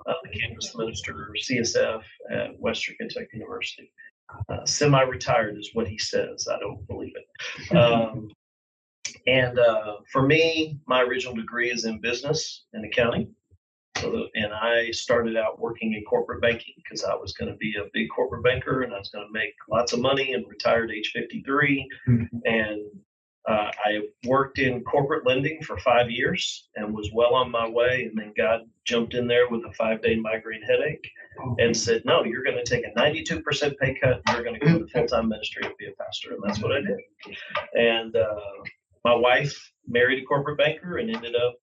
the campus minister, CSF at Western Kentucky University. Semi-retired is what he says. I don't believe it. And for me, my original degree is in business and accounting. And I started out working in corporate banking because I was going to be a big corporate banker and I was going to make lots of money and retired at age 53. And I worked in corporate lending for 5 years and was well on my way. And then God jumped in there with a 5-day migraine headache and said, no, you're going to take a 92% pay cut. And you're going to go to full-time ministry and be a pastor. And that's what I did. And my wife married a corporate banker and ended up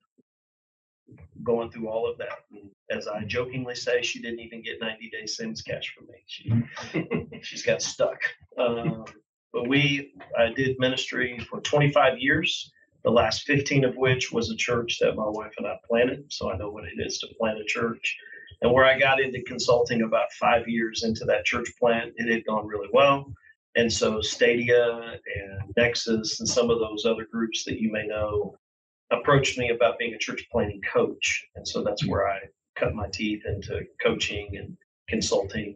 going through all of that. And as I jokingly say, she didn't even get 90 days sentence cash from me. She's got stuck. But I did ministry for 25 years, the last 15 of which was a church that my wife and I planted. So I know what it is to plant a church. And where I got into consulting about 5 years into that church plant, it had gone really well. And so Stadia and Nexus and some of those other groups that you may know approached me about being a church planting coach. And so that's where I cut my teeth into coaching and consulting,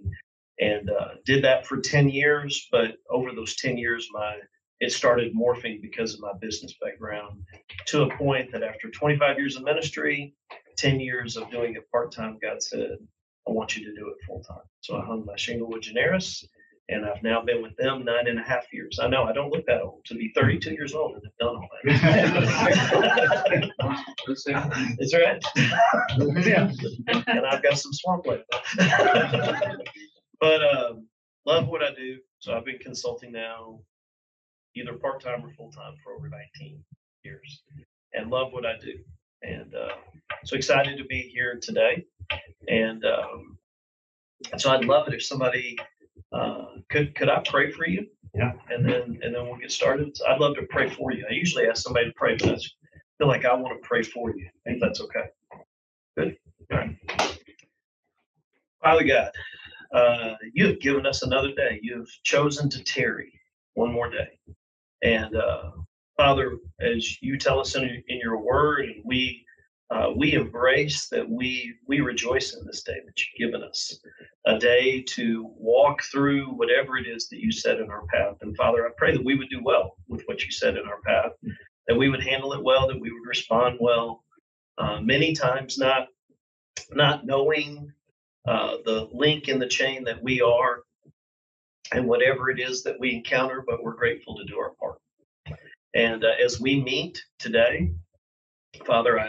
and did that for 10 years. But over those 10 years, it started morphing because of my business background to a point that after 25 years of ministry, 10 years of doing it part-time, God said, I want you to do it full-time. So I hung my shingle with Generis, and I've now been with them 9.5 years. I know I don't look that old to be 32 years old and have done all that. That's right. And I've got some swamp left. But love what I do. So I've been consulting now, either part-time or full-time, for over 19 years, and love what I do. And so excited to be here today. And so I'd love it if somebody could I pray for you? Yeah. And then we'll get started. So I'd love to pray for you. I usually ask somebody to pray, but I feel like I want to pray for you, if that's okay. Good. All right. Father God, you have given us another day. You have chosen to tarry one more day. And Father, as you tell us in your word, and we embrace that, we rejoice in this day that you've given us, a day to walk through whatever it is that you set in our path. And Father, I pray that we would do well with what you said in our path, that we would handle it well, that we would respond well. Many times not knowing the link in the chain that we are and whatever it is that we encounter, but we're grateful to do our part. And as we meet today, Father,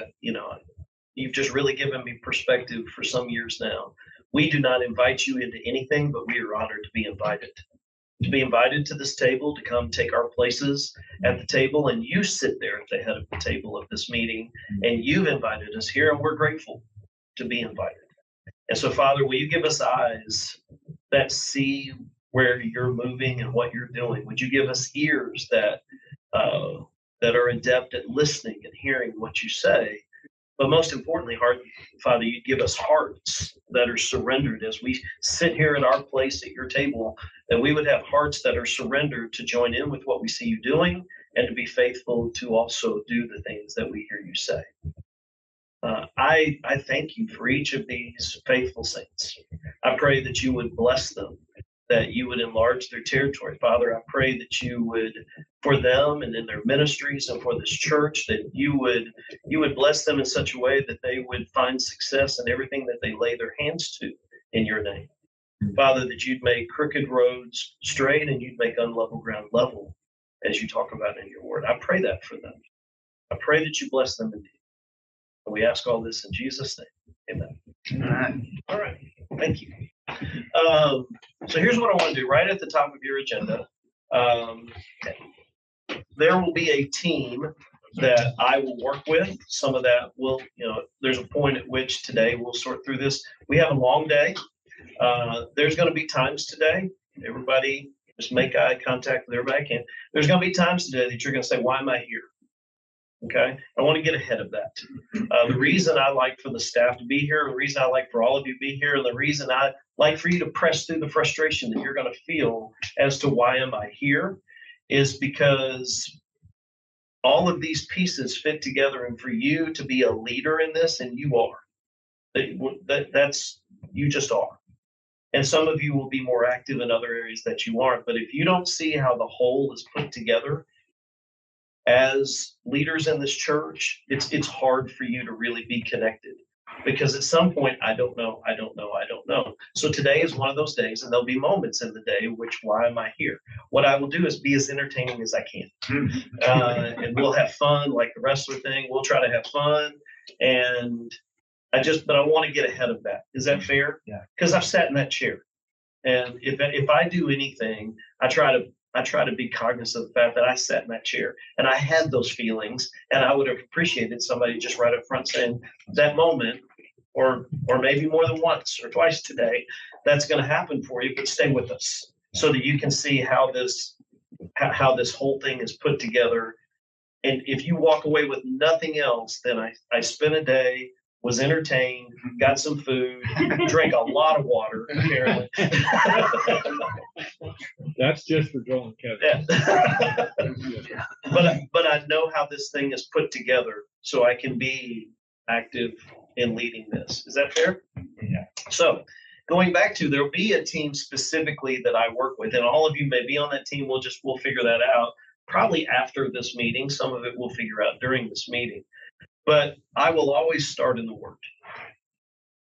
you've just really given me perspective for some years now. We do not invite you into anything, but we are honored to be invited. To be invited to this table, to come take our places at the table, and you sit there at the head of the table of this meeting, and you've invited us here, and we're grateful to be invited. And so, Father, will you give us eyes that see where you're moving and what you're doing? Would you give us ears that are adept at listening and hearing what you say? But most importantly, Father, you give us hearts that are surrendered as we sit here at our place at your table, that we would have hearts that are surrendered to join in with what we see you doing and to be faithful to also do the things that we hear you say. I thank you for each of these faithful saints. I pray that you would bless them, that you would enlarge their territory. Father, I pray that you would, for them and in their ministries and for this church, that you would bless them in such a way that they would find success in everything that they lay their hands to in your name. Father, that you'd make crooked roads straight and you'd make unlevel ground level, as you talk about in your word. I pray that for them. I pray that you bless them indeed. And we ask all this in Jesus' name. Amen. All right. Thank you. So here's what I want to do right at the top of your agenda. There will be a team that I will work with. Some of that will, there's a point at which today we'll sort through this. We have a long day. There's going to be times today, everybody just make eye contact with everybody I can. There's going to be times today that you're going to say, why am I here? Okay, I want to get ahead of that. The reason I like for the staff to be here, the reason I like for all of you to be here, and the reason I like for you to press through the frustration that you're going to feel as to why am I here is because all of these pieces fit together, and for you to be a leader in this, and you are. That's, you just are. And some of you will be more active in other areas that you aren't. But if you don't see how the whole is put together as leaders in this church, it's hard for you to really be connected. Because at some point, I don't know. So today is one of those days, and there'll be moments in the day which, why am I here? What I will do is be as entertaining as I can. And we'll have fun like the wrestler thing. We'll try to have fun. And but I want to get ahead of that. Is that fair? Yeah. Because I've sat in that chair. And if I do anything, I try to be cognizant of the fact that I sat in that chair and I had those feelings, and I would have appreciated somebody just right up front saying that moment, or maybe more than once or twice today, that's going to happen for you, but stay with us so that you can see how this whole thing is put together. And if you walk away with nothing else, then I spent a day, was entertained, got some food, drank a lot of water, apparently. That's just for Joel and Kevin. Yeah. But I know how this thing is put together, so I can be active in leading this. Is that fair? Yeah. So going back to, there'll be a team specifically that I work with, and all of you may be on that team. We'll figure that out probably after this meeting. Some of it we'll figure out during this meeting. But I will always start in the Word,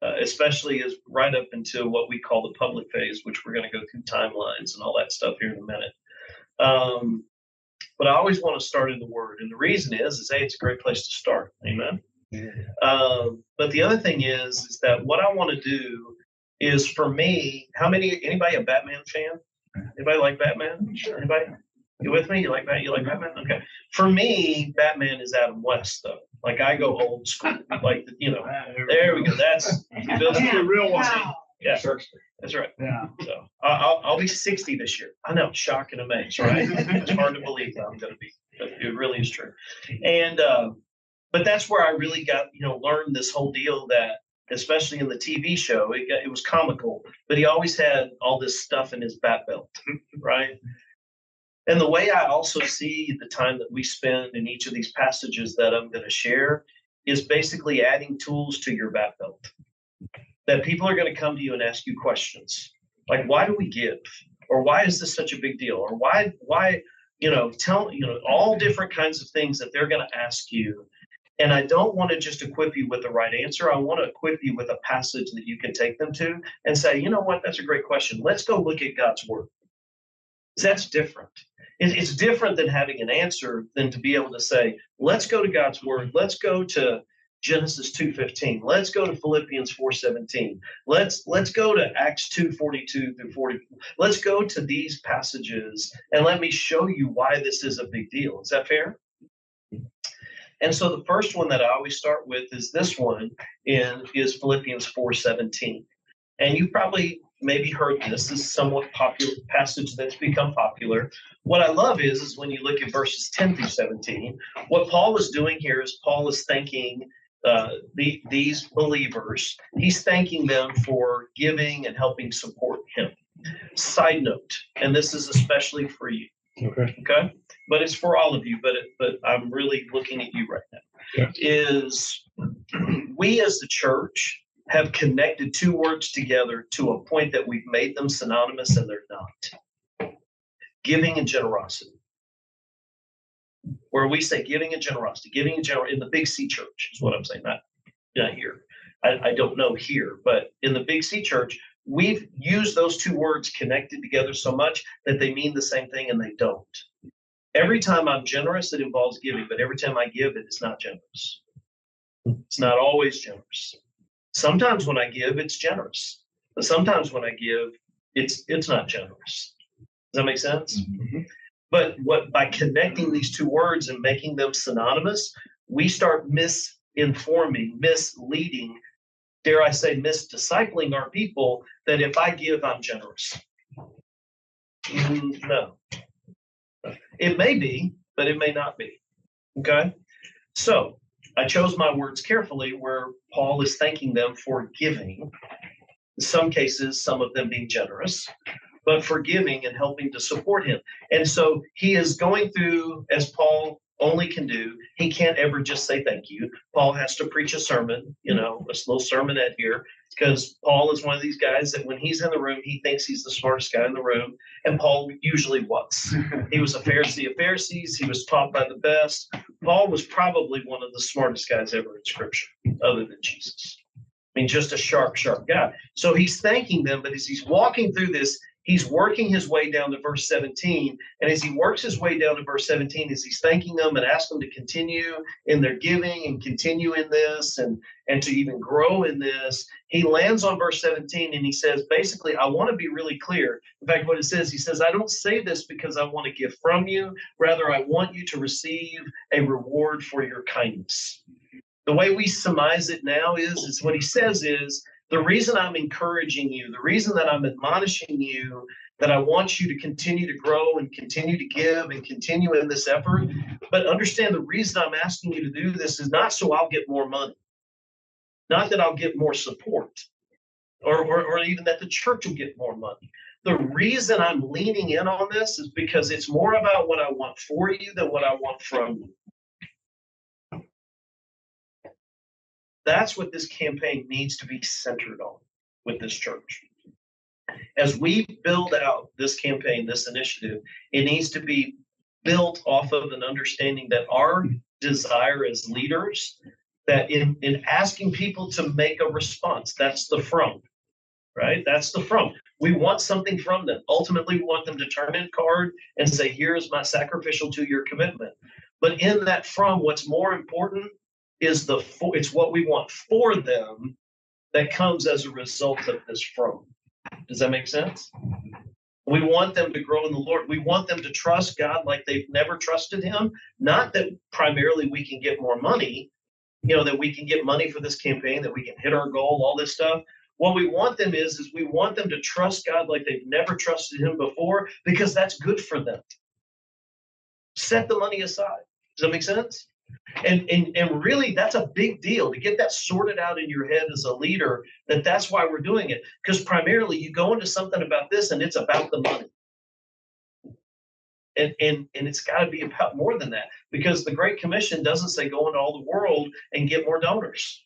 especially as right up until what we call the public phase, which we're going to go through timelines and all that stuff here in a minute. But I always want to start in the Word, and the reason is A, it's a great place to start. Amen. But the other thing is that what I want to do is, for me, anybody a Batman fan? Anybody like Batman? Sure. Anybody? You with me? You like Batman? Okay. For me, Batman is Adam West, though. Like, I go old school. Like, there we go. That's the real one. Yeah, that's right. Yeah. So I'll be 60 this year. I know, shock and amaze, right? It's hard to believe that I'm going to be. But it really is true. And but that's where I really got learned this whole deal, that especially in the TV show, it was comical, but he always had all this stuff in his bat belt, right? And the way I also see the time that we spend in each of these passages that I'm going to share is basically adding tools to your bat belt. That people are going to come to you and ask you questions like, why do we give? Or why is this such a big deal? Or why all different kinds of things that they're going to ask you. And I don't want to just equip you with the right answer. I want to equip you with a passage that you can take them to and say, you know what, that's a great question. Let's go look at God's Word. That's different. It's different than having an answer, than to be able to say, let's go to God's Word. Let's go to Genesis 2:15. Let's go to Philippians 4:17. Let's go to Acts 2:42 through 40. Let's go to these passages and let me show you why this is a big deal. Is that fair? And so the first one that I always start with is this one, is Philippians 4:17. And you probably maybe heard this. This is somewhat popular passage that's become popular. What I love is when you look at verses 10 through 17, what Paul is doing here is Paul is thanking these believers. He's thanking them for giving and helping support him. Side note, and this is especially for you. Okay? But it's for all of you, but I'm really looking at you right now. Yeah. Is we as the church have connected two words together to a point that we've made them synonymous, and they're not. Giving and generosity. Where we say giving and generosity, in the Big C church is what I'm saying, not here. I don't know here, but in the Big C church, we've used those two words connected together so much that they mean the same thing, and they don't. Every time I'm generous, it involves giving, but every time I give, it's not generous. It's not always generous. Sometimes when I give, it's generous, but sometimes when I give, it's not generous. Does that make sense? Mm-hmm. But by connecting these two words and making them synonymous, we start misinforming, misleading, dare I say, misdiscipling our people that if I give, I'm generous. No. It may be, but it may not be. Okay? So I chose my words carefully where Paul is thanking them for giving. In some cases, some of them being generous, but for giving and helping to support him. And so he is going through, as Paul only can do. He can't ever just say thank you. Paul has to preach a sermon, a little sermonette here, because Paul is one of these guys that when he's in the room, he thinks he's the smartest guy in the room. And Paul usually was. He was a Pharisee of Pharisees. He was taught by the best. Paul was probably one of the smartest guys ever in Scripture, other than Jesus. I mean, just a sharp, sharp guy. So he's thanking them, but as he's walking through this, he's working his way down to verse 17. And as he works his way down to verse 17, as he's thanking them and asking them to continue in their giving and continue in this and to even grow in this, he lands on verse 17 and he says, basically, I want to be really clear. In fact, what it says, he says, I don't say this because I want to give from you. Rather, I want you to receive a reward for your kindness. The way we surmise it now is what he says is, the reason I'm encouraging you, the reason that I'm admonishing you, that I want you to continue to grow and continue to give and continue in this effort, but understand the reason I'm asking you to do this is not so I'll get more money, not that I'll get more support, or even that the church will get more money. The reason I'm leaning in on this is because it's more about what I want for you than what I want from you. That's what this campaign needs to be centered on with this church. As we build out this campaign, this initiative, it needs to be built off of an understanding that our desire as leaders, that in asking people to make a response, that's the from, right? That's the from. We want something from them. Ultimately, we want them to turn in a card and say, here's my sacrificial to your commitment. But in that from, what's more important is it's what we want for them that comes as a result of this from. Does that make sense? We want them to grow in the Lord. We want them to trust God like they've never trusted him. Not that primarily we can get more money, that we can get money for this campaign, that we can hit our goal, all this stuff. What we want them is we want them to trust God like they've never trusted him before, because that's good for them. Set the money aside. Does that make sense? And really, that's a big deal to get that sorted out in your head as a leader, that's why we're doing it. Because primarily you go into something about this and it's about the money. And it's got to be about more than that, because the Great Commission doesn't say go into all the world and get more donors.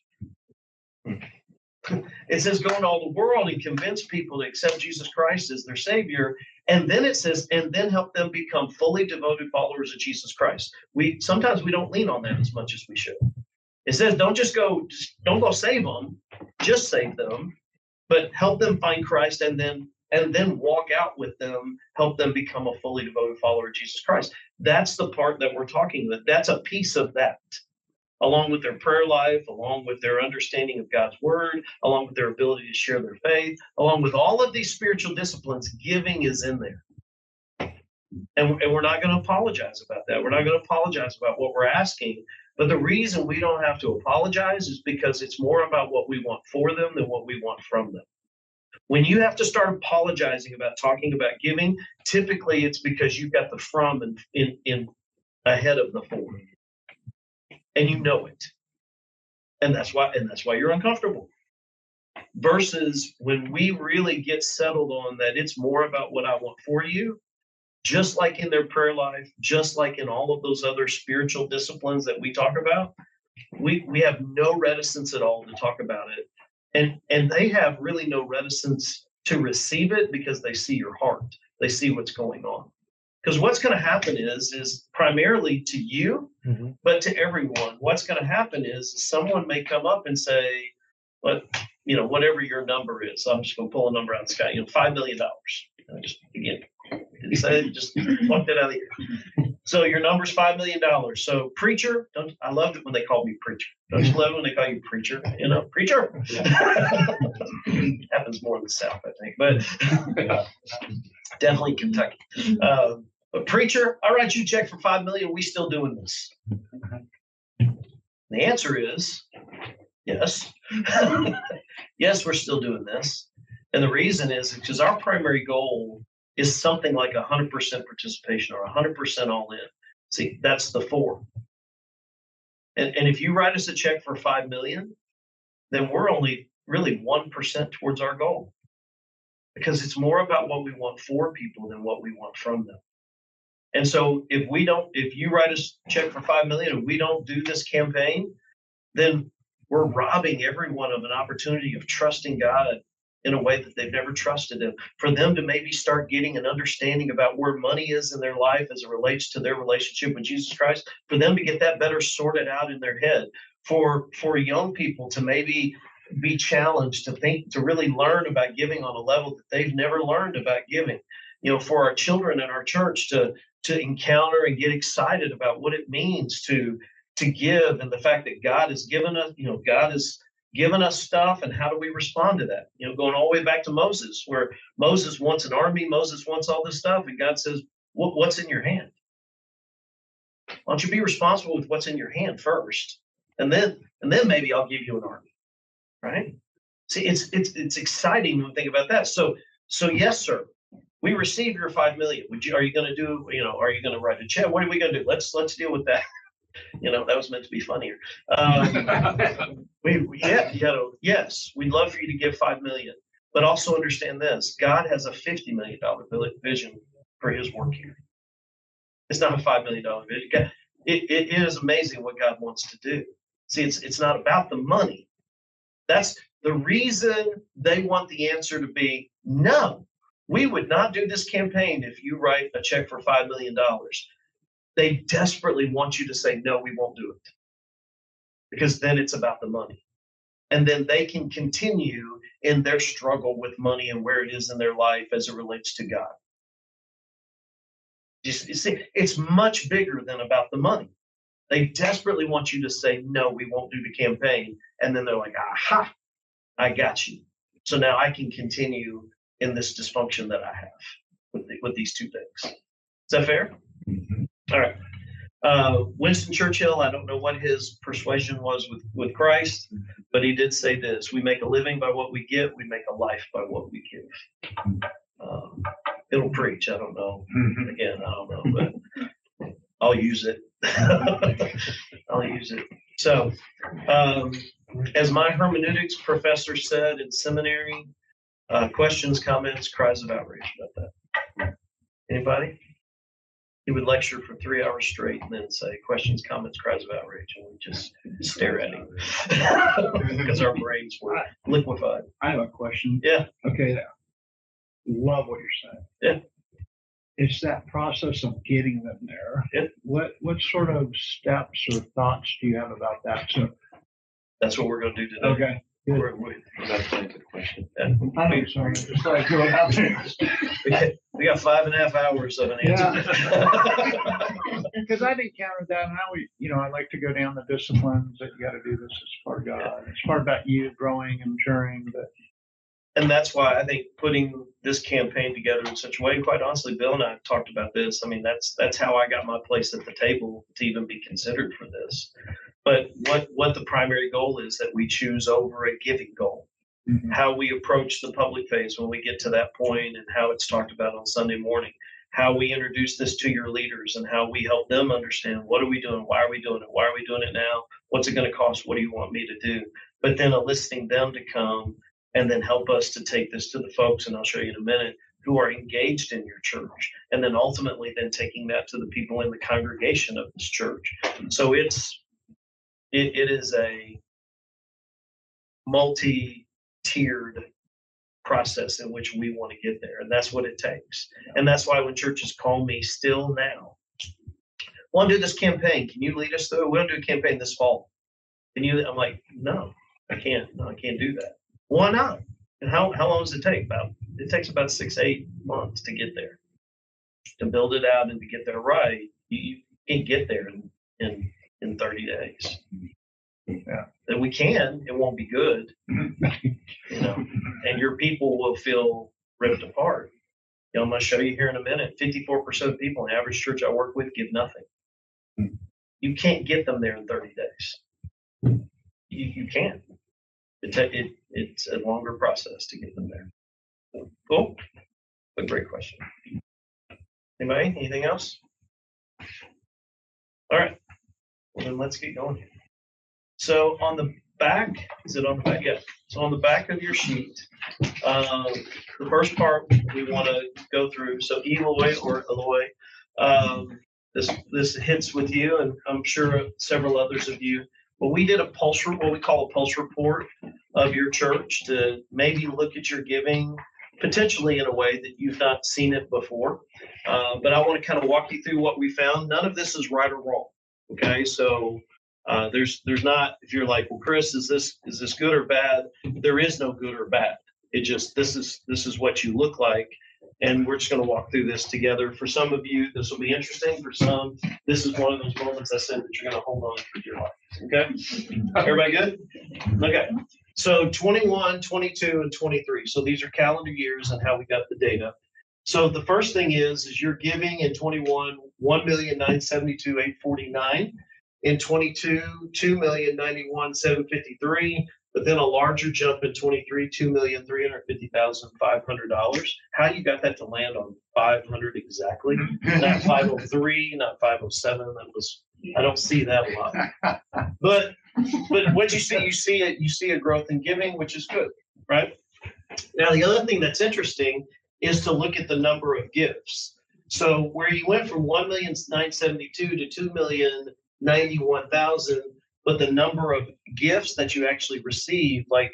It says go into all the world and convince people to accept Jesus Christ as their Savior. And then it says, and then help them become fully devoted followers of Jesus Christ. Sometimes we don't lean on that as much as we should. It says, don't go save them, just save them, but help them find Christ and then walk out with them, help them become a fully devoted follower of Jesus Christ. That's the part that we're talking about. That's a piece of that, along with their prayer life, along with their understanding of God's word, along with their ability to share their faith, along with all of these spiritual disciplines. Giving is in there. And we're not going to apologize about that. We're not going to apologize about what we're asking. But the reason we don't have to apologize is because it's more about what we want for them than what we want from them. When you have to start apologizing about talking about giving, typically it's because you've got the from in ahead of the for. And you know it. And that's why you're uncomfortable. Versus when we really get settled on that it's more about what I want for you, just like in their prayer life, just like in all of those other spiritual disciplines that we talk about, we have no reticence at all to talk about it. And they have really no reticence to receive it because they see your heart. They see what's going on. Because what's going to happen is primarily to you, but to everyone, what's going to happen is someone may come up and say, whatever your number is, I'm just going to pull a number out of the sky, $5 million. Didn't say it, just plucked it out of the air. So your number's $5 million. So preacher, I loved it when they called me preacher. Don't you love it when they call you preacher? Preacher. Happens more in the South, I think, but definitely Kentucky. But preacher, I write you a check for $5 million. We still doing this? The answer is yes. Yes, we're still doing this. And the reason is because our primary goal is something like 100% participation or 100% all in. See, that's the for. And if you write us a check for $5 million, then we're only really 1% towards our goal, because it's more about what we want for people than what we want from them. And so if you write us a check for $5 million and we don't do this campaign, then we're robbing everyone of an opportunity of trusting God in a way that they've never trusted Him. For them to maybe start getting an understanding about where money is in their life as it relates to their relationship with Jesus Christ, for them to get that better sorted out in their head, for young people to maybe be challenged to really learn about giving on a level that they've never learned about giving. For our children in our church to encounter and get excited about what it means to give, and the fact that God has given us, God has given us stuff, and how do we respond to that? Going all the way back to Moses, where Moses wants an army, Moses wants all this stuff, and God says, what's in your hand? Why don't you be responsible with what's in your hand first, and then maybe I'll give you an army, right? See, it's exciting when we think about that. So yes, sir, we receive your $5 million. Are you going to write a check? What are we going to do? Let's deal with that. That was meant to be funnier. Yes, we'd love for you to give $5 million, but also understand this: God has a $50 million vision for His work here. It's not a $5 million vision. It is amazing what God wants to do. See, it's not about the money. That's the reason they want the answer to be no. We would not do this campaign if you write a check for $5 million. They desperately want you to say, no, we won't do it. Because then it's about the money. And then they can continue in their struggle with money and where it is in their life as it relates to God. You see, it's much bigger than about the money. They desperately want you to say, no, we won't do the campaign. And then they're like, aha, I got you. So now I can continue in this dysfunction that I have with these two things. Is that fair? Mm-hmm. All right. Winston Churchill, I don't know what his persuasion was with Christ, but he did say this: we make a living by what we get, we make a life by what we give. It'll preach, I don't know. Again, I don't know, but I'll use it. I'll use it. So, as my hermeneutics professor said in seminary, questions, comments, cries of outrage about that. Anybody? He would lecture for 3 hours straight and then say questions, comments, cries of outrage, and we just stare at him because our brains were liquefied. I have a question. Yeah. Okay. Love what you're saying. Yeah. It's that process of getting them there. Yeah. What sort of steps or thoughts do you have about that? So that's what we're going to do today. Okay. That's a good question. Yeah. I'm sorry. Just like going out there. We got 5.5 hours of an answer. Because I've encountered that, and I like to go down the disciplines that you got to do this as part of God. Yeah. It's part about you growing and maturing. And that's why I think putting this campaign together in such a way, quite honestly, Bill and I have talked about this. I mean, that's how I got my place at the table to even be considered for this. But what the primary goal is that we choose over a giving goal. Mm-hmm. How we approach the public phase when we get to that point, and how it's talked about on Sunday morning. How we introduce this to your leaders and how we help them understand, what are we doing? Why are we doing it? Why are we doing it now? What's it going to cost? What do you want me to do? But then enlisting them to come and then help us to take this to the folks, and I'll show you in a minute, who are engaged in your church, and then ultimately then taking that to the people in the congregation of this church. So it is a multi-tiered process in which we want to get there, and that's what it takes. And that's why when churches call me still now, want to do this campaign, can you lead us through? We'll do a campaign this fall. Can you? I'm like, no, I can't. No, I can't do that. Why not? And how long does it take? It takes about 6-8 months to get there, to build it out and to get there right. You can't get there in 30 days. Yeah. And we can. It won't be good, and your people will feel ripped apart. I'm going to show you here in a minute. 54% of people in the average church I work with give nothing. You can't get them there in 30 days. You can't. It's a longer process to get them there. Cool. A great question. Anybody? Anything else? All right. Well, then let's get going here. So on the back, is it on the back? Yeah. So on the back of your sheet, the first part we want to go through. So Eloi or Eloi, This hits with you, and I'm sure several others of you. But we did what we call a pulse report of your church to maybe look at your giving potentially in a way that you've not seen it before. But I want to kind of walk you through what we found. None of this is right or wrong. Okay, so there's not, if you're like, well, Chris, is this good or bad? There is no good or bad. It just this is what you look like. And we're just going to walk through this together. For some of you, this will be interesting. For some, this is one of those moments I said that you're going to hold on for dear life. Okay? Everybody good? Okay. So 21, 22, and 23. So these are calendar years and how we got the data. So the first thing is you're giving in 21, 1,972,849. In 22, 2,091,753. But then a larger jump in 23, $2,350,500. How you got that to land on 500 exactly? Not 503, not 507. I don't see that a lot. But what you see a growth in giving, which is good, right? Now the other thing that's interesting is to look at the number of gifts. So where you went from 1,972,000 to 2,091,000. But the number of gifts that you actually receive, like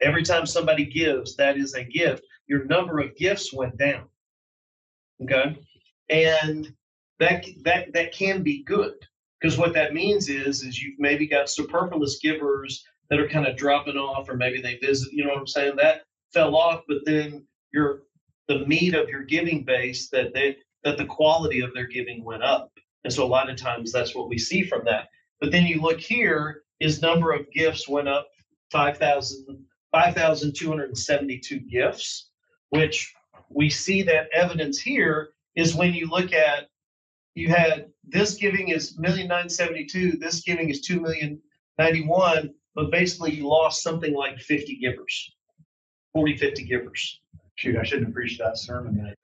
every time somebody gives, that is a gift, your number of gifts went down. Okay. And that can be good, because what that means is you've maybe got superfluous givers that are kind of dropping off, or maybe they visit, you know what I'm saying? That fell off, but then the meat of your giving base, that the quality of their giving went up. And so a lot of times that's what we see from that. But then you look here, his number of gifts went up 5,272 gifts, which we see that evidence here is when you look at, you had this giving is 1,972,000, this giving is 2,091,091, but basically you lost something like 50 givers, 40, 50 givers. Shoot, I shouldn't have preached that sermon.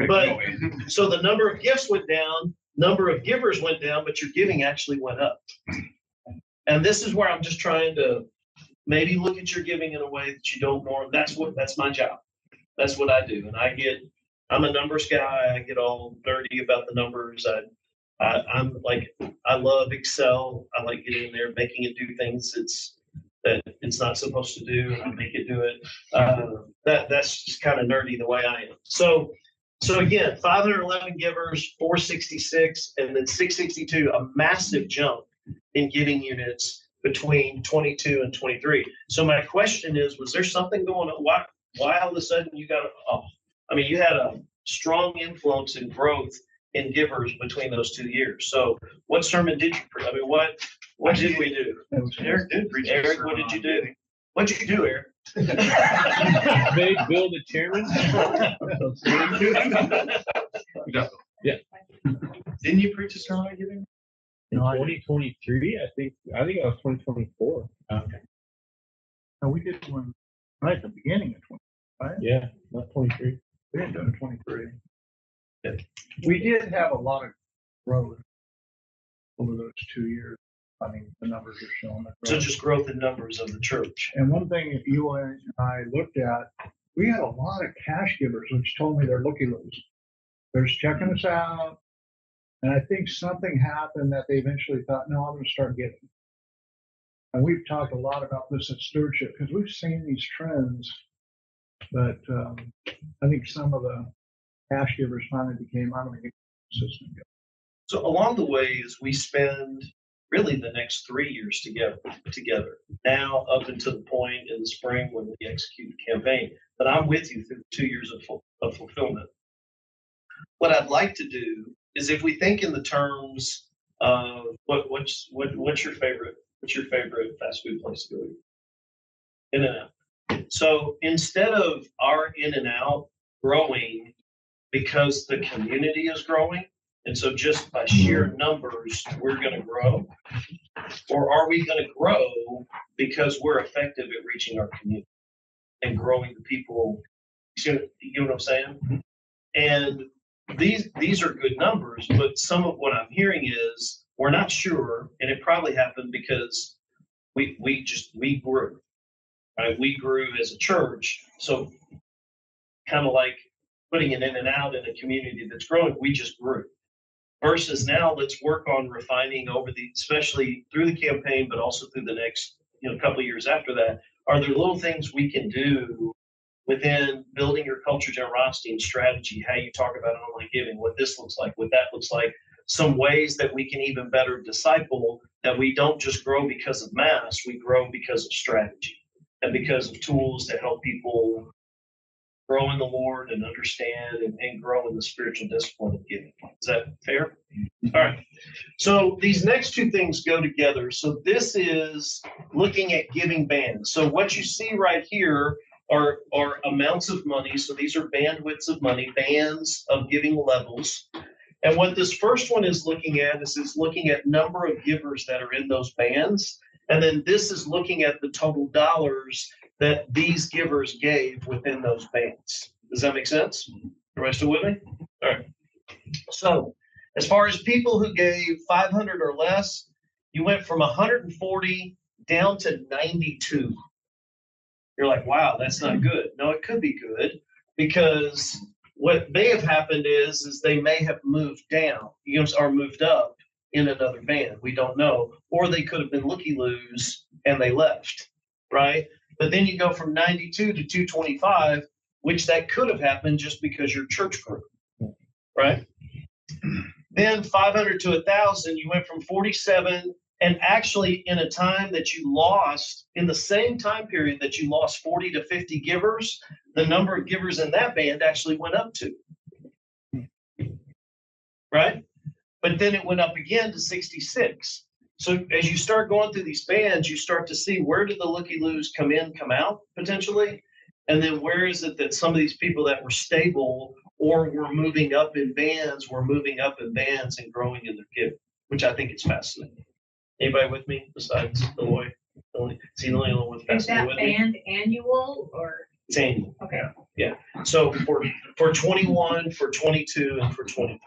But so the number of gifts went down, number of givers went down, but your giving actually went up. And this is where I'm just trying to maybe look at your giving in a way that you don't know. That's my job. That's what I do. And I'm a numbers guy. I get all dirty about the numbers. I'm like, I love Excel. I like getting in there, making it do things that it's not supposed to do, and I make it do it. That's just kind of nerdy the way I am. So again, 511 givers, 466, and then 662, a massive jump in giving units between 22 and 23. So my question is, was there something going on? Why all of a sudden you got you had a strong influence in growth in givers between those 2 years. So what sermon did you preach? What did we do? Eric did preach. Eric, what did you do? What'd you do, Eric? Made Bill the chairman. Yeah. Didn't you preach a sermon on giving? In 2023, I think it was 2024. Okay. No, we did one right at the beginning of 20, right? Yeah, not 23. We didn't do it in 23. Yeah. We did have a lot of growth over those 2 years. I mean, the numbers are showing that. So just growth in numbers of the church. And one thing that you and I looked at, we had a lot of cash givers, which told me they're looky-loos. They're just checking us out. And I think something happened that they eventually thought, no, I'm going to start giving. And we've talked a lot about this at stewardship because we've seen these trends. But I think some of the cash givers finally became, I'm going to get consistent. So along the way, as we spend really the next 3 years together, now up until the point in the spring when we execute the campaign, but I'm with you through 2 years of fulfillment. What I'd like to do is, if we think in the terms of what's your favorite fast food place to go eat? In-N-Out. So instead of our In-N-Out growing because the community is growing, and so just by sheer numbers, we're going to grow? Or are we going to grow because we're effective at reaching our community and growing the people? You know what I'm saying? And these are good numbers, but some of what I'm hearing is we're not sure, and it probably happened because we grew, right? We grew as a church. So kind of like putting it in and out in a community that's growing. We just grew. Versus now, let's work on refining over especially through the campaign, but also through the next, couple of years after that. Are there little things we can do within building your culture, generosity, and strategy? How you talk about online giving, what this looks like, what that looks like. Some ways that we can even better disciple, that we don't just grow because of mass, we grow because of strategy and because of tools to help people grow in the Lord and understand and grow in the spiritual discipline of giving. Is that fair? All right. So these next two things go together. So this is looking at giving bands. So what you see right here are amounts of money. So these are bandwidths of money, bands of giving levels. And what this first one is looking at is looking at number of givers that are in those bands. And then this is looking at the total dollars that these givers gave within those bands. Does that make sense? Everybody still with me? All right. So as far as people who gave 500 or less, you went from 140 down to 92. You're like, wow, that's not good. No, it could be good, because what may have happened is they may have moved down, or moved up in another band. We don't know. Or they could have been looky-loos and they left, right? But then you go from 92 to 225, which that could have happened just because your church grew, right? Then 500 to 1,000, you went from 47, and actually in a time that you lost, in the same time period that you lost 40 to 50 givers, the number of givers in that band actually went up to, right? But then it went up again to 66. So as you start going through these bands, you start to see, where did the looky-loos come in, come out potentially? And then where is it that some of these people that were stable or were moving up in bands were moving up in bands and growing in their giving, which I think is fascinating. Anybody with me besides Eloy? Is he the only one with Is that fascinating with me? band annual or? It's annual. Okay. Yeah. So for 21, for 22, and for 23.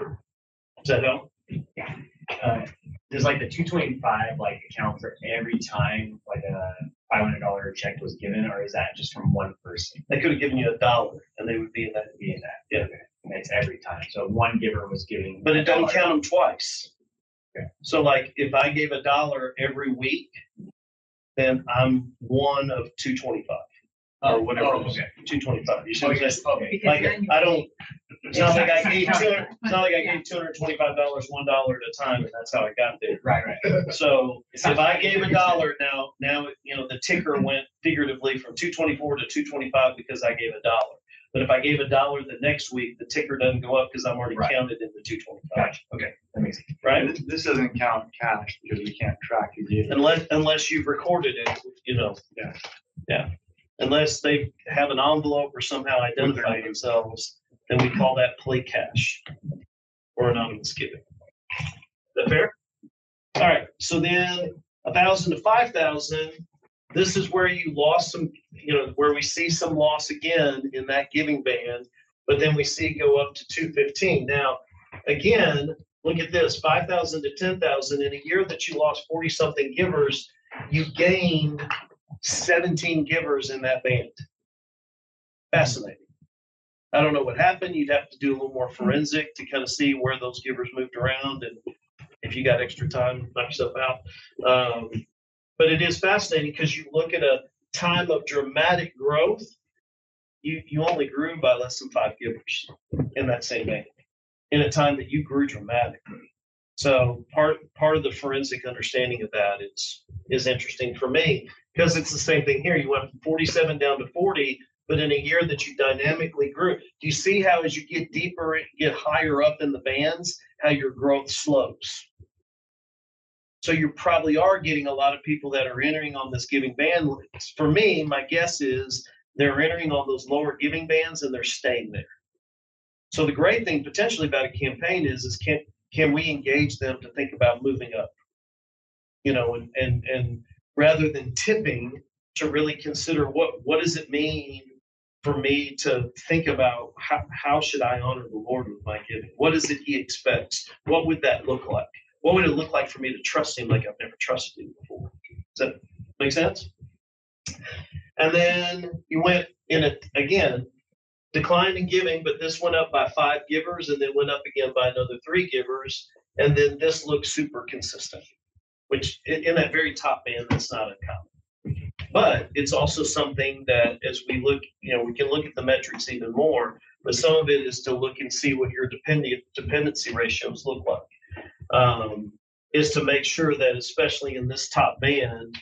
Does that help? Does like the 225 like account for every time like a $500 check was given, or is that just from one person? They could have given you $1 and they would be in that. Yeah. Okay. And it's every time. So one giver was giving. But it doesn't count them twice. Okay. So like if I gave $1 every week, then I'm one of 225 or whatever. Oh, okay. 225. You see what I'm saying? Okay. Because Like then you- I don't. It's not like I gave Exactly. it's not like I gave $225 $1 at a time, and that's how I got there. Right. So if I gave $1 now the ticker went figuratively from 224 to 225 because I gave $1. But if I gave $1 the next week, the ticker doesn't go up because I'm already Right. counted in the 225. Gotcha. Okay. That makes sense. Right? This doesn't count cash because we can't track who gave it. Unless you've recorded it, Yeah. Unless they have an envelope or somehow identify themselves, then we call that play cash or anonymous giving. Is that fair? All right. So then 1,000 to 5,000, this is where you lost some, where we see some loss again in that giving band, but then we see it go up to 215. Now, again, look at this, 5,000 to 10,000. In a year that you lost 40 something givers, you gained 17 givers in that band. Fascinating. I don't know what happened. You'd have to do a little more forensic to kind of see where those givers moved around, and if you got extra time, knock yourself out. But it is fascinating because you look at a time of dramatic growth, you only grew by less than 5 givers in that same band, in a time that you grew dramatically. So part of the forensic understanding of that is interesting for me, because it's the same thing here. You went from 47 down to 40, but in a year that you dynamically grew. Do you see how as you get deeper, get higher up in the bands, how your growth slows? So you probably are getting a lot of people that are entering on this giving band. For me, my guess is they're entering on those lower giving bands and they're staying there. So the great thing potentially about a campaign is can we engage them to think about moving up? And rather than tipping, to really consider what does it mean for me to think about how should I honor the Lord with my giving? What is it He expects? What would that look like? What would it look like for me to trust Him like I've never trusted Him before? Does that make sense? And then you went in it again. declined in giving, but this went up by 5 givers and then went up again by another 3 givers. And then this looks super consistent, which in that very top band, that's not uncommon. But it's also something that as we look, we can look at the metrics even more, but some of it is to look and see what your dependency ratios look like. Is to make sure that, especially in this top band,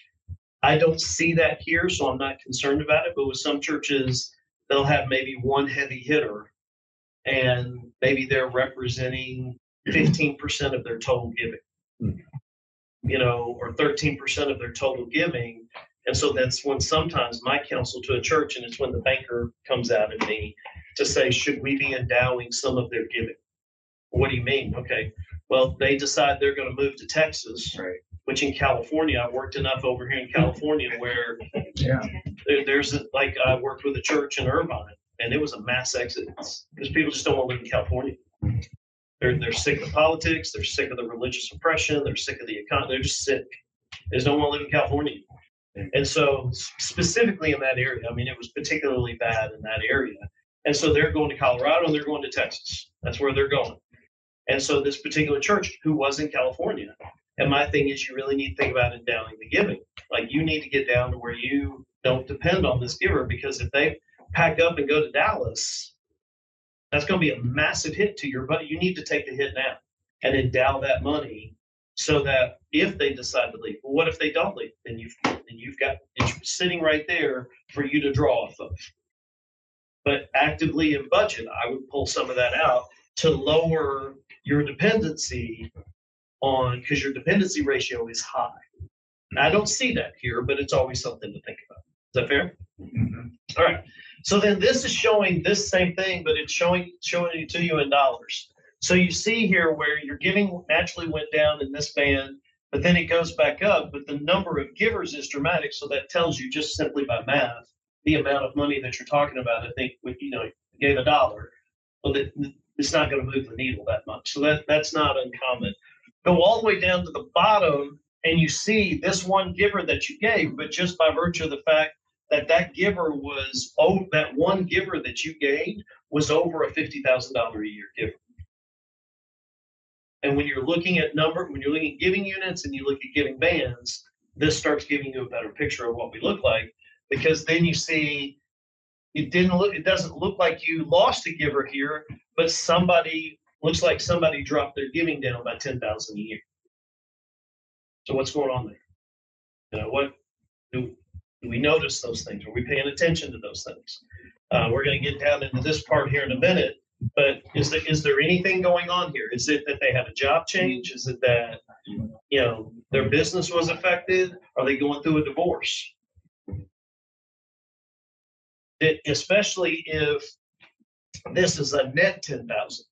I don't see that here, so I'm not concerned about it. But with some churches, they'll have maybe one heavy hitter, and maybe they're representing 15% of their total giving, or 13% of their total giving. And so that's when sometimes my counsel to a church, and it's when the banker comes out at me to say, should we be endowing some of their giving? What do you mean? Okay, well, they decide they're going to move to Texas, right? Which in California, I've worked enough over here in California where there's like I worked with a church in Irvine, and it was a mass exodus because people just don't want to live in California. They're sick of politics. They're sick of the religious oppression. They're sick of the economy. They're just sick. They just don't want to live in California. And so specifically in that area, I mean, it was particularly bad in that area. And so they're going to Colorado and they're going to Texas. That's where they're going. And so this particular church who was in California, and my thing is you really need to think about endowing the giving. Like you need to get down to where you don't depend on this giver, because if they pack up and go to Dallas, that's going to be a massive hit to your budget. You need to take the hit now and endow that money so that if they decide to leave, well, what if they don't leave? Then you've got it sitting right there for you to draw off of. But actively in budget, I would pull some of that out to lower your dependency on, because your dependency ratio is high. And I don't see that here, but it's always something to think about. Is that fair? Mm-hmm. All right. So then this is showing this same thing, but it's showing it to you in dollars. So you see here where your giving naturally went down in this band, but then it goes back up, but the number of givers is dramatic. So that tells you just simply by math, the amount of money that you're talking about. I think, you gave $1. Well, it's not going to move the needle that much. So that's not uncommon. Go all the way down to the bottom, and you see this one giver that you gave, but just by virtue of the fact that giver was, that one giver that you gave was over a $50,000 a year giver. And when you're looking at when you're looking at giving units and you look at giving bands, this starts giving you a better picture of what we look like, because then you see it doesn't look like you lost a giver here, but looks like somebody dropped their giving down by $10,000 a year. So what's going on there? What do we notice those things? Are we paying attention to those things? We're going to get down into this part here in a minute, but is there anything going on here? Is it that they had a job change? Is it that their business was affected? Are they going through a divorce? Especially if this is a net 10,000.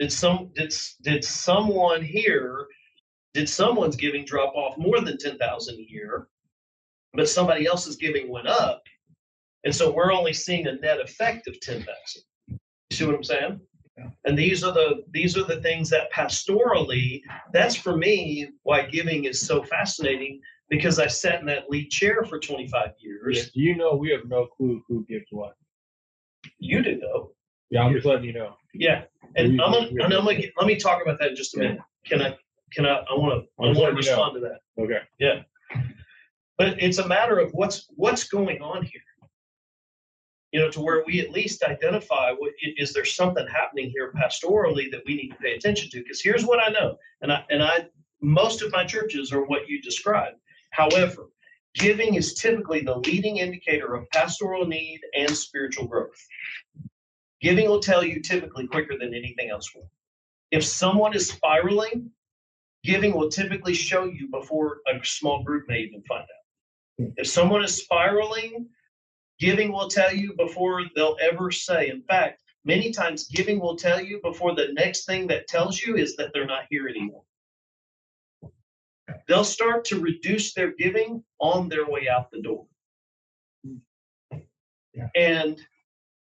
Did someone's giving drop off more than 10,000 a year, but somebody else's giving went up, and so we're only seeing a net effect of 10,000. You see what I'm saying? Yeah. And these are the things that pastorally, that's for me why giving is so fascinating, because I sat in that lead chair for 25 years. Yeah, we have no clue who gives what. You do though. Yeah, I'm just letting you know. Yeah, and let me talk about that in just a minute. Can I? I want to respond to that. Okay. Yeah, but it's a matter of what's going on here. To where we at least identify is there something happening here pastorally that we need to pay attention to? Because here's what I know, and most of my churches are what you described. However, giving is typically the leading indicator of pastoral need and spiritual growth. Giving will tell you typically quicker than anything else will. If someone is spiraling, giving will typically show you before a small group may even find out. If someone is spiraling, giving will tell you before they'll ever say. In fact, many times giving will tell you before the next thing that tells you is that they're not here anymore. They'll start to reduce their giving on their way out the door. Yeah.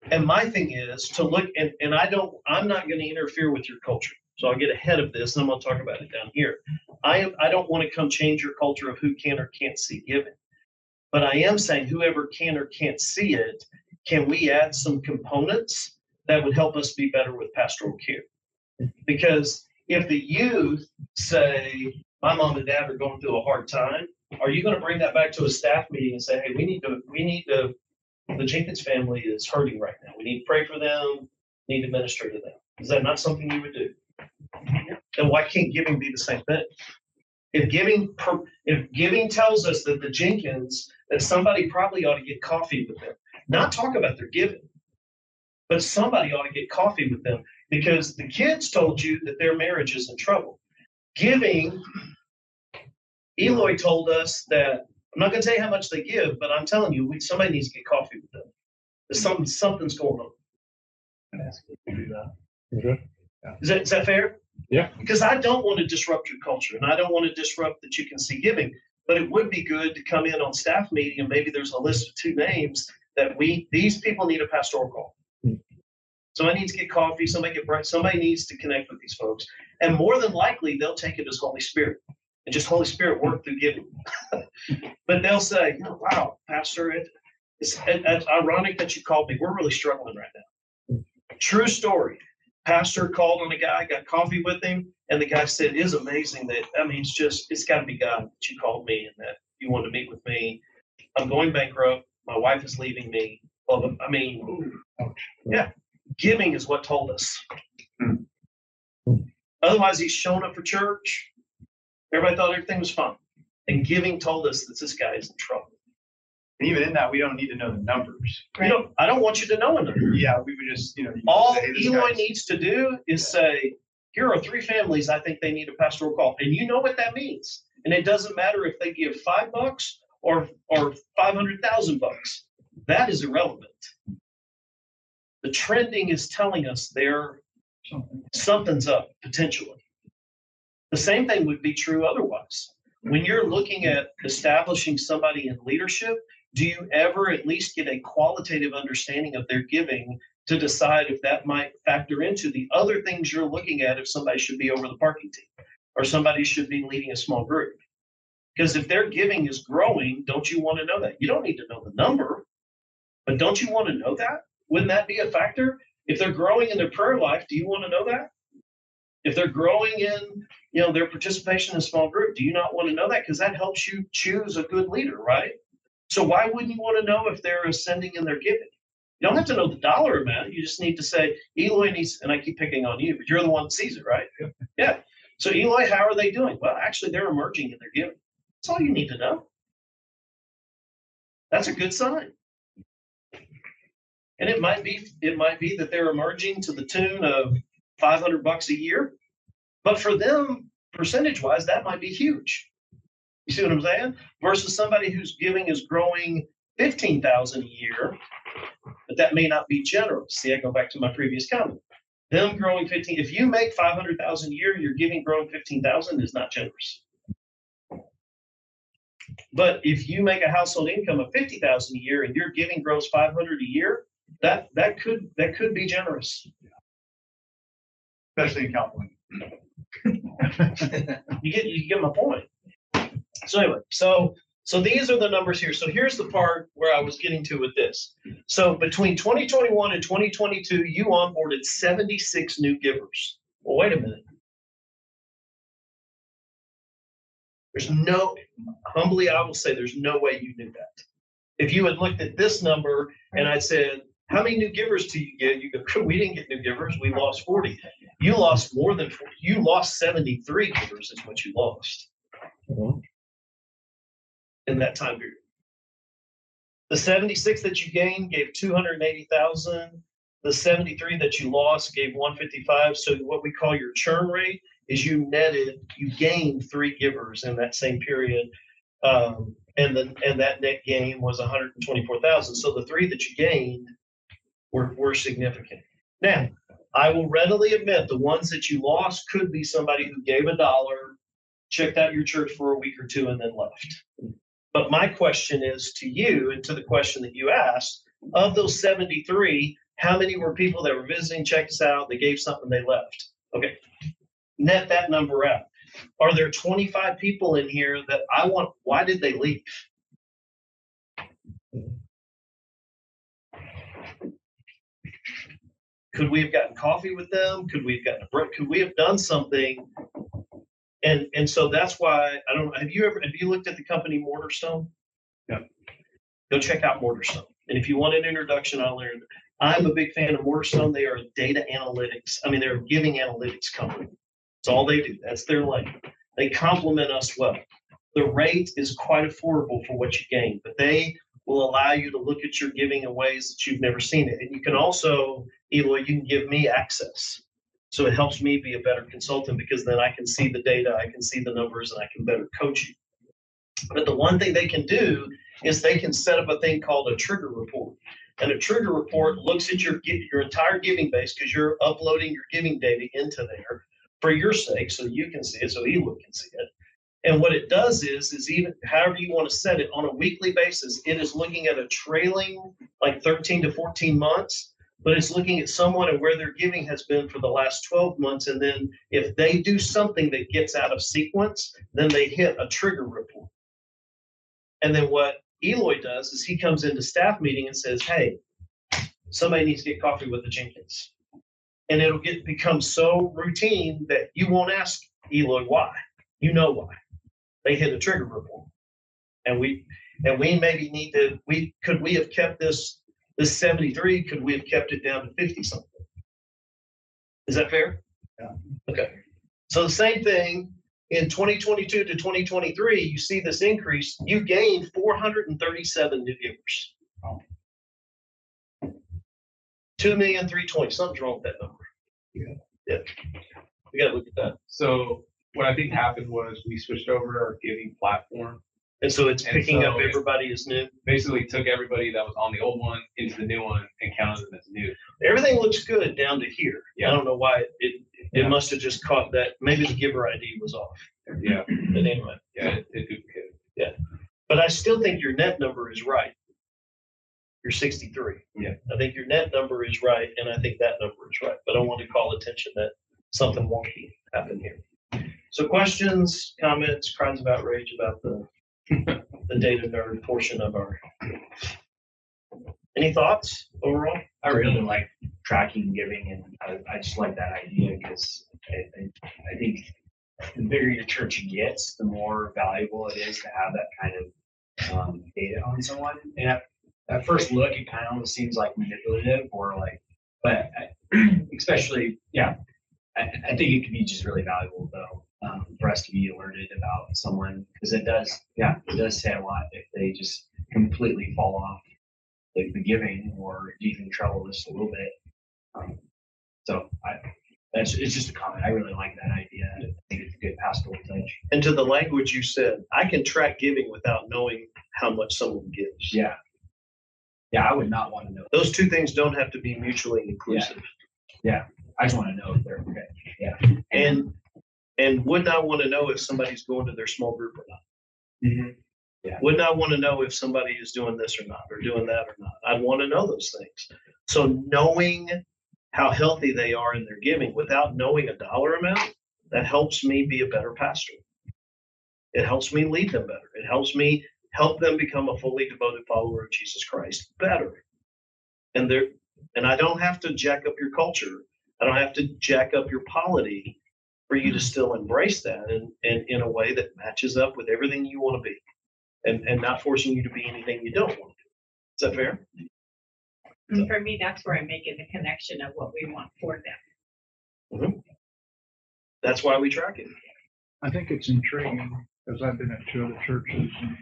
And my thing is to look, and I'm not going to interfere with your culture. So I'll get ahead of this and I'm going to talk about it down here. I don't want to come change your culture of who can or can't see giving. But I am saying whoever can or can't see it can we add some components that would help us be better with pastoral care? Because if the youth say, my mom and dad are going through a hard time, are you going to bring that back to a staff meeting and say, hey, the Jenkins family is hurting right now. We need to pray for them, need to minister to them. Is that not something you would do? Then why can't giving be the same thing? If giving tells us that the Jenkins, that somebody probably ought to get coffee with them, not talk about their giving, but somebody ought to get coffee with them because the kids told you that their marriage is in trouble. Giving, Eloy told us that, I'm not going to tell you how much they give, but I'm telling you, somebody needs to get coffee with them. There's something's going on. Is that fair? Yeah. Because I don't want to disrupt your culture, and I don't want to disrupt that you can see giving. But it would be good to come in on staff meeting, and maybe there's a list of 2 names that these people need a pastoral call. Somebody needs to get coffee. Somebody needs to connect with these folks, and more than likely they'll take it as Holy Spirit and just Holy Spirit work through giving. But they'll say, wow, Pastor, it's ironic that you called me. We're really struggling right now. True story. Pastor called on a guy, got coffee with him, and the guy said, it is amazing that, it's got to be God that you called me and that you wanted to meet with me. I'm going bankrupt. My wife is leaving me. Well, yeah, giving is what told us. Otherwise, he's shown up for church. Everybody thought everything was fine. And giving told us that this guy is in trouble. And even in that, we don't need to know the numbers. Right? I don't want you to know a number. Yeah, we would just, all Eloy needs to do is say, here are 3 families I think they need a pastoral call. And you know what that means. And it doesn't matter if they give $5 or $500,000. That is irrelevant. The trending is telling us something's up potentially. The same thing would be true otherwise. When you're looking at establishing somebody in leadership, do you ever at least get a qualitative understanding of their giving to decide if that might factor into the other things you're looking at, if somebody should be over the parking team or somebody should be leading a small group? Because if their giving is growing, don't you want to know that? You don't need to know the number, but don't you want to know that? Wouldn't that be a factor? If they're growing in their prayer life, do you want to know that? If they're growing in, their participation in a small group, do you not want to know that? Because that helps you choose a good leader, right? So why wouldn't you want to know if they're ascending in their giving? You don't have to know the dollar amount. You just need to say, Eloy needs, and I keep picking on you, but you're the one that sees it, right? Yeah. So Eloy, how are they doing? Well, actually, they're emerging in their giving. That's all you need to know. That's a good sign. And it might be that they're emerging to the tune of $500 a year, but for them, percentage-wise, that might be huge. You see what I'm saying? Versus somebody whose giving is growing $15,000 a year, but that may not be generous. See, I go back to my previous comment. Them growing 15, if you make $500,000 a year, your giving growing 15,000 is not generous. But if you make a household income of $50,000 a year and your giving grows $500 a year, that could be generous. Especially in California. You get my point. So anyway, so these are the numbers here. So here's the part where I was getting to with this. So between 2021 and 2022, you onboarded 76 new givers. Well, wait a minute. Humbly, I will say there's no way you knew that. If you had looked at this number and I said, how many new givers do you get? You go, we didn't get new givers. We lost 40. You lost more than 40. You lost 73 givers is what you lost in that time period. The 76 that you gained gave 280,000. The 73 that you lost gave 155. So what we call your churn rate is you gained 3 givers in that same period. And that net gain was 124,000. So the 3 that you gained were significant. Now, I will readily admit the ones that you lost could be somebody who gave $1, checked out your church for a week or 2, and then left. But my question is to you, and to the question that you asked, of those 73, how many were people that were visiting, checked us out, they gave something, they left? Okay, net that number out. Are there 25 people in here that why did they leave? Could we have gotten coffee with them? Could we have gotten a break? Could we have done something? And so that's why I don't know. Have you looked at the company Mortarstone? Yeah. Go check out Mortarstone. And if you want an introduction, I'm a big fan of Mortarstone. They are a data analytics. I mean, they're a giving analytics company. That's all they do. That's their lane. They complement us well. The rate is quite affordable for what you gain, but they will allow you to look at your giving in ways that you've never seen it. And you can also, Eloy, you can give me access. So it helps me be a better consultant because then I can see the data, I can see the numbers, and I can better coach you. But the one thing they can do is they can set up a thing called a trigger report. And a trigger report looks at your entire giving base because you're uploading your giving data into there for your sake so you can see it, so Eloy can see it. And what it does is even however you want to set it on a weekly basis, it is looking at a trailing like 13 to 14 months, but it's looking at someone and where their giving has been for the last 12 months. And then if they do something that gets out of sequence, then they hit a trigger report. And then what Eloy does is he comes into staff meeting and says, hey, somebody needs to get coffee with the Jenkins. And it'll become so routine that you won't ask Eloy why. You know why. They hit a trigger report. And we maybe need to, could we have kept this 73, could we have kept it down to 50 something? Is that fair? Yeah. Okay. So the same thing in 2022 to 2023, you see this increase, you gained 437 new givers. Oh. 2,320,000, something's wrong with that number. Yeah. We gotta look at that. So what I think happened was we switched over our giving platform. And so it's And picking so up everybody as new. Basically took everybody that was on the old one into the new one and counted them as new. Everything looks good down to here. Yeah. I don't know why it Yeah. must have just caught that. Maybe the giver ID was off. Yeah. But anyway. Yeah, it duplicated. But I still think your net number is right. You're 63. Yeah. I think your net number is right, and I think that number is right. But I want to call attention that something wonky happened here. So questions, comments, cries of outrage about the data nerd portion of our. Any thoughts overall? I really like tracking giving, and I just like that idea because I think the bigger your church gets, the more valuable it is to have that kind of data on someone. And at first look, it kind of almost seems like manipulative or like, but especially, yeah, I think it could be just really valuable though for us to be alerted about someone because it does say a lot if they just completely fall off the giving or even trouble just a little bit. So it's just a comment. I really like that idea. I think it's a good pastoral touch. And to the language you said, I can track giving without knowing how much someone gives. Yeah. Yeah, I would not want to know. Those two things don't have to be mutually inclusive. Yeah. I just want to know if they're okay. Yeah. And would not want to know if somebody's going to their small group or not. Mm-hmm. Yeah. Would not want to know if somebody is doing this or not, or doing that or not. I'd want to know those things. So knowing how healthy they are in their giving without knowing a dollar amount, that helps me be a better pastor. It helps me lead them better. It helps me help them become a fully devoted follower of Jesus Christ better. And I don't have to jack up your culture. I don't have to jack up your polity for you to still embrace that and in a way that matches up with everything you want to be and not forcing you to be anything you don't want to do. Is that fair? And for me, that's where I'm making the connection of what we want for them. Mm-hmm. That's why we track it. I think it's intriguing because I've been at two other churches. And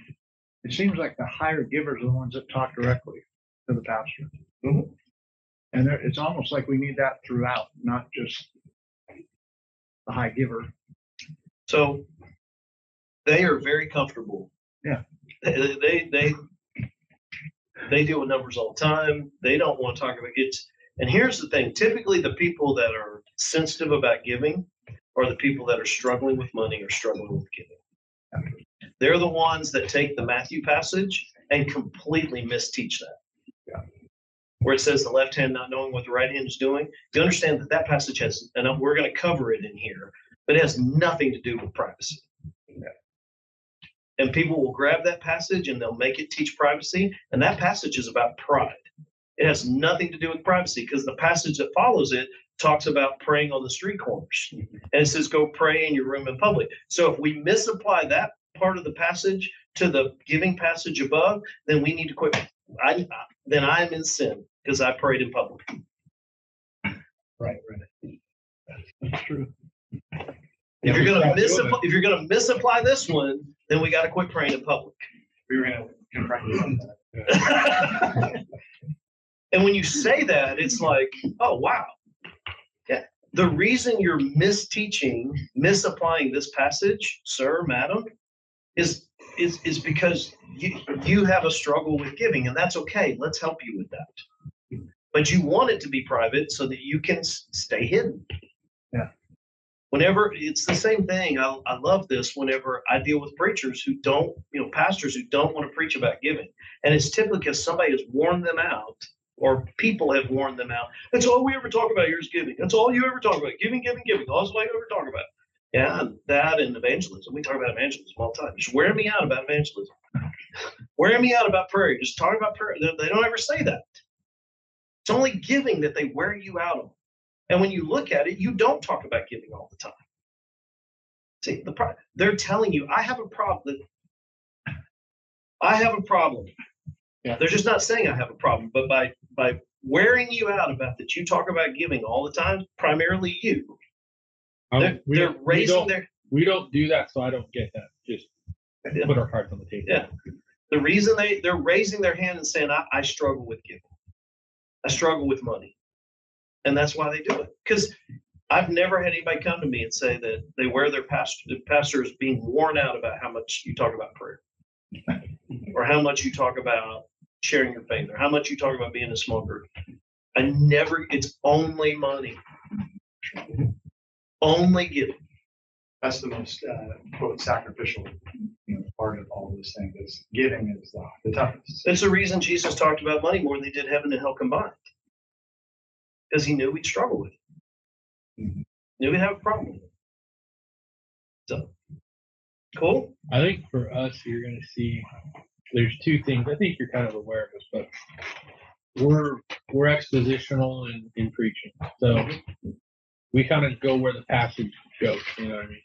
it seems like the higher givers are the ones that talk directly to the pastor. Mm-hmm. And it's almost like we need that throughout, not just the high giver. So they are very comfortable. Yeah. They deal with numbers all the time. They don't want to talk about it. And here's the thing. Typically the people that are sensitive about giving are the people that are struggling with money or struggling with giving. They're the ones that take the Matthew passage and completely misteach that. Yeah. Where it says the left hand not knowing what the right hand is doing. You understand that passage has, and we're going to cover it in here, but it has nothing to do with privacy. Yeah. And people will grab that passage and they'll make it teach privacy. And that passage is about pride. It has nothing to do with privacy because the passage that follows it talks about praying on the street corners. And it says, go pray in your room in public. So if we misapply that part of the passage to the giving passage above, then we need to quit. Then I'm in sin because I prayed in public. Right. That's true. If you're gonna misapply this one, then we got to quit praying in public. We were gonna confront you on that. And when you say that, it's like, oh wow. Yeah. The reason you're misapplying this passage, sir, madam, is because you have a struggle with giving, and that's okay. Let's help you with that. But you want it to be private so that you can stay hidden. Yeah. Whenever it's the same thing, I love this whenever I deal with preachers who don't, pastors who don't want to preach about giving. And it's typically because somebody has worn them out or people have worn them out. That's all we ever talk about here is giving. That's all you ever talk about. Giving. That's all you ever talk about. Yeah, that and evangelism. We talk about evangelism all the time. Just wear me out about evangelism. Wear me out about prayer. Just talk about prayer. They don't ever say that. It's only giving that they wear you out on. And when you look at it, you don't talk about giving all the time. See, they're telling you, I have a problem. I have a problem. Yeah. They're just not saying I have a problem, but by wearing you out about that you talk about giving all the time, primarily you. We don't do that, so I don't get that. Just put our cards on the table. Yeah. The reason they're raising their hand and saying, I struggle with giving. I struggle with money. And that's why they do it. Because I've never had anybody come to me and say that they wear their pastor is being worn out about how much you talk about prayer. Or how much you talk about sharing your faith, or how much you talk about being in a small group. It's only money. Only giving. That's the most quote sacrificial part of all of this thing. Is giving is the toughest. It's the reason Jesus talked about money more than he did heaven and hell combined. Because he knew we'd struggle with it. Mm-hmm. Knew we'd have a problem with it. So, cool. I think for us, you're going to see there's two things. I think you're kind of aware of this, but we're expositional in preaching. So we kind of go where the passage goes. You know what I mean?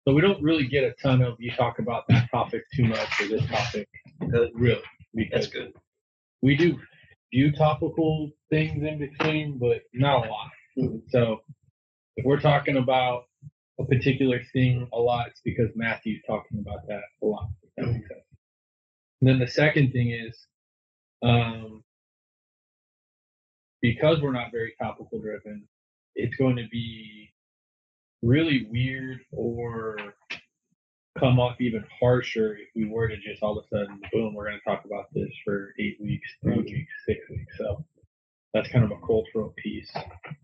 So we don't really get a ton of you talk about that topic too much or this topic. Good. Really, That's because good. we do few topical things in between, but not a lot. Mm-hmm. So if we're talking about a particular thing a lot, it's because Matthew's talking about that a lot. If that makes sense. And then the second thing is, because we're not very topical driven, it's going to be really weird or come off even harsher if we were to just all of a sudden, boom, we're going to talk about this for 8 weeks, 3 weeks, 6 weeks. So that's kind of a cultural piece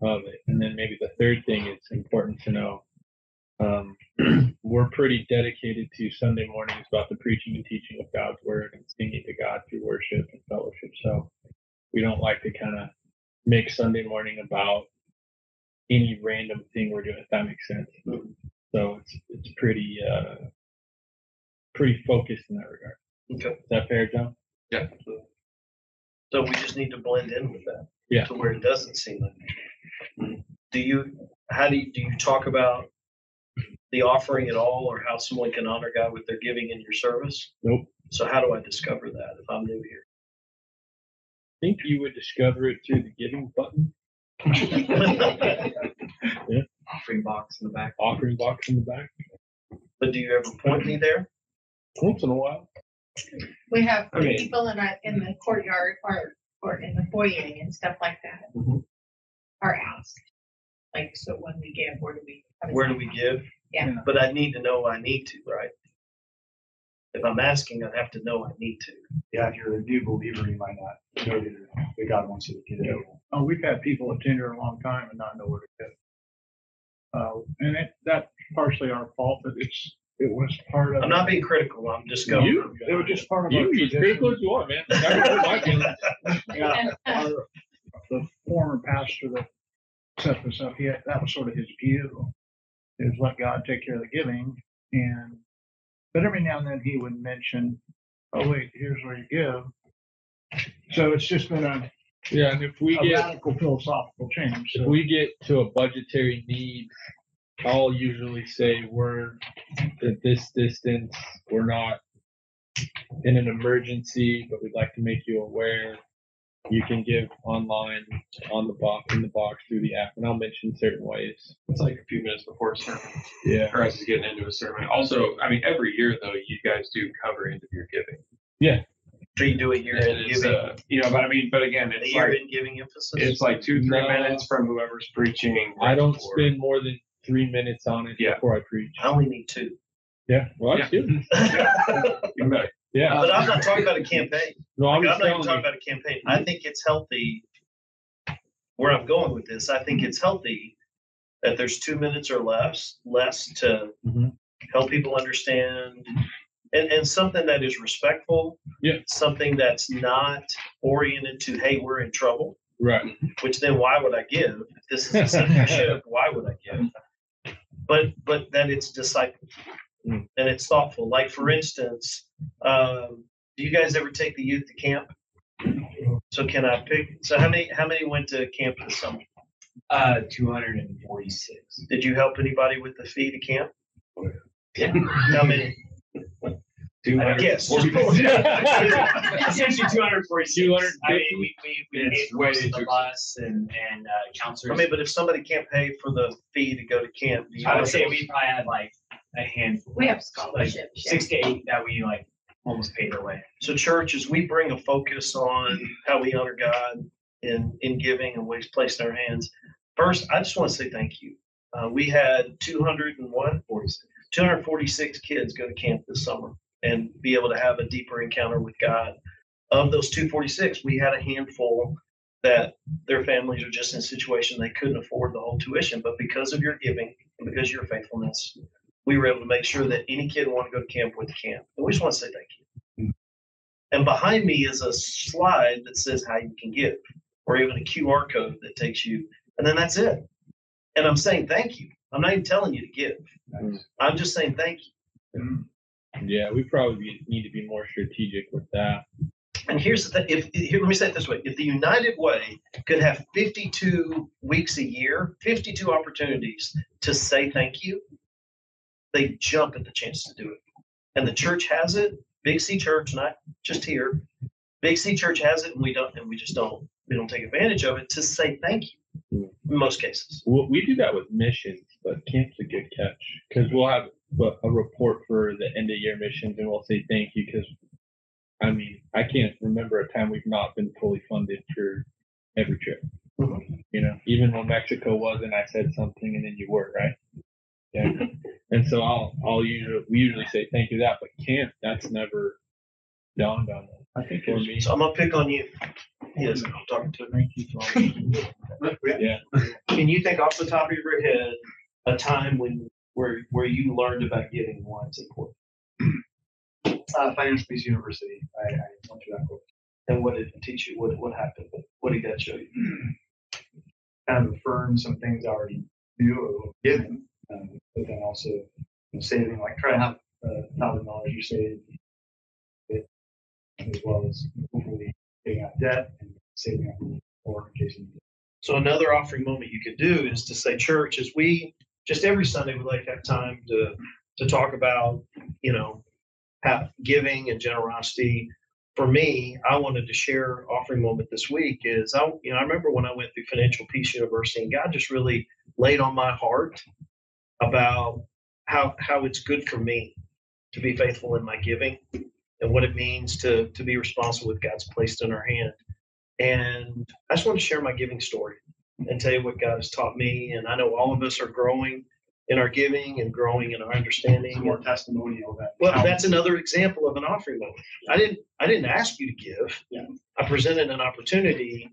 of it. And then maybe the third thing it's important to know, we're pretty dedicated to Sunday mornings about the preaching and teaching of God's word and singing to God through worship and fellowship. So we don't like to kind of make Sunday morning about any random thing we're doing, if that makes sense. So it's pretty focused in that regard. Okay. Is that fair, John? Yeah. So we just need to blend in with that. Yeah. To where it doesn't seem like. Do you talk about the offering at all, or how someone can honor God with their giving in your service? Nope. So how do I discover that if I'm new here? I think you would discover it through the giving button. Yeah. Offering box in the back. Offering box in the back. But do you ever point me there? Once in a while. We have Okay. people in the courtyard or in the foyer and stuff like that Mhm. are asked. Like, so when we give, where do we Give? Yeah. But I need to know I need to, right? If I'm asking, I have to know I need to. Yeah, if you're a new believer, you might not know that God wants you to get it. Oh, we've had people attend here a long time and not know where to go. And that's partially our fault, but it was part of. I'm not being critical. I'm just going. It was just part of You our can be as critical as you want, man. That was my feelings. Yeah, the former pastor that set this up, that was sort of his view, is let God take care of the giving. But every now and then he would mention, oh wait, here's where you give. So it's just been Yeah, and if we a get radical philosophical change. if So we get to a budgetary need, I'll usually say we're at this distance. We're not in an emergency, but we'd like to make you aware. You can give online on the box in the box through the app, and I'll mention certain ways. It's like a few minutes before a sermon, Yeah. or as he's getting into a sermon. Also, I mean, every year though, you guys do cover end of year giving. Yeah. So you do a year And in it's, giving, but I mean, but again, a it's year like in giving emphasis. it's like 2-3 No. minutes from whoever's preaching. I don't before. spend more than 3 minutes on it Yeah. before I preach. I only need 2. Yeah. Well, that's good. Even better. Yeah. But I'm not talking about a campaign. No, Like, I'm I'm just not even telling talking you. about a campaign. I think it's healthy. Where I'm going with this, I think it's healthy that there's 2 minutes or less to Mhm. help people understand, and something that is respectful. Yeah. Something that's not oriented to, hey, we're in trouble. Right. Which then why would I give? If this is a censorship, why would I give? But that it's disciple Mm. and it's thoughtful. Like for instance, do you guys ever take the youth to camp? So can I pick? So how many went to camp this summer? 246. Did you help anybody with the fee to camp? Yeah. How many? Yes. Essentially 246. 250? I mean, we It's paid way for the too bus and counselors. I mean, but if somebody can't pay for the fee to go to camp, do you I would want say those- we probably had like a handful. We have like scholarships. 6 to 8 that we like almost paid our way. So church, as we bring a focus on how we honor God in giving and what He's placed in our hands, first, I just want to say thank you. We had 246 kids go to camp this summer and be able to have a deeper encounter with God. Of those 246, we had a handful that their families are just in a situation they couldn't afford the whole tuition, but because of your giving and because of your faithfulness, we were able to make sure that any kid who wanted to go to camp went to camp. And we just want to say thank you. And behind me is a slide that says how you can give, or even a QR code that takes you, and then that's it. And I'm saying thank you. I'm not even telling you to give. I'm just saying thank you. Yeah, we probably need to be more strategic with that. And here's the thing. Let me say it this way. If the United Way could have 52 weeks a year, 52 opportunities to say thank you, they jump at the chance to do it. And the church has it. Big C Church, not just here. Big C Church has it, and we don't, and we just don't. We don't take advantage of it to say thank you. In most cases. Well, we do that with missions, but camp's a good catch because we'll have a report for the end of year missions, and we'll say thank you because, I mean, I can't remember a time we've not been fully funded for every trip. You know, even when Mexico wasn't, I said something, and then you were, right? Yeah. And so we usually say thank you to that, but camp, that's never dawned on us. I think For it's me. So I'm gonna pick on you. Yes, I'm talking to thank you for all. Yeah. Can you think off the top of your head a time where you learned about giving and why it's important? Financial Peace University. I went through that course. And what did it teach you? What happened? What did that show you? Kind of affirmed some things I already knew or given, but then also saving, like try to have $1,000 you save, as well as hopefully paying out debt and saving up for in case you need it. So another offering moment you could do is to say, church, as we just every Sunday we like to have time to talk about, how giving and generosity. For me, I wanted to share offering moment this week is I remember when I went through Financial Peace University and God just really laid on my heart about how it's good for me to be faithful in my giving and what it means to be responsible with God's placed in our hand. And I just want to share my giving story and tell you what God has taught me. And I know all of us are growing in our giving and growing in our understanding. Some more testimonial that. Well, that's another example of an offering moment. I didn't ask you to give. Yeah. I presented an opportunity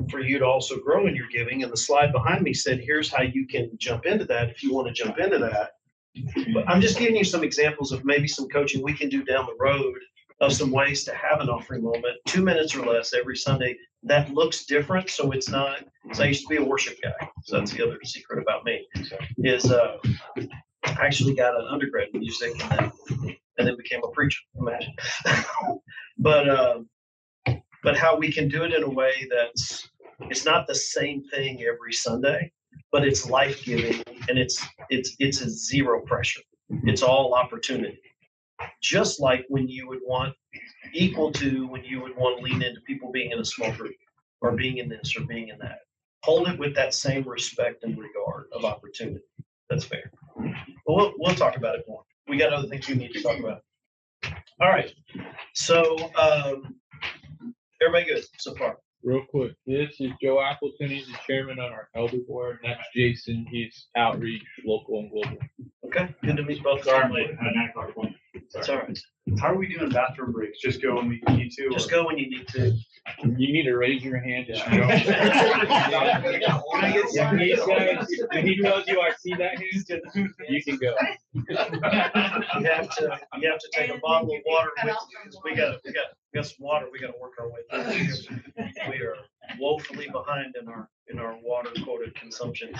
for you to also grow in your giving. And the slide behind me said, here's how you can jump into that if you want to jump into that. But I'm just giving you some examples of maybe some coaching we can do down the road of some ways to have an offering moment, 2 minutes or less every Sunday. That looks different. So it's not, so I used to be a worship guy. So that's the other secret about me is I actually got an undergrad in music and then became a preacher. Imagine. But but how we can do it in a way that's, it's not the same thing every Sunday, but it's life-giving, and it's a zero pressure. It's all opportunity. Just like when you would want, equal to when you would want to lean into people being in a small group or being in this or being in that. Hold it with that same respect and regard of opportunity. That's fair. But we'll talk about it more. We got other things we need to talk about. All right. So everybody good so far? Real quick, this is Joe Appleton. He's the chairman on our elder board. That's Jason. He's outreach, local and global. Okay. Good to meet both. Sorry, I'm late. I had a 9 o'clock one. That's all right. How are we doing bathroom breaks? Just go when we need to? Just go when you need to. You need to raise your hand. Yeah. When he tells you I see that hand, you can go. You have to take a bottle of water with you, because we got some water we got to work our way through. We are woefully behind in our water quota consumption.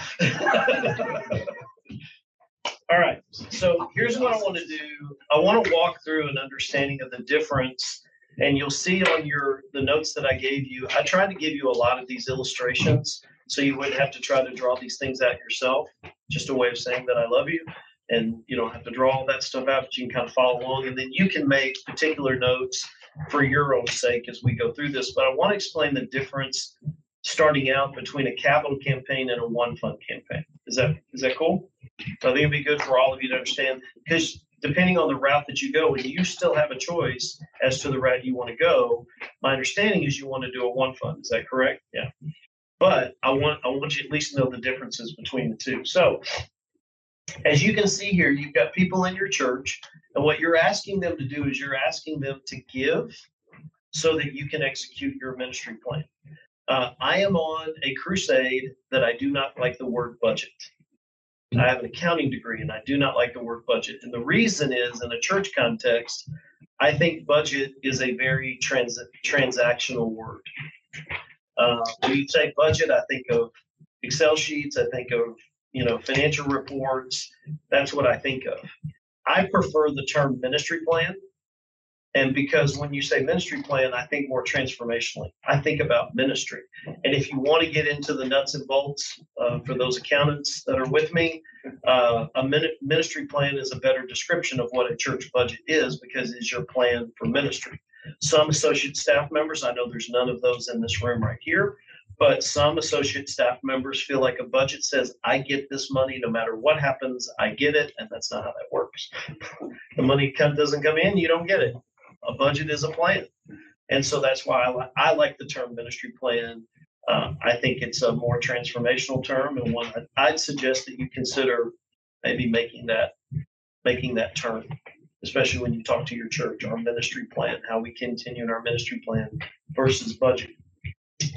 All right, so here's what I want to do. I want to walk through an understanding of the difference, and you'll see on the notes that I gave you, I tried to give you a lot of these illustrations so you wouldn't have to try to draw these things out yourself. Just a way of saying that I love you, and you don't have to draw all that stuff out, but you can kind of follow along, and then you can make particular notes for your own sake as we go through this. But I want to explain the difference starting out between a capital campaign and a one fund campaign. Is that cool? I think it'd be good for all of you to understand, because depending on the route that you go, and you still have a choice as to the route you want to go. My understanding is you want to do a one fund. Is that correct? Yeah. But I want you at least to know the differences between the two. So as you can see here, you've got people in your church, and what you're asking them to do is you're asking them to give so that you can execute your ministry plan. I am on a crusade that I do not like the word budget. I have an accounting degree, and I do not like the word budget. And the reason is, in a church context, I think budget is a very transactional word. When you say budget, I think of Excel sheets. I think of financial reports. That's what I think of. I prefer the term ministry plan. And because when you say ministry plan, I think more transformationally. I think about ministry. And if you want to get into the nuts and bolts, for those accountants that are with me, a ministry plan is a better description of what a church budget is, because it's your plan for ministry. Some associate staff members, I know there's none of those in this room right here, but some associate staff members feel like a budget says, I get this money no matter what happens, I get it, and that's not how that works. The money doesn't come in, you don't get it. A budget is a plan. And so that's why I like the term ministry plan. I think it's a more transformational term, and one I'd suggest that you consider maybe making that term, especially when you talk to your church, our ministry plan, how we continue in our ministry plan versus budget.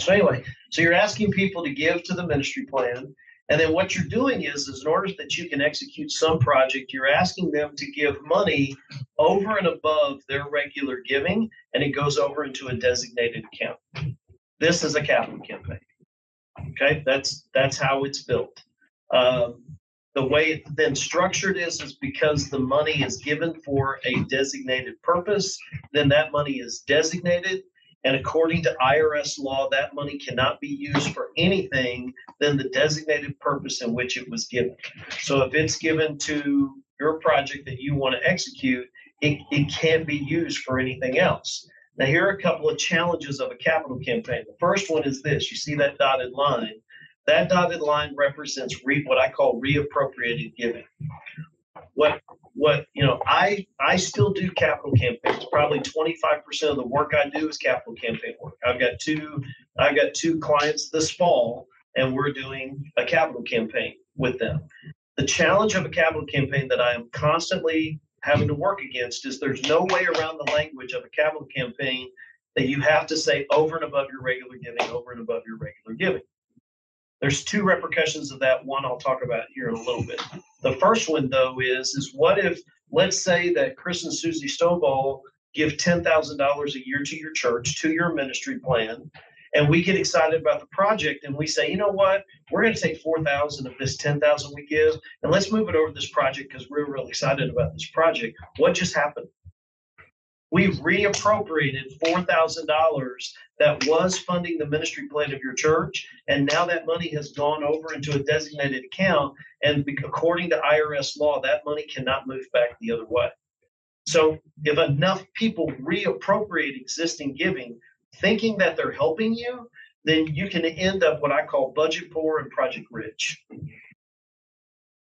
So anyway, so you're asking people to give to the ministry plan. And then what you're doing is in order that you can execute some project, you're asking them to give money over and above their regular giving, and it goes over into a designated account. This is a capital campaign. Okay, that's how it's built. The way it's then structured is because the money is given for a designated purpose, then that money is designated. And according to IRS law, that money cannot be used for anything than the designated purpose in which it was given. So if it's given to your project that you want to execute, it can't be used for anything else. Now, here are a couple of challenges of a capital campaign. The first one is this. You see that dotted line? That dotted line represents what I call reappropriated giving. I still do capital campaigns. Probably 25% of the work I do is capital campaign work. I've got two clients this fall, and we're doing a capital campaign with them. The challenge of a capital campaign that I am constantly having to work against is there's no way around the language of a capital campaign that you have to say over and above your regular giving, over and above your regular giving. There's two repercussions of that. One I'll talk about here in a little bit. The first one, though, is what if, let's say that Chris and Susie Stovall give $10,000 a year to your church, to your ministry plan, and we get excited about the project, and we say, you know what, we're going to take 4,000 of this 10,000 we give, and let's move it over to this project because we're really excited about this project. What just happened? We reappropriated $4,000 that was funding the ministry plan of your church, and now that money has gone over into a designated account, and according to IRS law, that money cannot move back the other way. So if enough people reappropriate existing giving, thinking that they're helping you, then you can end up what I call budget poor and project rich.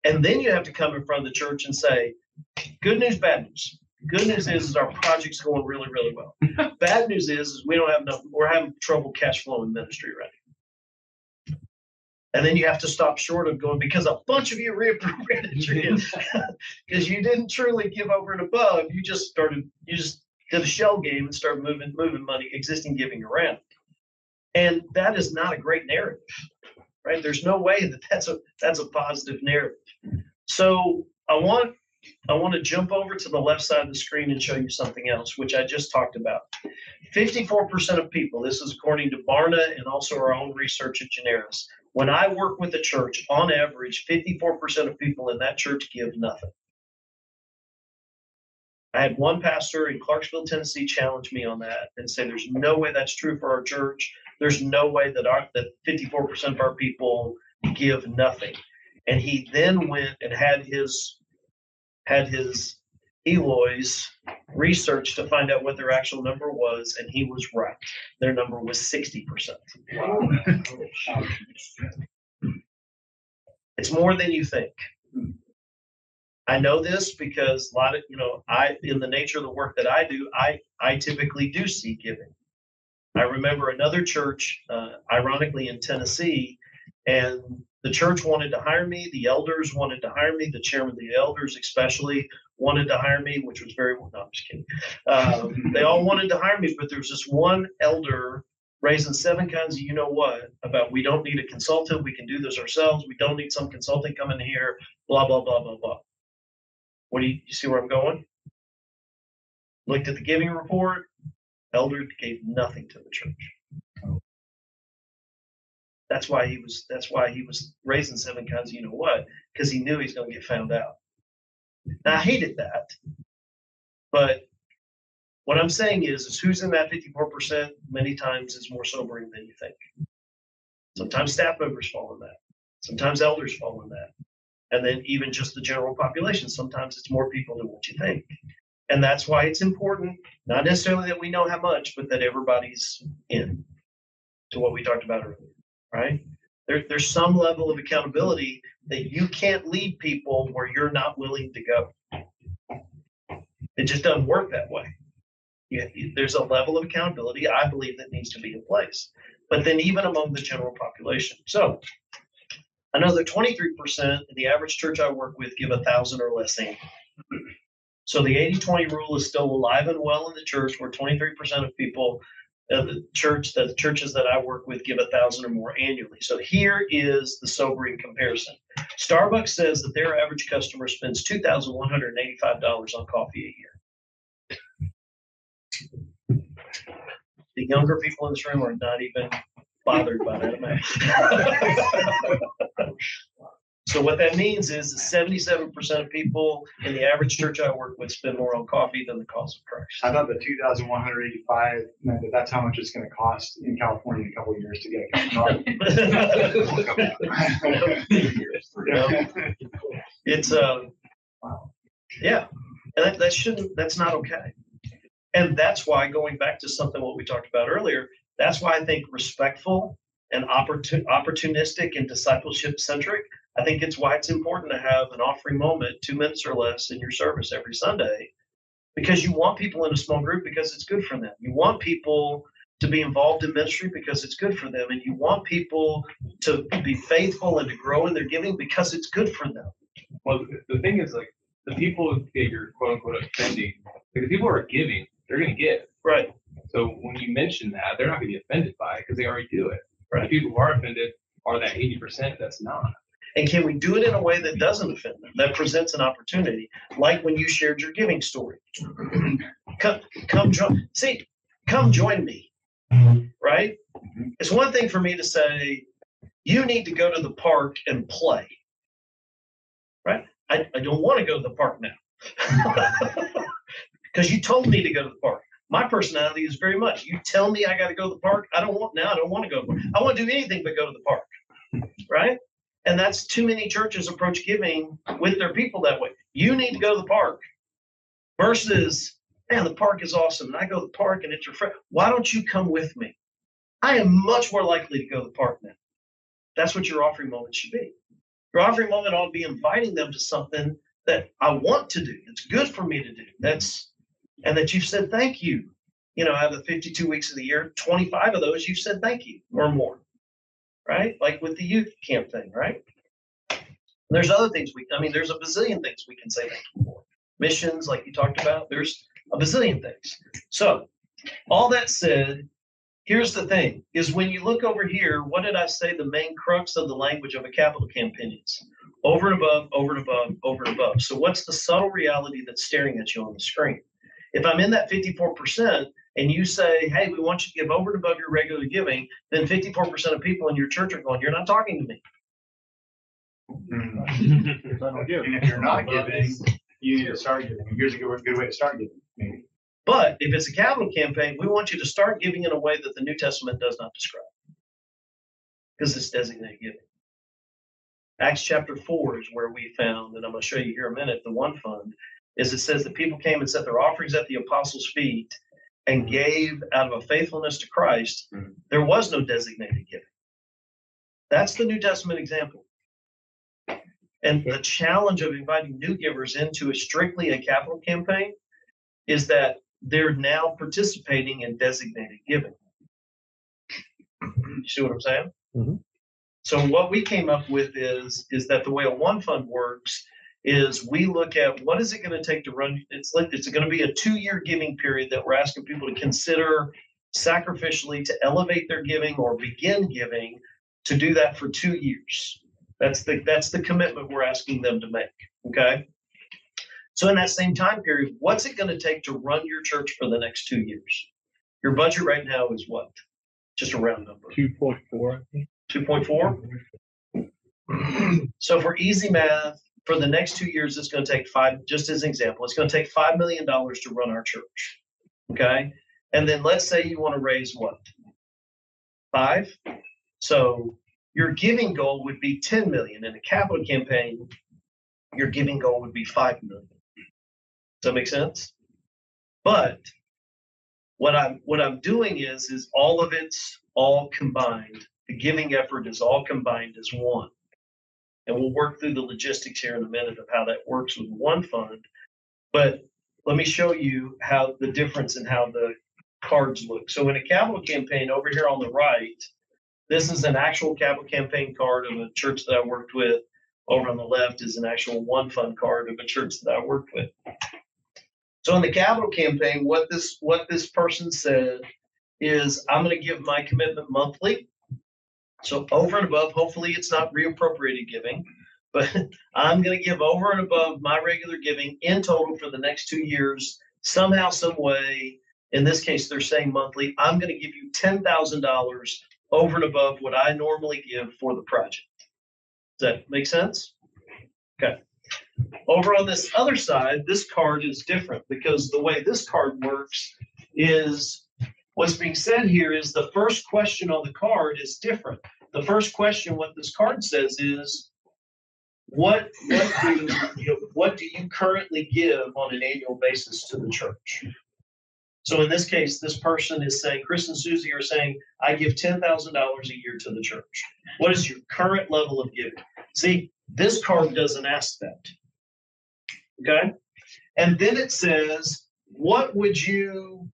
And then you have to come in front of the church and say, good news, bad news. Good news is our project's going really, really well. Bad news is we don't have enough, we're having trouble cash flowing ministry right. And then you have to stop short of going, because a bunch of you reappropriated because you didn't truly give over and above. You just did a shell game and started moving money, existing giving around. And that is not a great narrative, right? There's no way that that's a positive narrative. So I want to jump over to the left side of the screen and show you something else, which I just talked about. 54% of people, this is according to Barna and also our own research at Generis. When I work with a church, on average, 54% of people in that church give nothing. I had one pastor in Clarksville, Tennessee, challenge me on that and say, there's no way that's true for our church. There's no way that 54% of our people give nothing. And he then went and had his Eloy's research to find out what their actual number was, and he was right. Their number was 60%. Wow. It's more than you think. I know this because a lot of, in the nature of the work that I do, I typically do see giving. I remember another church, ironically in Tennessee, and the church wanted to hire me. The elders wanted to hire me. The chairman of the elders especially wanted to hire me, which was no, I'm just kidding. They all wanted to hire me, but there was this one elder raising 7 kinds of you-know-what about we don't need a consultant. We can do this ourselves. We don't need some consultant coming here, blah, blah, blah, blah, blah. What do you see where I'm going? Looked at the giving report. Elder gave nothing to the church. That's why he was raising 7 kinds of you-know-what, because he knew he's going to get found out. Now, I hated that. But what I'm saying is who's in that 54% many times is more sobering than you think. Sometimes staff members fall in that. Sometimes elders fall in that. And then even just the general population, sometimes it's more people than what you think. And that's why it's important, not necessarily that we know how much, but that everybody's in to what we talked about earlier, right? There's some level of accountability that you can't lead people where you're not willing to go. It just doesn't work that way. There's a level of accountability, I believe, that needs to be in place. But then even among the general population. So another 23% in the average church I work with give 1,000 or less annually. So the 80-20 rule is still alive and well in the church, where 23% of people the churches that I work with give 1,000 or more annually. So here is the sobering comparison. Starbucks says that their average customer spends $2,185 on coffee a year. The younger people in this room are not even bothered by that. So what that means is that 77% of people in the average church I work with spend more on coffee than the cost of Christ. I thought the 2,185 meant that that's how much it's going to cost in California in a couple of years to get a cup of coffee. It's wow. Yeah, and that's not okay. And that's why, going back to something what we talked about earlier, that's why I think respectful and opportunistic and discipleship centric, I think it's why it's important to have an offering moment, 2 minutes or less in your service every Sunday, because you want people in a small group because it's good for them. You want people to be involved in ministry because it's good for them. And you want people to be faithful and to grow in their giving because it's good for them. Well, the thing is, like, the people that you're quote unquote offending, like, the people who are giving, they're going to give. Right. So when you mention that, they're not going to be offended by it because they already do it. Right. The people who are offended are that 80% that's not. And can we do it in a way that doesn't offend them, that presents an opportunity, like when you shared your giving story? Come join me, right? It's one thing for me to say, you need to go to the park and play, right? I don't want to go to the park now. because you told me to go to the park. My personality is very much, you tell me I got to go to the park. I don't want to go. I want to do anything but go to the park. Right? And that's too many churches approach giving with their people that way. You need to go to the park versus, man, the park is awesome. And I go to the park and it's your friend. Why don't you come with me? I am much more likely to go to the park now. That's what your offering moment should be. Your offering moment ought to be inviting them to something that I want to do. It's good for me to do. And that you've said thank you. Out of the 52 weeks of the year, 25 of those you've said thank you or more. Right? Like with the youth camp thing, right? There's other things there's a bazillion things we can say thank you for. Missions, like you talked about, there's a bazillion things. So all that said, here's the thing, is when you look over here, what did I say the main crux of the language of a capital campaign is? Over and above, over and above, over and above. So what's the subtle reality that's staring at you on the screen? If I'm in that 54% and you say, hey, we want you to give over and above your regular giving, then 54% of people in your church are going, you're not talking to me. Because I don't give. And if you're not giving, you need to start giving. Here's a good way to start giving, maybe. But if it's a capital campaign, we want you to start giving in a way that the New Testament does not describe, because it's designated giving. Acts chapter 4 is where we found, and I'm going to show you here in a minute, the one fund, is it says that people came and set their offerings at the apostles' feet and gave out of a faithfulness to Christ. There was no designated giving. That's the New Testament example. And the challenge of inviting new givers into strictly a capital campaign is that they're now participating in designated giving. You see what I'm saying? Mm-hmm. So what we came up with is that the way a one fund works is we look at what is it going to take to run. It's going to be a 2-year giving period that we're asking people to consider sacrificially to elevate their giving or begin giving, to do that for 2 years. That's the commitment we're asking them to make. Okay. So in that same time period, what's it going to take to run your church for the next 2 years? Your budget right now is what? Just a round number. 2.4, I think. 2.4? So for easy math, for the next 2 years, it's going to take just as an example, it's going to take $5 million to run our church. Okay. And then let's say you want to raise what? 5? So your giving goal would be 10 million. In a capital campaign, your giving goal would be 5 million. Does that make sense? But what I'm doing is all of it's all combined. The giving effort is all combined as one. And we'll work through the logistics here in a minute of how that works with one fund. But let me show you how the difference in how the cards look. So in a capital campaign over here on the right, this is an actual capital campaign card of a church that I worked with. Over on the left is an actual one fund card of a church that I worked with. So in the capital campaign, what this person said is, I'm going to give my commitment monthly. So over and above, hopefully it's not reappropriated giving, but I'm going to give over and above my regular giving in total for the next 2 years, somehow, some way. In this case, they're saying monthly. I'm going to give you $10,000 over and above what I normally give for the project. Does that make sense? Okay. Over on this other side, this card is different, because the way this card works is what's being said here is the first question on the card is different. The first question, what this card says is, what do you currently give on an annual basis to the church? So in this case, this person is saying, Chris and Susie are saying, I give $10,000 a year to the church. What is your current level of giving? See, this card doesn't ask that. Okay. And then it says, what would you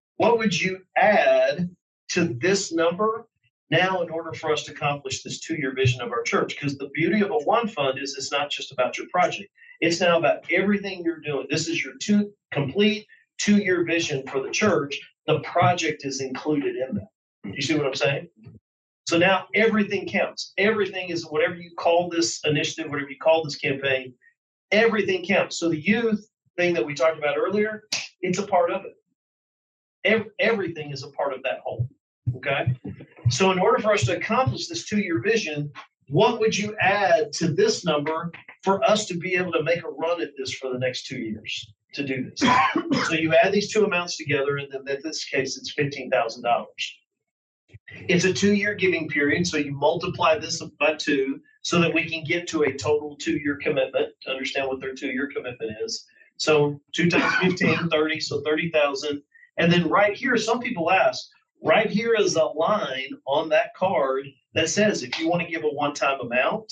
add to this number now in order for us to accomplish this 2-year vision of our church? Because the beauty of a one fund is it's not just about your project. It's now about everything you're doing. This is your complete 2-year vision for the church. The project is included in that. You see what I'm saying? So now everything counts. Everything is, whatever you call this initiative, whatever you call this campaign, everything counts. So the youth thing that we talked about earlier, it's a part of it. Everything is a part of that whole. Okay. So in order for us to accomplish this 2-year vision, what would you add to this number for us to be able to make a run at this for the next 2 years? to do this. So you add these two amounts together, and then in this case, it's $15,000. It's a 2-year giving period, so you multiply this by 2 so that we can get to a total 2-year commitment to understand what their 2-year commitment is. So 2 times 15, 30, so 30,000. And then right here, some people ask, right here is a line on that card that says if you want to give a one-time amount,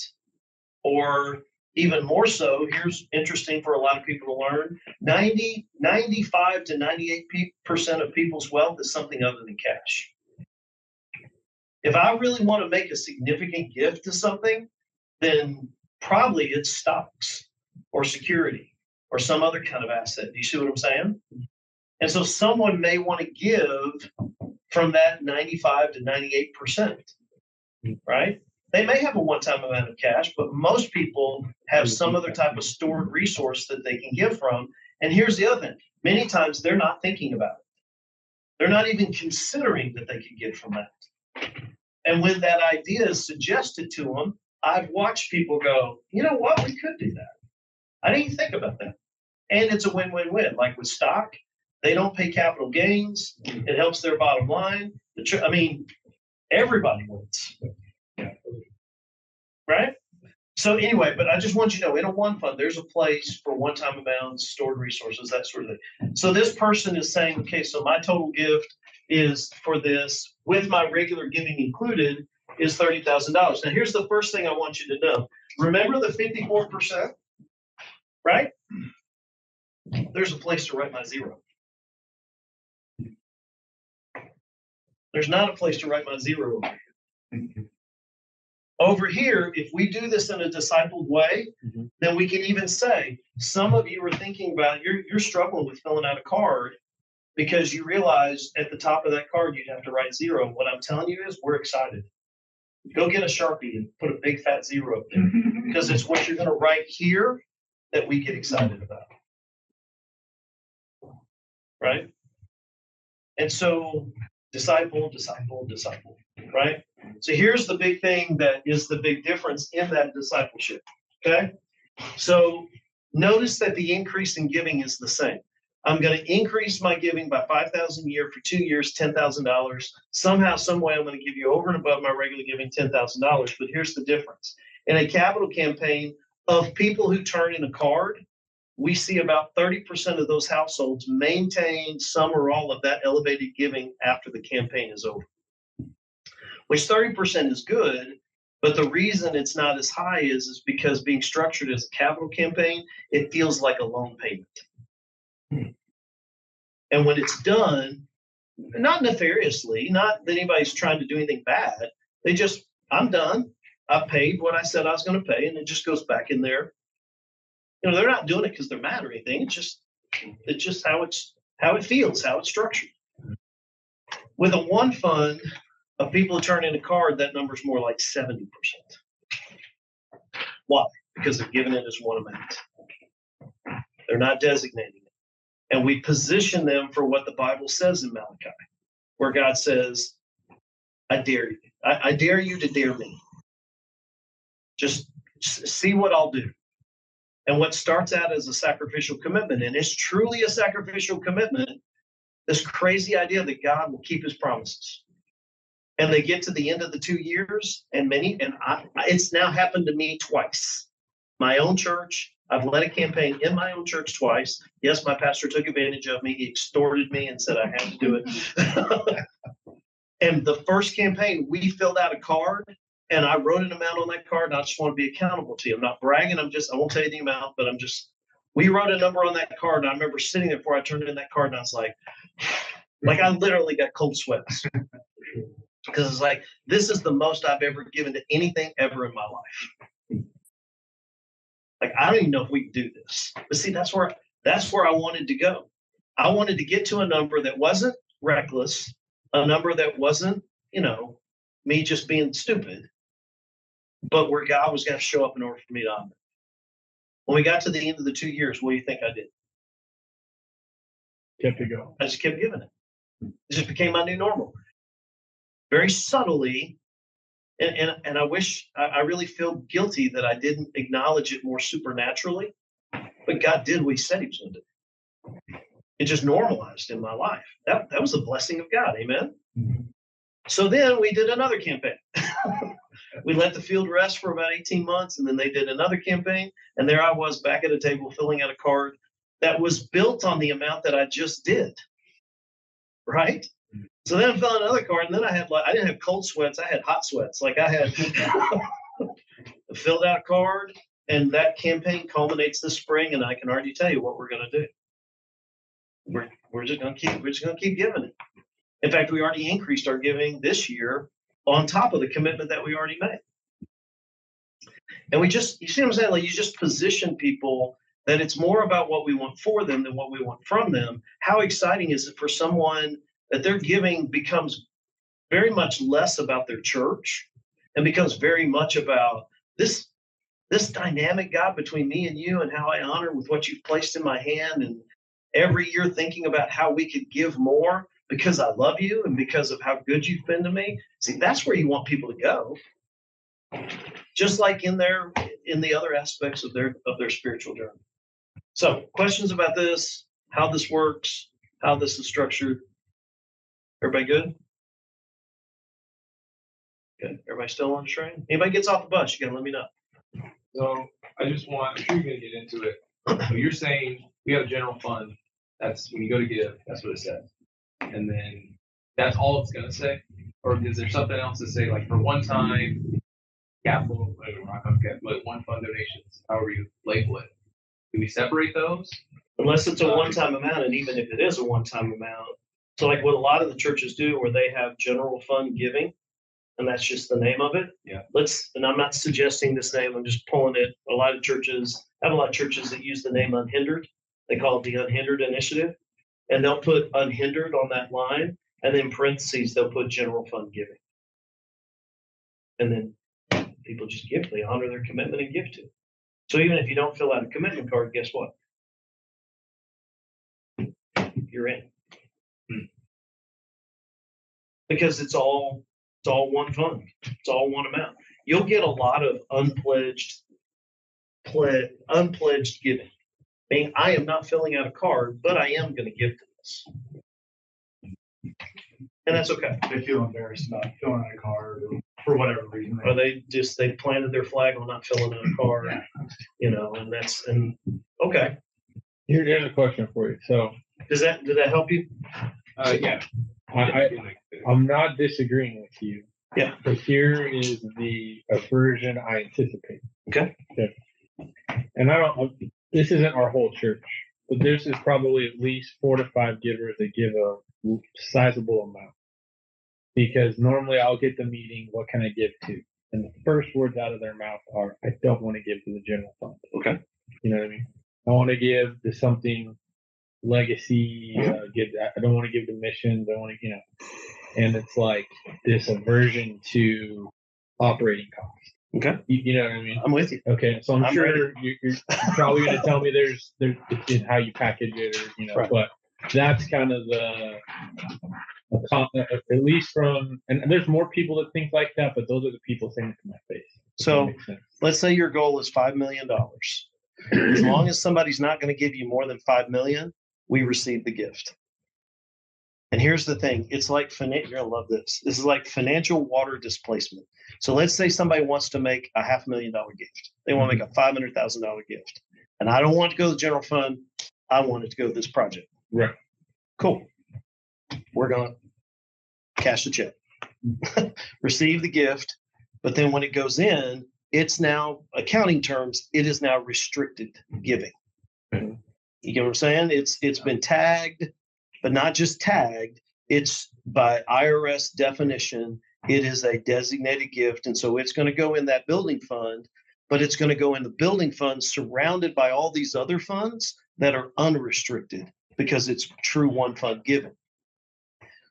or even more so, here's interesting for a lot of people to learn, 95 to 98% of people's wealth is something other than cash. If I really want to make a significant gift to something, then probably it's stocks or security or some other kind of asset. Do you see what I'm saying? And so someone may want to give from that 95 to 98%, right? They may have a one-time amount of cash, but most people have some other type of stored resource that they can give from. And here's the other thing. Many times they're not thinking about it. They're not even considering that they could give from that. And when that idea is suggested to them, I've watched people go, you know what, we could do that. I didn't even think about that. And it's a win-win-win. Like with stock, they don't pay capital gains. It helps their bottom line. I mean, everybody wins. Right? So anyway, but I just want you to know, in a one fund, there's a place for one-time amounts, stored resources, that sort of thing. So this person is saying, okay, so my total gift is for this, with my regular giving included, is $30,000. Now, here's the first thing I want you to know. Remember the 54%, right? There's a place to write my zero. There's not a place to write my zero over here. Over here, if we do this in a discipled way, then we can even say, some of you are thinking about, you're struggling with filling out a card because you realize at the top of that card, you'd have to write zero. What I'm telling you is we're excited. Go get a Sharpie and put a big fat zero up there because it's what you're going to write here that we get excited about. Right? And so disciple, disciple, disciple, right? So here's the big thing that is the big difference in that discipleship, okay? So notice that the increase in giving is the same. I'm going to increase my giving by $5,000 a year for 2 years, $10,000. Somehow, some way, I'm going to give you over and above my regular giving $10,000. But here's the difference. In a capital campaign, of people who turn in a card, we see about 30% of those households maintain some or all of that elevated giving after the campaign is over, which 30% is good. But the reason it's not as high is because being structured as a capital campaign, it feels like a loan payment. And when it's done, not nefariously, not that anybody's trying to do anything bad, they just, I'm done. I paid what I said I was going to pay, and it just goes back in there. You know, they're not doing it because they're mad or anything. It's just how it feels, how it's structured. With a one fund of people who turn in a card, that number's more like 70%. Why? Because they're giving it as one amount. They're not designating it. And we position them for what the Bible says in Malachi, where God says, I dare you. I dare you to dare me. Just see what I'll do. And what starts out as a sacrificial commitment, and it's truly a sacrificial commitment, this crazy idea that God will keep his promises. And they get to the end of the 2 years, and it's now happened to me twice. My own church, I've led a campaign in my own church twice. Yes, my pastor took advantage of me. He extorted me and said I had to do it. And the first campaign, we filled out a card, and I wrote an amount on that card, and I just want to be accountable to you. I'm not bragging. I won't tell you the amount, but we wrote a number on that card, and I remember sitting there before I turned in that card, and I was like I literally got cold sweats. Because it's like, this is the most I've ever given to anything ever in my life. Like, I don't even know if we can do this. But see, that's where I wanted to go. I wanted to get to a number that wasn't reckless, a number that wasn't, me just being stupid, but where God was going to show up in order for me to honor. When we got to the end of the 2 years, what do you think I did? Kept it going. I just kept giving it. It just became my new normal. Very subtly, and I wish, I really feel guilty that I didn't acknowledge it more supernaturally, but God did what he said he was going to do. It just normalized in my life. That was a blessing of God. Amen. Mhm. So then we did another campaign. We let the field rest for about 18 months, and then they did another campaign. And there I was back at a table filling out a card that was built on the amount that I just did. Right? So then I filled out another card, and then I didn't have cold sweats, I had hot sweats. Like I had filled out card, and that campaign culminates this spring, and I can already tell you what we're going to do. We're just going to keep giving it. In fact, we already increased our giving this year on top of the commitment that we already made. And you see what I'm saying? Like you just position people that it's more about what we want for them than what we want from them. How exciting is it for someone that their giving becomes very much less about their church and becomes very much about this dynamic, God, between me and you, and how I honor with what you've placed in my hand, and every year thinking about how we could give more because I love you and because of how good you've been to me. See, that's where you want people to go. Just like in the other aspects of their spiritual journey. So, questions about this, how this works, how this is structured? Everybody good? Good. Everybody still on the train? Anybody gets off the bus, you gotta let me know. So I just want, I'm sure you're gonna get into it. So you're saying we have a general fund. That's when you go to give, that's what it says. And then that's all it's gonna say? Or is there something else to say, like for one time capital, we're not gonna get, but one fund donations, however you label it? Do we separate those? Unless it's a one-time amount, and even if it is a one-time amount, so like what a lot of the churches do, where they have general fund giving, and that's just the name of it. Yeah. And I'm not suggesting this name, I'm just pulling it. I have a lot of churches that use the name Unhindered. They call it the Unhindered Initiative. And they'll put Unhindered on that line, and then parentheses, they'll put general fund giving. And then people just give, they honor their commitment and give to it. So even if you don't fill out a commitment card, guess what? You're in. Because it's all one fund. It's all one amount. You'll get a lot of unpledged giving. I mean, I am not filling out a card, but I am going to give to this. And that's okay. They feel embarrassed about filling out a card or for whatever reason. Or they planted their flag on not filling out a card, and okay. Here's a question for you. So Did that help you? Yeah. I'm not disagreeing with you. Yeah. But here is the version I anticipate. Okay. And this isn't our whole church, but this is probably at least 4 to 5 givers that give a sizable amount. Because normally I'll get the meeting, what can I give to? And the first words out of their mouth are, I don't want to give to the general fund. Okay. You know what I mean? I want to give to something legacy, I don't want to give to missions, I want to, and it's like this aversion to operating costs. Okay. You know what I mean? I'm with you. Okay, so I'm sure ready. you're probably going to tell me there's it's in how you package it, or Right. But that's kind of at least from, and there's more people that think like that, but those are the people saying it to my face. So let's say your goal is $5 million. As long as somebody's not going to give you more than $5 million, we receive the gift. And here's the thing. It's like, you're going to love this. This is like financial water displacement. So let's say somebody wants to make a $500,000 gift. They want to make a $500,000 gift. And I don't want it to go to the general fund. I want it to go to this project. Right. Cool. We're going to cash the check, receive the gift. But then when it goes in, it's now, accounting terms, it is now restricted giving. Mm-hmm. You get what I'm saying? It's been tagged, but not just tagged. It's by IRS definition, it is a designated gift. And so it's going to go in that building fund, but it's going to go in the building fund surrounded by all these other funds that are unrestricted because it's true one fund giving.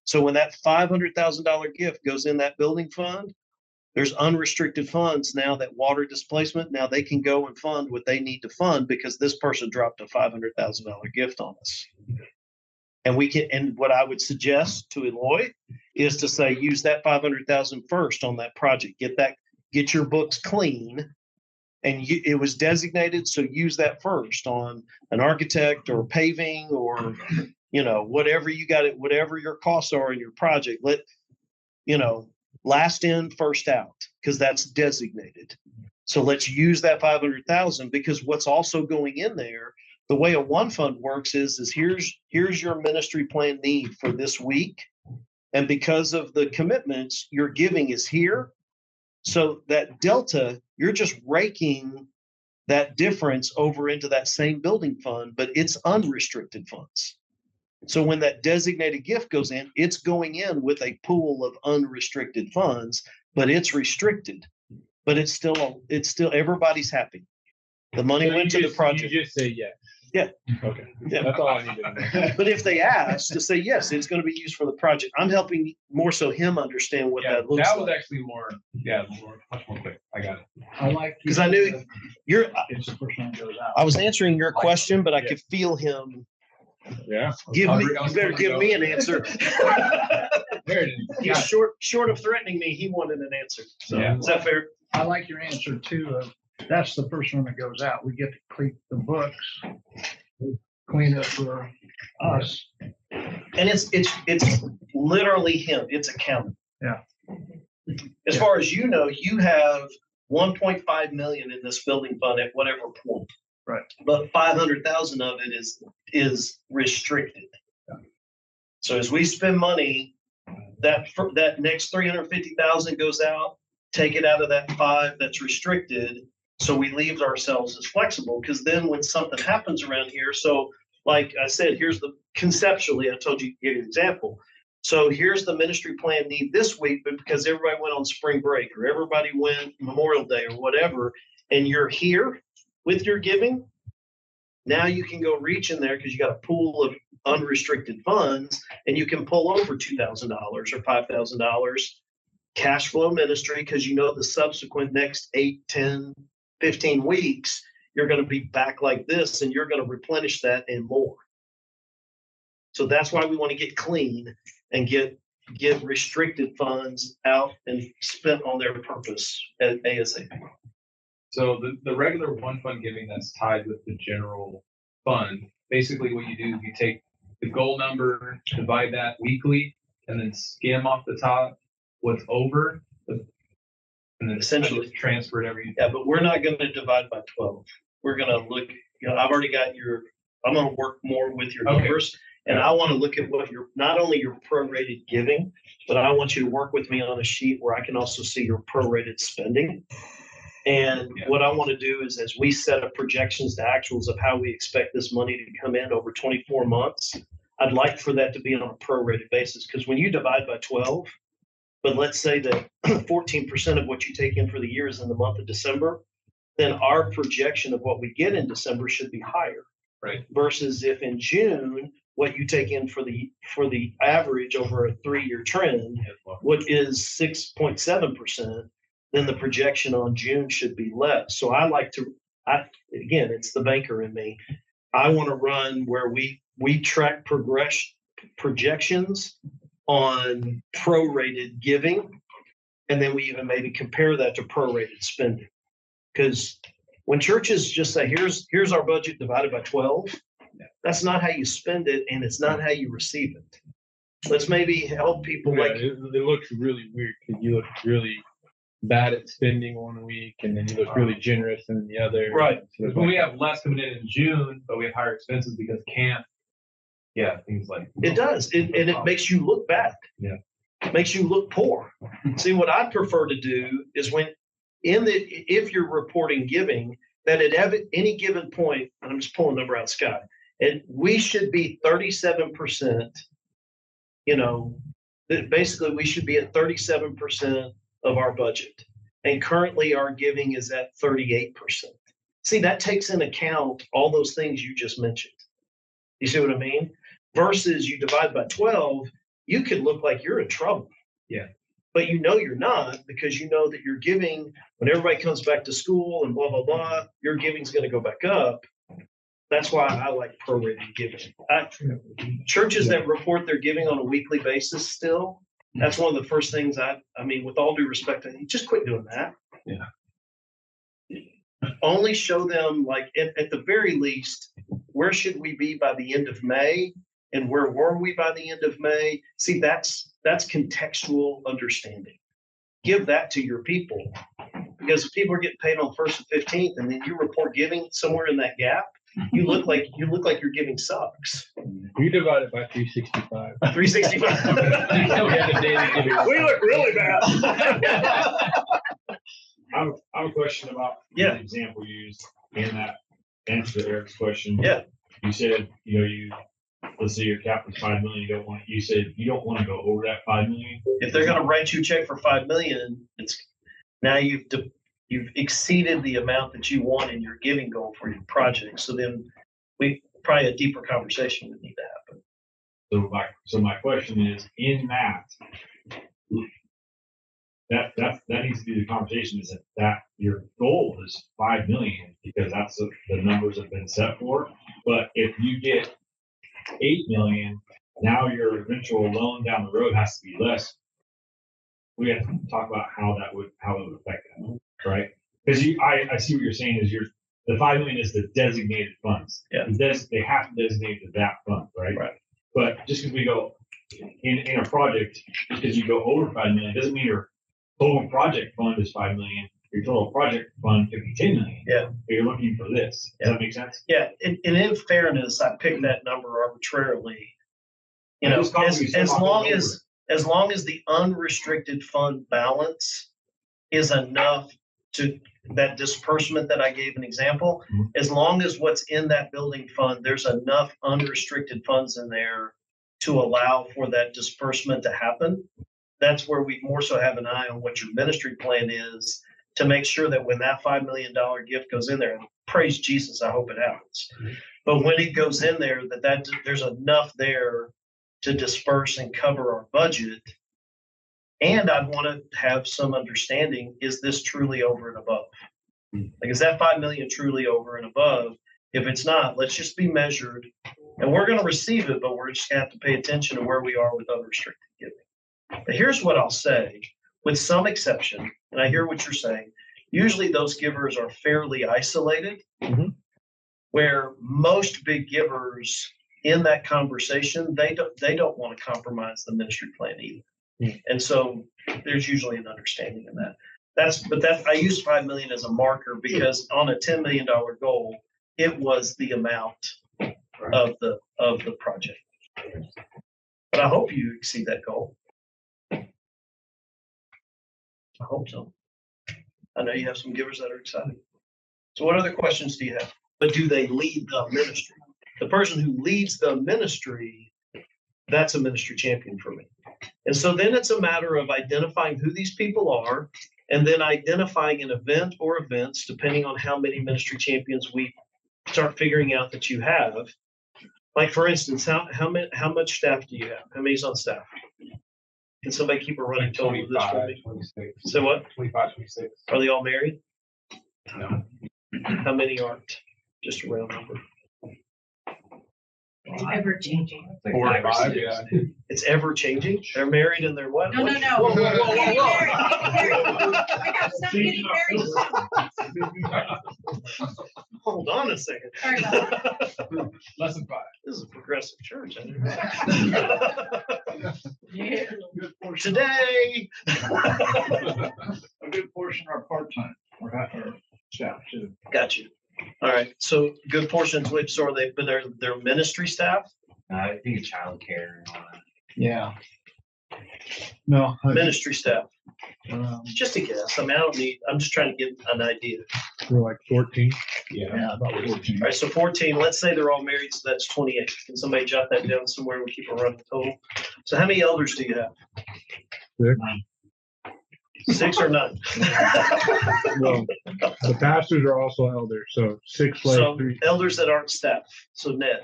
So when that $500,000 gift goes in that building fund, there's unrestricted funds now that water displacement, now they can go and fund what they need to fund because this person dropped a $500,000 gift on us. And what I would suggest to Eloy is to say, use that $500,000 first on that project. Get your books clean and it was designated, so use that first on an architect or paving or, whatever you got it, whatever your costs are in your project. Last in, first out, because that's designated. So let's use that 500,000, because what's also going in there, the way a one fund works is here's your ministry plan need for this week. And because of the commitments you're giving is here. So that delta, you're just raking that difference over into that same building fund, but it's unrestricted funds. So when that designated gift goes in, it's going in with a pool of unrestricted funds, but it's restricted. But it's still everybody's happy. The money So went to the project. You just say yes. Yeah. Okay. Yeah. That's all I need to know. But if they ask to say yes, it's going to be used for the project. I'm helping more so him understand what that looks That was like. actually much more quick. I got it. I like. Because I knew It's the first one that goes out. I was answering your question, but I could feel him. Yeah. You better give me an answer. There it is. He's short of threatening me. He wanted an answer. So Yeah. is that fair? I like your answer too. That's the first one that goes out. We get to clean the books, clean up for us. And it's literally him. It's accounting. Yeah. As far as you know, you have 1.5 million in this building fund at whatever point. Right. But 500,000 of it is restricted. Yeah. So as we spend money, that next 350,000 goes out. Take it out of that 5 that's restricted. So we leave ourselves as flexible, because then when something happens around here, so like I said, conceptually, I told you to give you an example. So here's the ministry plan need this week, but because everybody went on spring break or everybody went Memorial Day or whatever, and you're here with your giving, now you can go reach in there because you got a pool of unrestricted funds, and you can pull over $2,000 or $5,000 cash flow ministry, because the subsequent next 8, 10, 15 weeks, you're going to be back like this, and you're going to replenish that and more. So that's why we want to get clean and get restricted funds out and spent on their purpose at ASAP. So the regular one fund giving that's tied with the general fund, basically what you do is you take the goal number, divide that weekly, and then skim off the top what's over, and then Essentially transfer it every. Yeah, but we're not going to divide by 12. We're going to look, I've already got I'm going to work more with your numbers. And I want to look at what not only your prorated giving, but I want you to work with me on a sheet where I can also see your prorated spending. And what I want to do is, as we set up projections to actuals of how we expect this money to come in over 24 months, I'd like for that to be on a prorated basis. Because when you divide by 12, but let's say that 14% of what you take in for the year is in the month of December, then our projection of what we get in December should be higher. Right. Versus if in June, what you take in for the average over a 3-year trend, what is 6.7%, then the projection on June should be less. So again, it's the banker in me. I want to run where we track projections on prorated giving, and then we even maybe compare that to prorated spending. Because when churches just say, here's our budget divided by 12, that's not how you spend it, and it's not how you receive it. Let's maybe help people. It looks really weird because you look really bad at spending one week, and then you look really generous in the other. Right. Because when we have less coming in June, but we have higher expenses because camp. Yeah, things like it does, and it makes you look bad. Yeah, it makes you look poor. See, what I prefer to do is if you're reporting giving, that at any given point, and I'm just pulling a number out of the sky, and we should be 37%. Basically we should be at 37% of our budget, and currently our giving is at 38%. See, that takes into account all those things you just mentioned. You see what I mean? Versus you divide by 12, you could look like you're in trouble. Yeah. But you're not, because you know that you're giving, when everybody comes back to school and blah, blah, blah, your giving's going to go back up. That's why I like prorated giving. Churches that report their giving on a weekly basis still, that's one of the first things with all due respect, just quit doing that. Yeah. only show them like at the very least, where should we be by the end of May? And where were we by the end of May? See, that's contextual understanding. Give that to your people. Because if people are getting paid on 1st and 15th, and then you report giving somewhere in that gap, you look like you're giving sucks. We divide it by 365. 365. We look really bad. I have a question about Yeah. the example you used in that answer to Eric's question. Yeah. You said, let's say your cap was 5 million, you said you don't want to go over that 5 million. If they're gonna write you a check for 5 million, it's now you've exceeded the amount that you want in your giving goal for your project. So then probably a deeper conversation would need to happen. So my question is, in that needs to be the conversation, is that your goal is 5 million because that's the numbers have been set for. But if you get 8 million, now your eventual loan down the road has to be less. We have to talk about how it would affect that, right? Because I see what you're saying is the 5 million is the designated funds. Yeah. They have to designate that fund, right? Right. But just because we go in a project, just because you go over 5 million doesn't mean your total project fund is 5 million. Your total project fund could be 10 million. Yeah. But you're looking for this. Does that make sense? Yeah, and in fairness, I picked that number arbitrarily. As long as the unrestricted fund balance is enough to that disbursement that I gave an example, as long as what's in that building fund, there's enough unrestricted funds in there to allow for that disbursement to happen. That's where we more so have an eye on what your ministry plan is to make sure that when that $5 million gift goes in there, and praise Jesus, I hope it happens. But when it goes in there, that there's enough there to disperse and cover our budget. And I'd want to have some understanding, is this truly over and above? Like, is that 5 million truly over and above? If it's not, let's just be measured. And we're going to receive it, but we're just going to have to pay attention to where we are with unrestricted giving. But here's what I'll say, with some exception, and I hear what you're saying, usually those givers are fairly isolated, where most big givers in that conversation, they don't want to compromise the ministry plan either. And so there's usually an understanding in that. I use 5 million as a marker because on a $10 million goal, it was the amount of the project. But I hope you exceed that goal. I hope so. I know you have some givers that are excited. So what other questions do you have? But do they lead the ministry? The person who leads the ministry, that's a ministry champion for me. And so then it's a matter of identifying who these people are and then identifying an event or events, depending on how many ministry champions we start figuring out that you have. Like, for instance, how much staff do you have? How many's on staff? Can somebody keep a running total of this for me? 26. So what? 25, 26. Are they all married? No. How many aren't? Just a round number. It's ever changing. Like 4 or 5, 6. yeah. It's ever changing. They're married and they're what? No. What? Whoa. Whoa. I got some getting married. Hold on a second. Sorry about that. Less than 5. This is a progressive church. I Yeah. Good portion, Today. a good portion are part-time or half our staff too. Got you. All right. So good portions, which so are they? But they're ministry staff. I think of childcare and all that. Yeah. No. Ministry staff. um, Just a guess. I mean, I don't need. I'm just trying to get an idea. We're like 14. Yeah, about 14. All right. So 14. Let's say they're all married. So that's 28. Can somebody jot that down somewhere and we keep a running total? So how many elders do you have? 6 or 9? Well, the pastors are also elders, so 6 like So 3, elders that aren't staff. So net.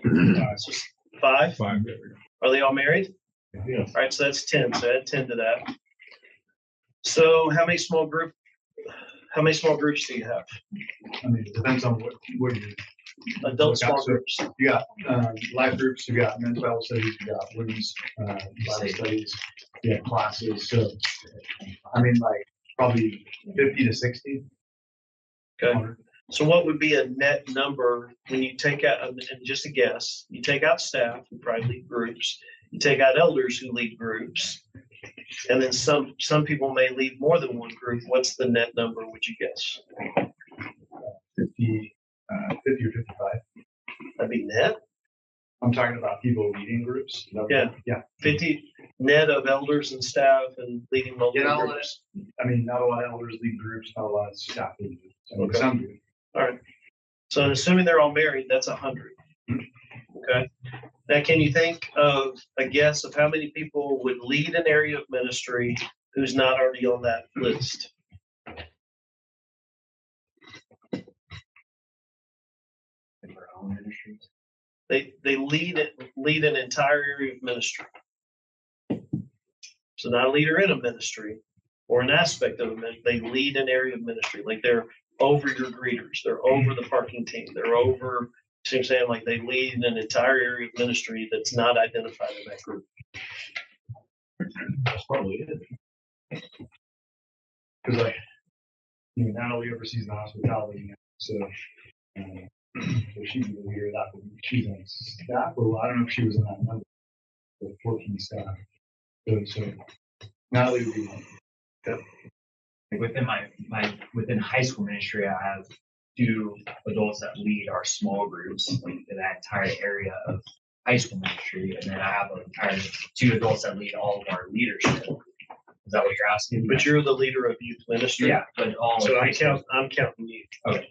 So 5. 5. There we go. Are they all married? Yes. All right. So that's 10. So add 10 to that. So how many small groups do you have? I mean, it depends on what you Adult small groups. you got. Life groups, you got men's Bible studies, you got women's Bible studies, you have classes. So, I mean, like probably 50 to 60. Okay. So what would be a net number when you take out, and just a guess, you take out staff who probably lead groups, you take out elders who lead groups, and then some people may lead more than one group. What's the net number, would you guess? 50 or 55. That'd be net? I'm talking about people leading groups. Yeah. Yeah. 50 net of elders and staff and leading multiple Yeah, groups. I mean, not a lot of elders lead groups, not a lot of staff lead groups. I mean, Okay. some do. All right. So assuming they're all married, that's 100. Okay. Now, can you think of a guess of how many people would lead an area of ministry who's not already on that list? In our own ministries. They lead an entire area of ministry. So not a leader in a ministry or an aspect of a ministry. They lead an area of ministry. Like they're over your greeters, they're over the parking team, they're over. See what I'm saying? Like they lead an entire area of ministry that's not identified in that group. That's probably it. Because like, Natalie oversees the hospitality, so so she'd be the leader of that, but she's on staff, or I don't know if she was in that number, the 14 staff. So Natalie would be one. Like within within high school ministry, I have 2 adults that lead our small groups, like in that entire area of high school ministry, and then I have an entire 2 adults that lead all of our leadership. Is that what you're asking? But you're the leader of youth ministry. Yeah, but all. So of high school. I'm counting you. Okay.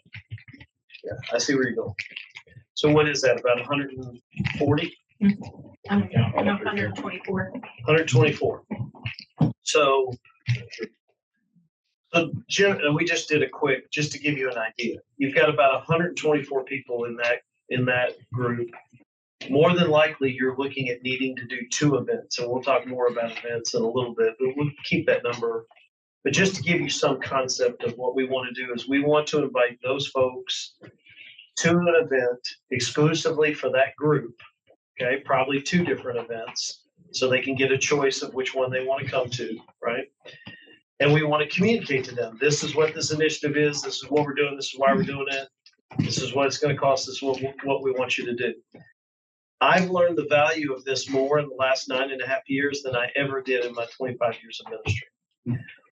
Yeah, I see where you're going. So what is that? About 140? I'm 124. 124. So Jim, and we just did a quick, just to give you an idea. You've got about 124 people in that group. More than likely, you're looking at needing to do 2 events, and we'll talk more about events in a little bit, but we'll keep that number. But just to give you some concept of what we want to do is we want to invite those folks to an event exclusively for that group. Okay, probably 2 different events, so they can get a choice of which one they want to come to, right? And we want to communicate to them, this is what this initiative is, this is what we're doing, this is why we're doing it, this is what it's going to cost, this is what we want you to do. I've learned the value of this more in the last 9.5 years than I ever did in my 25 years of ministry.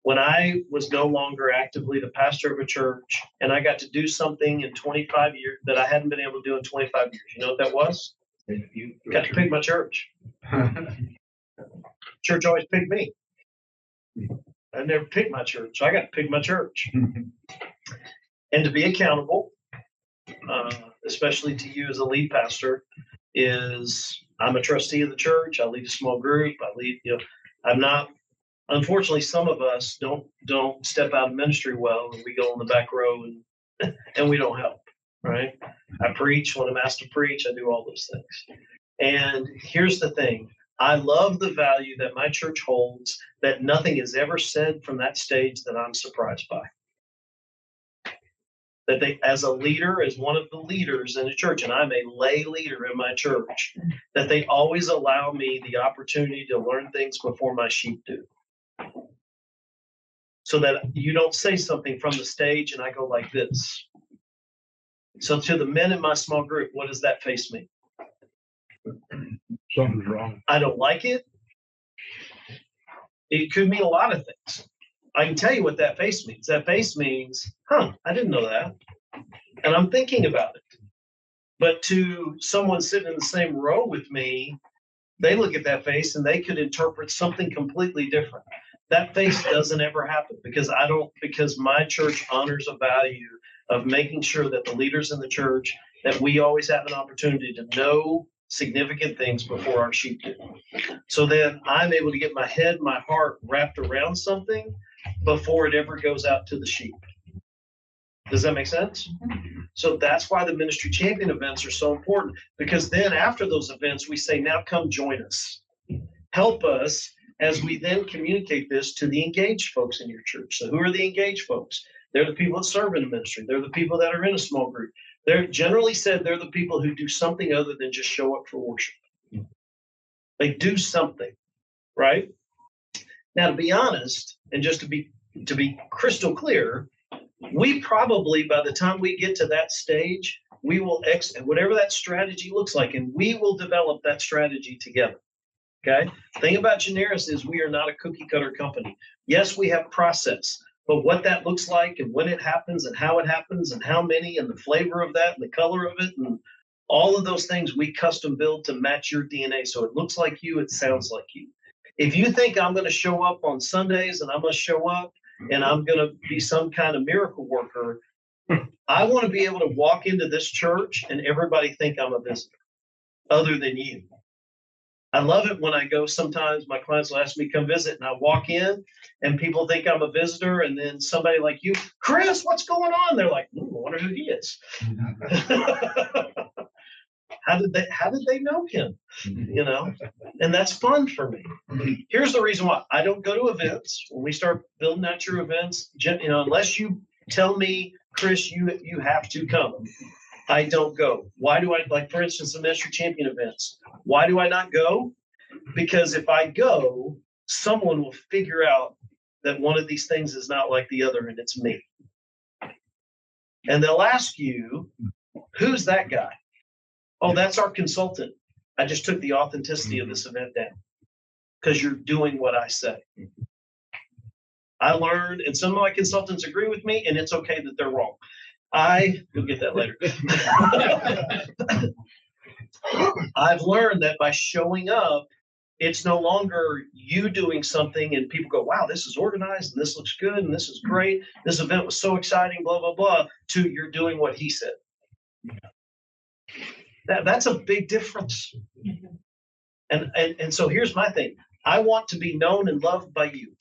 When I was no longer actively the pastor of a church and I got to do something in 25 years that I hadn't been able to do in 25 years, you know what that was? Got to pick my church. Church always picked me. I never picked my church, so I got to pick my church. And to be accountable, especially to you as a lead pastor, is I'm a trustee of the church. I lead a small group. I lead, I'm not, unfortunately, some of us don't step out of ministry well, and we go in the back row and we don't help, right? I preach when I'm asked to preach. I do all those things. And here's the thing. I love the value that my church holds, that nothing is ever said from that stage that I'm surprised by. That they, as a leader, as one of the leaders in the church, and I'm a lay leader in my church, that they always allow me the opportunity to learn things before my sheep do. So that you don't say something from the stage and I go like this. So to the men in my small group, what does that face mean? Something's wrong. I don't like it. It could mean a lot of things. I can tell you what that face means. That face means, I didn't know that. And I'm thinking about it. But to someone sitting in the same row with me, they look at that face and they could interpret something completely different. That face doesn't ever happen because my church honors a value of making sure that the leaders in the church, that we always have an opportunity to know significant things before our sheep do. So then I'm able to get my head, my heart wrapped around something before it ever goes out to the sheep. Does that make sense? So that's why the ministry champion events are so important, because then after those events, we say, now come join us. Help us as we then communicate this to the engaged folks in your church. So who are the engaged folks? They're the people that serve in a ministry. They're the people that are in a small group. They're generally said they're the people who do something other than just show up for worship. They do something, right? Now, to be honest, and just to be crystal clear, We probably, by the time we get to that stage, we will whatever that strategy looks like, and we will develop that strategy together. Okay. Thing about Generis is we are not a cookie cutter company. Yes, we have process, but what that looks like and when it happens and how many and the flavor of that and the color of it and all of those things we custom build to match your DNA. So it looks like you, it sounds like you. If you think I'm going to show up on Sundays and I'm going to show up and I'm going to be some kind of miracle worker, I want to be able to walk into this church and everybody think I'm a visitor other than you. I love it when I go, sometimes my clients will ask me to come visit and I walk in and people think I'm a visitor and then somebody like you, Chris, what's going on? They're like, I wonder who he is. How did they know him? You know, and that's fun for me. Here's the reason why I don't go to events. When we start building out your events, you know, unless you tell me, Chris, you have to come, I don't go. Why do I, like, for instance, the Ministry Champion events? Why do I not go? Because if I go, someone will figure out that one of these things is not like the other and it's me. And they'll ask you, who's that guy? Oh, that's our consultant. I just took the authenticity of this event down because you're doing what I say. I learned, and some of my consultants agree with me, and it's okay that they're wrong. You'll get that later. I've learned that by showing up, it's no longer you doing something and people go, wow, this is organized and this looks good and this is great. This event was so exciting, blah, blah, blah, to you're doing what he said. That's a big difference. And so here's my thing. I want to be known and loved by you.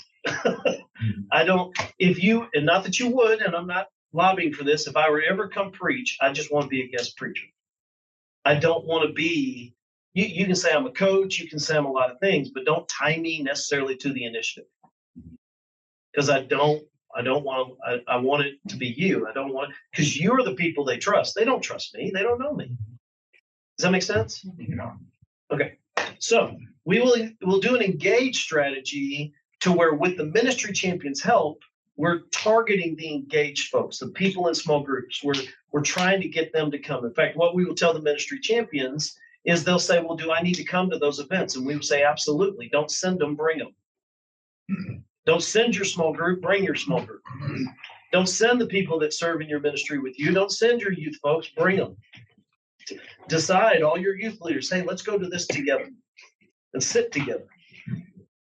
I don't, and not that you would, and I'm not lobbying for this. If I were to ever come preach, I just want to be a guest preacher. I don't want to be, you can say I'm a coach, you can say I'm a lot of things, but don't tie me necessarily to the initiative. Because I want it to be you. I don't want, because you're the people they trust. They don't trust me. They don't know me. Does that make sense? Okay. So we'll do an engage strategy to where, with the Ministry Champions' help, we're targeting the engaged folks, the people in small groups. We're trying to get them to come. In fact, what we will tell the Ministry Champions is they'll say, well, do I need to come to those events? And we will say, absolutely. Don't send them, bring them. Don't send your small group, bring your small group. Don't send the people that serve in your ministry with you. Don't send your youth folks, bring them. Decide, all your youth leaders, hey, let's go to this together and sit together.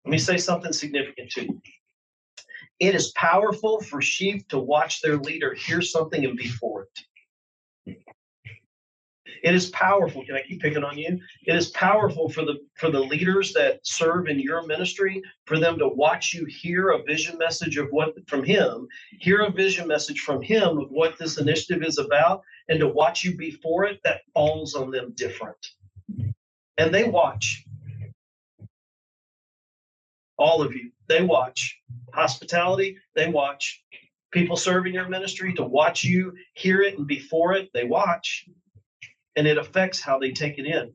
Let me say something significant to you. It is powerful for sheep to watch their leader hear something and be for it. It is powerful. Can I keep picking on you? It is powerful for the leaders that serve in your ministry, for them to watch you hear a vision message of hear a vision message from him of what this initiative is about, and to watch you be for it. That falls on them different. And they watch. All of you, they watch. Hospitality, they watch. People serving your ministry, to watch you hear it and be for it, they watch. And it affects how they take it in.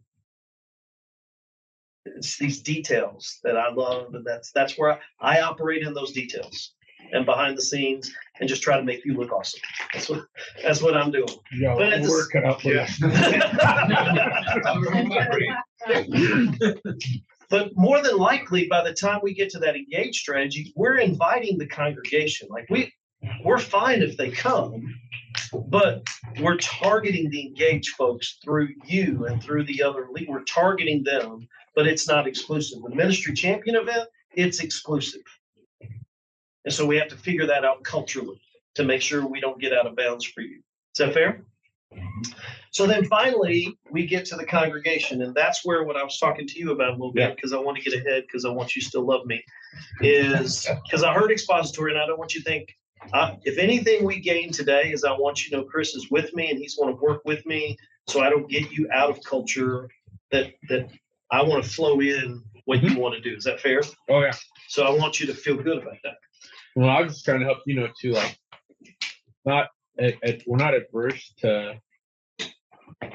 It's these details that I love, and that's where I operate in those details and behind the scenes, and just try to make you look awesome. That's what I'm doing. Yeah, but work out for But more than likely, by the time we get to that engage strategy, we're inviting the congregation. Like we're fine if they come, but we're targeting the engaged folks through you and through the other lead. We're targeting them, but it's not exclusive. The Ministry Champion event, it's exclusive. And so we have to figure that out culturally to make sure we don't get out of bounds for you. Is that fair? So then finally, we get to the congregation, and that's where what I was talking to you about a little bit, because I want to get ahead, because I want you to still love me, is because I heard expository, and I don't want you to think, if anything we gain today is I want you to know Chris is with me, and he's going to work with me, so I don't get you out of culture, that I want to flow in what you want to do. Is that fair? Oh, yeah. So I want you to feel good about that. Well, I was just trying to help you know too, like, we're not adverse to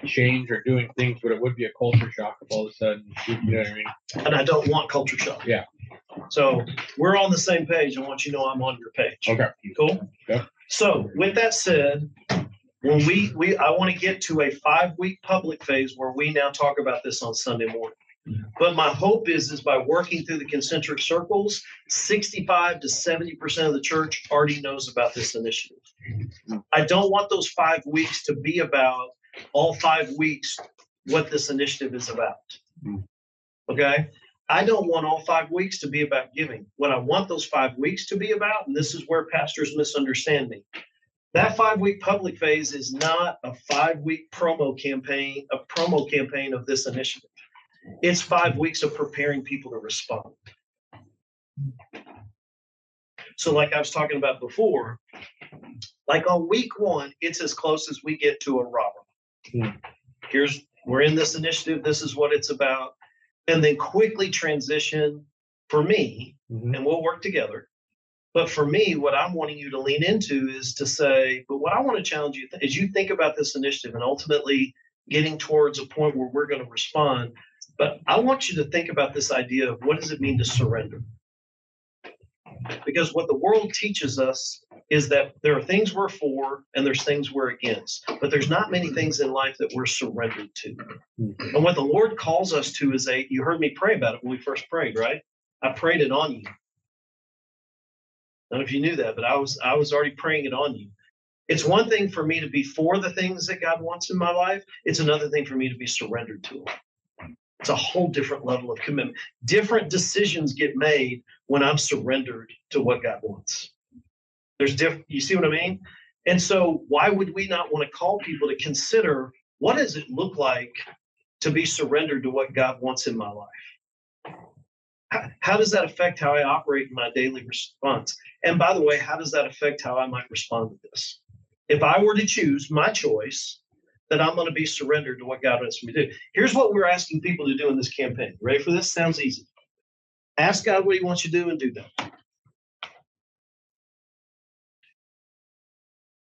change or doing things, but it would be a culture shock if all of a sudden, you know what I mean? And I don't want culture shock. Yeah. So we're on the same page. I want you to know I'm on your page. Okay. Cool? Yeah. So with that said, when I want to get to a 5-week public phase where we now talk about this on Sunday morning. But my hope is by working through the concentric circles, 65 to 70% of the church already knows about this initiative. I don't want those 5 weeks to be about all 5 weeks what this initiative is about. Okay? I don't want all 5 weeks to be about giving. What I want those 5 weeks to be about, and this is where pastors misunderstand me, that 5-week public phase is not a 5-week promo campaign of this initiative. It's 5 weeks of preparing people to respond. So like I was talking about before, like on week 1, it's as close as we get to a robber. We're in this initiative. This is what it's about. And then quickly transition for me, and we'll work together. But for me, what I'm wanting you to lean into is to say, but what I want to challenge you is you think about this initiative and ultimately getting towards a point where we're going to respond. But I want you to think about this idea of what does it mean to surrender? Because what the world teaches us is that there are things we're for and there's things we're against. But there's not many things in life that we're surrendered to. And what the Lord calls us to is you heard me pray about it when we first prayed, right? I prayed it on you. I don't know if you knew that, but I was already praying it on you. It's one thing for me to be for the things that God wants in my life. It's another thing for me to be surrendered to Him. It's a whole different level of commitment. Different decisions get made when I'm surrendered to what God wants. You see what I mean? And so why would we not want to call people to consider what does it look like to be surrendered to what God wants in my life? How does that affect how I operate in my daily response? And by the way, how does that affect how I might respond to this? If I were to choose my choice, then I'm going to be surrendered to what God wants me to do. Here's what we're asking people to do in this campaign. Ready for this? Sounds easy. Ask God what He wants you to do and do that.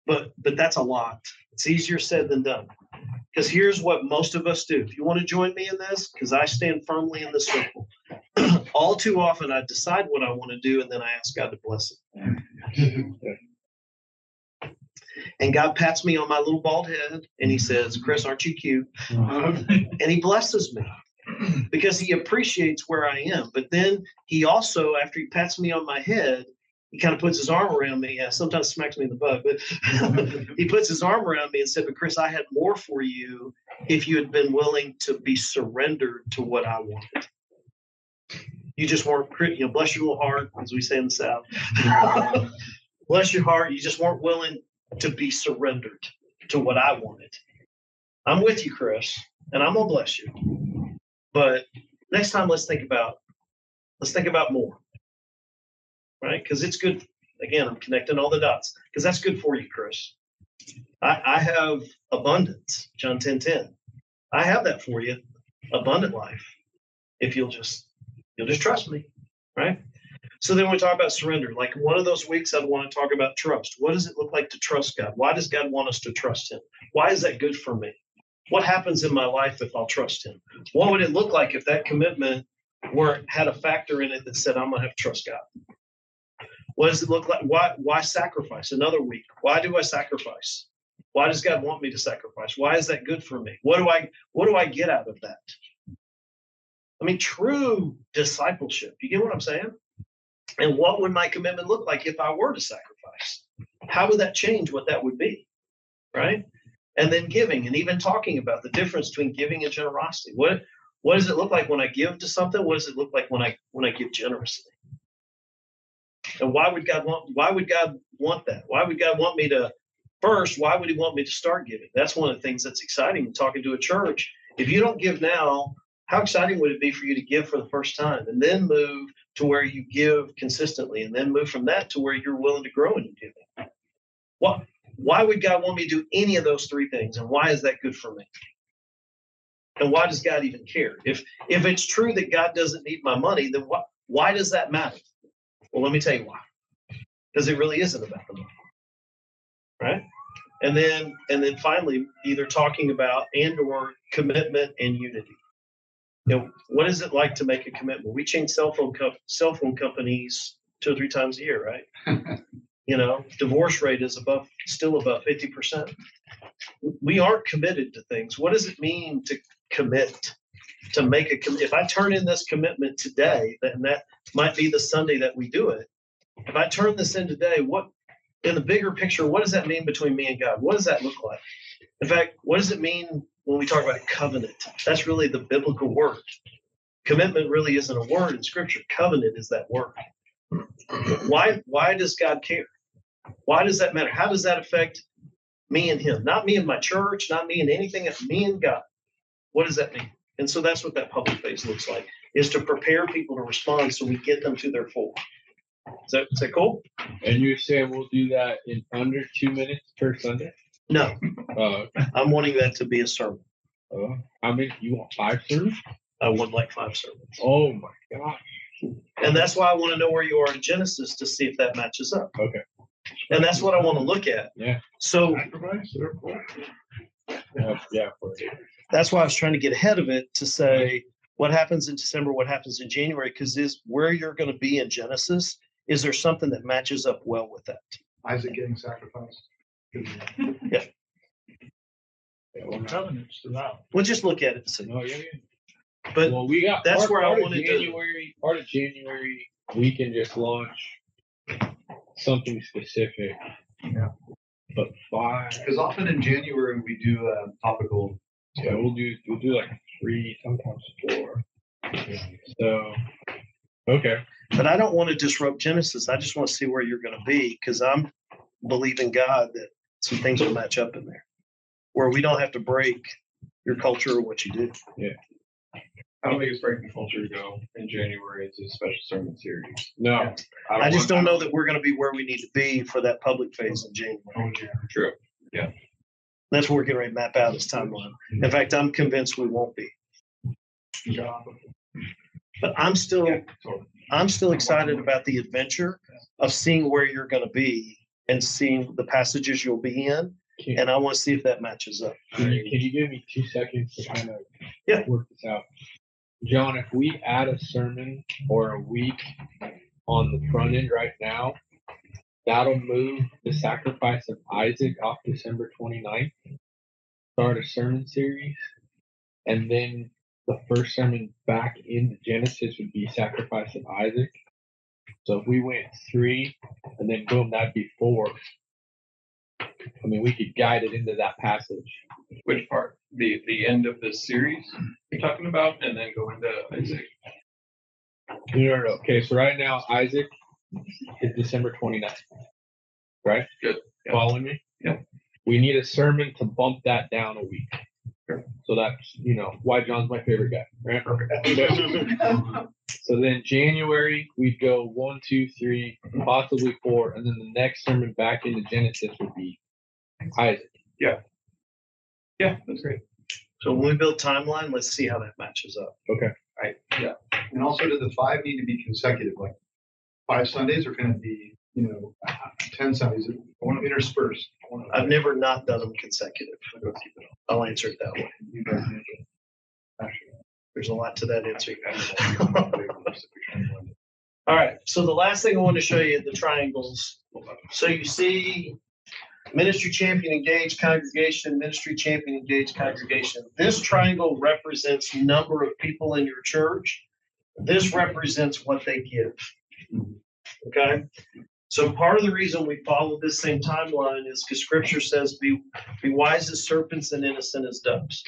But that's a lot. It's easier said than done. Because here's what most of us do. If you want to join me in this, because I stand firmly in the circle. All too often, I decide what I want to do, and then I ask God to bless it. And God pats me on my little bald head, and He says, Chris, aren't you cute? And He blesses me because He appreciates where I am. But then He also, after He pats me on my head, He kind of puts His arm around me. Yeah, sometimes smacks me in the butt, but He puts His arm around me and said, but Chris, I had more for you if you had been willing to be surrendered to what I wanted. You just weren't, bless your little heart, as we say in the South. Bless your heart. You just weren't willing to be surrendered to what I wanted. I'm with you, Chris, and I'm going to bless you. But next time, let's think about more, right? Because it's good. Again, I'm connecting all the dots because that's good for you, Chris. I have abundance, John 10:10. I have that for you, abundant life, if you'll just trust me, right? So then we talk about surrender. Like one of those weeks, I'd want to talk about trust. What does it look like to trust God? Why does God want us to trust Him? Why is that good for me? What happens in my life if I'll trust Him? What would it look like if that commitment had a factor in it that said, I'm going to have to trust God? What does it look like? Why sacrifice? Another week. Why do I sacrifice? Why does God want me to sacrifice? Why is that good for me? What do I get out of that? I mean, true discipleship. You get what I'm saying? And what would my commitment look like if I were to sacrifice? How would that change what that would be? Right? And then giving, and even talking about the difference between giving and generosity. What does it look like when I give to something? What does it look like when I give generously? And why would God want that? Why would God want me to first? Why would He want me to start giving? That's one of the things that's exciting in talking to a church. If you don't give now, how exciting would it be for you to give for the first time and then move to where you give consistently and then move from that to where you're willing to grow in your giving? Why would God want me to do any of those three things? And why is that good for me? And why does God even care? If it's true that God doesn't need my money, then why does that matter? Well, let me tell you why. Because it really isn't about the money. Right? And then finally, either talking about or commitment and unity. What is it like to make a commitment? We change cell phone companies 2 or 3 times a year, right? Divorce rate is still above 50%. We aren't committed to things. What does it mean to commit? To make if I turn in this commitment today, then that might be the Sunday that we do it. If I turn this in today, in the bigger picture, what does that mean between me and God? What does that look like? In fact, what does it mean when we talk about covenant? That's really the biblical word. Commitment really isn't a word in Scripture. Covenant is that word. Why does God care? Why does that matter? How does that affect me and him? Not me and my church, not me and anything, me and God. What does that mean? And so that's what that public phase looks like, is to prepare people to respond so we get them to their full. Is that cool? And you're saying we'll do that in under 2 minutes per Sunday? No. I'm wanting that to be a sermon. How many? You want 5 sermons? I would like 5 sermons. Oh my gosh. And that's why I want to know where you are in Genesis to see if that matches up. Okay. And that's what I want to look at. Yeah. So yeah. that's why I was trying to get ahead of it to say what happens in December, what happens in January, because where you're going to be in Genesis, is there something that matches up well with that? Isaac getting sacrificed. Yeah. Well, covenants throughout. We'll just look at it and see. Oh, yeah. But well, we got that's where I wanted January. Part of January, we can just launch something specific. Yeah. But 5. Because often in January we do topical. Yeah, we'll do like 3, sometimes 4. So, okay. But I don't want to disrupt Genesis. I just want to see where you're going to be, because I'm believing God that some things will match up in there where we don't have to break your culture or what you do. Yeah. I don't think it's breaking culture to go in January into a special sermon series. No. I just don't know that we're going to be where we need to be for that public phase in January. True. Yeah. That's what we're getting ready to map out this timeline. In fact, I'm convinced we won't be. But I'm still excited about the adventure of seeing where you're going to be and seeing the passages you'll be in. And I want to see if that matches up. Can you give me 2 seconds to kind of work this out? John, if we add a sermon or a week on the front end right now, that'll move the sacrifice of Isaac off December 29th, start a sermon series, and then the first sermon back into Genesis would be sacrifice of Isaac. So if we went 3 and then boom, that'd be 4. I mean, we could guide it into that passage. Which part? The end of the series you're talking about, and then go into Isaac. No. Okay, so right now Isaac is December 29th. Right? Good. Yeah. Following me? Yeah. We need a sermon to bump that down a week. Sure. So that's, why John's my favorite guy, right? So then January, we'd go 1, 2, 3, possibly 4, and then the next sermon back into Genesis would be Isaac. Yeah. Yeah, that's great. So when we build timeline, let's see how that matches up. Okay. Right. Yeah. And also, do the 5 need to be consecutive? Like 5 Sundays, or can it be, 10 Sundays? I want to intersperse. I've never not done them consecutive. I'll answer it that way. There's a lot to that answer. All right. So the last thing I want to show you, the triangles. So you see ministry champion, engaged congregation, ministry champion, engaged congregation. This triangle represents number of people in your church. This represents what they give. Okay. So part of the reason we follow this same timeline is because Scripture says, be wise as serpents and innocent as doves.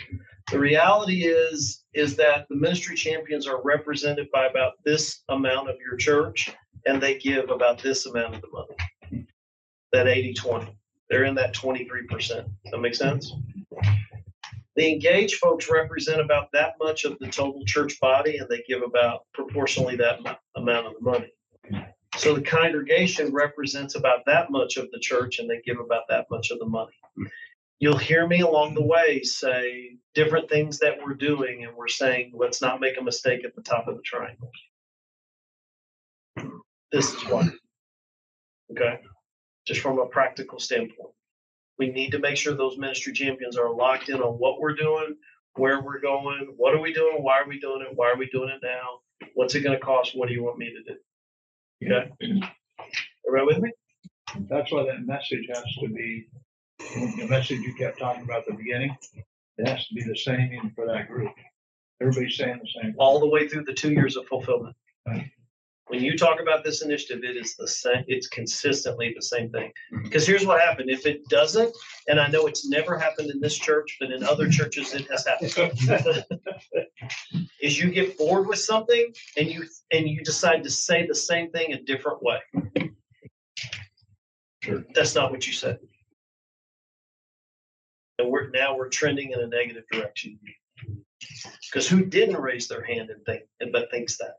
The reality is that the ministry champions are represented by about this amount of your church, and they give about this amount of the money, that 80-20. They're in that 23%. Does that make sense? The engaged folks represent about that much of the total church body, and they give about proportionally that amount of the money. So the congregation represents about that much of the church, and they give about that much of the money. You'll hear me along the way say different things that we're doing, and we're saying, let's not make a mistake at the top of the triangle. This is why. Okay? Just from a practical standpoint. We need to make sure those ministry champions are locked in on what we're doing, where we're going, what are we doing, why are we doing it, why are we doing it now, what's it going to cost, what do you want me to do? Okay? Everybody with me? That's why that message has to be, the message you kept talking about at the beginning, it has to be the same for that group. Everybody's saying the same. all the way through the 2 years of fulfillment. Right. When you talk about this initiative, it is the same, it's consistently the same thing. Because here's what happened. If it doesn't, and I know it's never happened in this church, but in other churches it has happened. Is you get bored with something and you decide to say the same thing a different way. Sure. That's not what you said. And we're trending in a negative direction. Because who didn't raise their hand and think, but thinks that?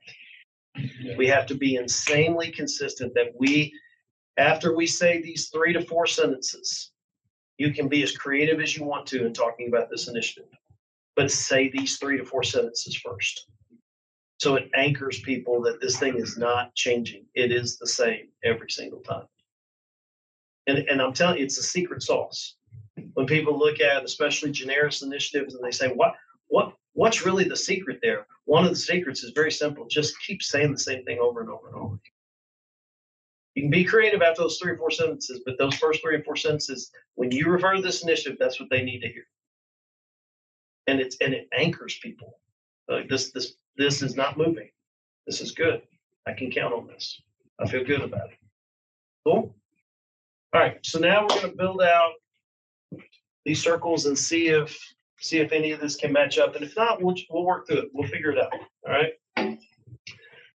We have to be insanely consistent that after we say these 3 to 4 sentences, you can be as creative as you want to in talking about this initiative, but say these 3 to 4 sentences first. So it anchors people that this thing is not changing. It is the same every single time. And I'm telling you, it's a secret sauce. When people look at, especially Generis initiatives, and they say, what's really the secret there? One of the secrets is very simple. Just keep saying the same thing over and over and over. You can be creative after those 3 or 4 sentences, but those first 3 or 4 sentences, when you refer to this initiative, that's what they need to hear. And it anchors people. Like this is not moving. This is good. I can count on this. I feel good about it. Cool. All right. So now we're going to build out these circles and see if any of this can match up. And if not, we'll work through it. We'll figure it out. All right.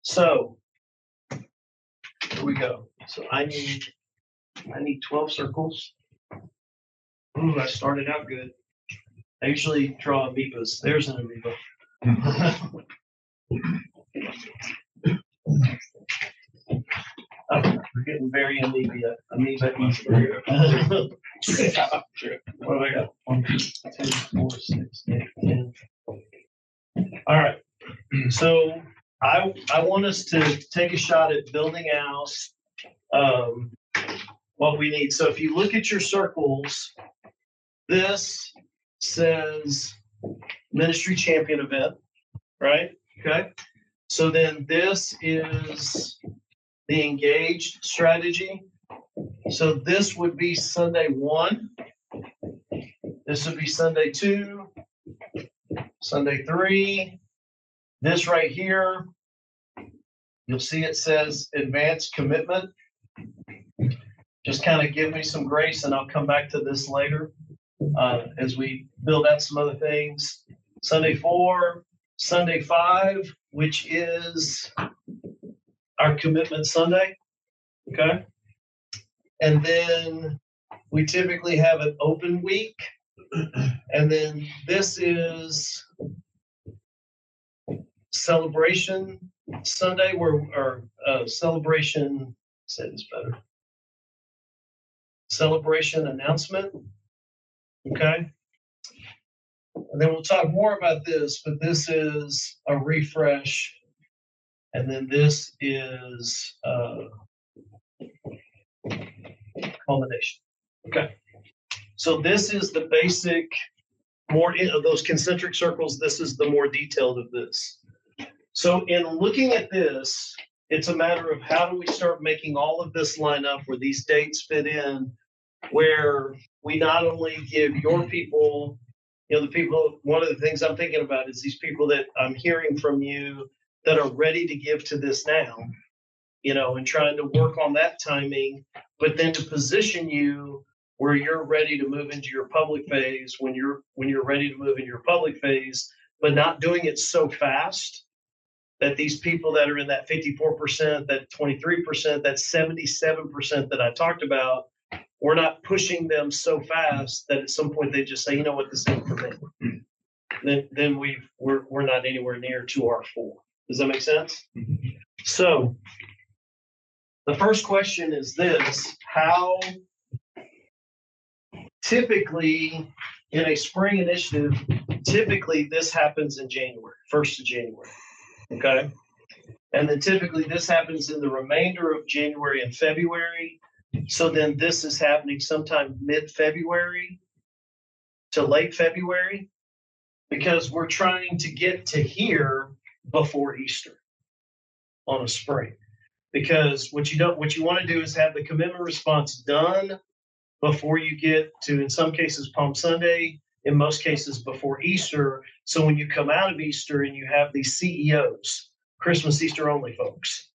So here we go. So I need 12 circles. Ooh, I started out good. I usually draw amoebas. There's an amoeba. Oh, we're getting very amoeba. What do I got? 1, 2, 4, 6, 8, 10. All right. So I want us to take a shot at building out what we need. So if you look at your circles, this says ministry champion event, right? Okay. So then this is the engaged strategy. So this would be Sunday 1. This would be Sunday 2, Sunday 3. This right here, you'll see it says advanced commitment. Just kind of give me some grace and I'll come back to this later as we build out some other things. Sunday 4, Sunday 5, which is our commitment Sunday. Okay. And then we typically have an open week. And then this is celebration Sunday, or celebration, say this better. Celebration announcement. Okay. And then we'll talk more about this, but this is a refresh. And then this is culmination. Okay. So this is the basic, more of those concentric circles. This is the more detailed of this. So in looking at this, it's a matter of how do we start making all of this line up where these dates fit in, where we not only give your people, the people, one of the things I'm thinking about is these people that I'm hearing from you that are ready to give to this now, and trying to work on that timing, but then to position you where you're ready to move into your public phase when you're ready to move into your public phase, but not doing it so fast that these people that are in that 54%, that 23%, that 77% that I talked about, we're not pushing them so fast that at some point they just say, you know what, this isn't for me. Then we're not anywhere near to our 4. Does that make sense? So the first question is this: how typically in a spring initiative, typically this happens in January, 1st of January. Okay. And then typically this happens in the remainder of January and February. So then this is happening sometime mid-February to late February, because we're trying to get to here before Easter on a spring. Because what you want to do is have the commitment response done before you get to, in some cases, Palm Sunday, in most cases before Easter. So when you come out of Easter and you have these CEOs, Christmas, Easter only folks,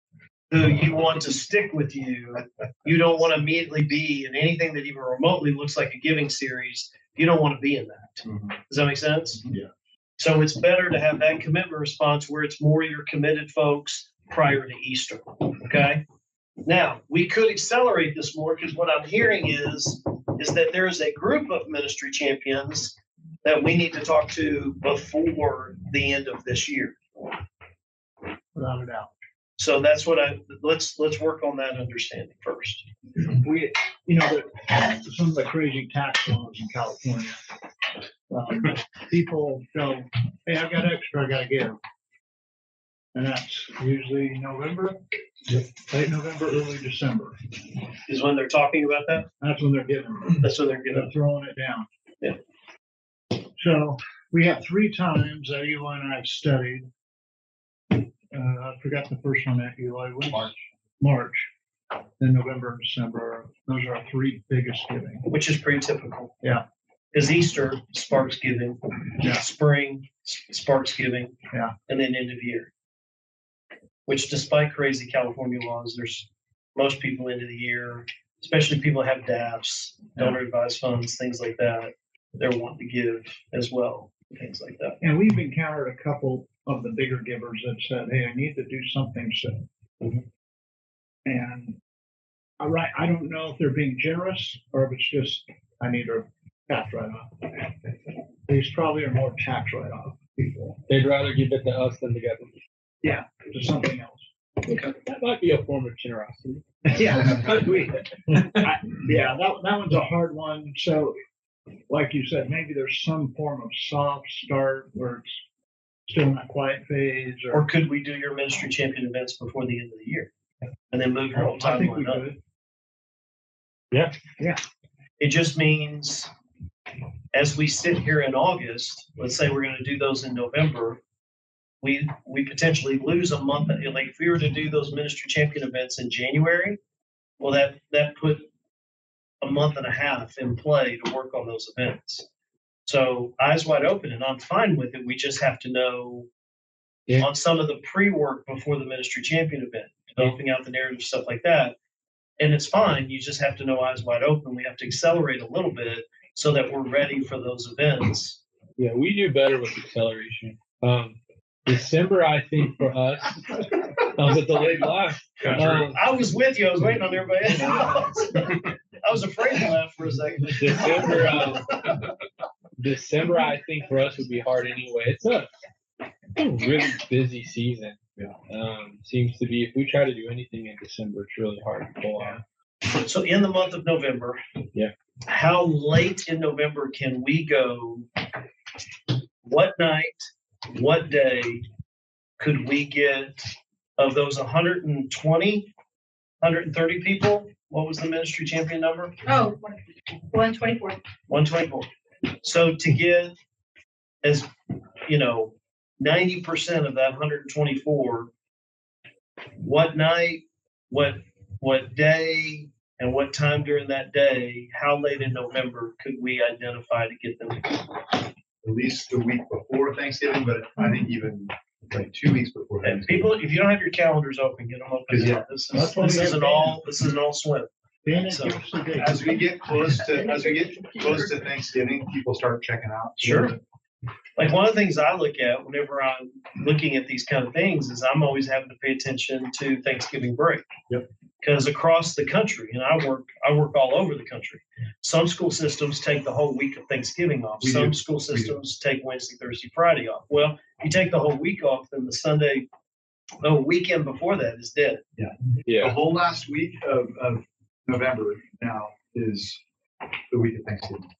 who you want to stick with you, you don't want to immediately be in anything that even remotely looks like a giving series. You don't want to be in that. Does that make sense? Yeah. So it's better to have that commitment response where it's more your committed folks prior to Easter. Okay. Now we could accelerate this more because what I'm hearing is that there is a group of ministry champions that we need to talk to before the end of this year. Without a doubt. So that's what let's work on that understanding first. We, some of the crazy tax laws in California. People go, hey, I've got extra, I gotta give. And that's usually November, late November, early December. Is when they're talking about that? That's when they're giving. That's when they're They're getting. throwing it down. Yeah. So we have 3 times that Eli and I have studied. I forgot the first one that Eli was. March. Then November and December. Those are our 3 biggest giving. Which is pretty typical. Yeah. Because Easter sparks giving, Yeah. spring sparks giving, Yeah. and then end of year. Which, despite crazy California laws, there's most people end of the year, especially people who have DAFs, donor advised funds, things like that. They're wanting to give as well, things like that. And we've encountered a couple of the bigger givers that said, hey, I need to do something soon. And I don't know if they're being generous or if it's just, I need a tax write-off. These probably are more tax write-off people. They'd rather give it to us than to government. Yeah, to something else. That might be a form of generosity. Yeah, that one's a hard one. So, like you said, maybe there's some form of soft start where it's still in that quiet phase. Or could we do your ministry champion events before the end of the year? And then move your whole I think we timeline up? could. Yeah. It just means as we sit here in August, let's say we're going to do those in November, we potentially lose a month. Like if we were to do those ministry champion events in January, well, that put a month and a half in play to work on those events. So eyes wide open, and I'm fine with it. We just have to know on some of the pre-work before the ministry champion event, developing out the narrative, stuff like that. And it's fine. You just have to know eyes wide open. We have to accelerate a little bit so that we're ready for those events. Yeah, we do better with acceleration. December, I think for us, I was at the late laugh. I was with you. I was waiting on everybody else. I was afraid to laugh for a second. December, I think for us would be hard anyway. It's a really busy season. Seems to be, if we try to do anything in December, it's really hard to pull off. So in the month of November, how late in November can we go? What night, what day could we get of those 120, 130 people? What was the ministry champion number? Oh, 124. 124. So to get as, 90% of that 124, what night, what day, and what time during that day, how late in November could we identify to get them? At least the week before Thanksgiving, but I think even like 2 weeks before And Thanksgiving. people, if you don't have your calendars open, get them open. Yeah. This isn't all swim. So, As we get close to Thanksgiving, people start checking out. Sure. Like one of the things I look at whenever I'm looking at these kind of things is I'm always having to pay attention to Thanksgiving break. Yep. Because across the country, and I work all over the country. Some school systems take the whole week of Thanksgiving off. Some school systems take Wednesday, Thursday, Friday off. Well, you take the whole week off, then the weekend before that is dead. The whole last week of November now is the week of Thanksgiving.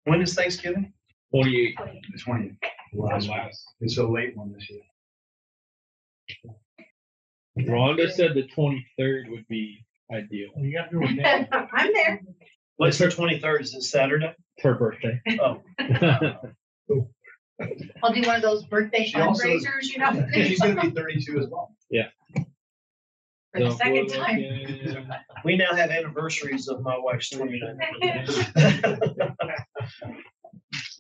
When is Thanksgiving? 28. The 20th. Last. It's a late one this year. Rhonda said the 23rd would be ideal. You got to do it. I'm there. What's the 23rd? Is it Saturday? Her birthday. Oh, I'll do one of those birthday She also- fundraisers, She's going to be 32 as well. For the So second we're time. looking- We now have anniversaries of my wife's 29th.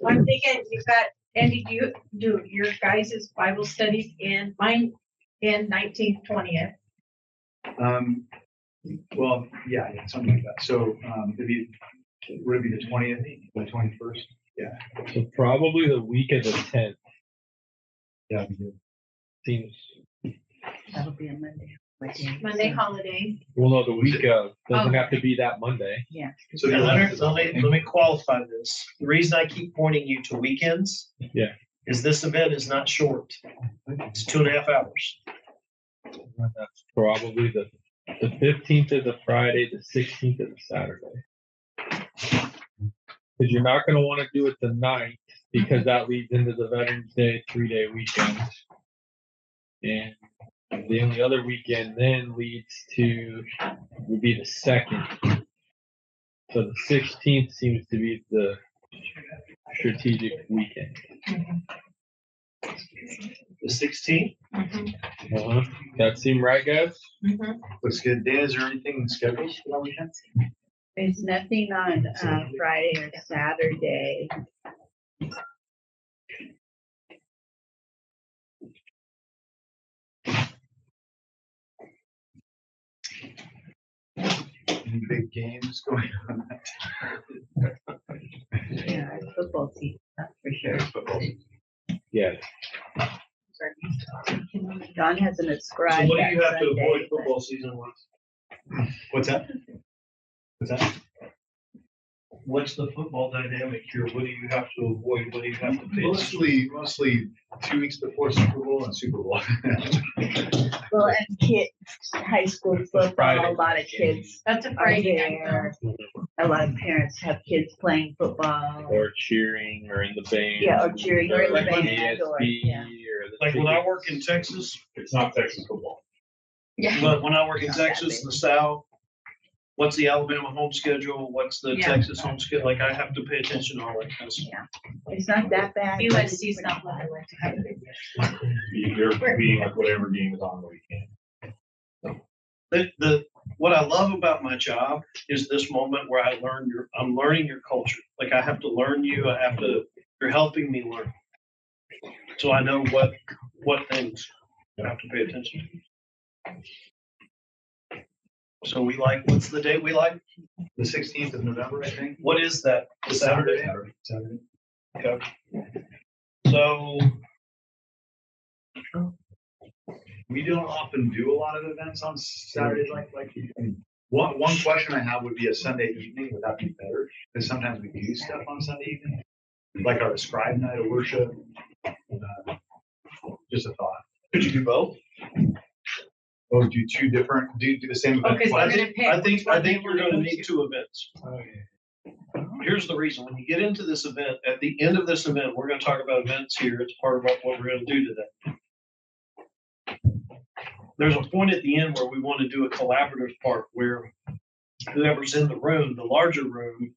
I'm thinking you've got, Andy, do you do your guys' Bible studies in mine in 19th, 20th? Well, yeah, something like that. So, would it be the 20th, the 21st? Yeah. So probably the week of the 10th Yeah. That'd be good. seems, That'll be a Monday. Monday holiday. well, no, the week of, doesn't Oh. have to be that Monday. Yeah. So Yeah, you'll let have me qualify this. The reason I keep pointing you to weekends. Yeah. Is this event is not short. It's 2.5 hours. That's probably the 15th is a Friday, the 16th is a Saturday. Because you're not gonna want to do it the 9th, because that leads into the Veterans Day 3-day weekend. And the only other weekend then leads to, would be the 2nd. So the 16th seems to be the strategic weekend. The 16th. Uh-huh. That seem right, guys? Looks good. Dan, is there anything scheduled for that weekend? There's nothing on Friday or Saturday. Any big games going on? Yeah, it's football season, that's for sure. Yeah. Don hasn't So ascribed what do that you have to Sunday, avoid but- football season with? What's that? What's that? What's the football dynamic here? What do you have to avoid? What do you have to pay? Mostly 2 weeks before Super Bowl and Super Bowl. Well, and kids, high school football, Friday. a lot of kids That's a are Friday night. there. A lot of parents have kids playing football. Or cheering, or in the band. Yeah, or cheering, or in the like band, ASB, or, yeah. or the Like when I tickets. work in Texas, It's not Texas football. Yeah. but when I work in Not that Texas, big. the South, what's the Alabama home schedule? What's the Yeah. Texas home schedule? Like I have to pay attention to all that kind of stuff. It's not that bad. but USC's it's- not what I like to have. You're being like whatever game is on the weekend. What I love about my job is this moment where I'm learning your culture. Like I have to learn you. You're helping me learn. So I know what things I have to pay attention to. So what's the date we like? The 16th of November, I think. What is that? The Saturday? Saturday. Okay. So We don't often do a lot of events on Saturdays one question I have would be a Sunday evening. Would that be better? Because sometimes we do stuff on Sunday evening, like our scribe night of worship. Just a thought. could you do both? Oh, do two different, do the same event Okay, so twice? we're gonna pick. I think which one you're they going to wanna go need two events. Here's the reason. When you get into this event, at the end of this event, we're going to talk about events here. It's part of what we're going to do today. There's a point at the end where we want to do a collaborative part where whoever's in the room, the larger room,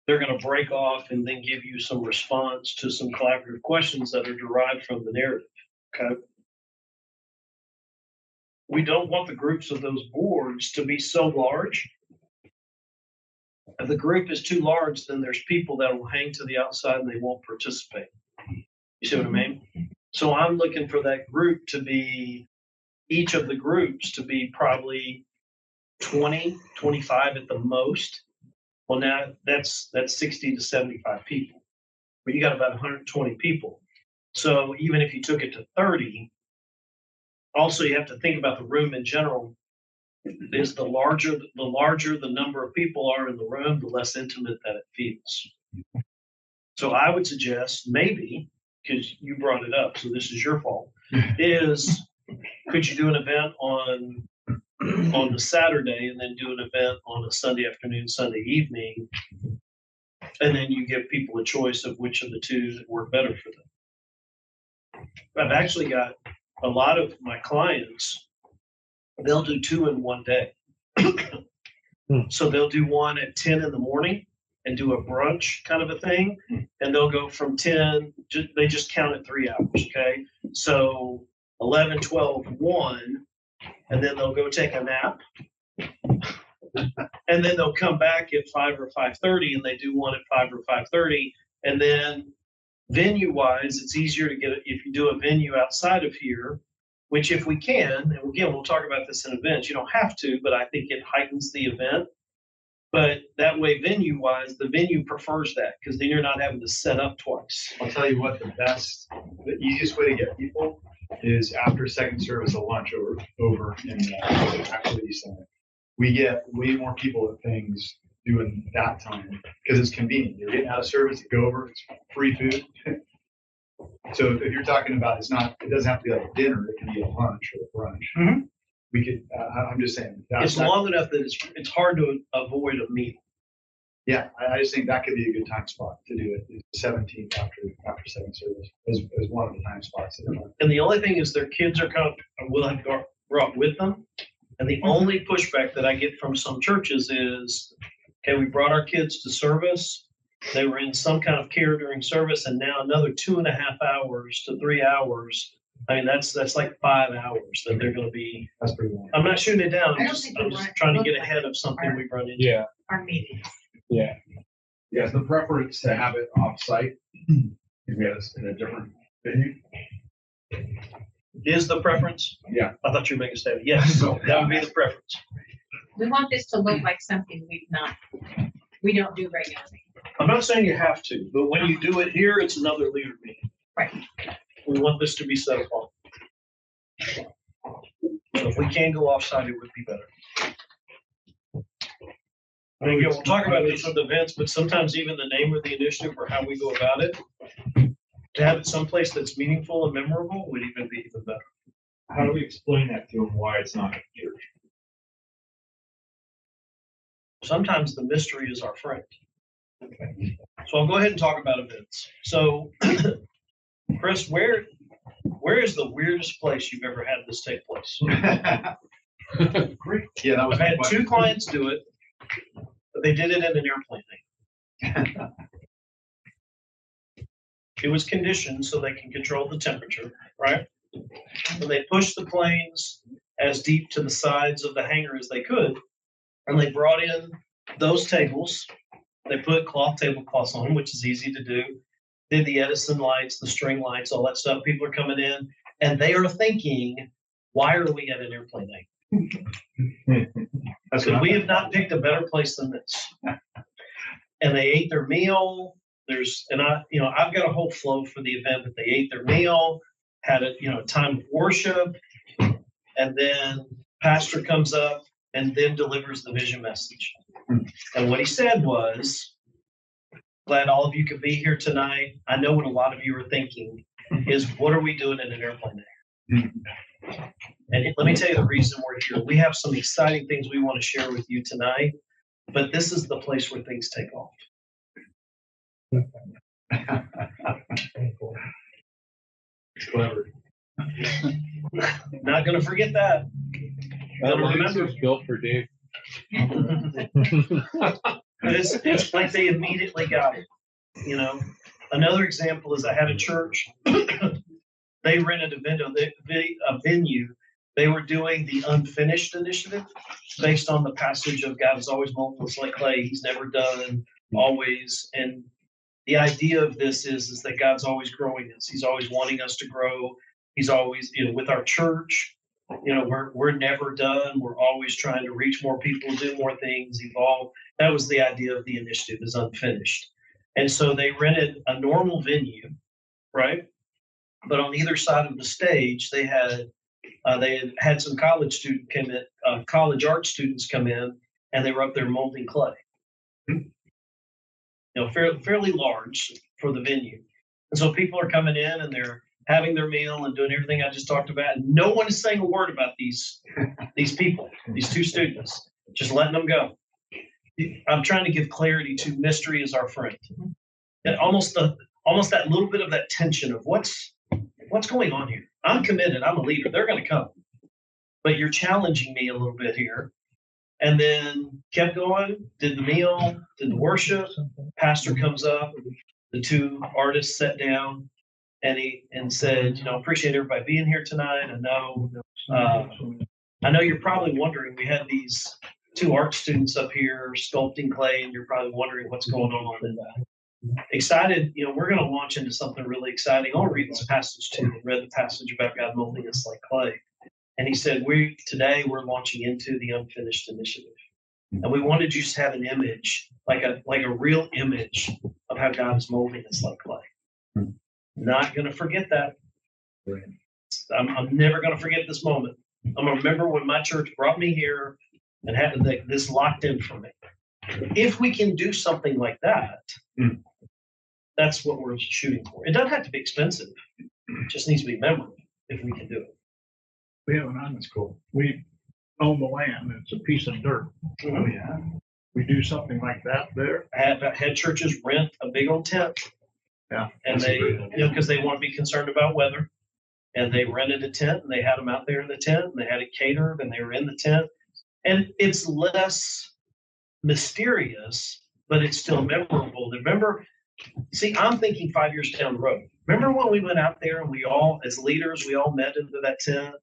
they're going to break off and then give you some response to some collaborative questions that are derived from the narrative. Okay. We don't want the groups of those boards to be so large. If the group is too large, then there's people that will hang to the outside and they won't participate. You see what I mean? So I'm looking for that group to be, each of the groups to be probably 20, 25 at the most. Well, now that's 60 to 75 people. But you got about 120 people. So even if you took it to 30, also you have to think about the room in general. Is the larger the number of people are in the room, the less intimate that it feels. So I would suggest maybe, because you brought it up, so this is your fault, is could you do an event on the Saturday and then do an event on a Sunday afternoon, Sunday evening, and then you give people a choice of which of the two that work better for them. I've actually got a lot of my clients, they'll do two in one day. So they'll do one at 10 in the morning and do a brunch kind of a thing. And they'll go from 10, they just count it 3 hours. Okay. So 11, 12, 1, and then they'll go take a nap. And then they'll come back at 5 or 5:30 and they do one at 5 or 5:30. And then venue wise, it's easier to get it if you do a venue outside of here, which if we can, and again, we'll talk about this in events, you don't have to, but I think it heightens the event. But that way, venue wise, the venue prefers that because then you're not having to set up twice. I'll tell you what, the easiest way to get people is after second service, a lunch over in Activity Center. We get way more people at things doing that time because it's convenient. You're getting out of service, you go over, it's free food. So if you're talking about, it doesn't have to be like a dinner, it can be a lunch or a brunch. Mhm. We could, I'm just saying. It's long enough that it's hard to avoid a meal. Yeah, I just think that could be a good time spot to do it. 17th after second service is one of the time spots. And the only thing is their kids are will have brought with them. And the only pushback that I get from some churches is, okay, we brought our kids to service. They were in some kind of care during service, and now another 2.5 hours to 3 hours. I mean, that's like 5 hours that they're going to be. That's pretty long. I'm not shooting it down. I I'm don't just think we want trying to to get look ahead like of something we've run into. Yeah, Our meetings. yeah. Yes, the preference to have it off-site, if we had it in a different venue. Is the preference? Yeah. I thought you were making a statement. Yes, that would be the preference. We want this to look like something we don't do regularly. I'm not saying you have to, but when you do it here, it's another leader meeting. Right. We want this to be set upon. So if we can go offsite, it would be better. And again, we'll talk about this with events, but sometimes even the name of the initiative or how we go about it, to have it someplace that's meaningful and memorable would even be even better. How do we explain that to them why it's not a church? Sometimes the mystery is our friend. So I'll go ahead and talk about events. So, Chris, where is the weirdest place you've ever had this take place? Great. Yeah, that was I've had 2 clients do it, but they did it in an airplane thing. It was conditioned so they can control the temperature, right? And they pushed the planes as deep to the sides of the hangar as they could, and they brought in those tables. They put cloth tablecloths on them, which is easy to do. Did the Edison lights, the string lights, all that stuff. People are coming in, and they are thinking, why are we at an airplane thing? Because we have not picked a better place than this. And they ate their meal. I've got a whole flow for the event, but they ate their meal, had a time of worship, and then pastor comes up and then delivers the vision message. And what he said was, glad all of you could be here tonight. I know what a lot of you are thinking is, what are we doing in an airplane day? And let me tell you the reason we're here. We have some exciting things we want to share with you tonight, but this is the place where things take off. Clever. Not going to forget that. That Remember. was built for Dave. It's like they immediately got it. Another example is I had a church. They rented a venue. They were doing the Unfinished initiative based on the passage of God is always multiple like clay. He's never done, always. And the idea of this is that God's always growing us. He's always wanting us to grow. He's always, with our church, we're never done. We're always trying to reach more people, do more things, evolve. That was the idea of the initiative, is Unfinished. And so they rented a normal venue, right? But on either side of the stage, they had some college art students come in, and they were up there molding clay. Fairly large for the venue. And so people are coming in and they're having their meal and doing everything I just talked about. And no one is saying a word about these people, these 2 students, just letting them go. I'm trying to give clarity to mystery is our friend. And almost that little bit of that tension of what's going on here. I'm committed. I'm a leader. They're going to come. But you're challenging me a little bit here. And then kept going, did the meal, did the worship. Pastor comes up. The 2 artists sat down and said, appreciate everybody being here tonight. I know I know you're probably wondering, we had these 2 art students up here sculpting clay, and you're probably wondering what's going on. And excited, we're going to launch into something really exciting. I'll read this passage too. I read the passage about God molding us like clay. And he said, today we're launching into the unfinished initiative. And we wanted you to have an image, like a real image of how God is molding us like clay. Not going to forget that. I'm never going to forget this moment. I'm going to remember when my church brought me here and had this locked in for me. If we can do something like that, that's what we're shooting for. It doesn't have to be expensive. It just needs to be memorable if we can do it. We have an honest goal. We own the land. It's a piece of dirt. Oh, yeah. We do something like that there. Had churches rent a big old tent. Yeah. And they, because they want to be concerned about weather. And they rented a tent and they had them out there in the tent and they had it catered and they were in the tent. And it's less mysterious, but it's still memorable. Remember, I'm thinking 5 years down the road. Remember when we went out there and we all, as leaders, we all met into that tent?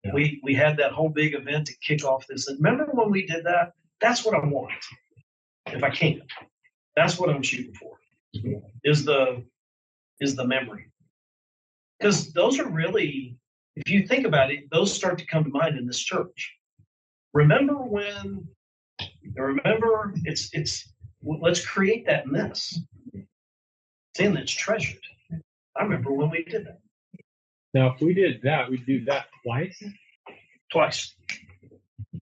Yeah. We had that whole big event to kick off this. And remember when we did that? That's what I want. If I can. That's what I'm shooting for. Is the memory. Because those are really, if you think about it, those start to come to mind in this church. Remember let's create that in this. Saying that's treasured. I remember when we did that. Now, if we did that, we'd do that twice? Twice.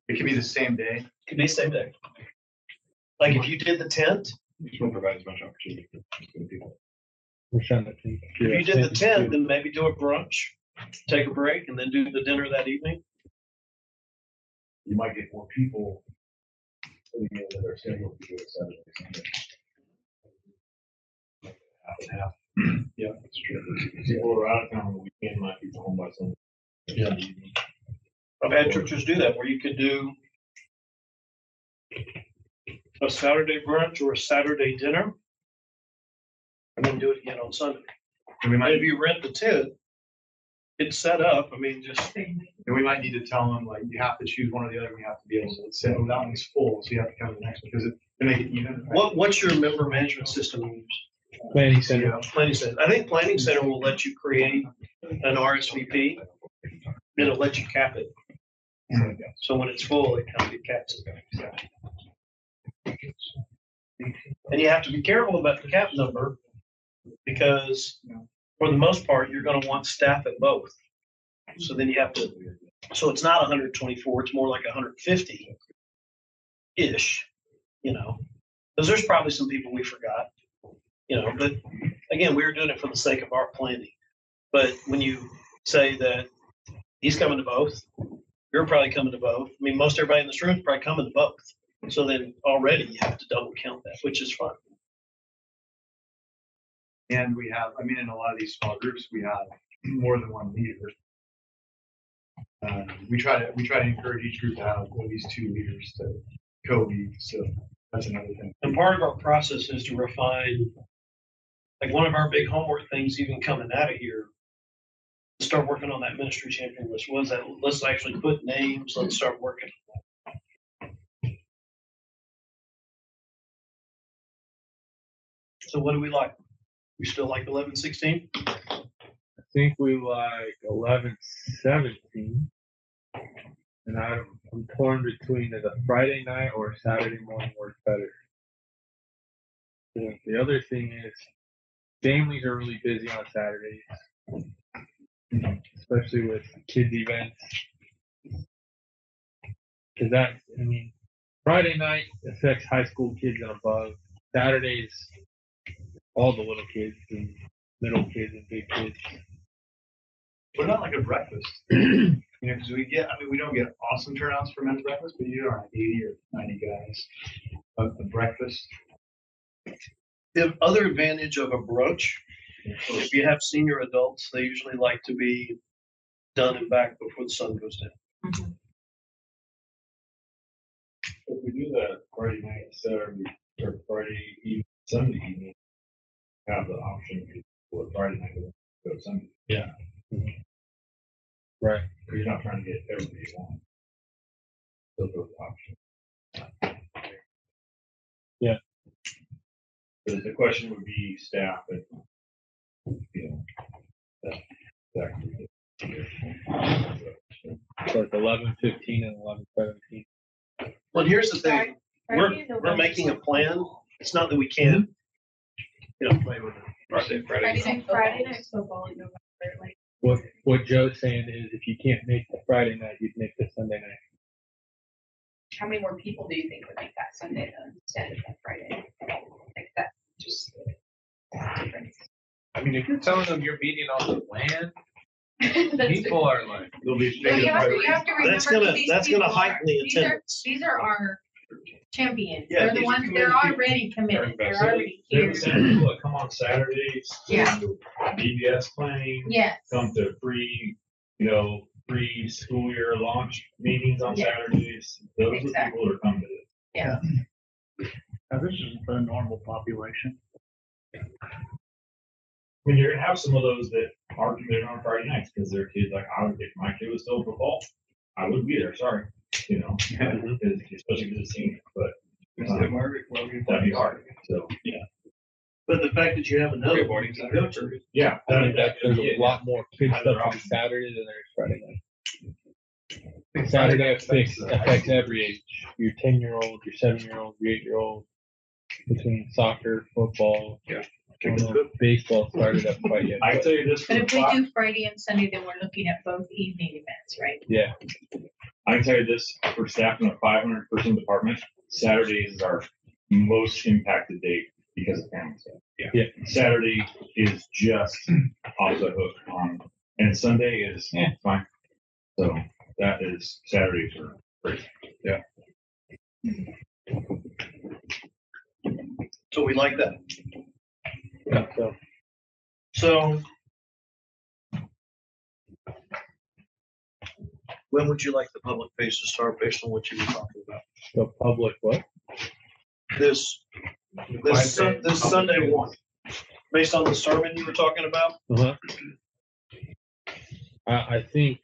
It could be the same day. It could be the same day. Like if you did the tent. Just want to provide as much opportunity for people. We're trying to think. If you did the tent, then maybe do a brunch, take a break, and then do the dinner that evening. You might get more people that are scheduled to do it Saturday, Sunday. Half and half. Yeah, that's true. People who are out of town on the weekend might be home by Sunday. Yeah. I've had churches do that where you could do a Saturday brunch or a Saturday dinner and then do it again on Sunday. And we might, if you rent the tent, it's set up. And we might need to tell them, like, you have to choose one or the other. We have to be able to say, oh, that one's full, so you have to come to the next one because to make it even. What's your member management system you use? Planning center. Planning center. I think Planning Center will let you create an RSVP. It'll let you cap it. So when it's full, it kind of caps it. And you have to be careful about the cap number because for the most part, you're going to want staff at both. So then you have to, so it's not 124, it's more like 150-ish, because there's probably some people we forgot, but again, we were doing it for the sake of our planning. But when you say that he's coming to both, you're probably coming to both. I mean, most everybody in this room is probably coming to both. So then already you have to double count that, which is fun. And we have, in a lot of these small groups, we have more than one leader. We try to encourage each group to have at least 2 leaders to co-lead. So that's another thing. And part of our process is to refine, like one of our big homework things, even coming out of here, start working on that ministry champion list. What is that? Let's actually put names. Let's start working. So what do we like? We still like 11-16? I think we like 11-17. And I'm torn between a Friday night or Saturday morning works better. The other thing is families are really busy on Saturdays, especially with kids events. Because Friday night affects high school kids and above. Saturdays, all the little kids and middle kids and big kids. What about like a breakfast? Because we don't get awesome turnouts for men's breakfast, but you are 80 or 90 guys. A breakfast. The other advantage of a brunch, if you have senior adults, they usually like to be done and back before the sun goes down. Mm-hmm. If we do that Friday night, Saturday, or Friday evening, Sunday evening, have the option for Friday night go Sunday. Yeah. Mm-hmm. Right. You're not trying to get everybody on. those are the options. Yeah. The question would be staff and, you know, that So it's 11:15 and 11:17. Well, here's the thing, we're making a plan. It's not that we can't, play with it. Friday night football in November, like. What Joe's saying is if you can't make the Friday night, you'd make the Sunday night. How many more people do you think would make that Sunday then instead of that Friday? Like that's just difference. I mean, if you're telling them you're meeting on the land, people are like, You'll be. You have to That's remember gonna, these that's gonna people heighten the these are, attendance. these are our champions. Yeah, They're the these are ones, they're committed already committed. They're So already they're here. the same people that come on Saturdays. Yeah. To BBS planning. Yes. Come to free school year launch meetings on Yeah. Saturdays. Those are the people that are coming to this. Yeah. Now, this is a normal population. I mean, you're gonna have some of those that are committed on Friday nights because their kids, like, if my kid was still in football, I wouldn't be there, sorry, especially because it's senior, but that'd be hard, so, yeah. But the fact that you have another one to go to. Yeah. I think that there's yeah. a lot more kid Other stuff on options. Saturday than there's Friday night. Saturday affects every age. Your 10-year-old, your 7-year-old, your 8-year-old, between soccer, football. Yeah. I don't know if baseball started up quite yet. I can tell you this. But for if we five- do Friday and Sunday, then we're looking at both evening events, right? Yeah. I can tell you this, for staff in a 500-person department, Saturday is our most impacted date because of family stuff. Yeah. Saturday is just off the hook on, and Sunday is fine. So that is Saturdays are great. Yeah. So we like that. Yeah, so So when would you like the public phase to start based on what you were talking about? the public, what? This Sunday one, based on the sermon you were talking about? Uh-huh. I think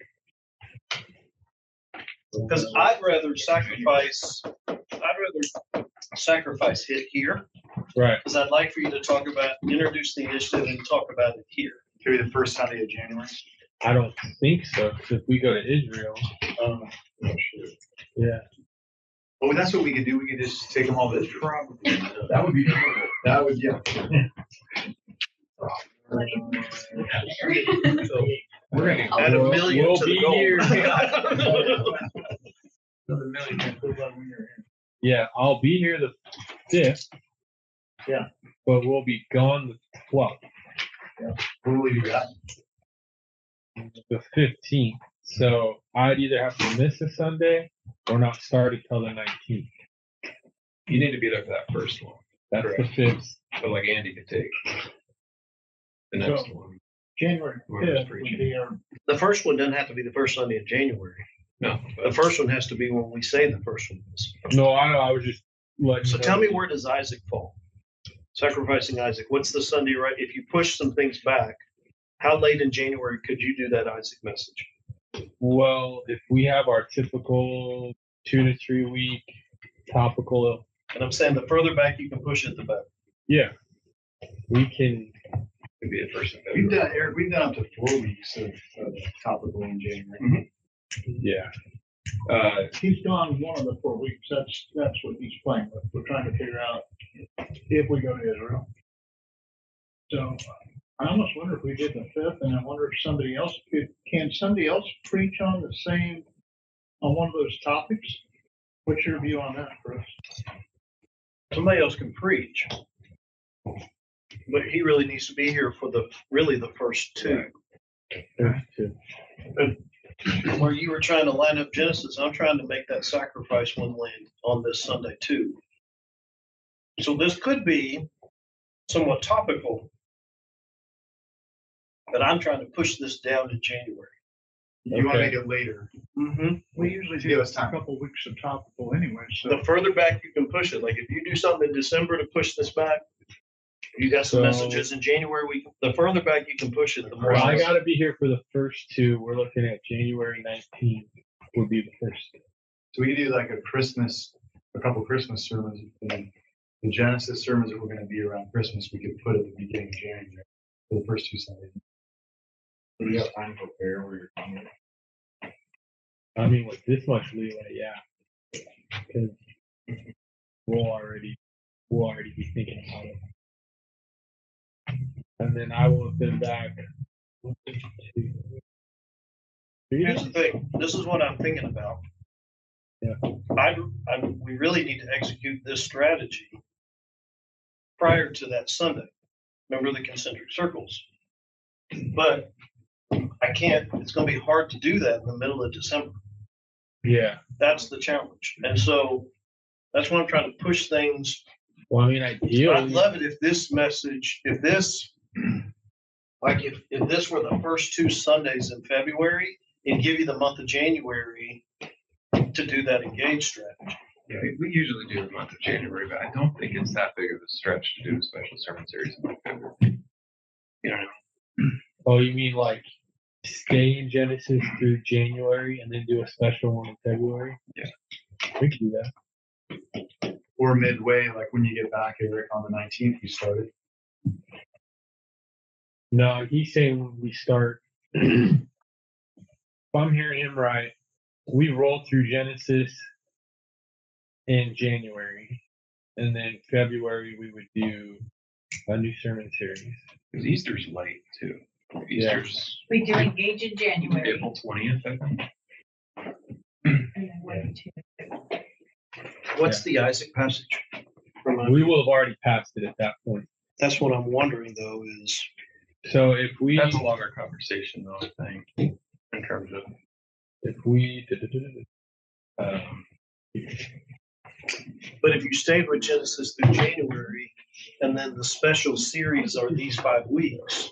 Because I'd rather sacrifice it here, right. because I'd like for you to introduce the initiative and talk about it here. Maybe the first Sunday of January. I don't think so. 'Cause if we go to Israel, yeah. Well, that's what we could do. We could just take them all this. That would be, that would, yeah. we're gonna Add a We'll- million we'll to the be goal. here. another million. Yeah, I'll be here the 5th. Yeah. But we'll be gone the 12th, We'll leave that. the 15th. So I'd either have to miss a Sunday or not start until the 19th. You need to be there for that first one, That's Correct. the 5th. so like Andy could take the next one. January Whoever's 5th would preaching. be our, The first one doesn't have to be the first Sunday in January. No, The first one has to be when we say the first one is. No, I know. I was just letting So you tell know. me, where does Isaac fall? Sacrificing Isaac. What's the Sunday, right? If you push some things back, how late in January could you do that Isaac message? Well, if we have our typical 2 to 3 week topical, And I'm saying the further back you can push it, the better. yeah, we can. could be the first of We've February. done, Eric, we've done up to 4 weeks of topical in January. Yeah. he's gone one of the 4 weeks. That's what he's playing with. We're trying to figure out if we go to Israel. So I almost wonder if we did the 5th, and I wonder if somebody else can somebody else preach on one of those topics? What's your view on that, Chris? Somebody else can preach. But he really needs to be here for the first two. There's 2. Where you were trying to line up Genesis, I'm trying to make that sacrifice one land on this Sunday too. So this could be somewhat topical, but I'm trying to push this down to January. You want to Okay. make it later. Mm-hmm. We usually Give do us a time. couple weeks of topical anyway, so. The further back you can push it, like if you do something in December to push this back, you got some So- messages in January, the further back you can push it, the more. Well, I got to be here for the first 2. We're looking at January 19th would be the first. So we could do like a couple Christmas sermons, and the Genesis sermons that were gonna be around Christmas, we could put at the beginning of January for the first 2 Sundays. Do you have time to prepare where you're coming? I mean, with this much leeway, yeah. Because we'll already be thinking about it. And then I will have been back. 1, 2, 3 Here's the days? thing, this is what I'm thinking about. Yeah. We really need to execute this strategy prior to that Sunday. Remember the concentric circles? But I can't, it's gonna be hard to do that in the middle of December. Yeah. That's the challenge. And so that's why I'm trying to push things. Well, I mean, I'd ideally, love it if this message, if this were the first 2 Sundays in February and give you the month of January to do that engage strategy. Yeah, we usually do the month of January, but I don't think it's that big of a stretch to do a special sermon series in February. You know, oh, you mean like stay in Genesis through January and then do a special one in February? Yeah. We could do that. Or midway, like when you get back, Eric, on the 19th, we started. No, he's saying when we start, if I'm hearing him right, we roll through Genesis in January, and then February we would do a new sermon series. Because Easter's late too. Easter's We do engage in January. April 20th, I think. And then 1, 2. what's the Isaac passage? We will have already passed it at that point. That's what I'm wondering though, is So if we, That's a longer conversation though, I think, in terms of if we, but if you stayed with Genesis through January, and then the special series are these 5 weeks,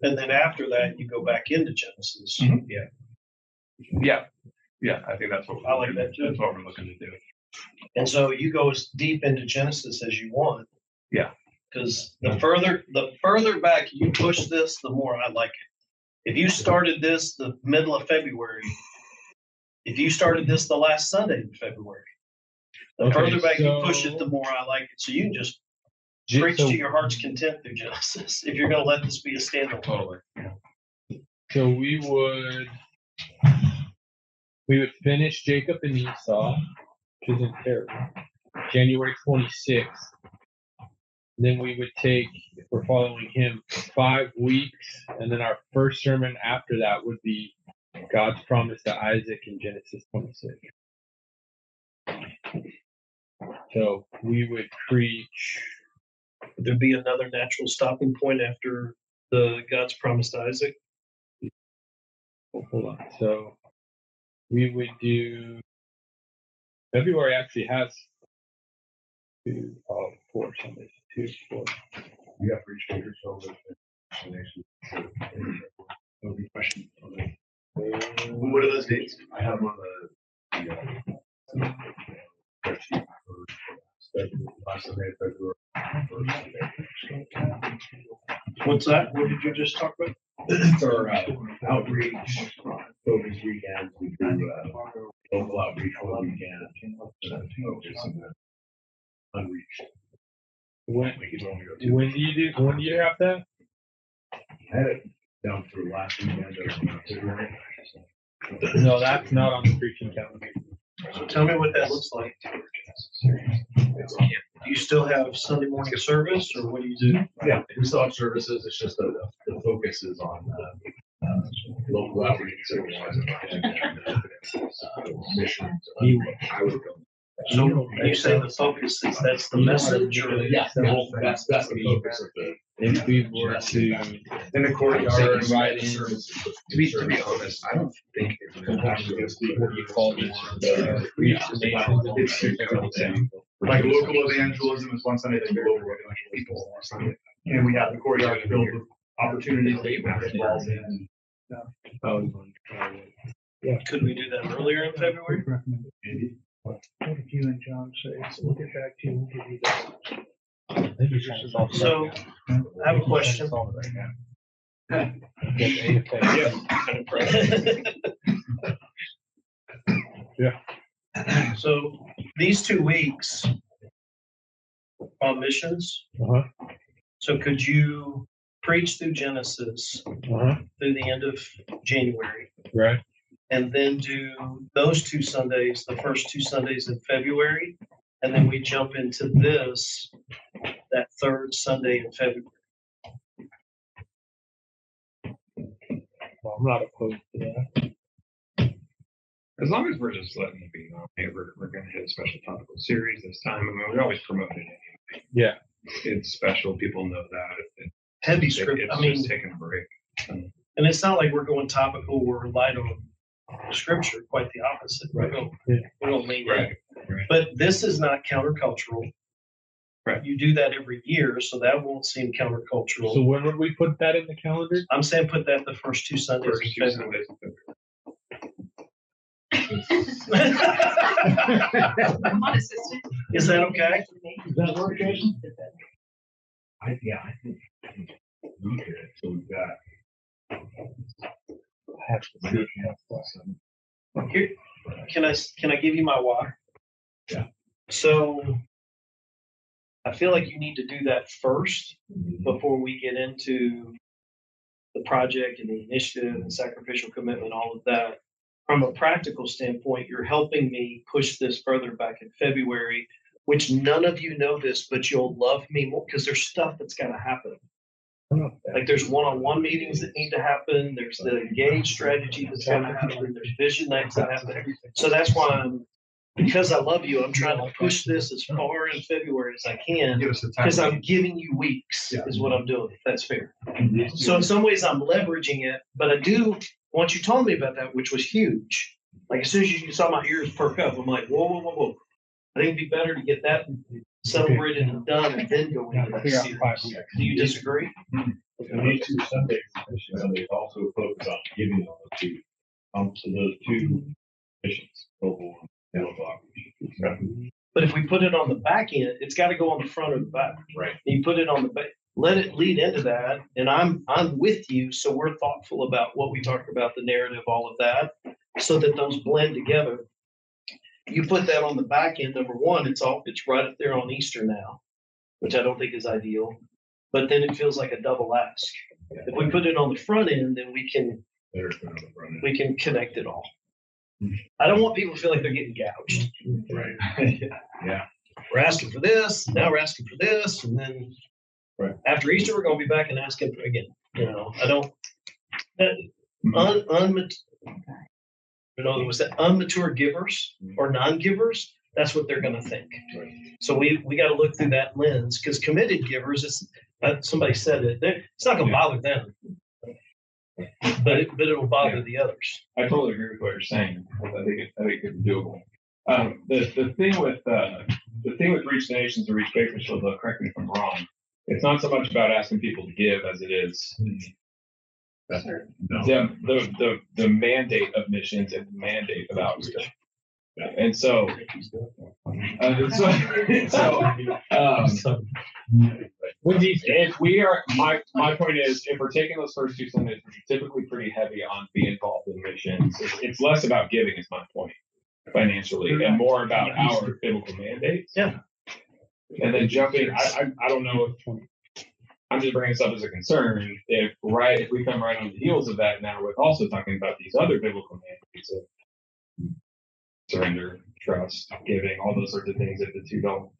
and then after that, you go back into Genesis. yeah, I think that's what I like that too. That's what we're looking to do. And so you go as deep into Genesis as you want. Yeah. Because the further back you push this, the more I like it. If you started this the middle of February, if you started this the last Sunday in February, the Okay, further back you so- push it, the more I like it. So you can just preach so, to your heart's content through Genesis if you're going to let this be a standalone. Totally. so we would finish Jacob and Esau, which isn't terrible, January 26th. Then we would take, if we're following him, 5 weeks, and then our first sermon after that would be God's promise to Isaac in Genesis 26. So we would preach. Would there be another natural stopping point after the God's promise to Isaac? Hold on. So we would do. February actually has 4 Sundays. 2, 4. You got free traders over the nation. No question. What are those dates? I have them on the spreadsheet for last Sunday, February. What's that? What did you just talk about? It's our outreach, focus weekends. We do local outreach for the weekend. Focus on the unreached. When We could only go when do you have that? I had it down for last weekend of February. No, that's not on the preaching calendar. So tell me what that looks like. Do you still have Sunday morning service, or what do you do? Yeah, we still have services. It's just the focus is on local outreach. Missions. I would go. So you say the focus is, that's the message, or? Yeah, that's the focus of the. If we were to In the courtyard, right in, To be honest, I don't think it's what do you call this? Reach the nations. like local evangelism is one Sunday, then global evangelism is one Sunday. And we have the courtyard filled with opportunities that you can get involved in. Could we do that earlier in February? What did you and John say? So we'll get back to you. We'll give you that. So I have a question. Yeah. So these 2 weeks on missions. Uh-huh. So could you preach through Genesis Uh-huh. through the end of January? Right. And then do those 2 Sundays, the first 2 Sundays in February, and then we jump into this, that 3rd Sunday in February. Well, I'm not opposed to that. As long as we're just letting it be known, hey, we're gonna hit a special topical series this time. I mean, we always promote it anyway. Yeah. It's special. People know that. Heavy script. It's I mean, just taking a break. and it's not like we're going topical. We're light on scripture. Quite the opposite. Right. We don't lean in. Right. But this is not countercultural. Right. You do that every year, so that won't seem countercultural. So when would we put that in the calendar? I'm saying put that the first 2 Sundays First in 2 February. Sundays in February. I'm not assistant. Is that okay? Does that work, Jason? I think we could, so we've got. I have to see it. Here, can I give you my why? Yeah. So I feel like you need to do that first before we get into the project and the initiative and sacrificial commitment, all of that. From a practical standpoint, you're helping me push this further back in February, which none of you know this, but you'll love me more because there's stuff that's got to happen. Like there's one-on-one meetings that need to happen. There's the engage strategy that's going to happen. There's vision nights that happen. So that's why because I love you, I'm trying to push this as far in February as I can Give us the time. because I'm giving you weeks is what I'm doing. If that's fair. So in some ways I'm leveraging it, but I do, once you told me about that, which was huge, like as soon as you saw my ears perk up, I'm like, whoa. I think it'd be better to get that celebrated and done and then go into that series. Do you disagree? And these 2 Sundays, mission Sundays also focus on giving on those 2 missions, Global and Block. But if we put it on the back end, it's got to go on the front or the back. Right. You put it on the back, let it lead into that, and I'm with you. So we're thoughtful about what we talked about, the narrative, all of that, so that those blend together. You put that on the back end. Number one, it's right up there on Easter now, which I don't think is ideal. But then it feels like a double ask. If we put it on the front end, then we can connect it all. I don't want people to feel like they're getting gouged. Right. Yeah. We're asking for this, now we're asking for this, and then after Easter we're going to be back and asking for again. You know, I don't. Unmature givers or non-givers, that's what they're going to think. Right. So we got to look through that lens because committed givers, somebody said it, it's not going to bother them, but it'll bother the others. I totally agree with what you're saying. I think it's doable. The thing with Reach the Nations or Reach Bakersfield, though, correct me if I'm wrong, it's not so much about asking people to give as it is the mandate of missions and the mandate of outreach. And so, if we are, my point is, if we're taking those first 2 Sundays, which are typically pretty heavy on being involved in missions, it's less about giving, is my point, financially, and more about our biblical mandates. Yeah. And then jumping, I don't know if I'm just bringing this up as a concern. If we come right on the heels of that, now we're also talking about these other biblical mandates of surrender, trust, giving, all those sorts of things. If the 2 don't,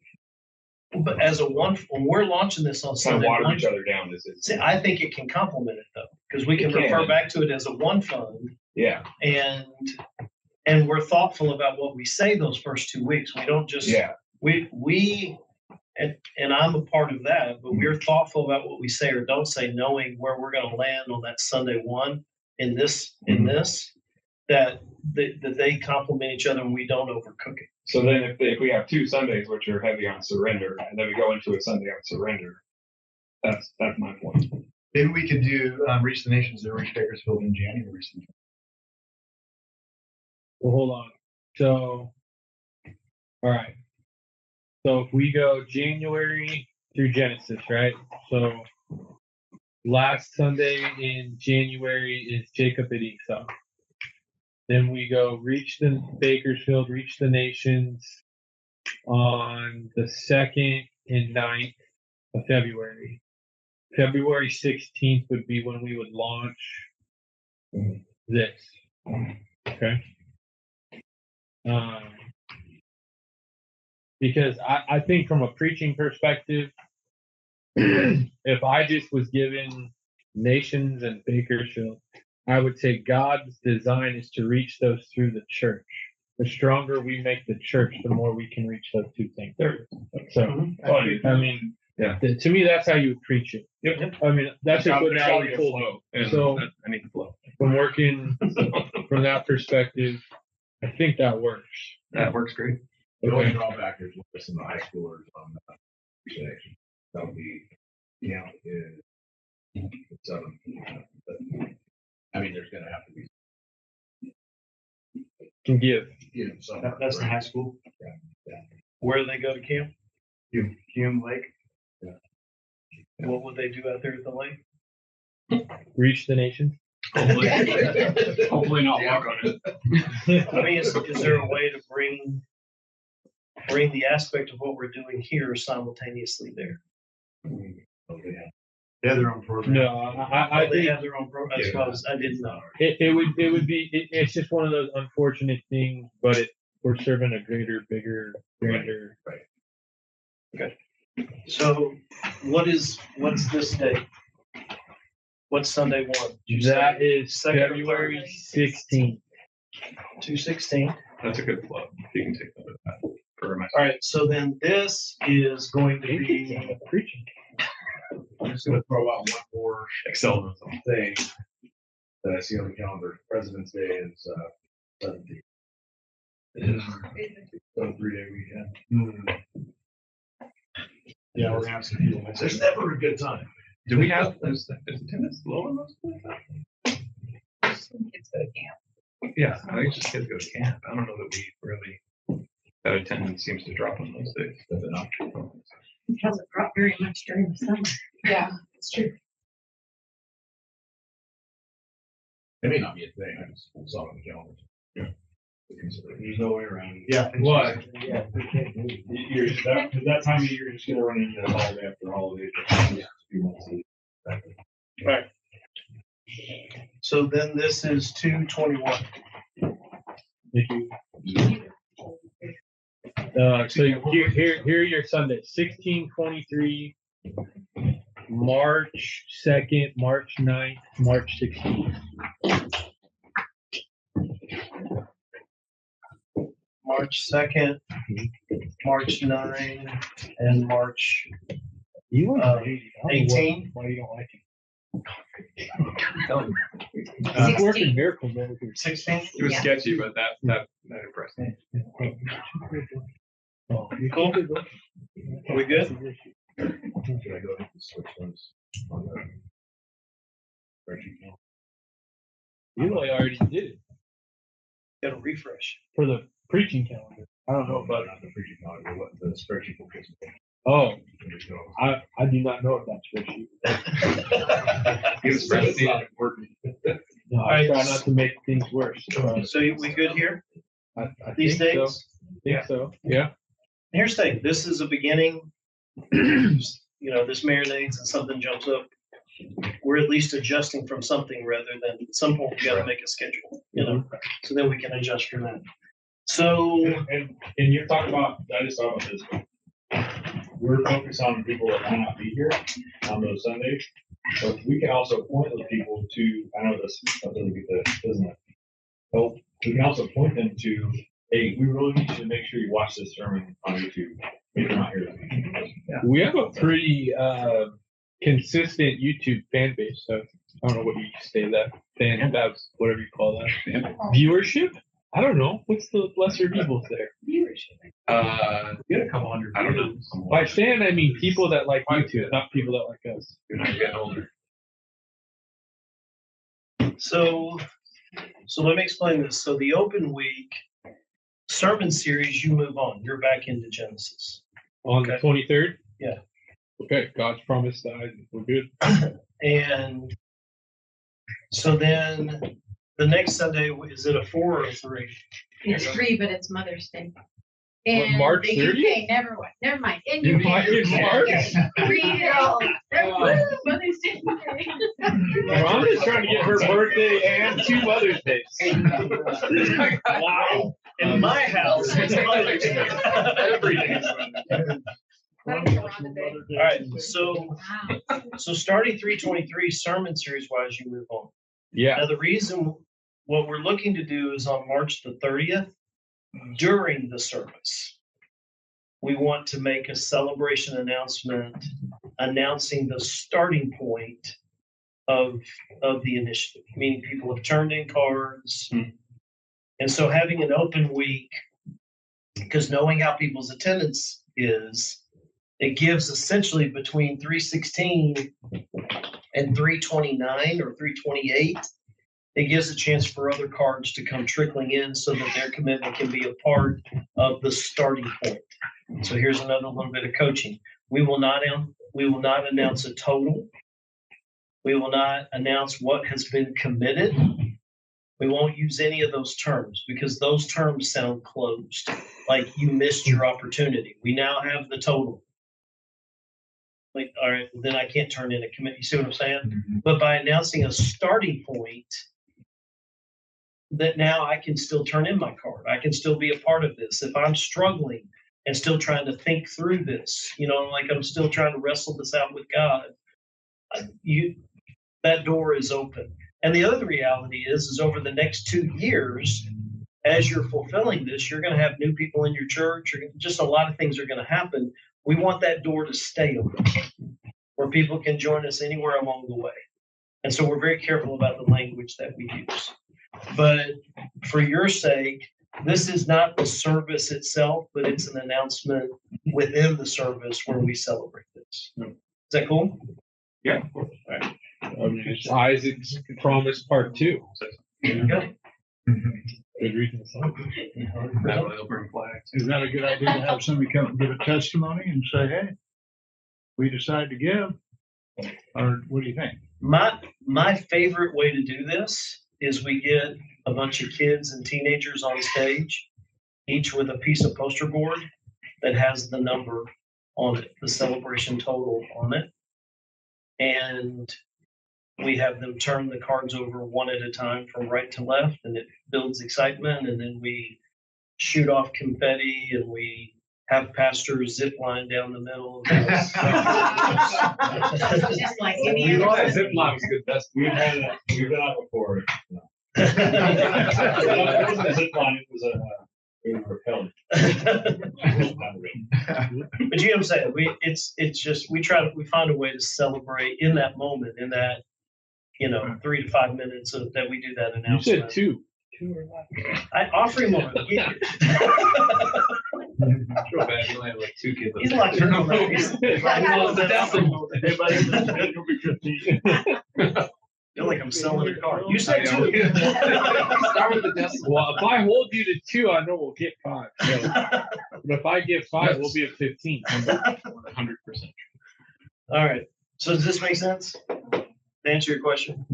but as when we're launching this on Sunday, water each other down. See, I think it can complement it though, because we can refer back to it as a one fund. Yeah. And we're thoughtful about what we say those first 2 weeks. We don't just and I'm a part of that, but we're thoughtful about what we say or don't say, knowing where we're going to land on that Sunday one in this, that they complement each other and we don't overcook it. So then if we have 2 Sundays, which are heavy on surrender, and then we go into a Sunday on surrender, that's my point. Maybe we could do Reach the Nations and Reach Bakersfield in January. Well, hold on. So, all right. So if we go January through Genesis, right? So last Sunday in January is Jacob and Esau. Then we go reach the Bakersfield, reach the nations on the 2nd and 9th of February. February 16th would be when we would launch this. Okay. Because I think from a preaching perspective, if I just was given nations and Bakersfield, I would say God's design is to reach those through the church. The stronger we make the church, the more we can reach those two things. So, I mean, to me, that's how you would preach it. Yep. I mean, that's just what Natalie told me. flow. And So- I need to flow. From working from that perspective, I think that works. That works great. The only drawback is with some high schoolers on that section. That would be, is 7. But, I mean, there's gonna have to be. Can give. Some. That's the high school. Yeah. Where do they go to camp? Hume Lake. And what would they do out there at the lake? Reach the nation. Hopefully, hopefully not walk on it. I mean, is there a way to bring the aspect of what we're doing here simultaneously there? They have their own program. No, I They think have their own program. That's what I didn't know. it would be. It's just one of those unfortunate things, but we're serving a greater, bigger, grander. Okay. So what's this date? What's Sunday 1? That is Second or February third? 16th. 2/16. That's a good flow. You can take note of that for my. All right. So then this is going to be Preaching. I'm just gonna throw out one more Excel. thing that I see on the calendar. President's Day is 17th. It is a 3-day weekend. Yeah, we're gonna have some people. There's never a good time. Do we have, is attendance low on those? Some kids go to camp. Yeah, I think just kids go to camp. I don't know that we really, that attendance seems to drop on those days. Does it not? It hasn't dropped very much during the summer. Yeah, it's true. It may not be a thing. I just saw it on the calendar. Yeah. There's no way around it. Yeah. What? Yeah. That time of year, you're just gonna run into the holiday after holiday. right. So then this is 2/21. Thank you. So here are your Sundays: 16/23, March 2nd, March 9th, March 16th. March 2nd, March 9, and March You want 18. Why you don't like it? Uh, He's working miracles over here. 16. It was Yeah. sketchy, but that impressed me. Oh, you Cool. can go. Are we good? Should I go ahead and switch those on the spreadsheet now? You already did it Got to refresh. for the preaching calendar. I don't know about. Not the preaching calendar, what the spreadsheet will fix. Oh, Just go. I do not know if that's spreadsheet. It's pretty important. No, I Alright. try not to make things worse. So we good here? I These think so. dates? Think so. Yeah. Here's the thing. This is a beginning. This marinates and something jumps up. We're at least adjusting from something rather than at some point we got to make a schedule, so then we can adjust from that. So And you're talking about, I just thought about this. We're focused on people that might not be here on those Sundays, but we can also point those people to, I know this doesn't get this, doesn't it? So we can also point them to, hey, we really need you to make sure you watch this sermon on YouTube if you're not here that week. We have a pretty consistent YouTube fan base. So I don't know what you say that fan, that's whatever you call that. Viewership? I don't know. What's the lesser of evils there? Viewership. We had a couple hundred. I don't know. By fan, I mean people that like YouTube, not people that like us. You're not getting older. So let me explain this. So the open week sermon series, you move on. You're back into Genesis. On the 23rd? Yeah. Okay, God's promise that we're good. And so then The next Sunday, is it a 4 or a 3? It's 3, but it's Mother's Day. And March they do 30th? pay, never mind. In your March. Read it all. Mother's Day. Rhonda's trying to get her birthday and 2 Mother's Days. Wow. In my house, it's Mother's Day. Every day. All right, so starting 323 sermon series wise, you move on. Yeah. Now, the reason what we're looking to do is on March the 30th, during the service, we want to make a celebration announcement announcing the starting point of the initiative, meaning people have turned in cards. And so having an open week, because knowing how people's attendance is, it gives essentially between 316 and 329 or 328, it gives a chance for other cards to come trickling in so that their commitment can be a part of the starting point. So here's another little bit of coaching. We will not announce a total. We will not announce what has been committed. We won't use any of those terms because those terms sound closed, like you missed your opportunity. We now have the total. Like, all right, then I can't turn in a commitment. You see what I'm saying? Mm-hmm. But by announcing a starting point, that now I can still turn in my card. I can still be a part of this. If I'm struggling and still trying to think through this, like I'm still trying to wrestle this out with God, that door is open. And the other reality is over the next 2 years, as you're fulfilling this, you're going to have new people in your church. Just a lot of things are going to happen. We want that door to stay open where people can join us anywhere along the way. And so we're very careful about the language that we use. But for your sake, this is not the service itself, but it's an announcement within the service where we celebrate this. Is that cool? Yeah. Right. It's Isaac's Promise Part 2. There you go. Good reason. Is that a good idea to have somebody come and give a testimony and say, hey, we decided to give? Or what do you think? My favorite way to do this is we get a bunch of kids and teenagers on stage, each with a piece of poster board that has the number on it, the celebration total on it. And we have them turn the cards over one at a time from right to left, and it builds excitement. And then we shoot off confetti, and we have pastors zip line down the middle of this. Just like any You know other. that zip line was good. We've done that before. But It wasn't a zip line, it was a repellent. you know what I'm saying? It's just we find a way to celebrate in that moment, in that 3 to 5 minutes that we do that You announcement. said 2. I offer him one. Feel bad. You only have like 2 kids. He's like, no, he's feel like I'm selling a car. You said 2. Start with the decimal. Well, if I hold you to 2, I know we'll get 5. So, but if I get 5, we'll be at 15. 100%. All right. So does this make sense? To answer your question?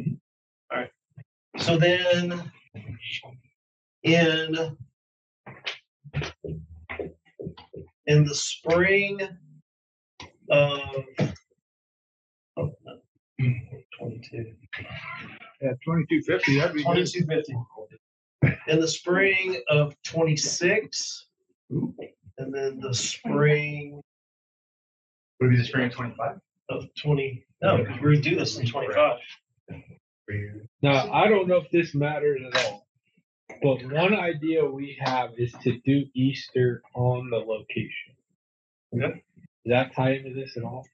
All right. So then in the spring of 22. Yeah, 2250, that'd be good. 2250. In the spring of 26, and then the spring Would it be the spring of 25? of 20. No, because we're gonna do this in 25. Now, I don't know if this matters at all, but one idea we have is to do Easter on the location. Okay. Does that tie into this at all?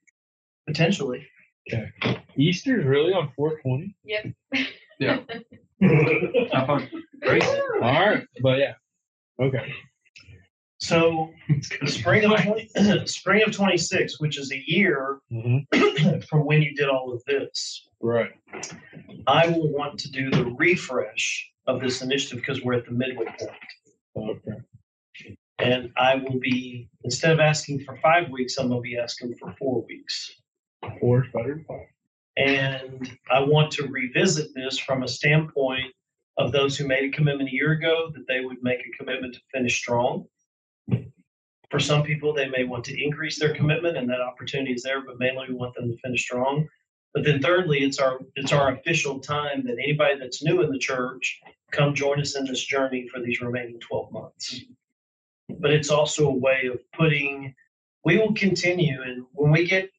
Potentially. Okay. Easter's really on 420? Yep. Yeah. Great. All right. But yeah. Okay. So the spring of 26, which is a year from when you did all of this, Right. I will want to do the refresh of this initiative because we're at the midway point. Okay. And I will be, instead of asking for 5 weeks, I'm going to be asking for 4 weeks. 4 is better than 5. And I want to revisit this from a standpoint of those who made a commitment a year ago that they would make a commitment to finish strong. For some people, they may want to increase their commitment, and that opportunity is there, but mainly we want them to finish strong. But then thirdly, it's our official time that anybody that's new in the church, come join us in this journey for these remaining 12 months. But it's also a way of we will continue, and when we get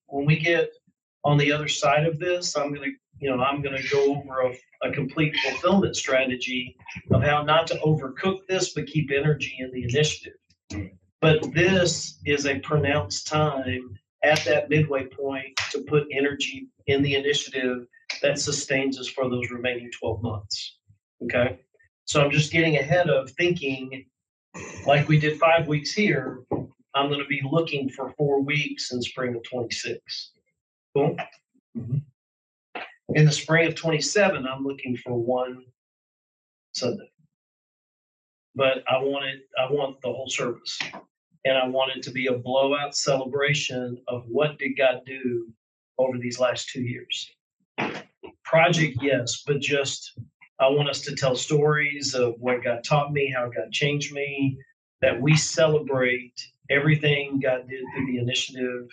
on the other side of this, I'm gonna go over a complete fulfillment strategy of how not to overcook this, but keep energy in the initiative. But this is a pronounced time at that midway point to put energy in the initiative that sustains us for those remaining 12 months. Okay? So I'm just getting ahead of thinking, like we did 5 weeks here, I'm going to be looking for 4 weeks in spring of 26. Cool? Mm-hmm. In the spring of 27, I'm looking for 1 Sunday. But I want the whole service. And I want it to be a blowout celebration of what did God do over these last 2 years. Project, yes, but just I want us to tell stories of what God taught me, how God changed me, that we celebrate everything God did through the initiative.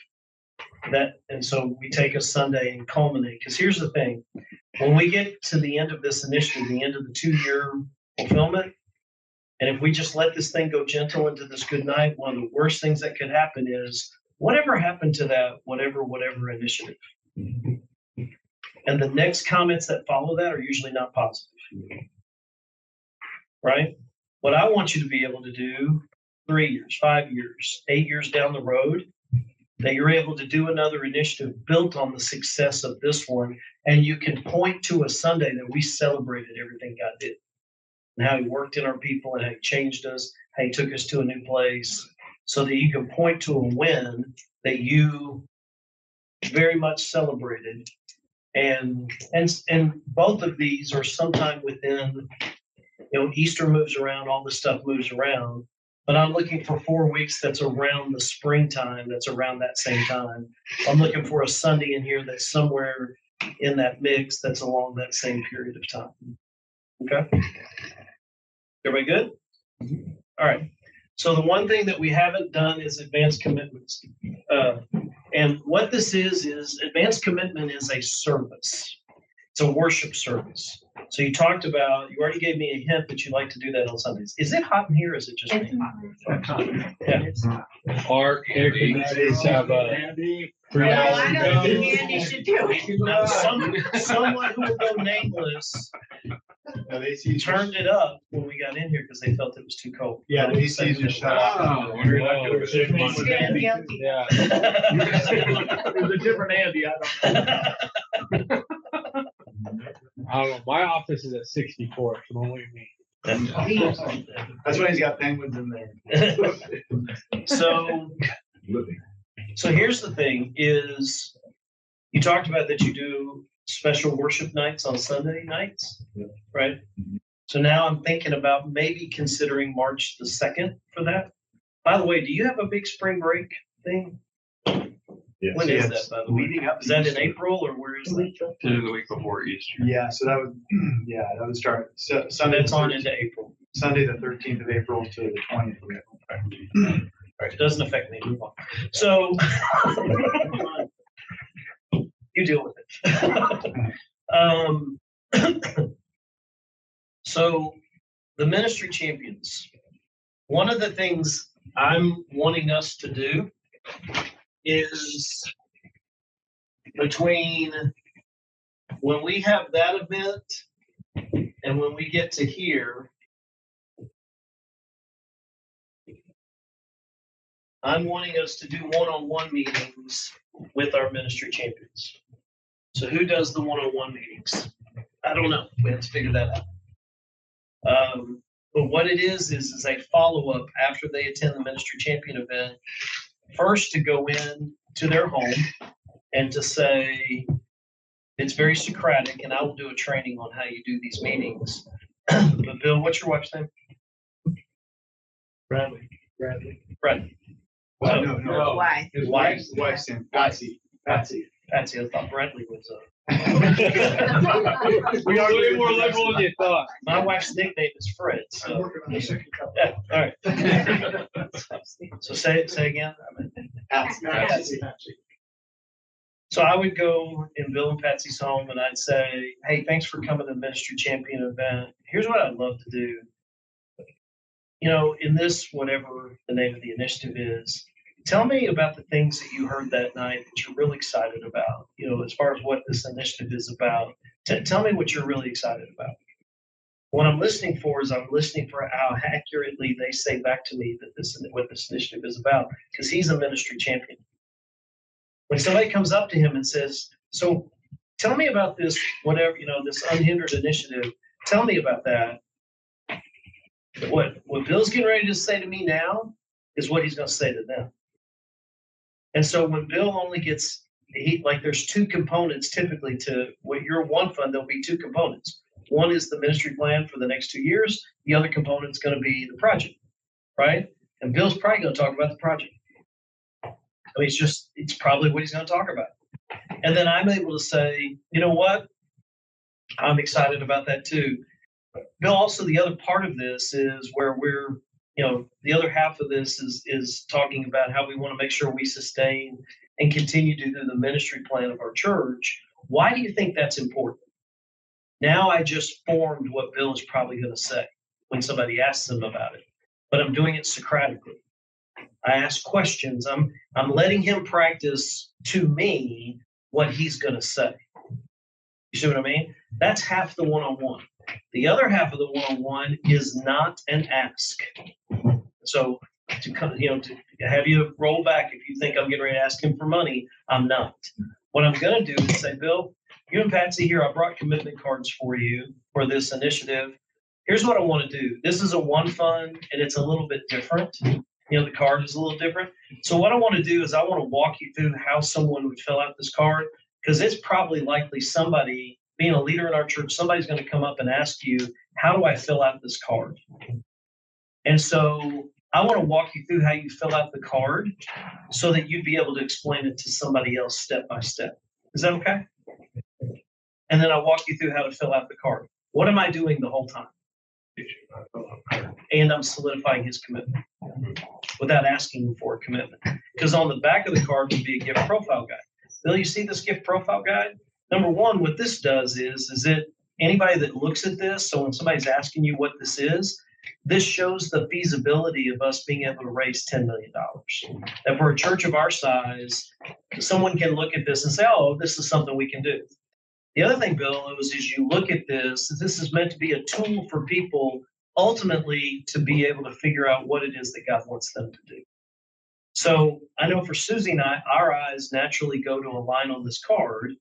And so we take a Sunday and culminate. Because here's the thing, when we get to the end of this initiative, the end of the 2-year fulfillment, and if we just let this thing go gentle into this good night, one of the worst things that could happen is whatever happened to that whatever initiative. And the next comments that follow that are usually not positive. Right? What I want you to be able to do 3 years, 5 years, 8 years down the road, that you're able to do another initiative built on the success of this one, and you can point to a Sunday that we celebrated everything God did. And how he worked in our people and how he changed us, how he took us to a new place, so that you can point to a win that you very much celebrated. And both of these are sometime within, Easter moves around, all this stuff moves around, but I'm looking for 4 weeks that's around the springtime, that's around that same time. I'm looking for a Sunday in here that's somewhere in that mix that's along that same period of time. Okay? Everybody good? All right. So the one thing that we haven't done is advanced commitments. And what this is advanced commitment is a service. It's a worship service. So you already gave me a hint that you like to do that on Sundays. Is it hot in here or is it just me? Yeah. Our air conditioners have a I don't think Andy should do it. Now, someone who will go nameless turned it up when we got in here because they felt it was too cold. Yeah, the AC's just shut off. Oh, wonder if I could save He's money. feeling guilty. Yeah. It was a different Andy, I don't know. I don't know. My office is at 64, so don't look at me. That's why he's got penguins in there. So here's the thing is you talked about that you do special worship nights on Sunday nights, right? So now I'm thinking about maybe considering March the 2nd for that. By the way, do you have a big spring break thing? Yes. When is that, by the way? Leading up Is to that in Easter. April or where is that? The week before Easter. Yeah, so that would start So Sunday. that's on into April. Sunday, the 13th of April to the 20th of April. Right, it doesn't affect me. Move on. So you deal with it. So the ministry champions, one of the things I'm wanting us to do is between when we have that event and when we get to here, I'm wanting us to do one-on-one meetings with our ministry champions. So who does the one-on-one meetings? I don't know. We have to figure that out. But what it is a follow-up after they attend the ministry champion event. First, to go in to their home and to say, it's very Socratic, and I will do a training on how you do these meetings. But Bill, what's your wife's name? Bradley. Bradley. No. Why? His wife's name, Patsy. Patsy. I thought Bradley was We are way more liberal than you thought. My wife's nickname is Fred, I'm so. working on the second couple. Yeah, all right. So say again. Patsy. So I would go in Bill and Patsy's home and I'd say, hey, thanks for coming to the Ministry Champion event. Here's what I'd love to do. You know, in this, whatever the name of the initiative is, tell me about the things that you heard that night that you're really excited about, you know, as far as what this initiative is about. Tell me what you're really excited about. What I'm listening for is I'm listening for how accurately they say back to me that this is what this initiative is about, because he's a ministry champion. When somebody comes up to him and says, so tell me about this, whatever, you know, this unhindered initiative, tell me about that. What Bill's getting ready to say to me now is what he's going to say to them. And so when Bill only gets, there's two components typically to what your one fund, there'll be two components. One is the ministry plan for the next 2 years. The other component is going to be the project, right? And Bill's probably going to talk about the project. I mean, it's probably what he's going to talk about. And then I'm able to say, you know what? I'm excited about that too. Bill, also the other part of this is where we're, you know, the other half of this is talking about how we want to make sure we sustain and continue to do the ministry plan of our church. Why do you think that's important? Now I just formed what Bill is probably going to say when somebody asks him about it, but I'm doing it Socratically. I ask questions. I'm letting him practice to me what he's going to say. You see what I mean? That's half the one-on-one. The other half of the one-on-one is not an ask. So to have you roll back if you think I'm getting ready to ask him for money, I'm not. What I'm going to do is say, Bill, you and Patsy here, I brought commitment cards for you for this initiative. Here's what I want to do. This is a one fund and it's a little bit different. You know, the card is a little different. So what I want to do is I want to walk you through how someone would fill out this card, because it's probably likely somebody, being a leader in our church, somebody's going to come up and ask you, how do I fill out this card? And so I want to walk you through how you fill out the card so that you'd be able to explain it to somebody else step by step. Is that okay? And then I'll walk you through how to fill out the card. What am I doing the whole time? And I'm solidifying his commitment without asking him for a commitment. Because on the back of the card would be a gift profile guide. Bill, you see this gift profile guide? Number one, what this does is it anybody that looks at this, so when somebody's asking you what this is, this shows the feasibility of us being able to raise $10 million. And for a church of our size, someone can look at this and say, oh, this is something we can do. The other thing, Bill, is as you look at this is meant to be a tool for people ultimately to be able to figure out what it is that God wants them to do. So I know for Susie and I, our eyes naturally go to a line on this card.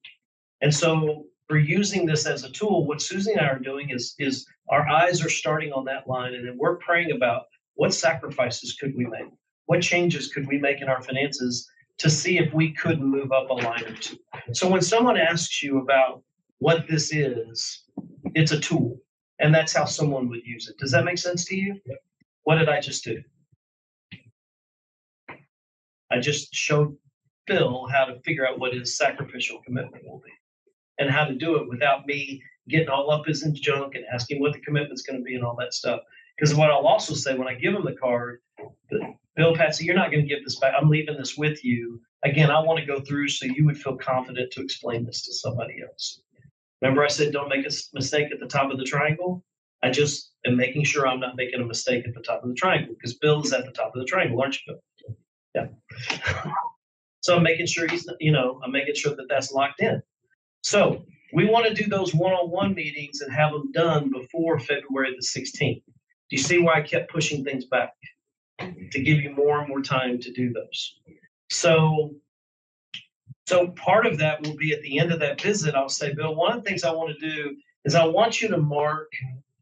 And so for using this as a tool, what Susie and I are doing is our eyes are starting on that line, and then we're praying about what sacrifices could we make? What changes could we make in our finances to see if we could move up a line or two? So when someone asks you about what this is, it's a tool, and that's how someone would use it. Does that make sense to you? Yep. What did I just do? I just showed Bill how to figure out what his sacrificial commitment will be and how to do it without me getting all up his junk and asking what the commitment's going to be and all that stuff. Because what I'll also say when I give him the card, Bill, Patsy, you're not going to give this back. I'm leaving this with you. Again, I want to go through so you would feel confident to explain this to somebody else. Remember I said don't make a mistake at the top of the triangle? I just am making sure I'm not making a mistake at the top of the triangle, because Bill is at the top of the triangle, aren't you, Bill? Yeah. So I'm making sure I'm making sure that that's locked in. So we want to do those one-on-one meetings and have them done before February the 16th. Do you see why I kept pushing things back? To give you more and more time to do those. So part of that will be at the end of that visit, I'll say, Bill, one of the things I want to do is I want you to mark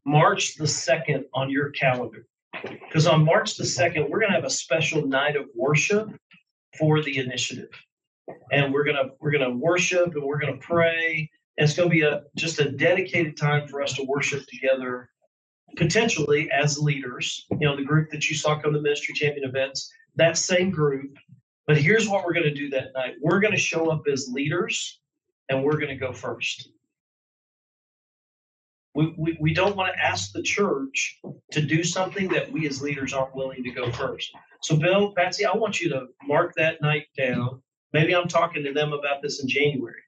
March the 2nd on your calendar. Because on March the 2nd, we're going to have a special night of worship for the initiative. And we're going to worship and we're going to pray. And it's going to be just a dedicated time for us to worship together, potentially as leaders. You know, the group that you saw come to Ministry Champion events, that same group. But here's what we're going to do that night. We're going to show up as leaders and we're going to go first. We don't want to ask the church to do something that we as leaders aren't willing to go first. So Bill, Patsy, I want you to mark that night down. Maybe I'm talking to them about this in January.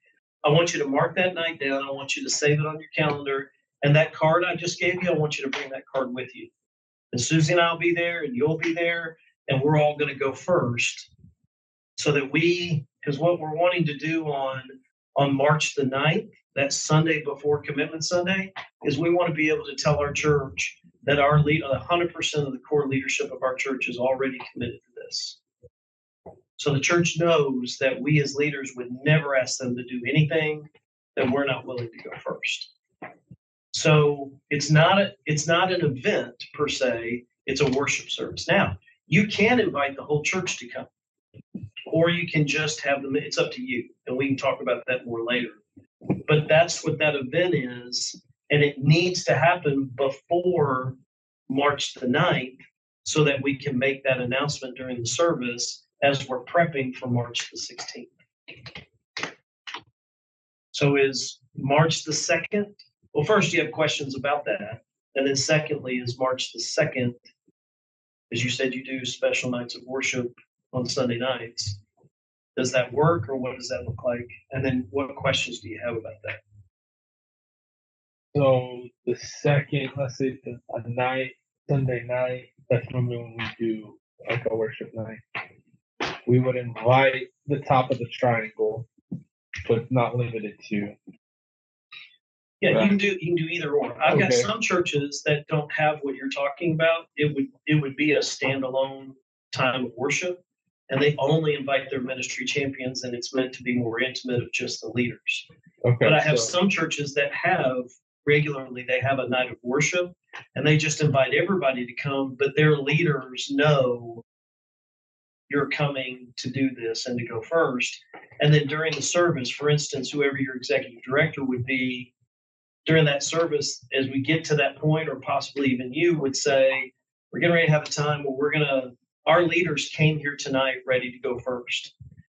I want you to mark that night down. I want you to save it on your calendar. And that card I just gave you, I want you to bring that card with you. And Susie and I'll be there, and you'll be there, and we're all going to go first so that because what we're wanting to do on March the 9th, that Sunday before Commitment Sunday, is we want to be able to tell our church that 100% of the core leadership of our church is already committed to this. So the church knows that we as leaders would never ask them to do anything that we're not willing to go first. So it's not an event per se, it's a worship service. Now, you can invite the whole church to come, or you can just have them, it's up to you. And we can talk about that more later. But that's what that event is. And it needs to happen before March the 9th so that we can make that announcement during the service as we're prepping for March the 16th. So is March the 2nd? Well, first you have questions about that. And then secondly is March the 2nd, as you said, you do special nights of worship on Sunday nights. Does that work, or what does that look like? And then what questions do you have about that? So the second, let's say a night, Sunday night, that's normally when we do like a worship night. We would invite the top of the triangle, but not limited to. Yeah, Right. you can do either or. I've got some churches that don't have what you're talking about. It would be a standalone time of worship, and they only invite their ministry champions, and it's meant to be more intimate of just the leaders. Okay, but I have some churches that have regularly, they have a night of worship, and they just invite everybody to come, but their leaders know you're coming to do this and to go first. And then during the service, for instance, whoever your executive director would be, during that service, as we get to that point, or possibly even you would say, we're getting ready to have a time where our leaders came here tonight ready to go first.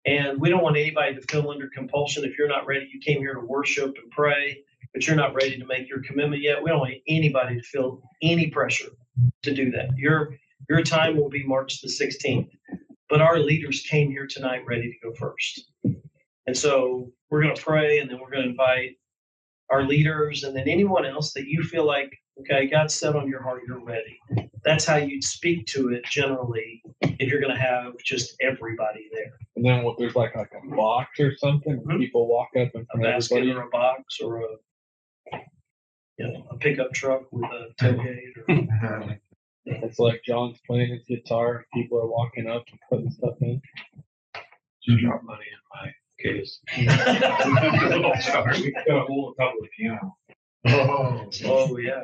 And we don't want anybody to feel under compulsion. If you're not ready, you came here to worship and pray, but you're not ready to make your commitment yet. We don't want anybody to feel any pressure to do that. Your time will be March the 16th, but our leaders came here tonight ready to go first. And so we're going to pray, and then we're going to invite our leaders, and then anyone else that you feel like, okay, God said on your heart, you're ready. That's how you'd speak to it generally if you're going to have just everybody there. And then what, there's like a box or something, people walk up and a basket or a box or a pickup truck with a tailgate. Or, it's like John's playing his guitar, people are walking up and putting stuff in. You drop money in my case. Sorry, we got a whole couple of piano. Oh yeah.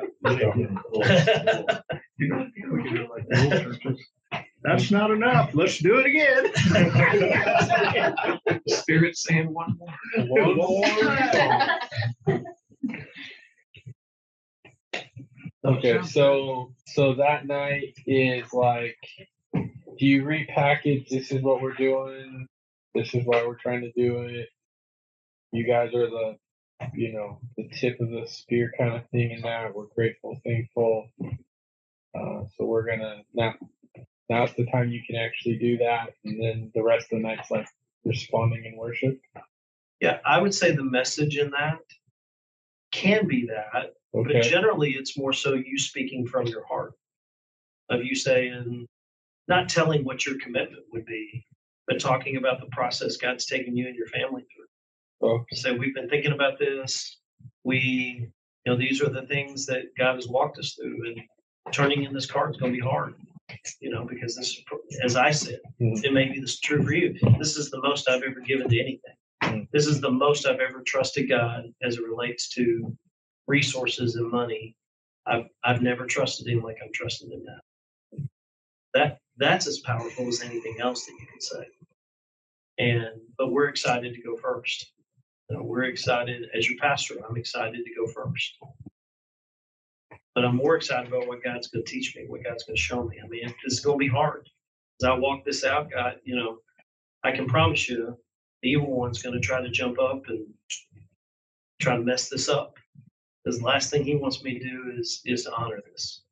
That's not enough. Let's do it again. Spirit saying one more. One more. Okay, so that night is like, do you repackage? This is what we're doing. This is why we're trying to do it. You guys are the tip of the spear kind of thing in that. We're grateful, thankful. So we're gonna now's the time you can actually do that, and then the rest of the night's like responding in worship. Yeah, I would say the message in that can be that, Okay. but generally it's more so you speaking from your heart, of you saying, not telling what your commitment would be, but talking about the process God's taken you and your family through. Okay. So we've been thinking about this. These are the things that God has walked us through, and turning in this card is going to be hard, because this, as I said, it may be this true for you. This is the most I've ever given to anything. This is the most I've ever trusted God as it relates to resources and money. I've never trusted Him like I'm trusting Him now. That's as powerful as anything else that you can say. But we're excited to go first. We're excited, as your pastor, I'm excited to go first. But I'm more excited about what God's going to teach me, what God's going to show me. I mean, this is going to be hard. As I walk this out, God, I can promise you, the evil one's going to try to jump up and try to mess this up. Because the last thing he wants me to do is to honor this.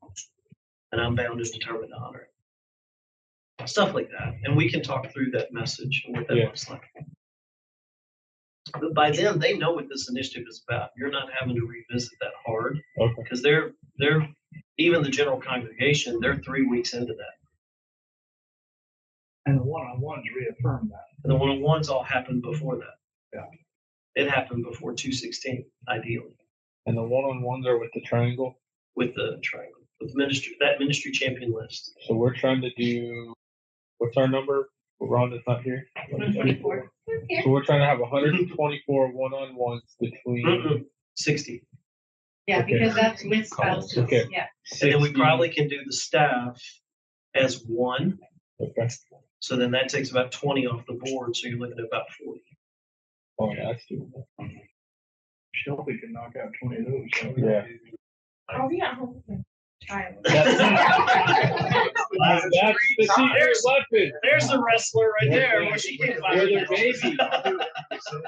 And I'm bound and determined to honor it. Stuff like that. And we can talk through that message and what that looks like. But by then, they know what this initiative is about. You're not having to revisit that hard. Okay. Because they're even the general congregation, they're 3 weeks into that. And the one-on-ones reaffirm that. And the one-on-ones all happened before that. Yeah. It happened before 216, ideally, And the one-on-ones are with the triangle. with the triangle, with that ministry champion list. So we're trying to do, what's our number? Rhonda's not here. 124. So we're trying to have 124 one-on-ones between. 60. Yeah, Okay. because that's with spouses, Okay. yeah. And then we 60. probably can do the staff as one. Okay. So then that takes about 20 off the board. So you're looking at about 40. Oh, yeah, that's doable. Shelby can knock out 20 of those. So Yeah. Oh, yeah. Child. That's the secret weapon. There's the wrestler right there. Where she can They're their baby.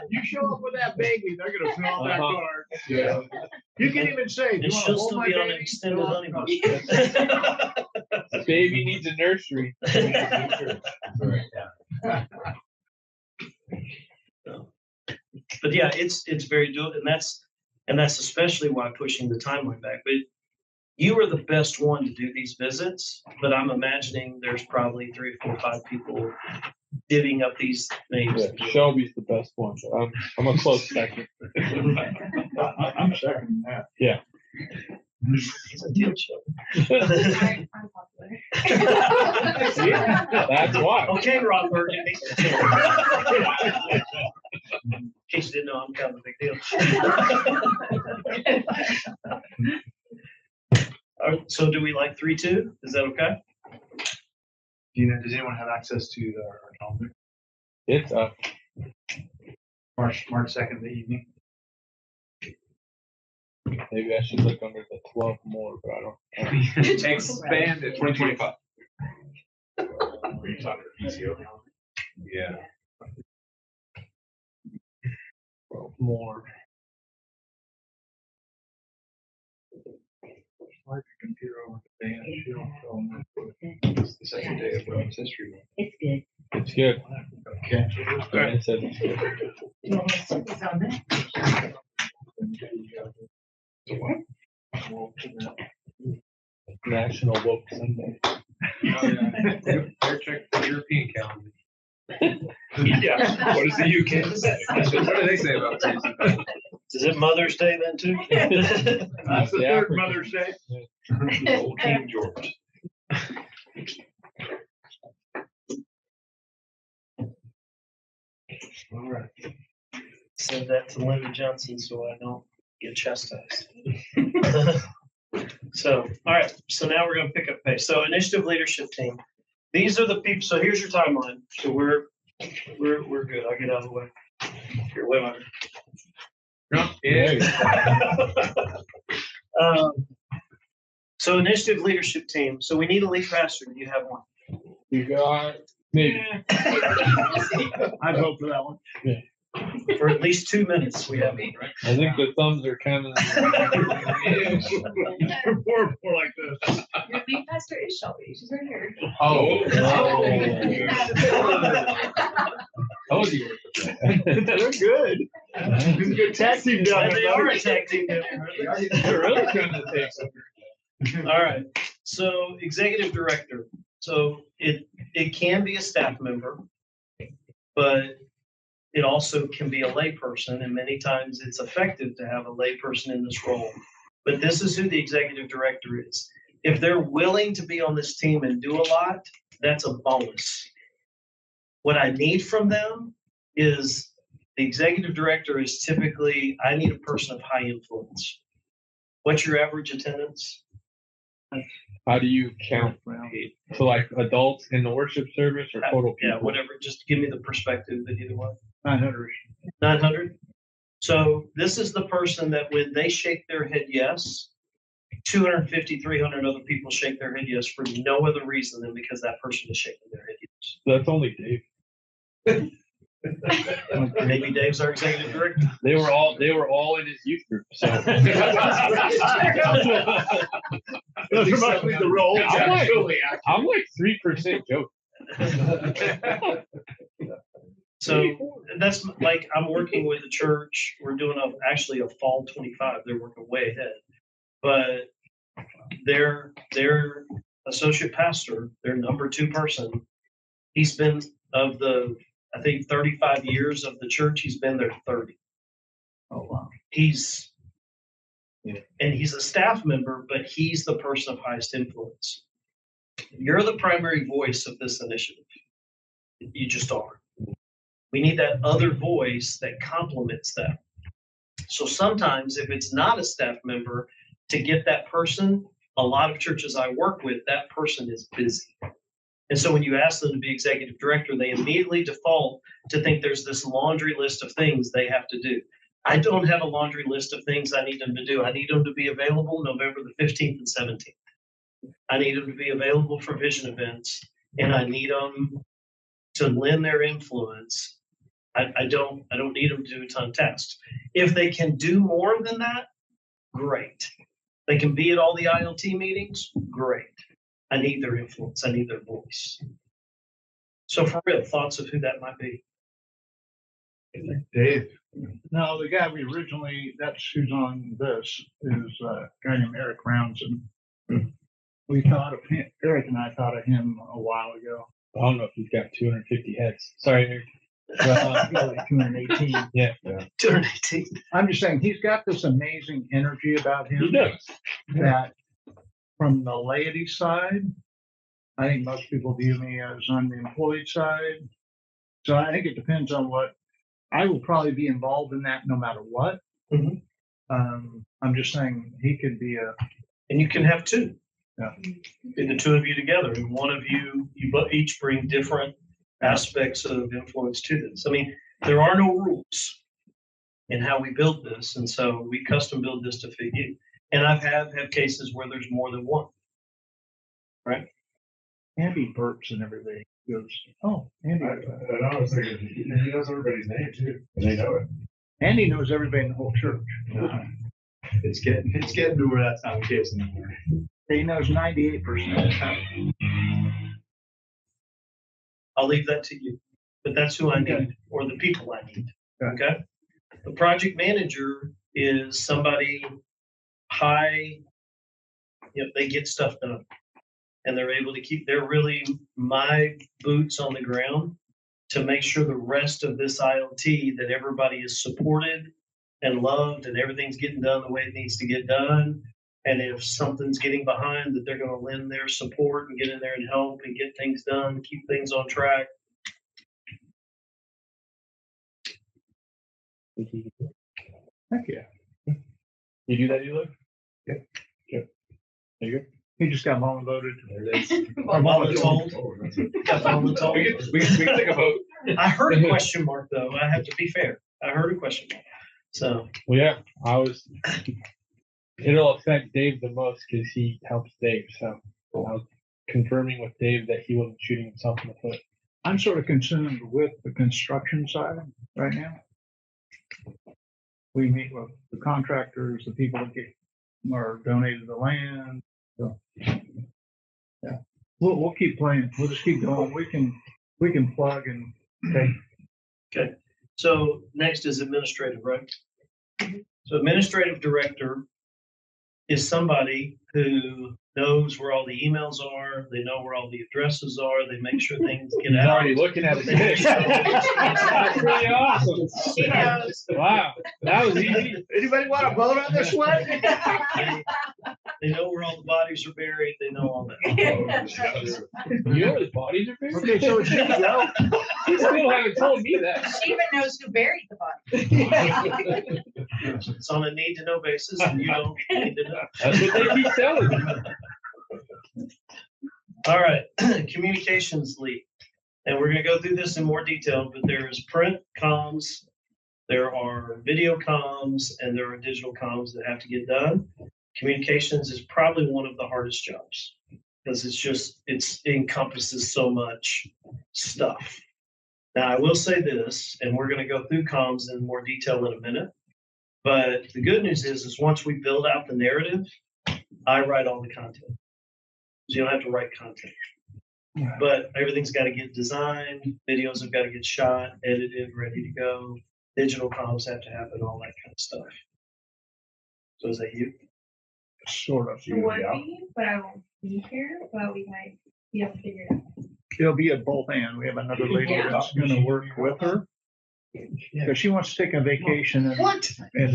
You show up with that baby, they're gonna fill out that Uh-huh. card. Yeah. You can even say, "Do And you want to she'll hold still my be on an baby?" extended No, honeymoon. The baby needs a nursery. But yeah, it's very doable, and that's especially why pushing the timeline back. But you are the best one to do these visits, but I'm imagining there's probably 3, 4, 5 people divvying up these names. Yeah, Shelby's the best one. But I'm a close second. I'm second that. Yeah. It's a deal show. I'm popular. That's why. Okay, Ron Burgundy. In case you didn't know, I'm kind of a big deal. All right, so do we like 3-2? Is that okay? Does anyone have access to our calendar? It's up. March 2nd, the evening. Maybe I should look under the 12 more, but I don't. Expand it. 2025. Are you talking PCO now? Yeah. 12 more. Like a computer over the band, she don't tell me. It's the second day of Women's History Month. It's good. It's good. Okay. Diane said it's good. You want to sit this on there? National Woke Sunday. Oh, yeah. Better check the European calendar. Yeah, what does the UK say? What do they say about Tuesday? Is it Mother's Day then too? That's the The third African. Mother's Day. Old King George. All right. Send that to Linda Johnson so I don't get chastised. So, all right. So now we're going to pick up pace. So initiative leadership team. These are the people. So here's your timeline. So we're good. I'll get out of the way. You're way under. So initiative leadership team. So we need a lead pastor. Do you have one? You got maybe. I'd vote for that one. For at least 2 minutes, we have. I think the thumbs are kind of. More like this. Your lead pastor is Shelby. She's right here. Oh. Told you. They're good. It's a good tag team down And there. they are buddy. a tag team. They're really trying to take some. All right. So executive director. So it can be a staff member, but it also can be a layperson, and many times it's effective to have a layperson in this role. But this is who the executive director is. If they're willing to be on this team and do a lot, that's a bonus. What I need from them is the executive director is typically, I need a person of high influence. What's your average attendance? How do you count? So like adults in the worship service or total people? Yeah, whatever. Just give me the perspective that either one. 900. 900. So this is the person that when they shake their head yes, 250, 300 other people shake their head yes for no other reason than because that person is shaking their head yes. That's only Dave. Maybe Dave's our executive director. They were all in his youth group. So Those must be the real old I'm like- actually. I'm like 3% joke. So that's like, I'm working with the church. We're doing actually a fall 25. They're working way ahead. But their associate pastor, their number 2 person, he's been of the, I think 35 years of the church, he's been there 30. Oh, wow. And he's a staff member, but he's the person of highest influence. You're the primary voice of this initiative. You just are. We need that other voice that complements that. So sometimes if it's not a staff member, to get that person, a lot of churches I work with, that person is busy. And so when you ask them to be executive director, they immediately default to think there's this laundry list of things they have to do. I don't have a laundry list of things I need them to do. I need them to be available November the 15th and 17th. I need them to be available for vision events, and I need them to lend their influence. I don't need them to do a ton of tasks. If they can do more than that, great. They can be at all the ILT meetings, great. I need their influence. I need their voice. So for real, thoughts of who that might be? Dave. No, the guy that's who's on this, is a guy named Eric Roundson. We thought of him, Eric and I thought of him a while ago. I don't know if he's got 250 heads. Sorry, Eric. Like 218. Yeah. 218. I'm just saying, he's got this amazing energy about him. He does. That from the laity side, I think most people view me as on the employed side. So I think it depends on what, I will probably be involved in that no matter what. Mhm. I'm just saying he could be And you can have 2. Yeah. And the 2 of you together, and one of you each bring different aspects of influence to this. I mean, there are no rules in how we build this, and so we custom build this to fit you. And I've had cases where there's more than one, right? Andy burps and everything. He goes, oh, Andy. I was thinking, he knows everybody's name too, and they know it. Andy knows everybody in the whole church. It's getting to where that's not the case anymore. He knows 98%. I'll leave that to you, but that's who I Okay. need, or the people I need. Okay. Okay. The project manager is somebody high, they get stuff done, and they're able to they're really my boots on the ground to make sure the rest of this ILT, that everybody is supported and loved and everything's getting done the way it needs to get done. And if something's getting behind, that they're going to lend their support and get in there and help and get things done, keep things on track. Heck yeah. You do that, you live? Yep. There you go. He just got voted. Or voluntold. Got voluntold. We can take a vote. I heard a question mark though. I have to be fair. I heard a question mark. So Well, yeah, it'll affect Dave the most because he helps Dave. So I was confirming with Dave that he wasn't shooting himself in the foot. I'm sort of consumed with the construction side right now. We meet with the contractors, the people that are donated the land. So, yeah, we'll keep playing. We'll just keep going. We can plug and take. okay. So next is administrative, right? So administrative director is somebody who knows where all the emails are. They know where all the addresses are. They make sure things get He's out. already looking at his pitch. That's pretty awesome. She knows. Wow, that was easy. Anybody want to vote on this one? They know where all the bodies are buried. They know all that. You know where the bodies are buried? Okay, so it's good to go. You still haven't told me that. She even knows who buried the body. It's on a need to know basis, and you don't need to know. That's what they keep telling me. All right, communications lead. And we're going to go through this in more detail, but there is print comms, there are video comms, and there are digital comms that have to get done. Communications is probably one of the hardest jobs because it encompasses so much stuff. Now, I will say this, and we're gonna go through comms in more detail in a minute. But the good news is once we build out the narrative, I write all the content. So you don't have to write content. But everything's got to get designed, videos have got to get shot, edited, ready to go. Digital comms have to happen, all that kind of stuff. So is that you? Sort of. It would be, but I won't be here, but we might be able to figure it out. It'll be at both ends. We have another lady Yeah. that's gonna work with her. Because she wants to take a vacation and. What? And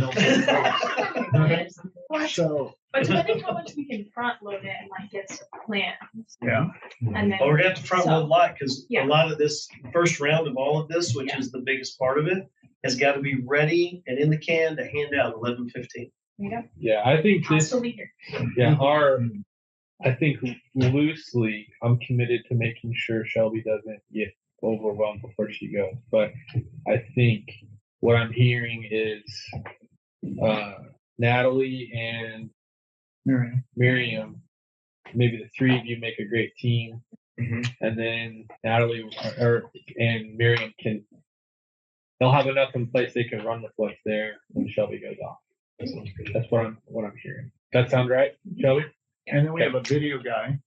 so, But depending how much we can front load it and like get some plans. yeah, And then. Well, we're gonna have to front load a lot because Yeah. a lot of this first round of all of this, which is the biggest part of it, has got to be ready and in the can to hand out 11:15. Yeah. Yeah, I think I'll this, still be here. yeah, I think loosely, I'm committed to making sure Shelby doesn't get overwhelmed before she goes. But I think what I'm hearing is Natalie and Miriam, maybe the three of you make a great team. And then Natalie and Miriam they'll have enough in place they can run with what's there when Shelby goes off. That's what I'm hearing. That sound right, Shelby? and then we have a video guy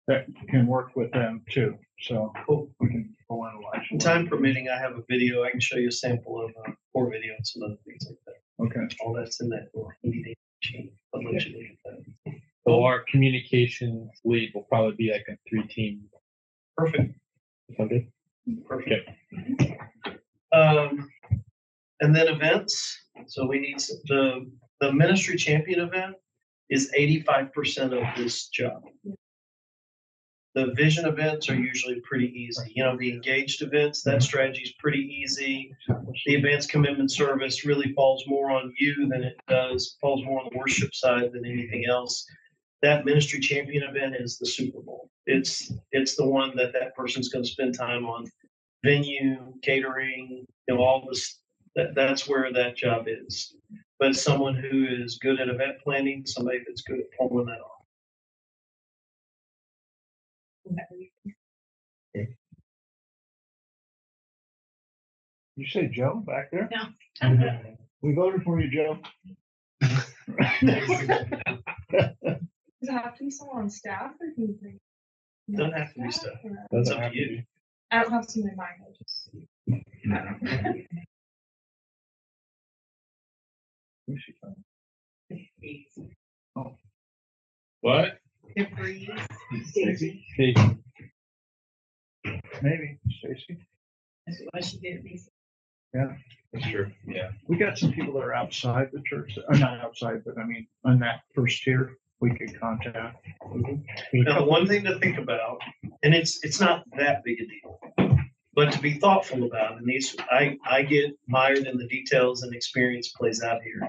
that can work with them too. So Cool. we can go on watch. Time permitting, I have a video. I can show you a sample of a core video and some other things like that. Okay. All that's in that little EDD machine. I'll let you look at that. So our communications lead will probably be like a 3-team. Perfect. Sound good? Perfect. And then events. So we need the ministry champion event is 85% of this job. The vision events are usually pretty easy. You know, the engaged events, that strategy is pretty easy. The advanced commitment service really falls more on you than it falls more on the worship side than anything else. That ministry champion event is the Super Bowl. It's the one that person's going to spend time on. Venue, catering, you know, all this, that's where that job is. But someone who is good at event planning, somebody that's good at pulling that off. You say Joe back there? No. We voted for you, Joe. Does it have to be someone on staff or can you bring? Don't have to be stuff. Or- That's up to you. I don't have someone in mind. I just. I don't know. Who's she from? What? Debris. Stacy? Stacy. Maybe, Stacy. That's why she did it. That's true. Yeah. We got some people that are outside the church, or not outside, but I mean, on that first tier, we could contact. Now, the one thing to think about, and it's not that big a deal, but to be thoughtful about, and these, I get mired in the details and experience plays out here.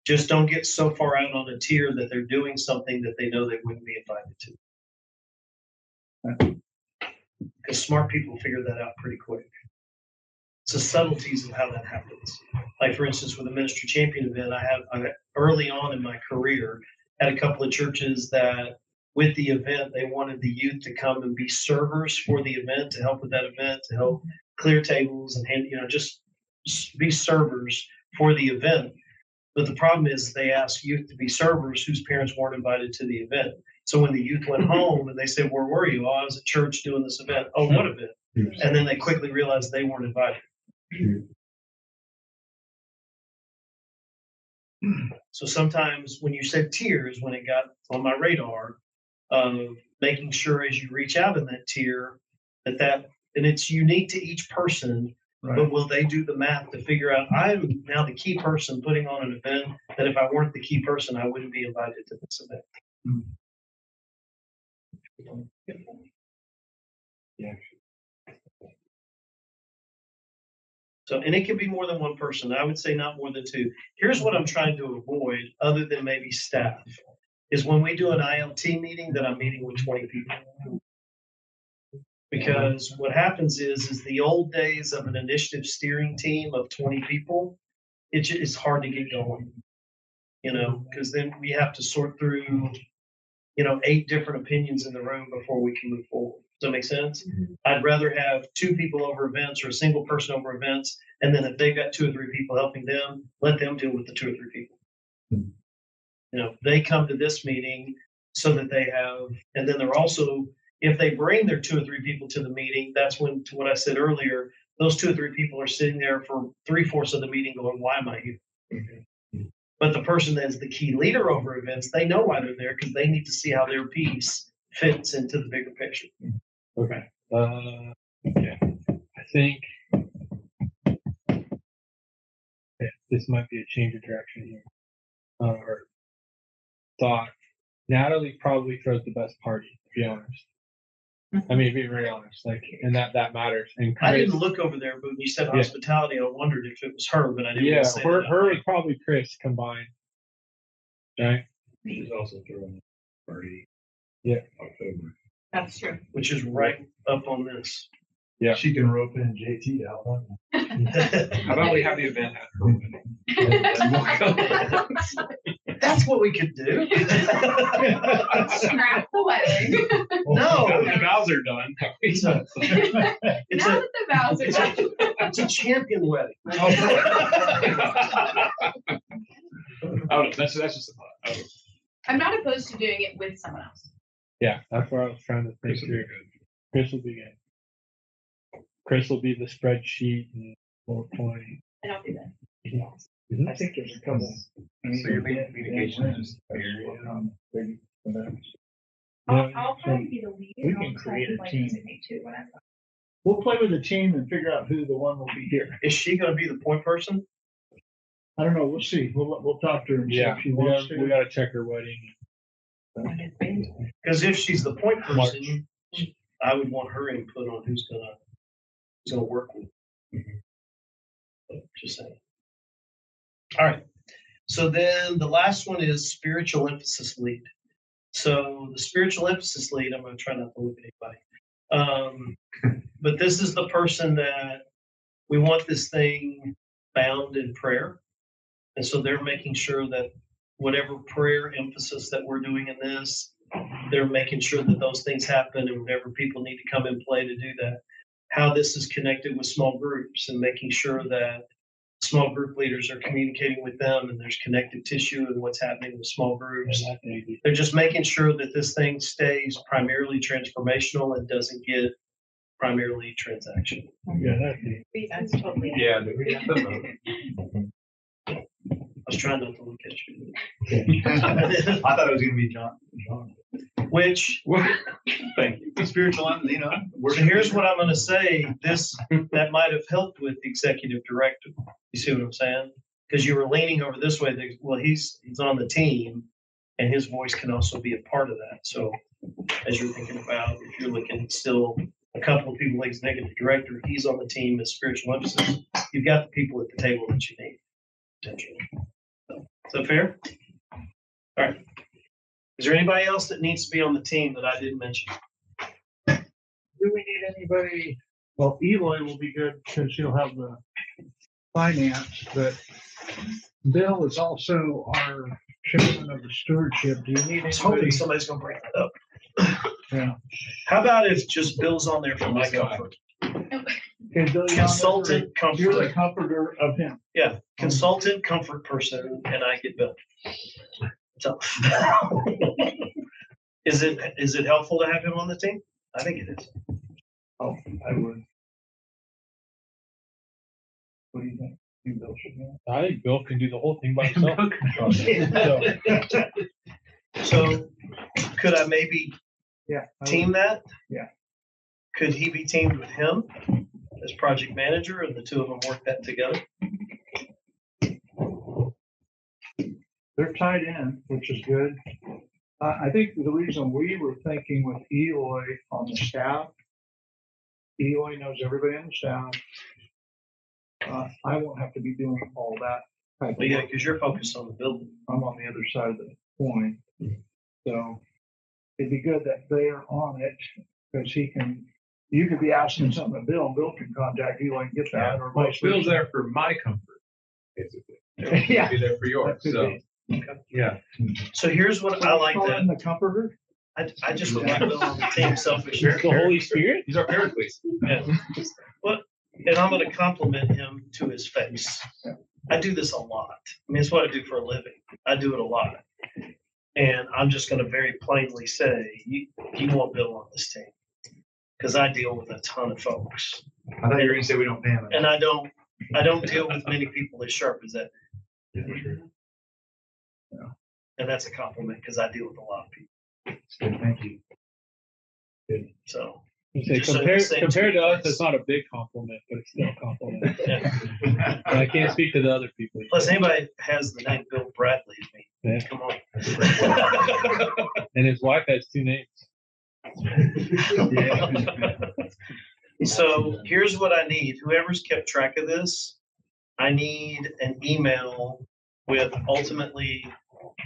Just don't get so far out on a tier that they're doing something that they know they wouldn't be invited to. Because smart people figure that out pretty quick. It's the subtleties of how that happens. Like, for instance, with the Ministry Champion event, I early on in my career, had a couple of churches that with the event, they wanted the youth to come and be servers for the event, to help with that event, to help clear tables and hand, just be servers for the event. But the problem is they asked youth to be servers whose parents weren't invited to the event. So when the youth went home and they said, "Where were you?" "Oh, I was at church doing this event." "Oh, what event?" And then they quickly realized they weren't invited. So sometimes when you said tiers, when it got on my radar, making sure as you reach out in that tier and it's unique to each person, but will they do the math to figure out, I'm now the key person putting on an event that if I weren't the key person, I wouldn't be invited to this event. Yeah. So, and it can be more than one person. I would say not more than two. Here's what I'm trying to avoid, other than maybe staff, is when we do an ILT meeting, that I'm meeting with 20 people. Because what happens is the old days of an initiative steering team of 20 people, it's hard to get going, because then we have to sort through, 8 different opinions in the room before we can move forward. Does that make sense? I'd rather have 2 people over events or a single person over events. And then if they've got 2 or 3 people helping them, let them deal with the 2 or 3 people. You know, they come to this meeting so that they have, and then they're also, if they bring their 2 or 3 people to the meeting, that's when, to what I said earlier, those 2 or 3 people are sitting there for 3/4 of the meeting going, why am I here? But the person that is the key leader over events, they know why they're there because they need to see how their piece fits into the bigger picture. Okay. Yeah. I think this might be a change of direction here. Or thought. Natalie probably throws the best party, to be honest. I mean, to be very honest, like, and that matters. And I Chris, didn't look over there, but when you said Yeah. hospitality, I wondered if it was her, but I didn't yeah, say her that. is probably Chris combined. Right? She's also throwing a party. Yeah. October. That's true. Which is right up on this. Yeah. She can rope in JT to help them. How about we have the event at her wedding? That's what we could do. Scrap the wedding. No, Now that the vows are done. it's Now a, that the vows are done. it's a champion wedding. Oh, that's just a thought. I'm not opposed to doing it with someone else. Yeah, that's what I was trying to think Chris will be through. Chris will be good. Chris will be the spreadsheet and PowerPoint. And I'll do that. I think there's a couple. So your main communication is I'll probably be the lead. We and can I'll just create have a like team. designate too when I'm. We'll play with the team and figure out who the one will be here. Is she going to be the point person? I don't know. We'll see. We'll talk to her and see Yeah, if she wants we to. got to check her wedding. Because if she's the point person, I would want her input on who's gonna work with. Just saying. All right. So then the last one is spiritual emphasis lead. So the spiritual emphasis lead, I'm going to try not to look at anybody. But this is the person that we want this thing bound in prayer. And so they're making sure that whatever prayer emphasis that we're doing in this, they're making sure that those things happen and whatever people need to come in play to do that. How this is connected with small groups and making sure that small group leaders are communicating with them and there's connective tissue and what's happening with small groups. They're just making sure that this thing stays primarily transformational and doesn't get primarily transactional. Yeah, That's totally. Yeah. I was trying not to look at you. I thought it was gonna be John. Which, Thank you. Spiritual, so here's what I'm going to say. That might have helped with the executive director. You see what I'm saying? Because you were leaning over this way. Well, he's on the team, and his voice can also be a part of that. So, as you're thinking about, if you're looking still a couple of people like executive director, he's on the team as spiritual emphasis. You've got the people at the table that you need. Potentially. Is that fair? All right. Is there anybody else that needs to be on the team that I didn't mention? Do we need anybody? Well, Eloy will be good because he'll have the finance, but Bill is also our chairman of the stewardship. Do you need I was hoping anybody? somebody's going to bring that up. Yeah. How about if just Bill's on there for my comfort? Okay, Bill, you're on Consultant there. You're the comfort. comforter of him. Yeah, consultant comfort person, and I get Bill. So, is it helpful to have him on the team? I think it is. Oh, I would. What do you think? You Bill should know? I think Bill can do the whole thing by himself. So, could I maybe Yeah. I team that? Yeah. Could he be teamed with him as project manager, and the two of them work that together? They're tied in, which is good. I think the reason we were thinking with Eloy on the staff, Eloy knows everybody on the staff. I won't have to be doing all that type of But yeah, work. because you're focused on the building. I'm on the other side of the coin. So it'd be good that they're on it because you could be asking something of Bill and Bill can contact Eloy and get that or Well, vice Bill's versa. there for my comfort, basically. Yeah. Be there for yours, That could so, be. yeah. So here's what I like Call that. him the comforter. I just would like Bill on the team selfishly. The Holy Spirit? He's our Pericles. Yeah. Well, and I'm going to compliment him to his face. I do this a lot. I mean, it's what I do for a living. I do it a lot. And I'm just going to very plainly say, you want Bill on this team. Because I deal with a ton of folks. I thought you were gonna say we don't pay him. And I don't deal with many people as sharp as that. Yeah, sure. And that's a compliment because I deal with a lot of people. Good, thank you. So You say, Just so you say compared to to us, you it's not a big compliment, but it's still a compliment. yeah. But I can't speak to the other people. Plus anybody has the name Bill Bradley, I mean, Yeah. come on. And his wife has 2 names. So here's what I need. Whoever's kept track of this, I need an email with ultimately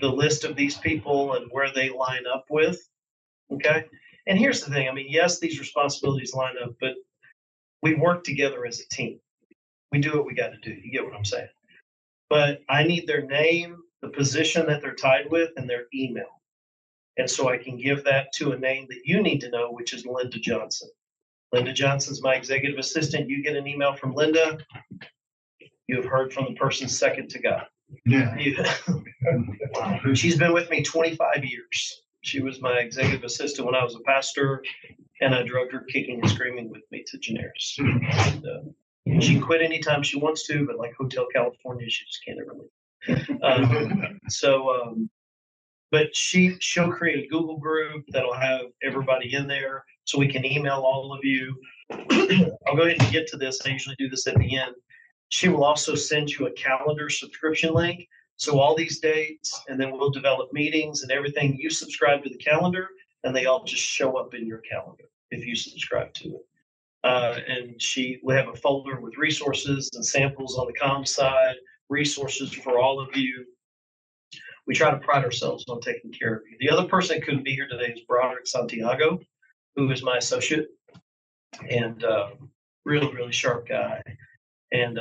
the list of these people and where they line up with. Okay. And here's the thing. I mean, yes, these responsibilities line up, but we work together as a team. We do what we got to do. You get what I'm saying? But I need their name, the position that they're tied with, and their email. And so I can give that to a name that you need to know, which is Linda Johnson. Linda Johnson's my executive assistant. You get an email from Linda. You have heard from the person second to God. Yeah. She's been with me 25 years. She was my executive assistant when I was a pastor, and I drugged her kicking and screaming with me to Generis. And, she can quit anytime she wants to, but like Hotel California, she just can't ever leave. But she'll create a Google group that'll have everybody in there so we can email all of you. I'll go ahead and get to this. I usually do this at the end. She will also send you a calendar subscription link. So all these dates, and then we'll develop meetings and everything. You subscribe to the calendar, and they all just show up in your calendar if you subscribe to it. And we have a folder with resources and samples on the comm side, resources for all of you. We try to pride ourselves on taking care of you. The other person that couldn't be here today is Broderick Santiago, who is my associate, and really, really sharp guy, and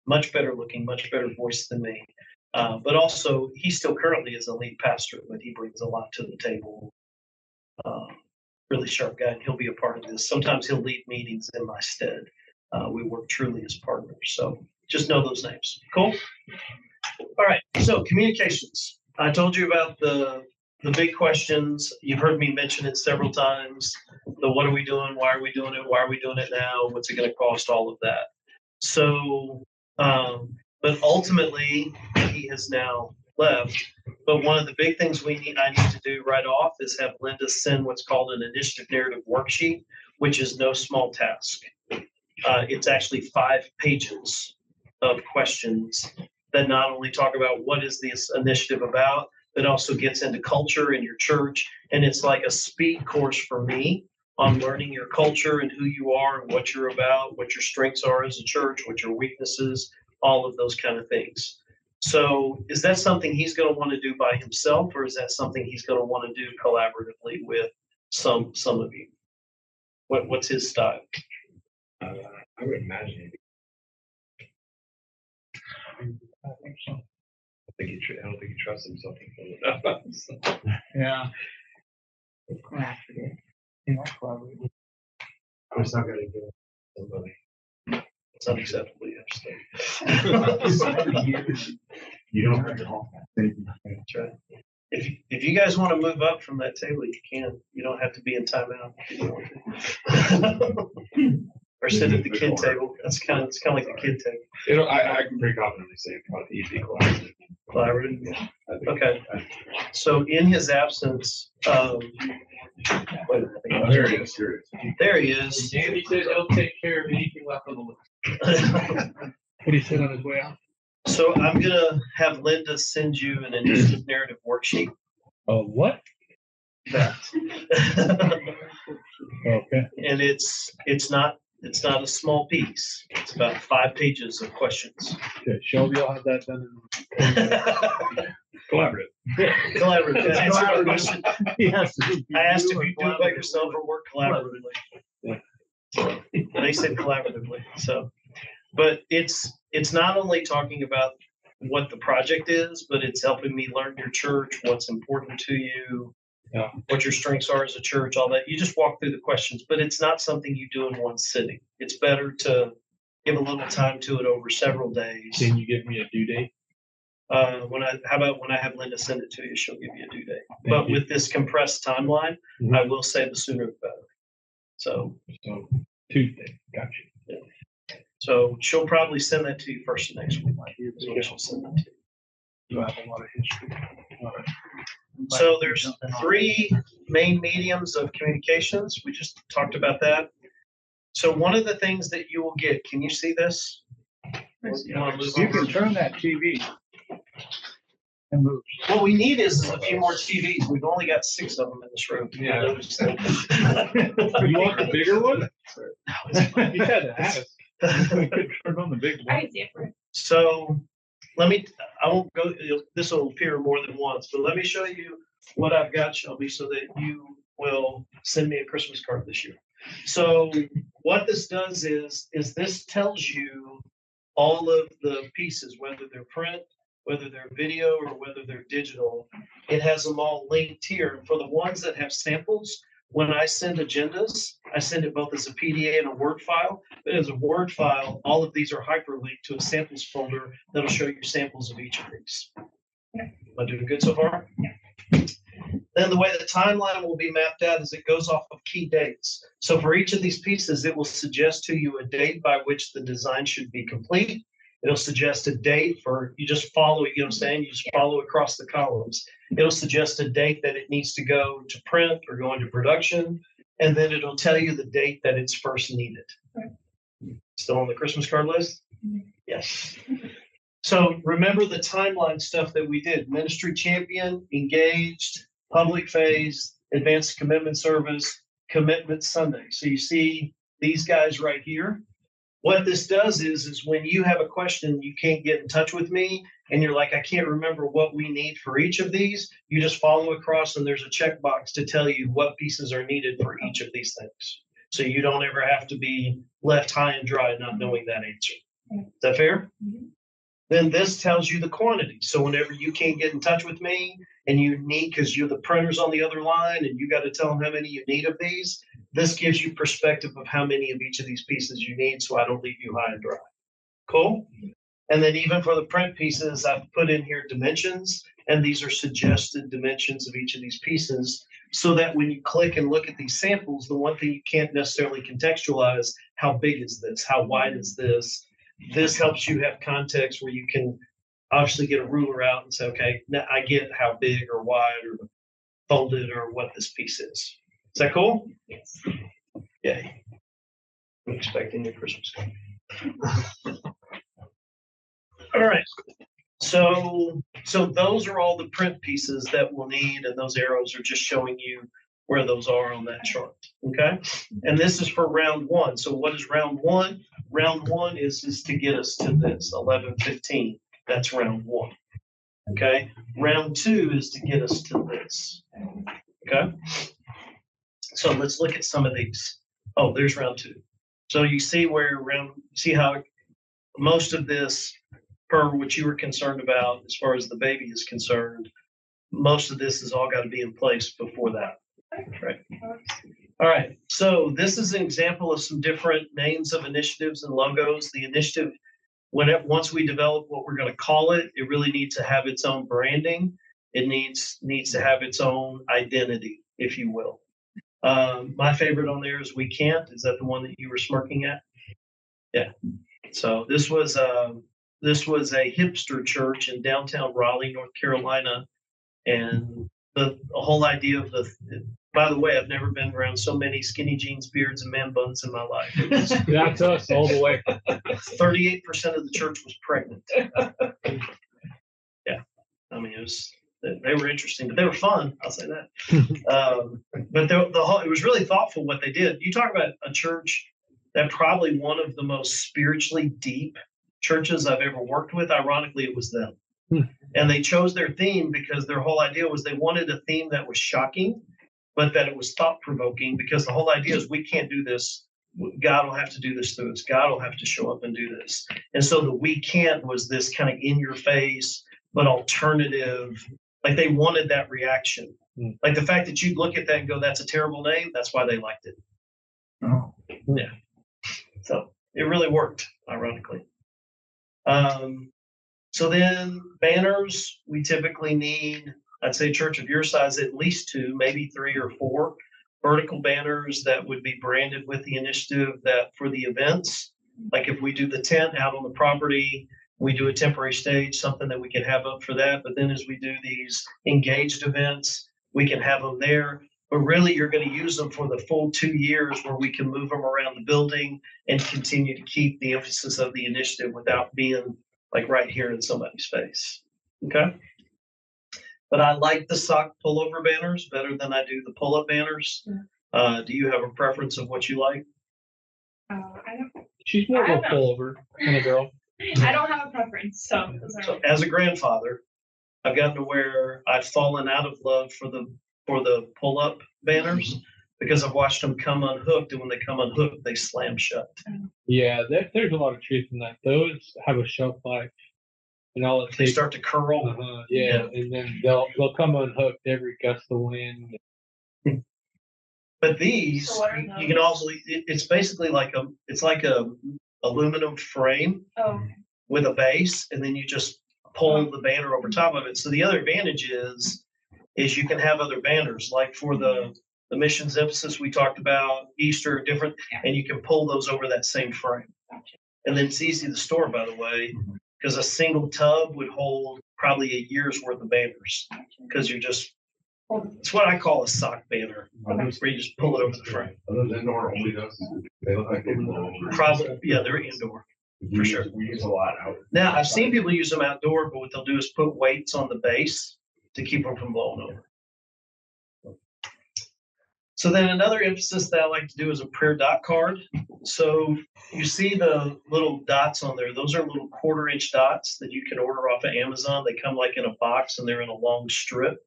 much better looking, much better voice than me. But also, he still currently is a lead pastor, but he brings a lot to the table. Really sharp guy, and he'll be a part of this. Sometimes he'll lead meetings in my stead. We work truly as partners. So just know those names. Cool? All right. So communications. I told you about the big questions. You've heard me mention it several times. The what are we doing? Why are we doing it? Why are we doing it now? What's it going to cost? All of that. So, but ultimately, he has now left. But one of the big things I need to do right off is have Linda send what's called an initiative narrative worksheet, which is no small task. It's actually 5 pages of questions that not only talk about what is this initiative about, but also gets into culture in your church. And it's like a speed course for me on learning your culture and who you are and what you're about, what your strengths are as a church, what your weaknesses, all of those kind of things. So is that something he's going to want to do by himself, or is that something he's going to want to do collaboratively with some of you? What's his style? I would imagine. I think so. I don't think he trusts himself enough. Yeah. Collaborative. You know, probably. I'm just not gonna do it. Somebody. It's unacceptable. Yes. You don't have to hold that. Thank you. That's right. If you guys want to move up from that table, you can. You don't have to be in timeout if you want to. Or sit at the kid table. It's kind of like the kid table. I can pretty confidently say about the EP collaborative. Collaborative. Yeah, Okay. So in his absence, there he is. there he is. Andy says he'll take care of anything left on the list. What do you say on his way out? So I'm gonna have Linda send you an initiative narrative worksheet. What? That. Okay. And it's not a small piece. It's about 5 pages of questions. Okay. Shelby will have that done. Collaborative. Collaborative. To answer my question, Yes. I asked if you do it by yourself or work collaboratively. Yeah. So they said collaboratively. So, but it's not only talking about what the project is, but it's helping me learn your church, what's important to you, Yeah. what your strengths are as a church, all that. You just walk through the questions, but it's not something you do in one sitting. It's better to give a little time to it over several days. Can you give me a due date? How about when I have Linda send it to you, she'll give you a due date. But you. with this compressed timeline, Mhm. I will say the sooner the better. So Tuesday. Gotcha. So she'll probably send that to you first of next week. Is when she'll send that to you. You have a lot of history. So there's 3 main mediums of communications. We just talked about that. So one of the things that you will get, can you see this? You wanna move You over? can turn that TV and move. What we need is a few more TVs. We've only got 6 of them in this room. Yeah. I noticed that. You want the bigger one? No, it's fine. You had to ask. We could turn on the big one. I different. So I won't go, this will appear more than once, but let me show you what I've got, Shelby, so that you will send me a Christmas card this year. So what this does is this tells you all of the pieces, whether they're print, whether they're video, or whether they're digital. It has them all linked here. And for the ones that have samples, when I send agendas, I send it both as a PDA and a Word file. But as a Word file, all of these are hyperlinked to a samples folder that'll show you samples of each of these. Am I doing good so far? Then the way the timeline will be mapped out is it goes off of key dates. So for each of these pieces, it will suggest to you a date by which the design should be complete. It'll suggest a date for, you just follow, you know what I'm saying? You just follow across the columns. It'll suggest a date that it needs to go to print or go into production. And then it'll tell you the date that it's first needed. Still on the Christmas card list? Yes. So remember the timeline stuff that we did: ministry champion, engaged, public phase, advanced commitment service, commitment Sunday. So you see these guys right here. What this does is when you have a question, you can't get in touch with me, and you're like, I can't remember what we need for each of these, you just follow across and there's a checkbox to tell you what pieces are needed for each of these things. So you don't ever have to be left high and dry not knowing that answer. Is that fair? Mm-hmm. Then this tells you the quantity. So whenever you can't get in touch with me and you need, because you're the printer's on the other line and you got to tell them how many you need of these, this gives you perspective of how many of each of these pieces you need, so I don't leave you high and dry. Cool? And then even for the print pieces, I've put in here dimensions, and these are suggested dimensions of each of these pieces, so that when you click and look at these samples, the one thing you can't necessarily contextualize, how big is this? How wide is this? This helps you have context where you can obviously get a ruler out and say, okay, now I get how big or wide or folded or what this piece is. Is that cool? Yes. Yay. I'm expecting your Christmas card. All right. So those are all the print pieces that we'll need, and those arrows are just showing you where those are on that chart. Okay. And this is for round 1. So what is round 1? Round 1 is to get us to this 11:15. That's round 1. Okay. Round 2 is to get us to this. Okay. So let's look at some of these. Oh, there's round 2. So you see see how most of this, per what you were concerned about as far as the baby is concerned, most of this has all got to be in place before that. Right. All right. So this is an example of some different names of initiatives and logos. The initiative, once we develop what we're going to call it, it really needs to have its own branding. It needs to have its own identity, if you will. My favorite on there is We Can't. Is that the one that you were smirking at? Yeah. So this was a hipster church in downtown Raleigh, North Carolina, and the whole idea of by the way, I've never been around so many skinny jeans, beards, and man buns in my life. That's us all the way. 38% of the church was pregnant. Yeah, I mean they were interesting, but they were fun. I'll say that. But it was really thoughtful what they did. You talk about a church that probably one of the most spiritually deep churches I've ever worked with. Ironically, it was them. And they chose their theme because their whole idea was they wanted a theme that was shocking, but that it was thought-provoking, because the whole idea is we can't do this. God will have to do this through us. God will have to show up and do this. And so the We Can't was this kind of in-your-face, but alternative. Like they wanted that reaction. Mm. Like the fact that you'd look at that and go, that's a terrible name, that's why they liked it. Oh, Yeah. So it really worked, ironically. So then banners, we typically need, I'd say church of your size, at least 2, maybe 3 or 4 vertical banners that would be branded with the initiative that for the events, like if we do the tent out on the property, we do a temporary stage, something that we can have up for that. But then as we do these engaged events, we can have them there. But really, you're going to use them for the full 2 years where we can move them around the building and continue to keep the emphasis of the initiative without being like right here in somebody's face. Okay. But I like the sock pullover banners better than I do the pull-up banners. Do you have a preference of what you like? I don't, She's more I of a don't know. pullover kind of girl. I don't have a preference, so. those are- So as a grandfather, I've gotten to where I've fallen out of love for the pull-up banners because I've watched them come unhooked, and when they come unhooked, they slam shut. Yeah, there's a lot of truth in that. Those have a shelf life, and all it They takes. start to curl. Yeah, and then they'll come unhooked every gust of wind. But these, So what are you can those? also, it's basically like a aluminum frame Oh, with a base, and then you just pull the banner over top of it. So the other advantage is you can have other banners, like for the missions emphasis we talked about, Easter, different, and you can pull those over that same frame. gotcha. And then it's easy to store, by the way, because a single tub would hold probably a year's worth of banners, because you're just, it's what I call a sock banner, where you just pull it over the frame. Are those indoor only though? They look like they belong. Probably, yeah, they're indoor. For sure. We use a lot out. Now, I've seen people use them outdoor, but what they'll do is put weights on the base to keep them from blowing over. So then another emphasis that I like to do is a prayer dot card. So you see the little dots on there. Those are little 1/4-inch dots that you can order off of Amazon. They come like in a box and they're in a long strip.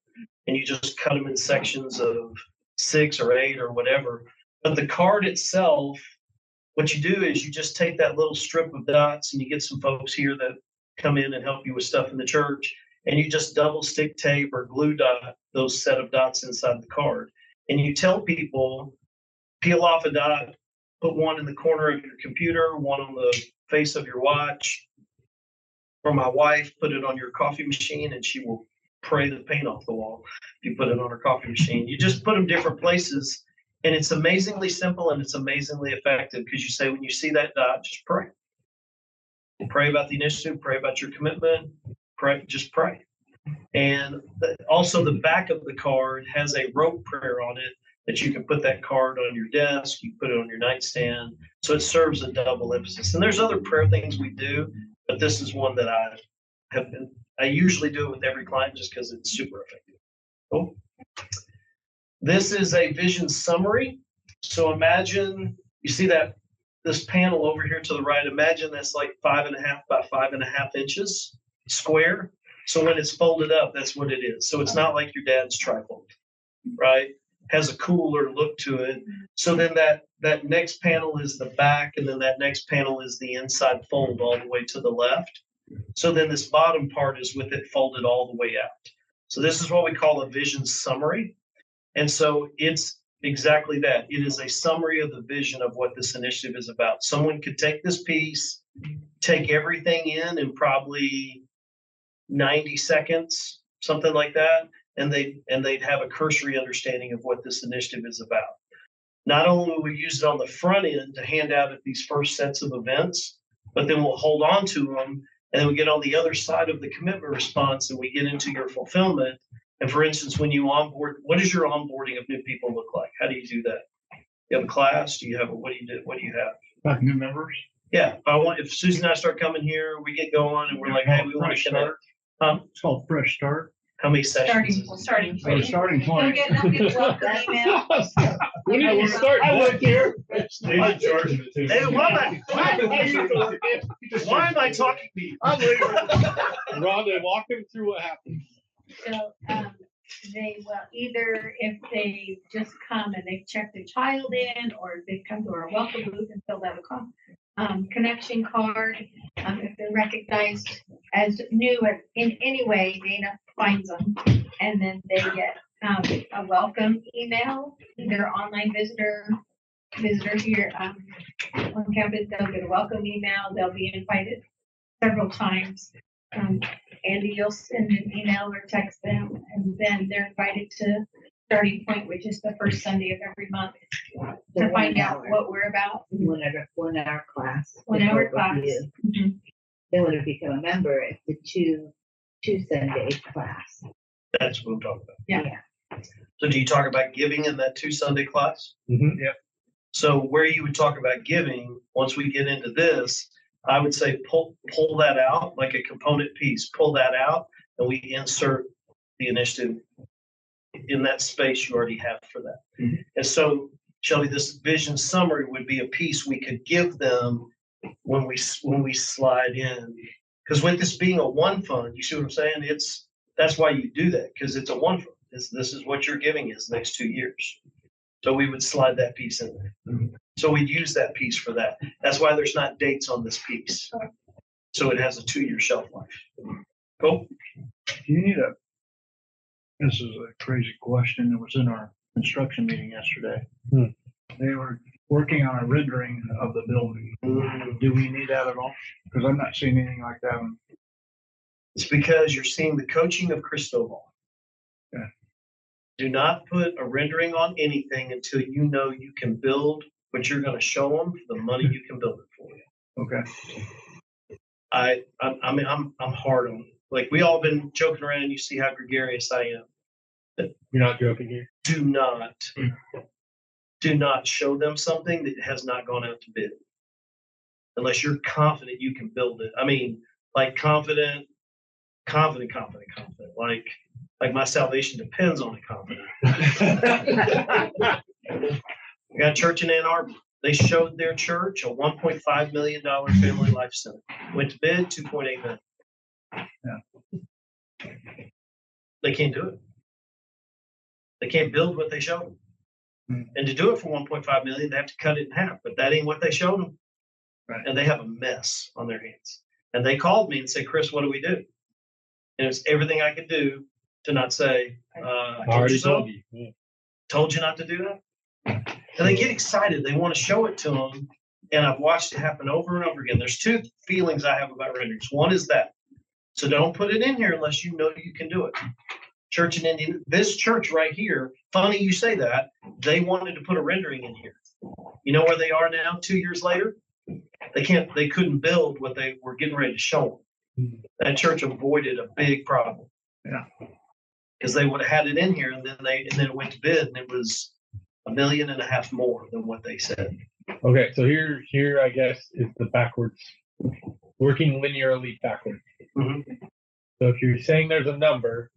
And you just cut them in sections of 6 or 8 or whatever. But the card itself, what you do is you just take that little strip of dots, and you get some folks here that come in and help you with stuff in the church, and you just double stick tape or glue dot those set of dots inside the card. And you tell people, peel off a dot, put one in the corner of your computer, one on the face of your watch. For my wife, put it on your coffee machine, and she will pray the paint off the wall if you put it on her coffee machine. You just put them different places, and it's amazingly simple and it's amazingly effective, because you say, when you see that dot, just pray. Pray about the initiative, pray about your commitment, pray, just pray. And also the back of the card has a rope prayer on it that you can put that card on your desk, you put it on your nightstand. So it serves a double emphasis. And there's other prayer things we do, but this is one that I usually do it with every client just because it's super effective. Cool. This is a vision summary. So imagine, you see that this panel over here to the right, imagine that's like 5.5 by 5.5 inches square. So when it's folded up, that's what it is. So it's not like your dad's trifold, right? Has a cooler look to it. So then that next panel is the back, and then that next panel is the inside fold all the way to the left. So then this bottom part is with it folded all the way out. So this is what we call a vision summary. And so it's exactly that. It is a summary of the vision of what this initiative is about. Someone could take this piece, take everything in probably 90 seconds, something like that, and they'd have a cursory understanding of what this initiative is about. Not only will we use it on the front end to hand out at these first sets of events, but then we'll hold on to them, and then we get on the other side of the commitment response, and we get into your fulfillment. And for instance, when you onboard, what does your onboarding of new people look like? How do you do that? You have a class? Do you have what do you do? What do you have? Like new members? Yeah. If Susan and I start coming here, we get going, and we're like, hey, we want to connect. It's called Fresh Start. How many sessions? Starting Or starting Don't point. get welcome email. When did you start? I work here. They in charge of it too. Hey, why am I talking to you? I'm leaving. Rhonda, walk him through what happened. So, they will either, if they just come and they've checked their child in, or they've come to our welcome booth and filled out a connection card. If they're recognized as new in any way, Dana finds them, and then they get a welcome email, either online visitors here on campus, they'll get a welcome email. They'll be invited several times. Andy, you'll send an email or text them, and then they're invited to Starting Point, which is the first Sunday of every month, to find out what we're about. 1 hour class. 1 hour class. Then when you become a member, it's the two Sunday class. That's what I'm talking about. Yeah. So do you talk about giving in that 2 Sunday class? Mm-hmm. Yep. So where you would talk about giving, once we get into this, I would say pull that out like a component piece, pull that out, and we insert the initiative in that space you already have for that. Mm-hmm. And so, Shelby, this vision summary would be a piece we could give them when we slide in. Because with this being a one fund, you see what I'm saying? That's why you do that, because it's a one fund. This is what you're giving is the next 2 years. So we would slide that piece in there. Mm-hmm. So we'd use that piece for that. That's why there's not dates on this piece. So it has a 2-year shelf life. Cool. Do you need this is a crazy question that was in our construction meeting yesterday. They were working on a rendering of the building. Do we need that at all? Because I'm not seeing anything like that. It's because you're seeing the coaching of Cristobal. Okay. Do not put a rendering on anything until you know you can build what you're going to show them for the money you can build it for you. Okay. I mean, I'm hard on it. Like we all been joking around. You see how gregarious I am. You're not joking here. Do not show them something that has not gone out to bid, unless you're confident you can build it. I mean, like confident. Like my salvation depends on it. Confident. We got a church in Ann Arbor. They showed their church a $1.5 million family life center. Went to bid $2.8 million. Yeah. They can't do it. They can't build what they showed them. And to do it for $1.5 million, they have to cut it in half. But that ain't what they showed them. Right. And they have a mess on their hands. And they called me and said, "Chris, what do we do?" And it's everything I could do to not say, I told you so. Told you not to do that. And they get excited. They want to show it to them. And I've watched it happen over and over again. There's 2 feelings I have about renderings. One is that. So don't put it in here unless you know you can do it. Church in Indian, this church right here, funny you say that, they wanted to put a rendering in here. You know where they are now 2 years later? They couldn't build what they were getting ready to show them. That church avoided a big problem. Yeah. Because they would have had it in here and then it went to bid and it was $1.5 million more than what they said. Okay, so here I guess is the backwards, working linearly backwards. Mm-hmm. So if you're saying there's a number,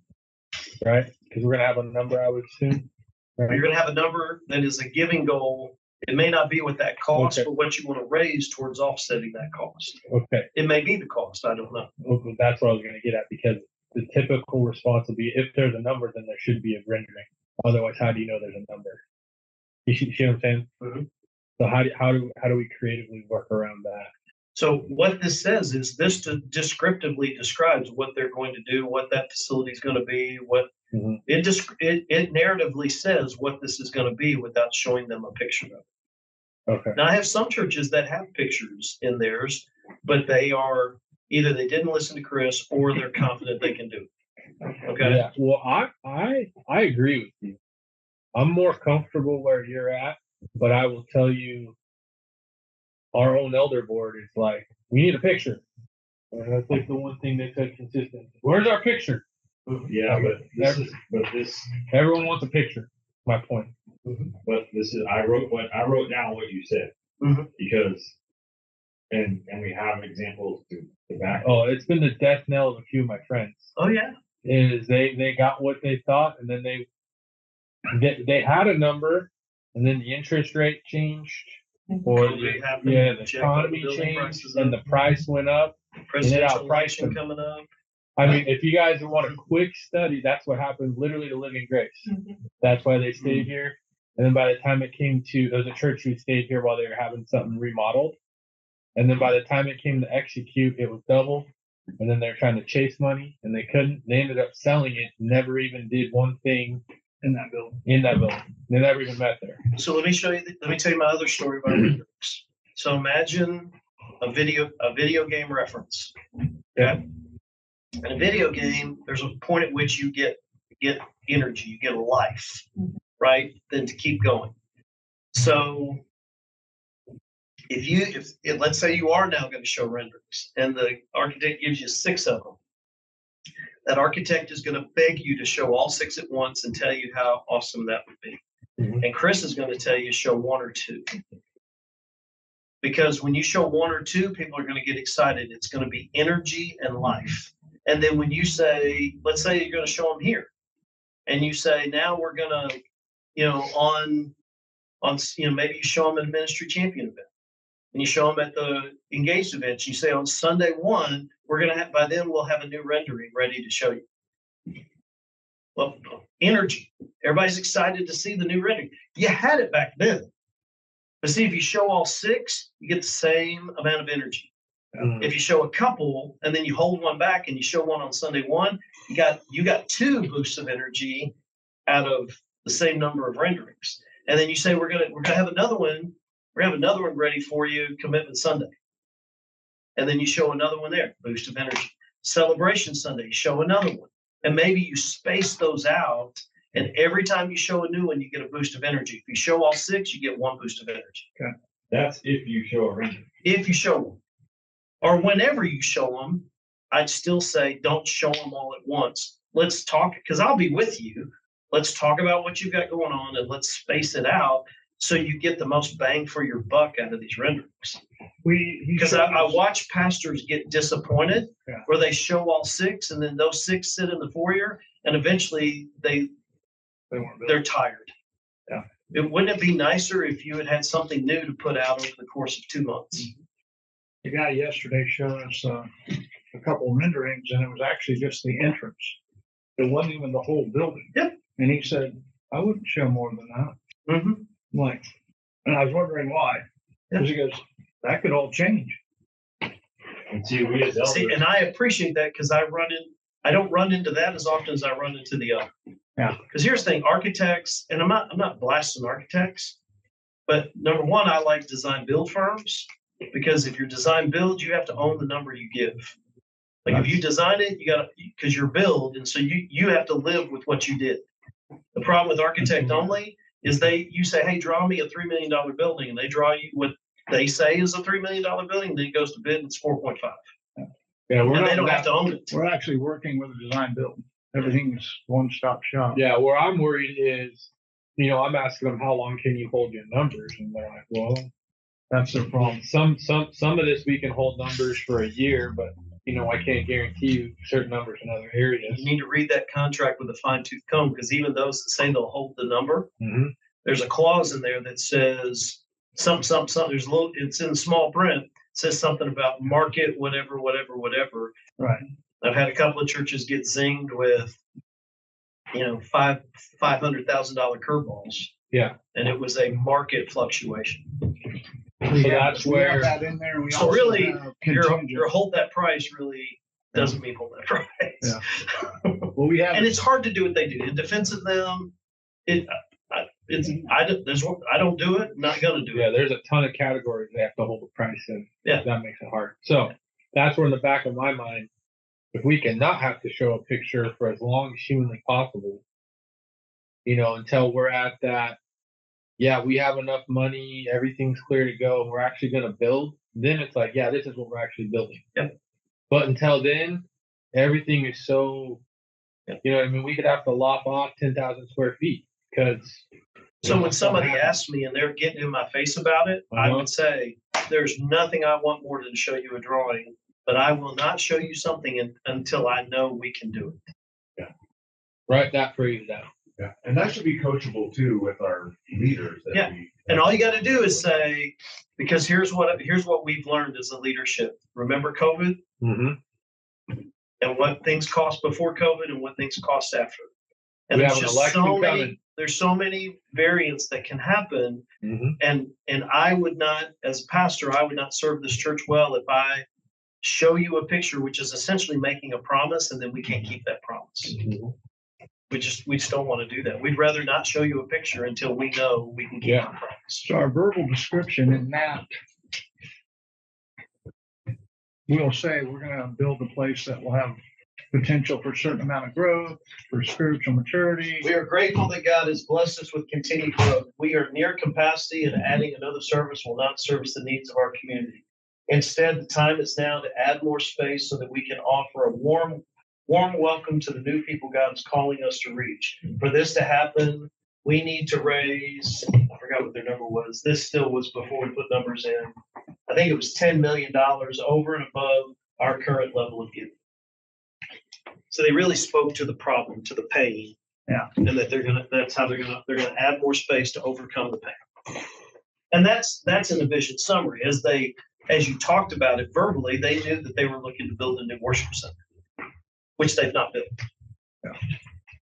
right? Because we're gonna have a number, I would assume. Right? You're gonna have a number that is a giving goal. It may not be what that cost, Okay. but what you want to raise towards offsetting that cost. Okay. It may be the cost. I don't know. Well, that's what I was gonna get at, because the typical response will be, if there's a number, then there should be a rendering. Otherwise, how do you know there's a number? You see what I'm saying? Mm-hmm. So how do we creatively work around that? So what this says is this descriptively describes what they're going to do, what that facility is going to be, what it narratively says what this is going to be without showing them a picture of it. Okay. Now I have some churches that have pictures in theirs, but they are either they didn't listen to Chris or they're confident they can do it. Okay. Yeah. Well, I agree with you. I'm more comfortable where you're at, but I will tell you, our own elder board is like, we need a picture. And that's like the one thing they said consistent. Where's our picture? Yeah, but Everyone wants a picture. My point. But this is I wrote down what you said because and we have examples to back. Oh, it's been the death knell of a few of my friends. Oh yeah. Is they got what they thought, and then they had a number, and then the interest rate changed, or the economy changed, and the price went up. Presidential election coming up. I mean, if you guys want a quick study, that's what happened literally to Living Grace. That's why they stayed here. And then by the time it came to, there was a church who stayed here while they were having something remodeled. And then by the time it came to execute, it was double. And then they're trying to chase money and they couldn't. They ended up selling it, never even did one thing in that building. in that building. They never even met there. So let me show you, let me tell you my other story about renderings. So imagine a video game reference. Okay. In a video game, there's a point at which you get energy, you get a life, right? Then to keep going. So if let's say you are now going to show renderings and the architect gives you 6 of them, that architect is going to beg you to show all 6 at once and tell you how awesome that would be. And Chris is going to tell you show 1 or 2. Because when you show 1 or 2, people are going to get excited. It's going to be energy and life. And then when you say, let's say you're going to show them here, and you say, now we're going to, on maybe you show them at a ministry champion event, and you show them at the engaged events. You say on Sunday 1, we're going to have, by then we'll have a new rendering ready to show you. Well, energy. Everybody's excited to see the new rendering. You had it back then. But see, if you show all 6, you get the same amount of energy. If you show a couple and then you hold one back and you show one on Sunday 1, you got 2 boosts of energy out of the same number of renderings. And then you say we're gonna have another one. We're gonna have another one ready for you, Commitment Sunday. And then you show another one there, boost of energy. Celebration Sunday, you show another one. And maybe you space those out. And every time you show a new one, you get a boost of energy. If you show all 6, you get 1 boost of energy. Okay. That's if you show a render. If you show them. Or whenever you show them, I'd still say don't show them all at once. Let's talk, because I'll be with you. Let's talk about what you've got going on and let's space it out so you get the most bang for your buck out of these renderings. Because I watch pastors get disappointed where they show all 6 and then those 6 sit in the foyer and eventually they're tired. Yeah. Wouldn't it be nicer if you had something new to put out over the course of 2 months? The guy yesterday showed us a couple renderings, and it was actually just the entrance. It wasn't even the whole building. Yep. And he said, I wouldn't show more than that. Mm-hmm. I'm like, and I was wondering why. Because he goes, that could all change. And see, we as elders, and I appreciate that because I don't run into that as often as I run into the other. Yeah. Because here's the thing, architects, and I'm not blasting architects, but number one, I like design build firms because if you're design build, you have to own the number you give. Like if you design it, you got to, because you're build, and so you have to live with what you did. The problem with architect only is you say, hey, draw me a $3 million building, and they draw you what they say is a $3 million building, then it goes to bid and it's 4.5. Yeah, And they don't have to own it. We're actually working with a design build. Everything's one-stop shop. Yeah, where I'm worried is, I'm asking them how long can you hold your numbers, and they're like, well, that's their problem. Some of this we can hold numbers for a year, but I can't guarantee you certain numbers in other areas. You need to read that contract with a fine-tooth comb because even those that say they'll hold the number, there's a clause in there that says something. There's it's in small print. It says something about market, whatever. Right. I've had a couple of churches get zinged with, $500,000 curveballs. Yeah. And it was a market fluctuation. So that's we where. have that in there. We So also really, have your contingent. hold that price really doesn't mean hold that price. Yeah. Well, we have. And it's hard to do what they do. In defense of them, I don't do it. Not gonna do it. Yeah, there's a ton of categories they have to hold the price in. Yeah. That makes it hard. So that's where in the back of my mind, if we can not have to show a picture for as long as humanly possible, until we're at that, we have enough money, everything's clear to go, and we're actually going to build, then it's like, this is what we're actually building. Yep. But until then, everything is so, we could have to lop off 10,000 square feet because. So when somebody asks me and they're getting in my face about it, I would say, there's nothing I want more than to show you a drawing, but I will not show you something until I know we can do it. Yeah. Write that phrase down. Yeah, and that should be coachable too with our leaders. And all you got to do is say, because here's what we've learned as a leadership. Remember COVID? Mm-hmm. And what things cost before COVID and what things cost after. And we there's have an just election so many. coming. There's so many variants that can happen. Mm-hmm. And I would not, as a pastor, I would not serve this church well if I show you a picture, which is essentially making a promise, and then we can't keep that promise. Mm-hmm. We just don't want to do that. We'd rather not show you a picture until we know we can keep our promise. So our verbal description in that, we'll say we're going to build a place that will have potential for a certain amount of growth, for spiritual maturity. We are grateful that God has blessed us with continued growth. We are near capacity, and adding another service will not service the needs of our community. Instead, the time is now to add more space so that we can offer a warm welcome to the new people God is calling us to reach. For this to happen, we need to raise, I forgot what their number was. This still was before we put numbers in. I think it was $10 million over and above our current level of giving. So they really spoke to the problem, to the pain. Yeah. And that that's how they're gonna add more space to overcome the pain. And that's in the vision summary. As you talked about it verbally, they knew that they were looking to build a new worship center, which they've not built. Yeah.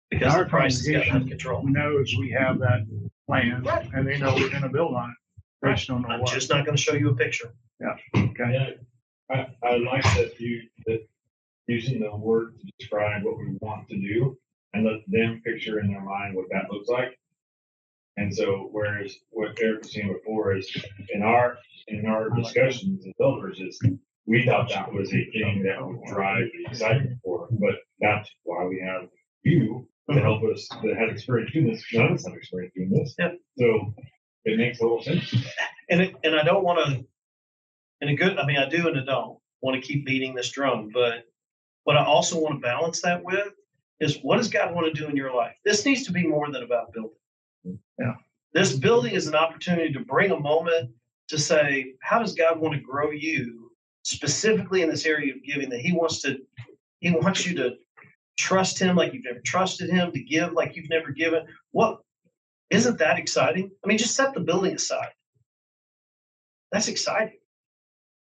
Because Our the price has gotten out of congregation control. knows we have that plan, and they know we're going to build on it. They just don't know I'm what. just not gonna show you a picture. Okay. Yeah, I like that using the word to describe what we want to do and let them picture in their mind what that looks like. And so, whereas what Eric was saying before is in our discussions as elders is we thought that was a thing that would drive the excitement for, but that's why we have you to help us that had experience doing this. None of us have experience doing this. Yep. So it makes a little sense. And I don't want to, I do and I don't want to keep beating this drum, but what I also want to balance that with is what does God want to do in your life? This needs to be more than about building. Yeah. This building is an opportunity to bring a moment to say, how does God want to grow you specifically in this area of giving that He wants you to trust Him like you've never trusted Him, to give like you've never given. What isn't that exciting? I mean, just set the building aside. That's exciting.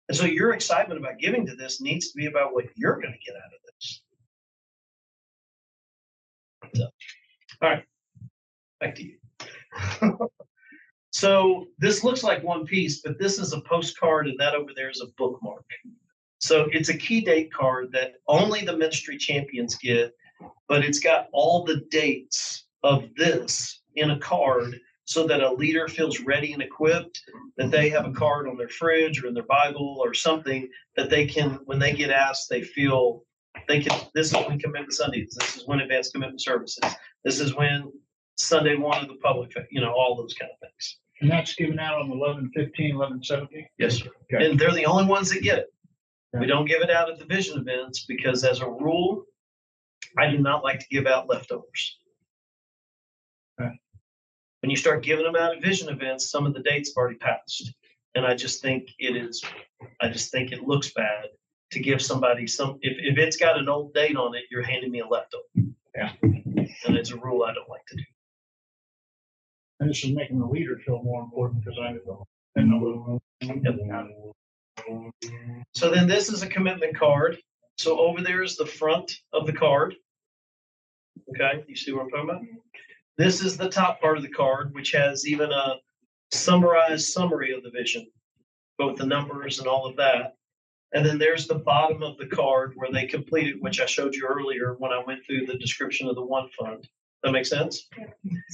And so your excitement about giving to this needs to be about what you're going to get out of this. So, all right, back to you. So this looks like one piece, but this is a postcard, and that over there is a bookmark. So it's a key date card that only the ministry champions get, but it's got all the dates of this in a card so that a leader feels ready and equipped, that they have a card on their fridge or in their Bible or something that they can, when they get asked, they feel they can, this is when commitment Sundays, this is when advanced commitment services, this is when Sunday one of the public, all those kind of things. And that's given out on 11/15, 11/17? Yes, sir. Okay. And they're the only ones that get it. Okay. We don't give it out at the vision events because as a rule, I do not like to give out leftovers. Okay. When you start giving them out at vision events, some of the dates have already passed. And I just think it looks bad to give somebody if it's got an old date on it, you're handing me a leftover. Yeah. And it's a rule I don't like to do. And this is making the leader feel more important because I know. So then this is a commitment card. So over there is the front of the card. Okay, you see what I'm talking about? This is the top part of the card, which has even a summarized summary of the vision, both the numbers and all of that. And then there's the bottom of the card where they completed, which I showed you earlier when I went through the description of the one fund. That makes sense? Yeah.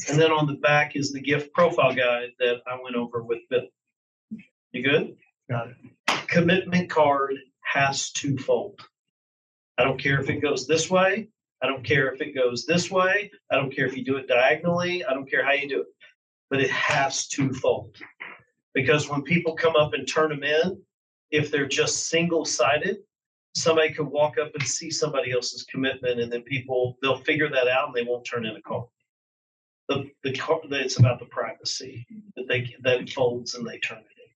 And then on the back is the gift profile guide that I went over with Bill. You good? Got it. Commitment card has to fold. I don't care if it goes this way. I don't care if it goes this way. I don't care if you do it diagonally. I don't care how you do it. But it has to fold. Because when people come up and turn them in, if they're just single-sided, somebody could walk up and see somebody else's commitment, and then they'll figure that out and they won't turn in a card. It's about the privacy that it folds and they turn it in.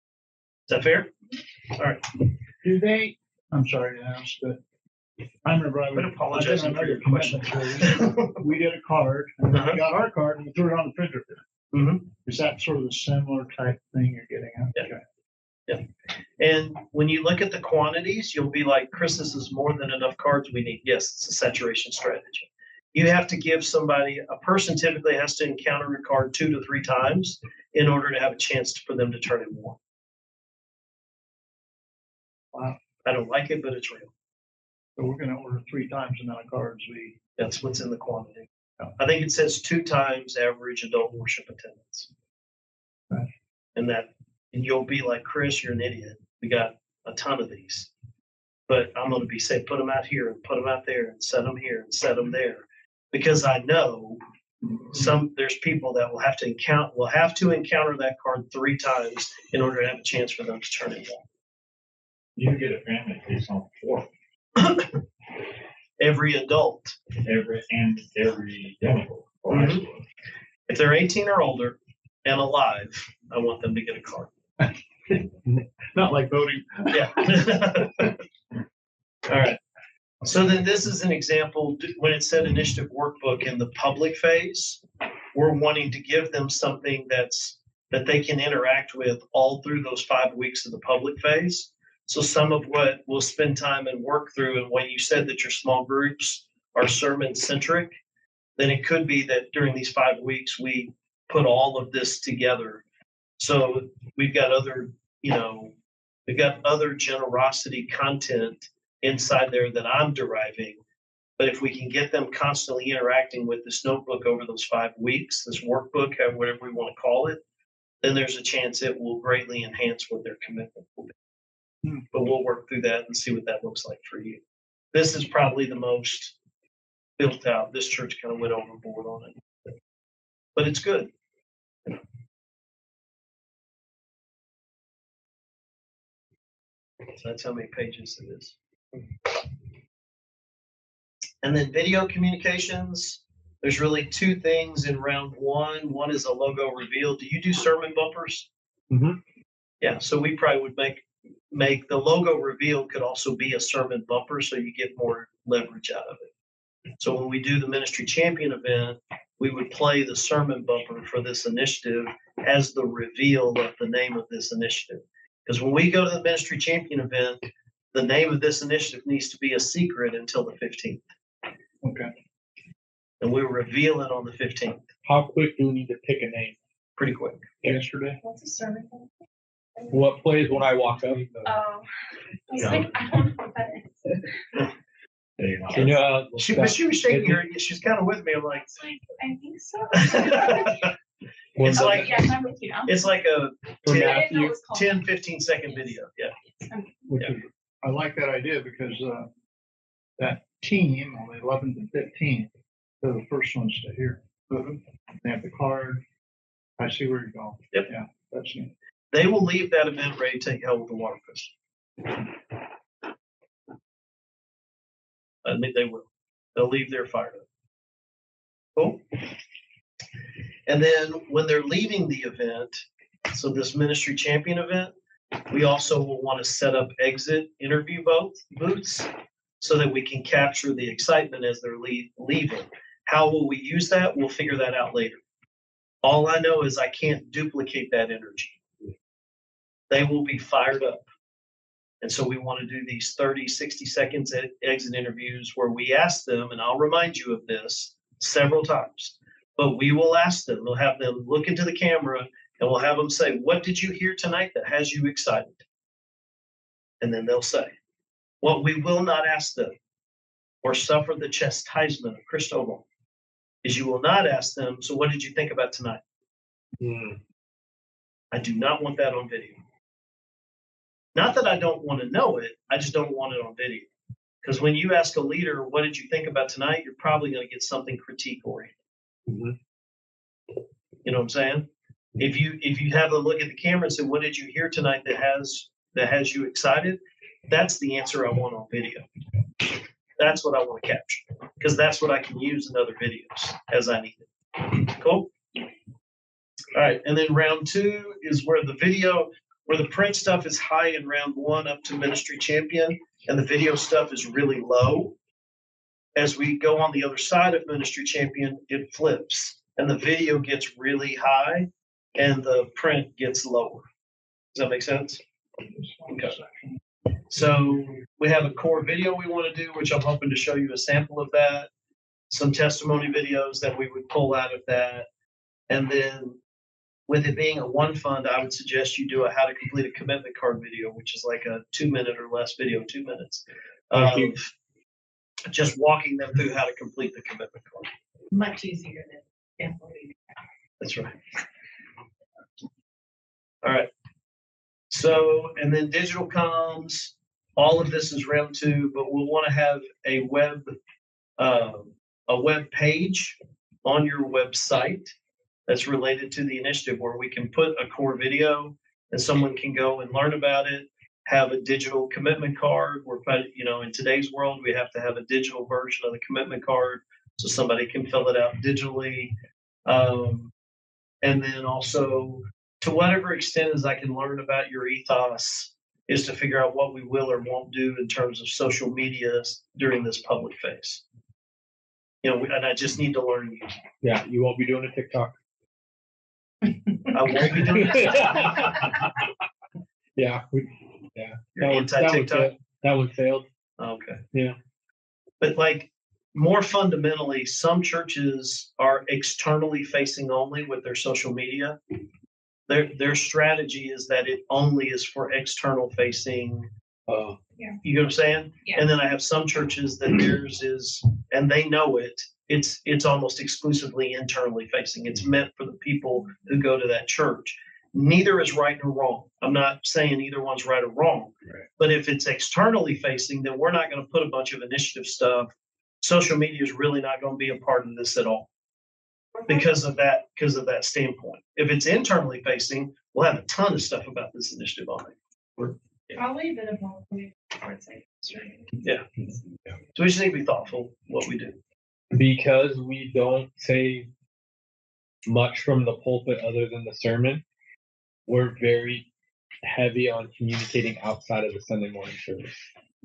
Is that fair? All right. I'm sorry to ask, but I remember I would apologize for your question. We did a card, and Uh-huh. we got our card and we threw it on the printer. Mhm. Is that sort of the similar type thing you're getting at? Yeah. Okay. Yeah. And when you look at the quantities, you'll be like, Chris, this is more than enough cards we need. Yes, it's a saturation strategy. You have to give a person typically has to encounter a card 2 to 3 times in order to have a chance for them to turn in more. Wow. I don't like it, but it's real. So we're going to order 3 times the amount of cards That's what's in the quantity. I think it says 2 times average adult worship attendance. Right. And you'll be like, Chris, you're an idiot. We got a ton of these. But I'm going to be saying, put them out here and put them out there and set them here and set them there. Because I know there's people that will have to encounter that card 3 times in order to have a chance for them to turn it on. You can get a family case on 4. Every adult. Every young or high Mhm. school. If they're 18 or older and alive, I want them to get a card. Not like voting. Yeah. All right. So then this is an example when it said initiative workbook in the public phase, we're wanting to give them something that they can interact with all through those 5 weeks of the public phase. So some of what we'll spend time and work through, and when you said that your small groups are sermon centric, then it could be that during these 5 weeks, we put all of this together. So we've got other generosity content inside there that I'm deriving. But if we can get them constantly interacting with this notebook over those 5 weeks, this workbook, whatever we want to call it, then there's a chance it will greatly enhance what their commitment will be. But we'll work through that and see what that looks like for you. This is probably the most built out. This church kind of went overboard on it. But it's good. So that's how many pages it is. And then video communications. There's really 2 things in round 1. One is a logo reveal. Do you do sermon bumpers? Mhm. Yeah, so we probably would make the logo reveal could also be a sermon bumper, so you get more leverage out of it. So when we do the ministry champion event, we would play the sermon bumper for this initiative as the reveal of the name of this initiative. Because when we go to the ministry champion event, the name of this initiative needs to be a secret until the 15th. Okay. And we reveal it on the 15th. How quick do we need to pick a name? Pretty quick. Yesterday. What's a sermon? What plays when I walk up? Oh, I was like, I don't know what that is. You know, She was shaking her. She's kind of with me. I'm like, It's like, I think so. it's like Yes, I'm with you now. it's like a For 10, I didn't know it was called. 10, 15 second video. Yeah. Which is, I like that idea because that team on the 11th and 15th, they're the first ones to hear. They have the card. I see where you're going. Yep. Yeah, that's neat. They will leave that event ready to take hell with the water pistol. I admit they will. They'll leave there fired up. Cool. And then when they're leaving the event, so this ministry champion event, we also will want to set up exit interview booths so that we can capture the excitement as they're leaving. How will we use that? We'll figure that out later. All I know is I can't duplicate that energy. They will be fired up. And so we want to do these 30, 60 seconds exit interviews where we ask them, and I'll remind you of this several times, but we will ask them, we'll have them look into the camera and we'll have them say, what did you hear tonight that has you excited? And then they'll say, what we will not ask them or suffer the chastisement of Christoval is you will not ask them, so what did you think about tonight? I do not want that on video. Not that I don't want to know it, I just don't want it on video. Because when you ask a leader, what did you think about tonight? You're probably going to get something critique oriented. You know what I'm saying? If you have a look at the camera and say, what did you hear tonight that has you excited? That's the answer I want on video. That's what I want to capture. Because that's what I can use in other videos as I need it. Cool? All right, and then round 2 is where the print stuff is high in round 1 up to ministry champion, and the video stuff is really low. As we go on the other side of ministry champion, it flips, and the video gets really high, and the print gets lower. Does that make sense? Okay. So we have a core video we want to do, which I'm hoping to show you a sample of that, some testimony videos that we would pull out of that, and then with it being a one fund, I would suggest you do a how to complete a commitment card video, which is like a 2-minute or less video, 2 minutes, of just walking them through how to complete the commitment card. much easier than implementing. That's right. All right. So, and then digital comms, all of this is round two, but we'll want to have a web page on your website that's related to the initiative where we can put a core video and someone can go and learn about it, have a digital commitment card. In today's world, we have to have a digital version of the commitment card so somebody can fill it out digitally. And then also, to whatever extent as I can learn about your ethos, is to figure out what we will or won't do in terms of social media during this public phase. And I just need to learn you. Yeah, you won't be doing a TikTok. I won't be doing this. Yeah. You're anti-TikTok? That one failed. Okay. Yeah. But more fundamentally, some churches are externally facing only with their social media. Their strategy is that it only is for external facing. You know what I'm saying? Yeah. And then I have some churches that theirs is, and they know it. It's almost exclusively internally facing. It's meant for the people who go to that church. Neither is right nor wrong. I'm not saying either one's right or wrong. Right. But if it's externally facing, then we're not going to put a bunch of initiative stuff. Social media is really not going to be a part of this at all because of that standpoint. If it's internally facing, we'll have a ton of stuff about this initiative on it. Probably a bit of both. Yeah. So we just need to be thoughtful what we do. Because we don't say much from the pulpit other than the sermon, we're very heavy on communicating outside of the Sunday morning service.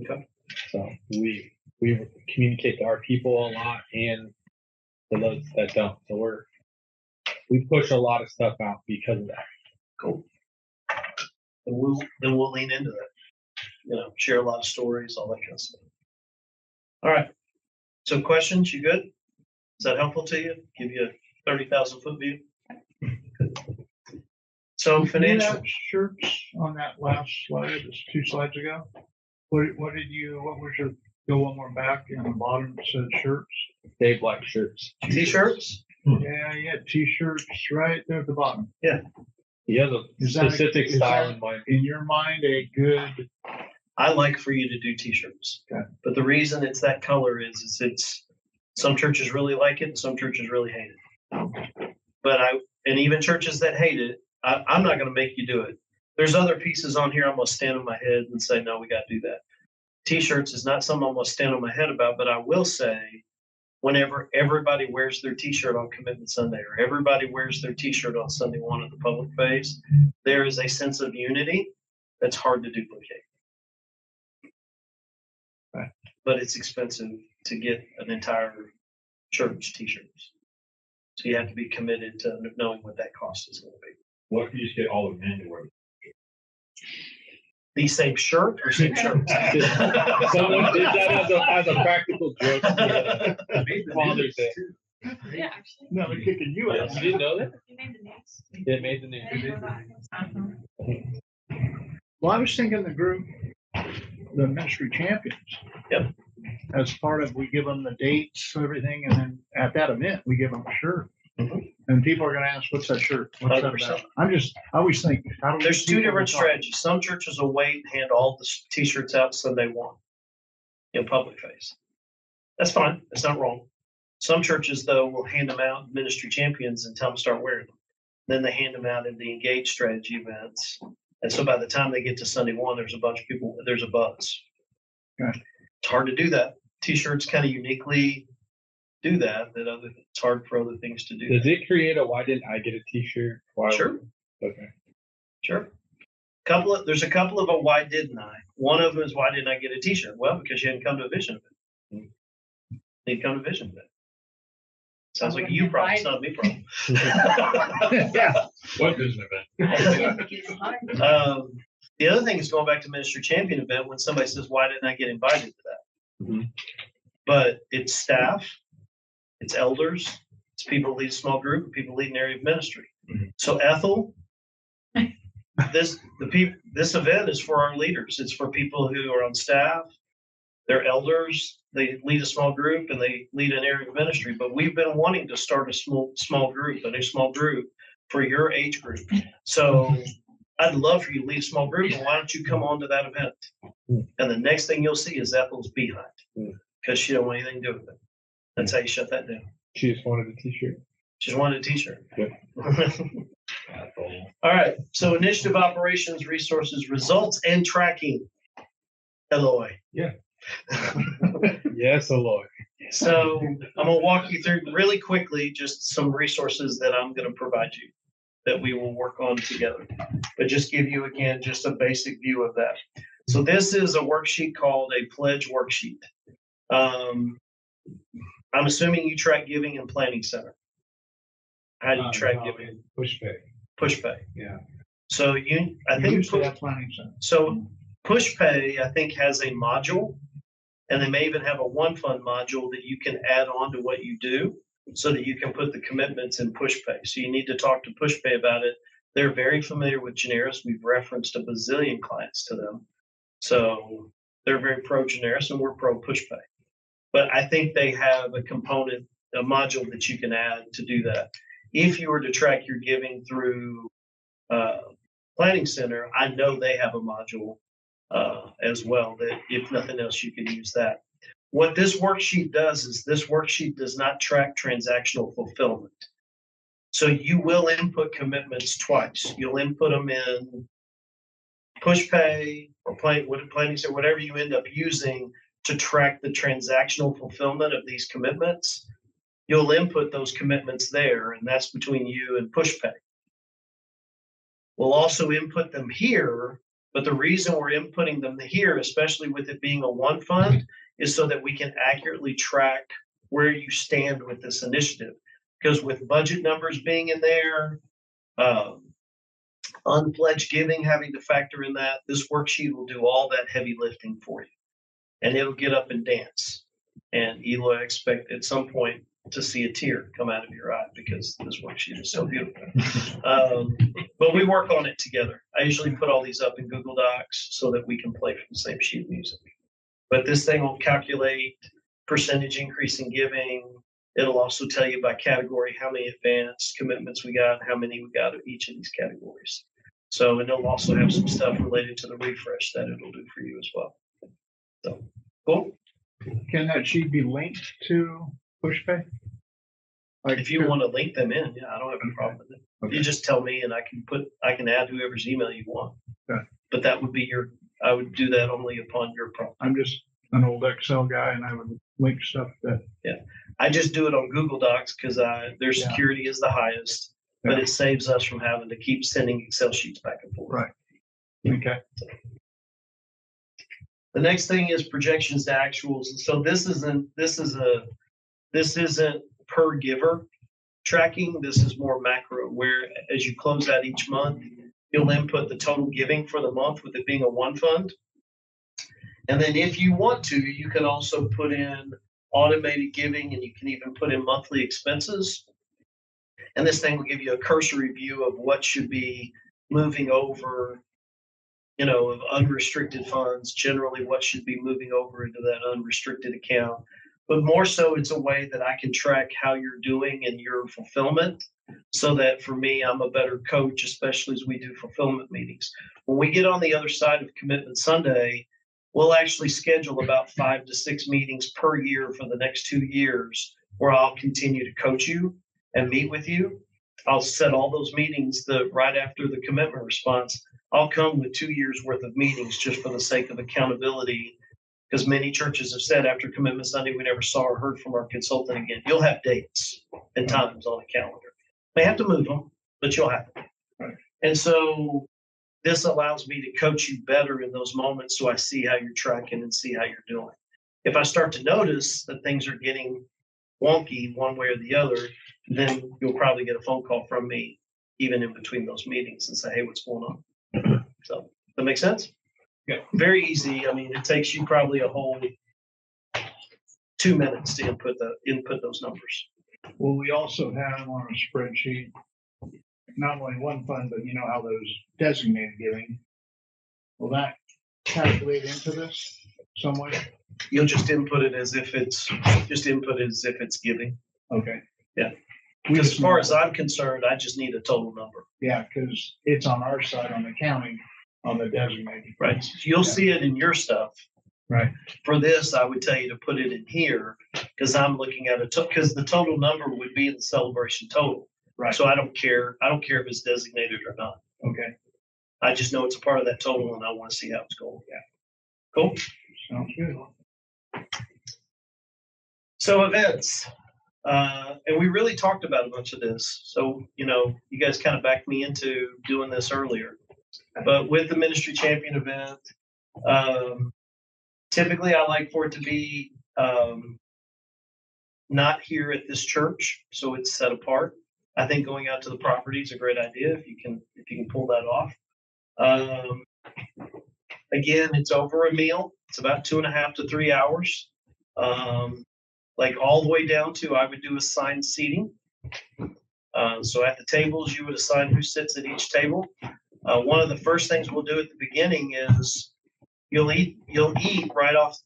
Okay. So we communicate to our people a lot and to those that don't. So we push a lot of stuff out because of that. Cool. And we'll lean into that. Share a lot of stories, all that kind of stuff. All right. So questions, you good? Is that helpful to you? Give you a 30,000-foot view? Good. So financial. Shirts on that last slide, it's 2 slides ago. What was your, go one more back and the bottom it said shirts? Dave likes shirts. T-shirts? Yeah, T-shirts right there at the bottom. Yeah. He has a specific style in mind. In your mind, a good. I like for you to do T-shirts. Okay. But the reason it's that color is it's some churches really like it and some churches really hate it. But and even churches that hate it, I'm not going to make you do it. There's other pieces on here I'm going to stand on my head and say, no, we got to do that. T-shirts is not something I'm going to stand on my head about, but I will say whenever everybody wears their T-shirt on Commitment Sunday or everybody wears their T-shirt on Sunday 1 at the public phase, there is a sense of unity that's hard to duplicate. Right. But it's expensive to get an entire church T-shirts. So you have to be committed to knowing what that cost is going to be. What if you just get all the men to wear? The same shirt or same shirts? Someone did that as a practical joke. Father's Day. Yeah, actually. No, they're kicking you out. You didn't know that? You made the news. It made the news. I didn't know that. Well, I was thinking the group, the ministry champions. Yep. As part of, we give them the dates, everything, and then at that event, we give them a shirt. Mhm. And people are going to ask, what's that shirt? What's that 100%. about? I always think, how do we There's two people different talk? strategies. Some churches will wait and hand all the T-shirts out Sunday 1 in public face. That's fine. That's not wrong. Some churches, though, will hand them out ministry champions and tell them to start wearing them. Then they hand them out in the engaged strategy events. And so by the time they get to Sunday 1, there's a bunch of people, there's a buzz. Okay. It's hard to do that. T-shirts kind of uniquely do that. It's hard for other things to do. Does it create a why didn't I get a T-shirt? Sure. Okay. Sure. There's a couple of a why didn't I? One of them is why didn't I get a T-shirt? Well, because you hadn't come to a vision event. You didn't come to a vision event. Sounds like you problem. It's not me problem. Yeah. What vision event? The other thing is going back to ministry champion event when somebody says, why didn't I get invited to that? Mhm. But it's staff, it's elders, it's people who lead a small group, and people who lead an area of ministry. Mhm. So Ethel, this event is for our leaders. It's for people who are on staff. They're elders, they lead a small group and they lead an area of ministry, but we've been wanting to start a small group, a new small group for your age group. So I'd love for you to lead a small group, and why don't you come on to that event? And the next thing you'll see is Ethel's behind, because she don't want anything to do with it. That's how you shut that down. She just wanted a t-shirt. She just wanted a t-shirt. Yep. All right, so initiative, operations, resources, results, and tracking. Eloy. Yeah. Yes, Lord. So I'm gonna walk you through really quickly just some resources that I'm gonna provide you that we will work on together. But just give you again, just a basic view of that. So this is a worksheet called a pledge worksheet. I'm assuming you track giving and planning center. How do you track giving? PushPay. PushPay. Yeah. So I We think used to have planning center. so PushPay, I think, has a module, and they may even have a one fund module that you can add on to what you do so that you can put the commitments in PushPay. So you need to talk to PushPay about it. They're very familiar with Generis. We've referenced a bazillion clients to them. So they're very pro Generis and we're pro PushPay. But I think they have a component, a module that you can add to do that. If you were to track your giving through Planning Center, I know they have a module as well that if nothing else, you can use that. What this worksheet does is this worksheet does not track transactional fulfillment. So you will input commitments twice. You'll input them in PushPay or Planning Center, whatever you end up using to track the transactional fulfillment of these commitments. You'll input those commitments there, and that's between you and PushPay. We'll also input them here, but the reason we're inputting them here, especially with it being a one fund, is so that we can accurately track where you stand with this initiative. Because with budget numbers being in there, unpledged giving having to factor in that, this worksheet will do all that heavy lifting for you. And it'll get up and dance. And Eloy, I expect at some point to see a tear come out of your eye because this worksheet is so beautiful. But we work on it together. I usually put all these up in Google Docs so that we can play from the same sheet of music. But this thing will calculate percentage increase in giving. It'll also tell you by category how many advanced commitments we got, how many we got of each of these categories. So, and it'll also have some stuff related to the refresh that it'll do for you as well. So, cool. Can that sheet be linked to PushPay? Like If you want to link them in, yeah, I don't have a problem with it. Okay. You just tell me and I can add whoever's email you want. Okay. But that would be I would do that only upon your prompt. I'm just an old Excel guy and I would link stuff that. Yeah. I just do it on Google Docs because their security is the highest, but it saves us from having to keep sending Excel sheets back and forth. Right. Okay. The next thing is projections to actuals. So this isn't per giver tracking. This is more macro, where as you close out each month, you'll input the total giving for the month with it being a one fund. And then if you want to, you can also put in automated giving and you can even put in monthly expenses. And this thing will give you a cursory view of what should be moving over, of unrestricted funds, generally what should be moving over into that unrestricted account. But more so, it's a way that I can track how you're doing in your fulfillment so that for me, I'm a better coach, especially as we do fulfillment meetings. When we get on the other side of Commitment Sunday, we'll actually schedule about 5 to 6 meetings per year for the next 2 years where I'll continue to coach you and meet with you. I'll set all those meetings right after the commitment response. I'll come with 2 years worth of meetings just for the sake of accountability, because many churches have said after Commitment Sunday, we never saw or heard from our consultant again. You'll have dates and times on the calendar. May have to move them, but you'll have them. Right. And so this allows me to coach you better in those moments so I see how you're tracking and see how you're doing. If I start to notice that things are getting wonky one way or the other, then you'll probably get a phone call from me even in between those meetings and say, hey, what's going on? So that makes sense? Yeah. Very easy. I mean, it takes you probably a whole 2 minutes to input those numbers. Well, we also have on a spreadsheet, not only one fund, but you know how those designated giving, will that calculate into this some way? You'll just input it as if it's giving. Okay. Yeah. We As far as I'm concerned, I just need a total number. Yeah, because it's on our side on the county, on the designated. Right. You'll see it in your stuff. Right. For this, I would tell you to put it in here because I'm looking at because the total number would be the celebration total. Right. So I don't care. I don't care if it's designated or not. Okay. I just know it's a part of that total and I want to see how it's going. Yeah. Cool. Sounds good. So events. And we really talked about a bunch of this. So, you guys kind of backed me into doing this earlier. But with the ministry champion event, typically I like for it to be not here at this church. So it's set apart. I think going out to the property is a great idea if you can pull that off. Again, it's over a meal. It's about 2.5 to 3 hours. Like all the way down to, I would do assigned seating. So at the tables, you would assign who sits at each table. One of the first things we'll do at the beginning is you'll eat right out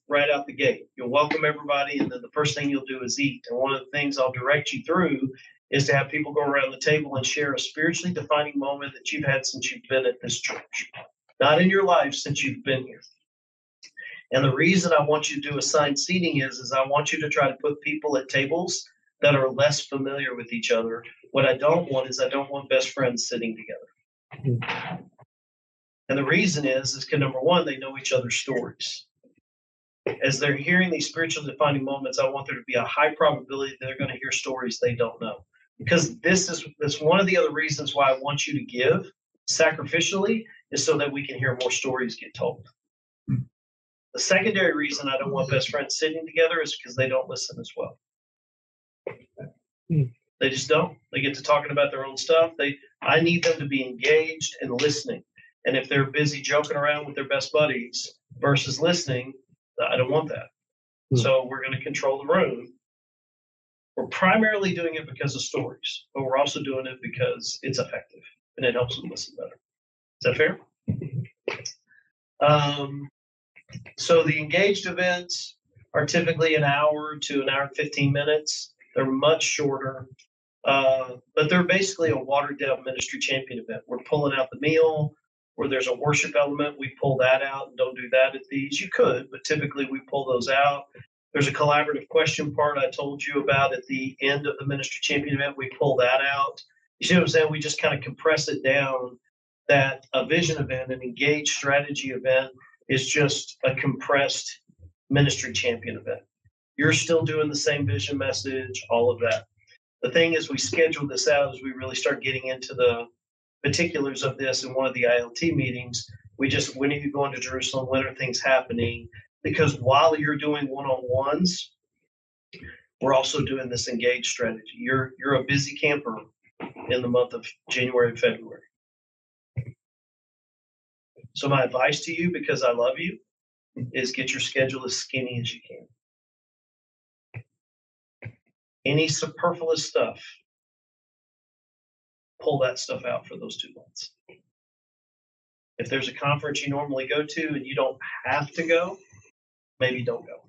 the gate. You'll welcome everybody, and then the first thing you'll do is eat. And one of the things I'll direct you through is to have people go around the table and share a spiritually defining moment that you've had since you've been at this church. Not in your life, since you've been here. And the reason I want you to do assigned seating is I want you to try to put people at tables that are less familiar with each other. What I don't want best friends sitting together. And the reason is because number one, they know each other's stories. As they're hearing these spiritual defining moments, I want there to be a high probability that they're going to hear stories they don't know. Because that's one of the other reasons why I want you to give sacrificially is so that we can hear more stories get told. The secondary reason I don't want best friends sitting together is because they don't listen as well. They just don't. They get to talking about their own stuff. I need them to be engaged and listening. And if they're busy joking around with their best buddies versus listening, I don't want that. So we're going to control the room. We're primarily doing it because of stories, but we're also doing it because it's effective and it helps them listen better. Is that fair? So the engaged events are typically an hour to an hour and 15 minutes. They're much shorter, but they're basically a watered down ministry champion event. We're pulling out the meal. Where there's a worship element, we pull that out and don't do that at these. You could, but typically we pull those out. There's a collaborative question part I told you about at the end of the ministry champion event. We pull that out. You see what I'm saying? We just kind of compress it down. That a vision event, an engaged strategy event, is just a compressed ministry champion event. You're still doing the same vision message, all of that. The thing is, we schedule this out as we really start getting into the particulars of this in one of the ILT meetings. When are you going to Jerusalem? When are things happening? Because while you're doing one-on-ones, we're also doing this engaged strategy. You're a busy camper in the month of January and February. So my advice to you, because I love you, is get your schedule as skinny as you can. Any superfluous stuff, pull that stuff out for those 2 months. If there's a conference you normally go to and you don't have to go, maybe don't go.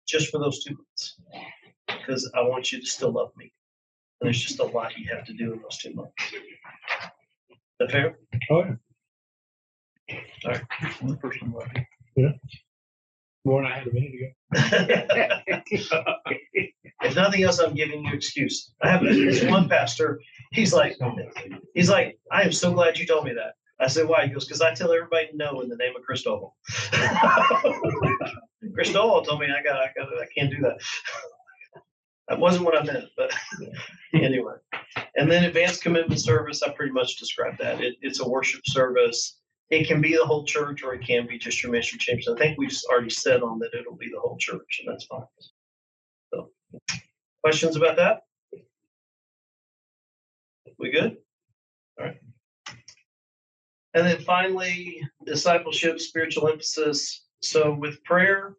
Just for those 2 months. Because I want you to still love me. And there's just a lot you have to do in those 2 months. Is that fair? Oh, yeah. All right. One person left. Yeah. More than I had a minute ago. If nothing else, I'm giving you excuse. I have this one pastor. He's like, I am so glad you told me that. I said, why? He goes, because I tell everybody no in the name of Cristobal. Cristobal told me I can't do that. That wasn't what I meant, but anyway. And then advanced commitment service, I pretty much described that. It's a worship service. It can be the whole church or it can be just your ministry champions. I think we've already said on that it'll be the whole church, and that's fine. So, questions about that? We good? All right. And then finally, discipleship, spiritual emphasis. So with prayer,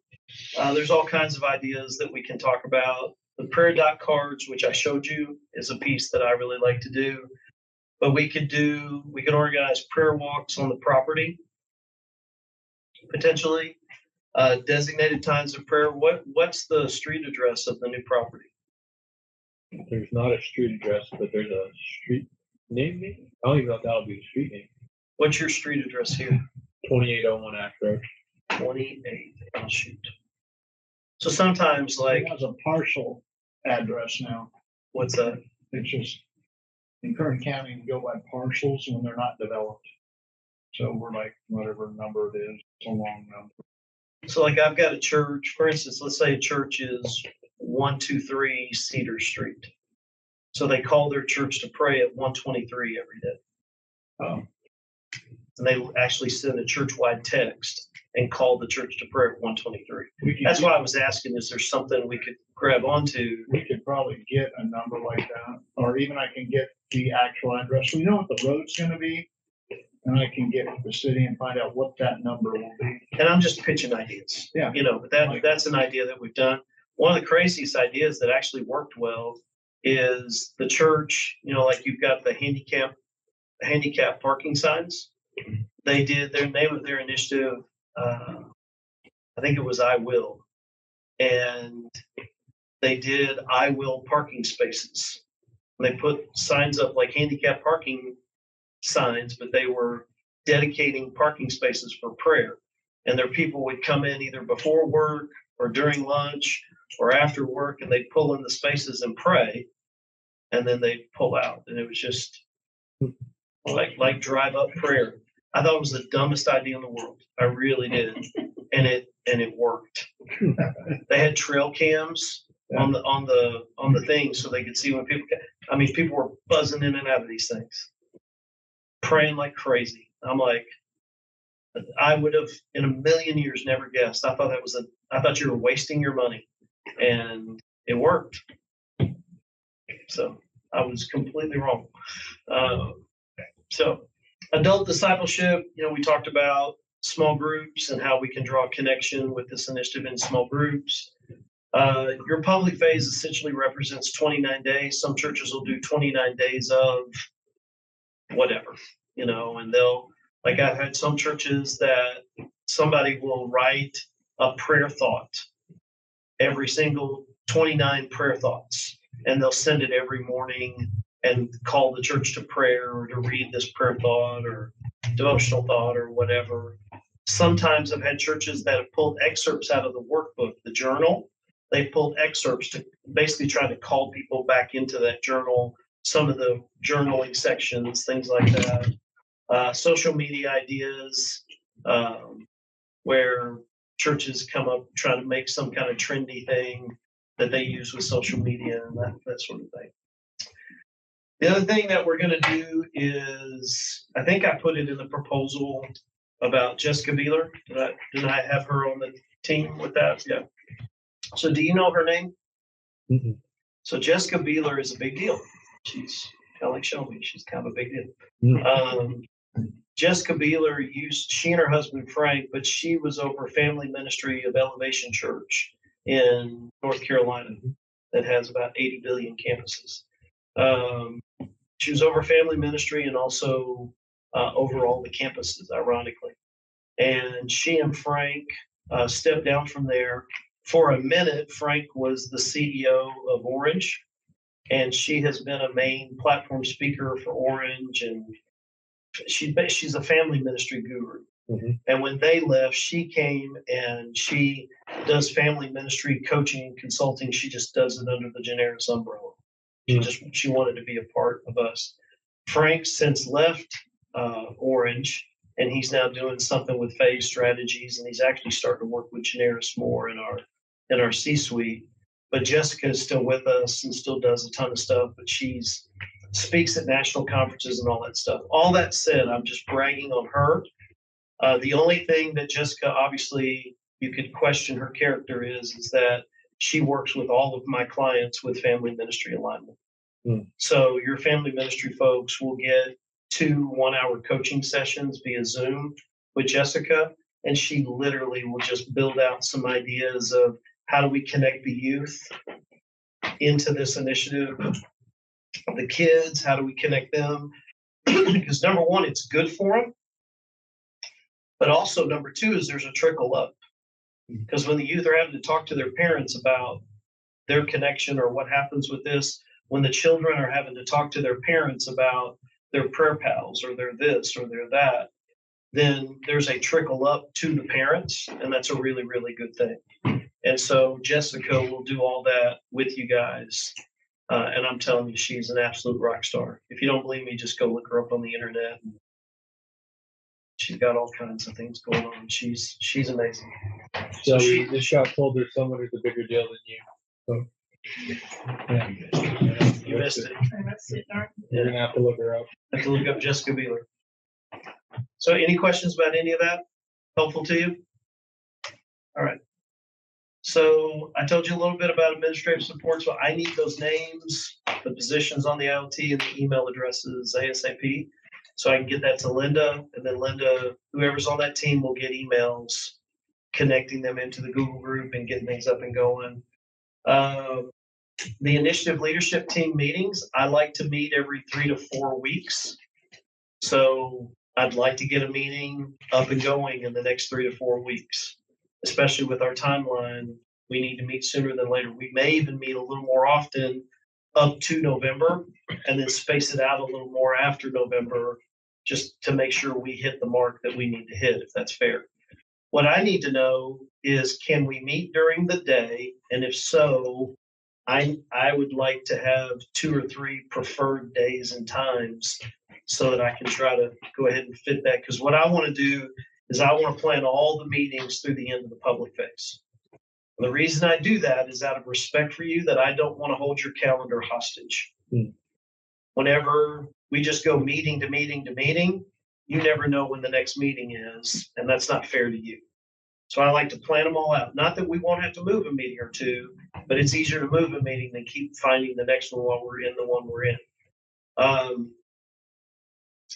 there's all kinds of ideas that we can talk about. The prayer dot cards, which I showed you, is a piece that I really like to do. But we could organize prayer walks on the property, potentially. Designated times of prayer. What's the street address of the new property? There's not a street address, but there's a street name. Maybe? I don't even know if that'll be a street name. What's your street address here? 2801 Act Road. 28. Oh, shoot. So sometimes, like, It has a partial address now. what's that? It's just in Kern County, you go by parcels when they're not developed. So we're like, whatever number it is, it's a long number. So, like, I've got a church, for instance, let's say a church is 123 Cedar Street. So they call their church to pray at 123 every day. And they actually send a church-wide text and call the church to prayer at 123. That's why I was asking, is there something we could grab onto? We could probably get a number like that, or even I can get the actual address. We know what the road's gonna be, and I can get with the city and find out what that number will be. And I'm just pitching ideas. Yeah. You know, but that's an idea that we've done. One of the craziest ideas that actually worked well is the church, you know, like you've got the handicap parking signs. They did their name of their initiative. I think it was I Will. And they did I Will parking spaces. And they put signs up like handicap parking signs, but they were dedicating parking spaces for prayer. And their people would come in either before work or during lunch or after work, and they'd pull in the spaces and pray, and then they'd pull out. And it was just like drive up prayer. I thought it was the dumbest idea in the world. I really did. And it worked. They had trail cams on the thing so they could see when people were buzzing in and out of these things, praying like crazy. I'm like, I would have in a million years never guessed. I thought you were wasting your money, and it worked. So I was completely wrong. So adult discipleship, you know, we talked about small groups and how we can draw a connection with this initiative in small groups. Your public phase essentially represents 29 days. Some churches will do 29 days of whatever, you know, and like I've had some churches that somebody will write a prayer thought, every single 29 prayer thoughts, and they'll send it every morning and call the church to prayer or to read this prayer thought or devotional thought or whatever. Sometimes I've had churches that have pulled excerpts out of the workbook, the journal. They pulled excerpts to basically try to call people back into that journal, some of the journaling sections, things like that. Social media ideas, where churches come up trying to make some kind of trendy thing that they use with social media and that sort of thing. The other thing that we're going to do is, I think I put it in the proposal about Jessica Beeler. Did I have her on the team with that? Yeah. So do you know her name? Mm-hmm. So Jessica Beeler is a big deal. She's kind of like Shelby. She's kind of a big deal. Mm-hmm. Jessica Beeler she and her husband Frank, but she was over family ministry of Elevation Church in North Carolina that has about 80 billion campuses. She was over family ministry and also over all the campuses, ironically. And she and Frank stepped down from there. For a minute, Frank was the CEO of Orange, and she has been a main platform speaker for Orange, and she's a family ministry guru. Mm-hmm. And when they left, she came and she does family ministry coaching and consulting. She just does it under the Generis umbrella. She wanted to be a part of us. Frank since left Orange, and he's now doing something with Phase Strategies, and he's actually starting to work with Generis more in our C-suite. But Jessica is still with us and still does a ton of stuff, but she's speaks at national conferences and all that stuff. All that said, I'm just bragging on her. The only thing that Jessica, obviously, you could question her character is that she works with all of my clients with family ministry alignment. So your family ministry folks will get 2 one-hour coaching sessions via Zoom with Jessica, and she literally will just build out some ideas of how do we connect the youth into this initiative, the kids, how do we connect them? Because number one, it's good for them, but also number two is there's a trickle up. Because when the youth are having to talk to their parents about their connection or what happens with this, when the children are having to talk to their parents about their prayer pals or their this or their that, then there's a trickle up to the parents, and that's a really, really good thing. And so Jessica will do all that with you guys. And I'm telling you, she's an absolute rock star. If you don't believe me, just go look her up on the internet. She's got all kinds of things going on. She's amazing. So she just got told there's someone who's a bigger deal than you. So yeah. You missed it. You're gonna have to look her up. Have to look up Jessica Beeler. So any questions about any of that? Helpful to you? All right. So I told you a little bit about administrative support. So I need those names, the positions on the IoT, and the email addresses ASAP. So I can get that to Linda, and then Linda, whoever's on that team, will get emails connecting them into the Google group and getting things up and going. The initiative leadership team meetings, I like to meet every 3 to 4 weeks. So I'd like to get a meeting up and going in the next 3 to 4 weeks, especially with our timeline. We need to meet sooner than later. We may even meet a little more often up to November and then space it out a little more after November, just to make sure we hit the mark that we need to hit, if that's fair. What I need to know is, can we meet during the day? And if so, I would like to have 2 or 3 preferred days and times so that I can try to go ahead and fit that. Because what I want to do is I want to plan all the meetings through the end of the public phase. The reason I do that is out of respect for you, that I don't want to hold your calendar hostage. Whenever we just go meeting to meeting to meeting, you never know when the next meeting is, and that's not fair to you. So I like to plan them all out. Not that we won't have to move a meeting or two, but it's easier to move a meeting than keep finding the next one while we're in the one we're in.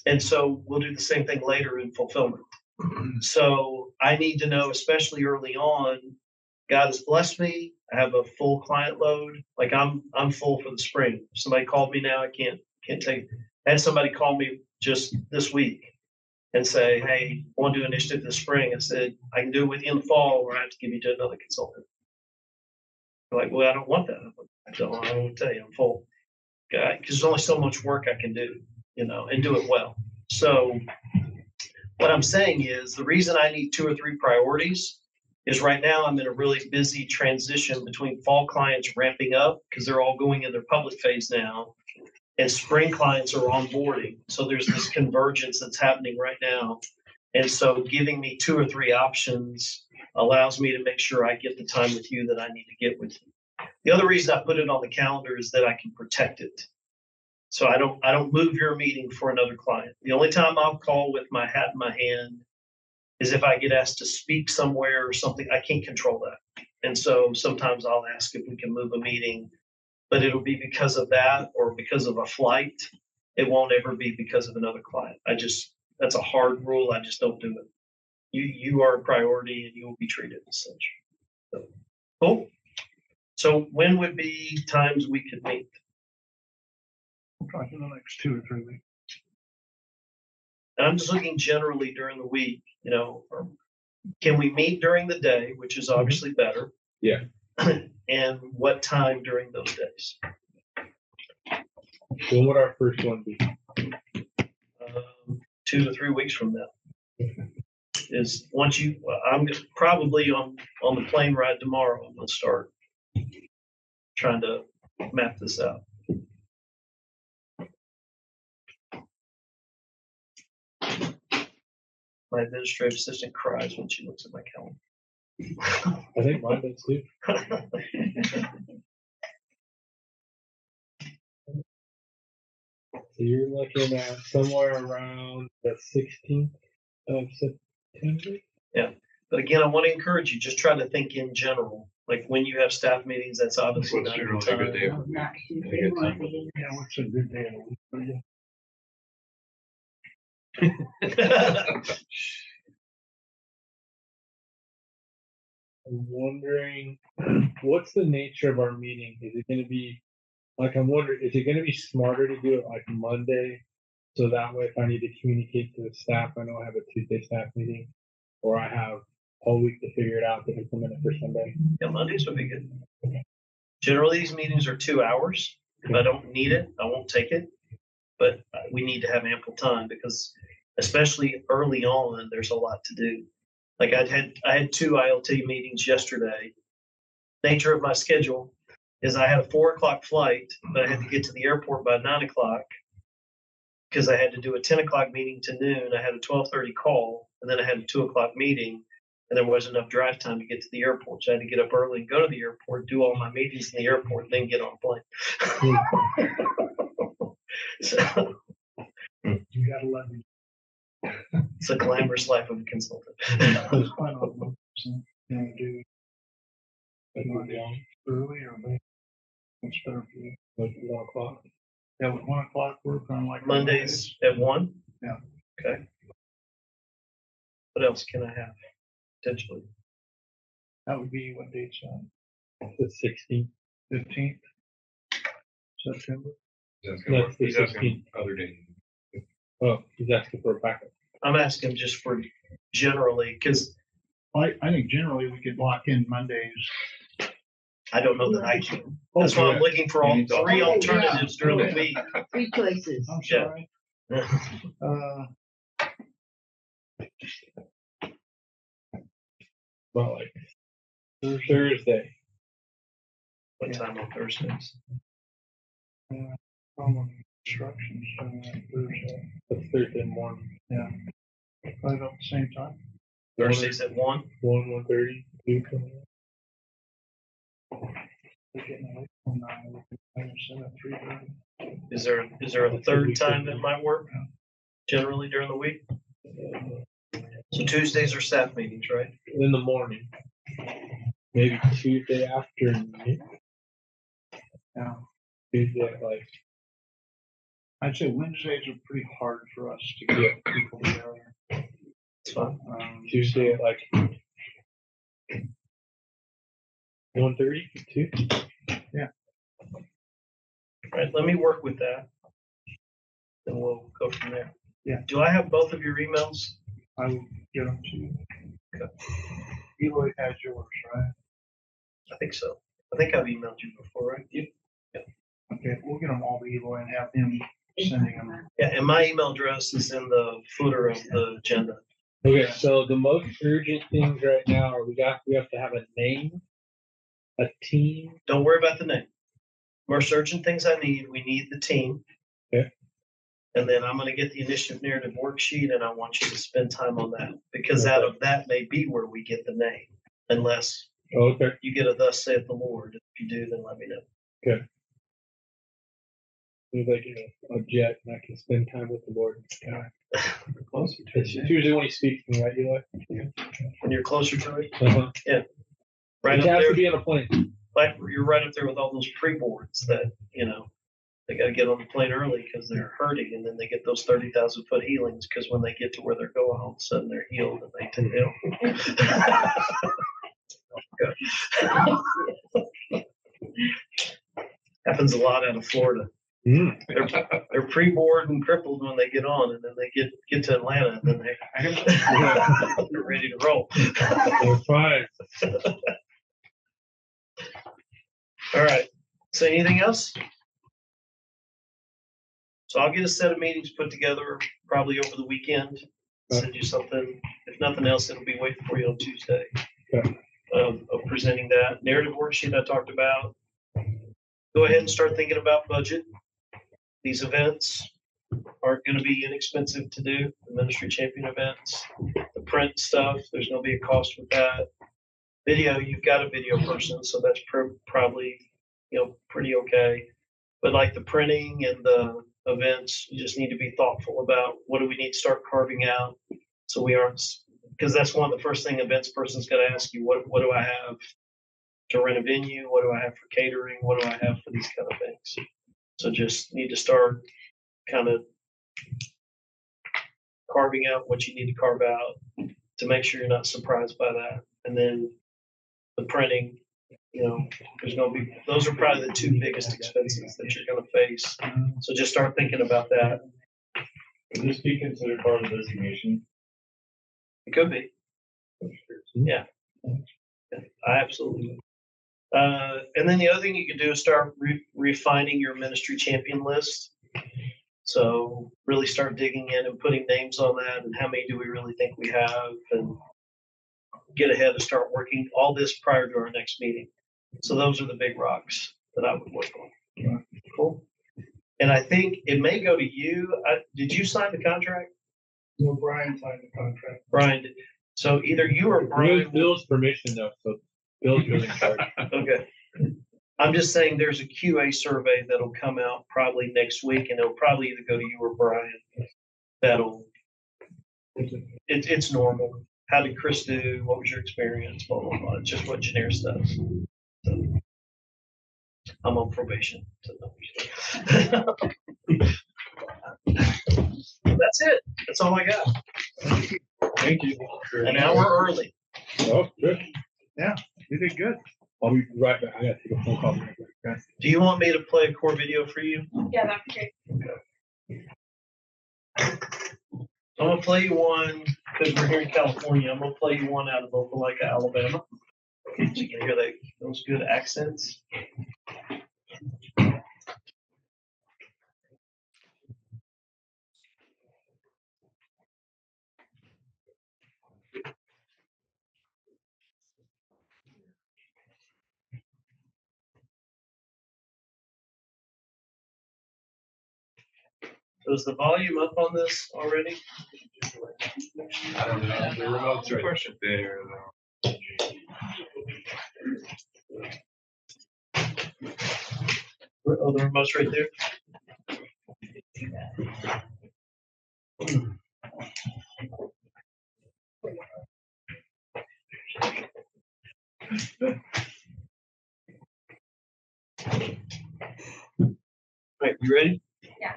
And so we'll do the same thing later in fulfillment. So I need to know, especially early on, God has blessed me. I have a full client load. Like I'm full for the spring. If somebody called me now, I can't take. I had somebody call me just this week and say, hey, I want to do an initiative this spring. I said, I can do it with you in the fall, or I have to give you to another consultant. They're like, well, I don't want that. I don't want to tell you, I'm full. Because there's only so much work I can do, and do it well. So what I'm saying is, the reason I need 2 or 3 priorities is right now I'm in a really busy transition between fall clients ramping up because they're all going in their public phase now, and spring clients are onboarding. So there's this convergence that's happening right now. And so giving me 2 or 3 options allows me to make sure I get the time with you that I need to get with you. The other reason I put it on the calendar is that I can protect it. So I don't move your meeting for another client. The only time I'll call with my hat in my hand is if I get asked to speak somewhere or something. I can't control that. And so sometimes I'll ask if we can move a meeting, but it'll be because of that or because of a flight. It won't ever be because of another client. That's a hard rule. I just don't do it. You are a priority and you will be treated as such. So, cool. So when would be times we could meet? We'll try for the next 2 or 3 weeks. And I'm just looking generally during the week, or can we meet during the day, which is obviously better? Yeah. And what time during those days? When would our first one be? 2 to 3 weeks from now. Is once I'm probably on the plane ride tomorrow. I'm going to start trying to map this out. My administrative assistant cries when she looks at my calendar. I think mine does too. So you're looking at somewhere around the 16th of September? Yeah. But again, I want to encourage you, just try to think in general. Like when you have staff meetings, that's obviously not a good time. Not Tuesday morning. Yeah, what's a good day of the week for you? I'm wondering, what's the nature of our meeting? Is it going to be, I'm wondering, is it going to be smarter to do it like Monday? So that way, if I need to communicate to the staff, I know I have a Tuesday staff meeting, or I have all week to figure it out, then implement it for Sunday. Yeah, Mondays would be good. Generally, these meetings are 2 hours. If I don't need it, I won't take it. But we need to have ample time because especially early on, there's a lot to do. Like I had 2 ILT meetings yesterday. Nature of my schedule is I had a 4:00 flight, but I had to get to the airport by 9:00 because I had to do a 10:00 meeting to noon. I had a 12:30 call, and then I had a 2:00 meeting, and there wasn't enough drive time to get to the airport. So I had to get up early and go to the airport, do all my meetings in the airport, and then get on a plane. So You gotta let me. it's a glamorous life of a consultant. It's fine on one percent. You know, do it early or late. What's better for you? Like 1:00. Yeah, would 1:00 work on like Mondays at 1? Yeah. Okay. What else can I have potentially? That would be what date's on? The 16th. 15th September. That's That's the he's asking 16th. other days. Oh, he's asking for a backup. I'm asking just for generally, because I think generally we could lock in Mondays. I don't know that I can. That's why I'm looking for all 3 alternatives during the week. 3 choices. I'm Yeah. sorry. Well, like Thursday. What time on Thursdays? Instructions on Thursday. That's Thursday morning. Yeah. Right about the same time. Thursdays at 1? 1:30. We're getting away from 9. We can set up 3:30. Is there a third time that might work? Generally during the week? So Tuesdays are staff meetings, right? In the morning. Maybe Tuesday afternoon. Yeah. Tuesday at like I'd say Wednesdays are pretty hard for us to get people together. It's fine. Tuesday at like 1:30. 2. Yeah. All right, let me work with that. Then we'll go from there. Yeah. Do I have both of your emails? I will get them to you. Okay. Eloy has yours, right? I think so. I think I've emailed you before, right? Yep. Okay, we'll get them all to Eloy and have him sending them. Yeah, and my email address is in the footer of the agenda. Okay, so the most urgent things right now are we have to have a name, a team. Don't worry about the name. Most urgent things I need, we need the team. Okay. And then I'm gonna get the initiative narrative worksheet and I want you to spend time on that. Because out of that may be where we get the name. Unless Okay. you get a thus saith the Lord. If you do, then let me know. Okay. Maybe I get a jet and I can spend time with the Lord in the sky. Closer to It's it. usually when he speaks to me, right, Eli? When you're closer to it. Uh-huh. Right It up has there. to be on a plane. Like you're right up there with all those pre-boards that, they got to get on the plane early because they're hurting, and then they get those 30,000 foot healings because when they get to where they're going, all of a sudden they're healed and they take it. Happens a lot out of Florida. They're pre-board and crippled when they get on, and then they get to Atlanta, and then they're ready to roll. They're fine. All right. So anything else? So I'll get a set of meetings put together probably over the weekend. Send you something. If nothing else, it'll be waiting for you on Tuesday. Okay. Of presenting that narrative worksheet I talked about. Go ahead and start thinking about budget. These events aren't going to be inexpensive to do. The ministry champion events, the print stuff, there's going to be a cost with that. Video, you've got a video person, so that's probably pretty okay. But like the printing and the events, you just need to be thoughtful about what do we need to start carving out so we aren't, because that's one of the first thing events person's going to ask you, what do I have to rent a venue? What do I have for catering? What do I have for these kind of things? So just need to start kind of carving out what you need to carve out to make sure you're not surprised by that. And then the printing, there's going to be, those are probably the 2 biggest expenses that you're going to face. So just start thinking about that. Would this be considered part of the designation? It could be. Yeah. I absolutely. And then the other thing you can do is start refining your ministry champion list. So really start digging in and putting names on that, and how many do we really think we have, and get ahead and start working all this prior to our next meeting. So those are the big rocks that I would work on. Cool. And I think it may go to you. Did you sign the contract? No, Brian signed the contract. Brian, so either you or Brian. Bill's permission though, so Bill's really in charge. Okay. I'm just saying there's a QA survey that'll come out probably next week, and it'll probably either go to you or Brian. It's normal. How did Chris do? What was your experience? Blah, blah, blah. It's just what Generis does. So, I'm on probation. So. That's it. That's all I got. Thank you. An hour early. Oh, good. Yeah, you did good. I'll be right back. I gotta take a phone call. Okay. Do you want me to play a core video for you? Yeah, that'd be great. I'm gonna play you one because we're here in California. I'm gonna play you one out of Opelika, Alabama. So you can hear those good accents. So is the volume up on this already? I don't know. The remote's right there. Oh, the remote's right there. All right, you ready? Yeah.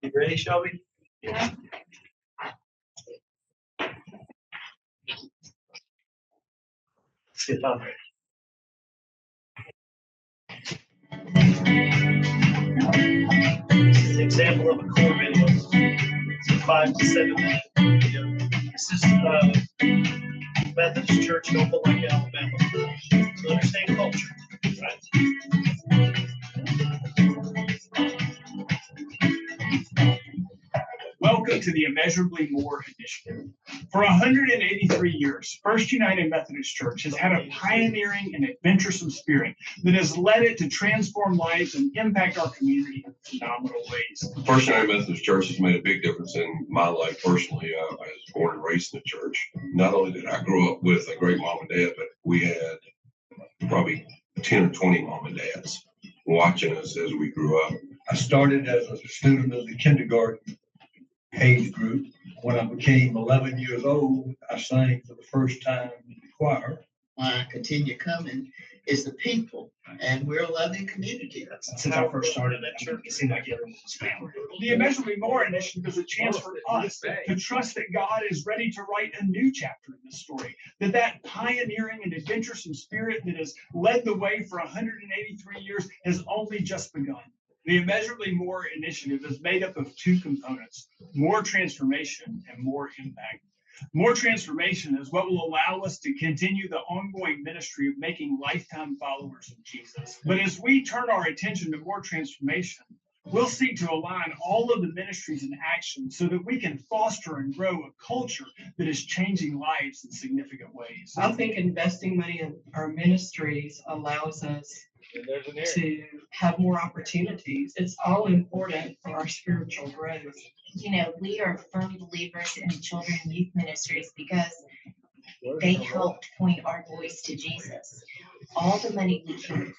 You ready, Shelby? Yeah. Let's get on ready. This is an example of a core video. It's a 5 to 7 minute video. This is Methodist Church in Opelika, Alabama. So understand culture, right? Welcome to the Immeasurably More Initiative. For 183 years, First United Methodist Church has had a pioneering and adventuresome spirit that has led it to transform lives and impact our community in phenomenal ways. First United Methodist Church has made a big difference in my life personally. I was born and raised in the church. Not only did I grow up with a great mom and dad, but we had probably 10 or 20 mom and dads watching us as we grew up. I started as a student of the kindergarten age group. When I became 11 years old, I sang for the first time in the choir. Why I continue coming is the people, and we're a loving community. Since I first started at church, it seemed like everyone was family. The Immeasurably More Initiative is a chance for us to trust that God is ready to write a new chapter in this story, that pioneering and adventuresome spirit that has led the way for 183 years has only just begun. The Immeasurably More Initiative is made up of two components: more transformation and more impact. More transformation is what will allow us to continue the ongoing ministry of making lifetime followers of Jesus. But as we turn our attention to more transformation, we'll seek to align all of the ministries and actions so that we can foster and grow a culture that is changing lives in significant ways. I think investing money in our ministries allows us to have more opportunities. It's all important for our spiritual growth. You know, we are firm believers in children and youth ministries because they helped point our voice to Jesus. All the money we can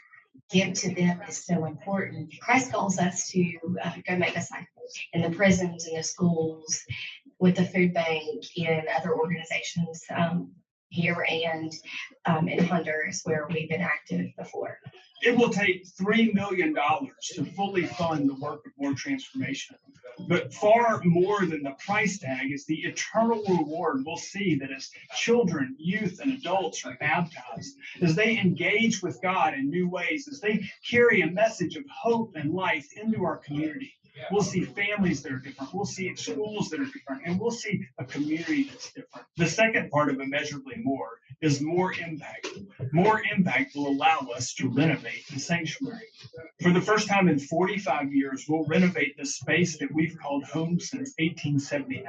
give to them is so important. Christ calls us to go make disciples in the prisons, in the schools, with the food bank, in other organizations here and in Honduras, where we've been active before. It will take $3 million to fully fund the work of More Transformation. But far more than the price tag is the eternal reward we'll see that as children, youth, and adults are baptized, as they engage with God in new ways, as they carry a message of hope and life into our community. We'll see families that are different. We'll see schools that are different, and we'll see a community that's different. The second part of immeasurably more is more impact. More impact will allow us to renovate the sanctuary. For the first time in 45 years, we'll renovate the space that we've called home since 1879.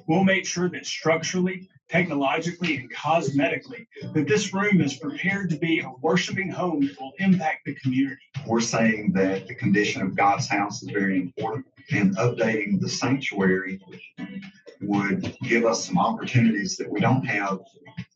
We'll make sure that structurally, technologically, and cosmetically, that this room is prepared to be a worshiping home that will impact the community. We're saying that the condition of God's house is very important, and updating the sanctuary would give us some opportunities that we don't have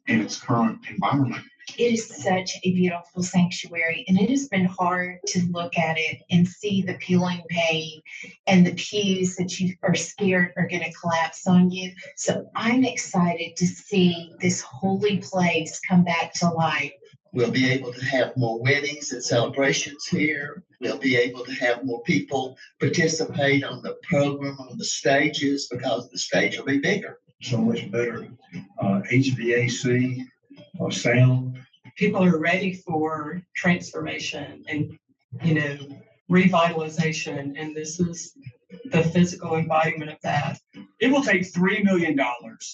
in its current environment. It is such a beautiful sanctuary, and it has been hard to look at it and see the peeling paint and the pews that you are scared are going to collapse on you. So I'm excited to see this holy place come back to life. We'll be able to have more weddings and celebrations here. We'll be able to have more people participate on the program, on the stages, because the stage will be bigger. So much better HVAC, sound. People are ready for transformation and, revitalization. And this is the physical embodiment of that. It will take $3 million,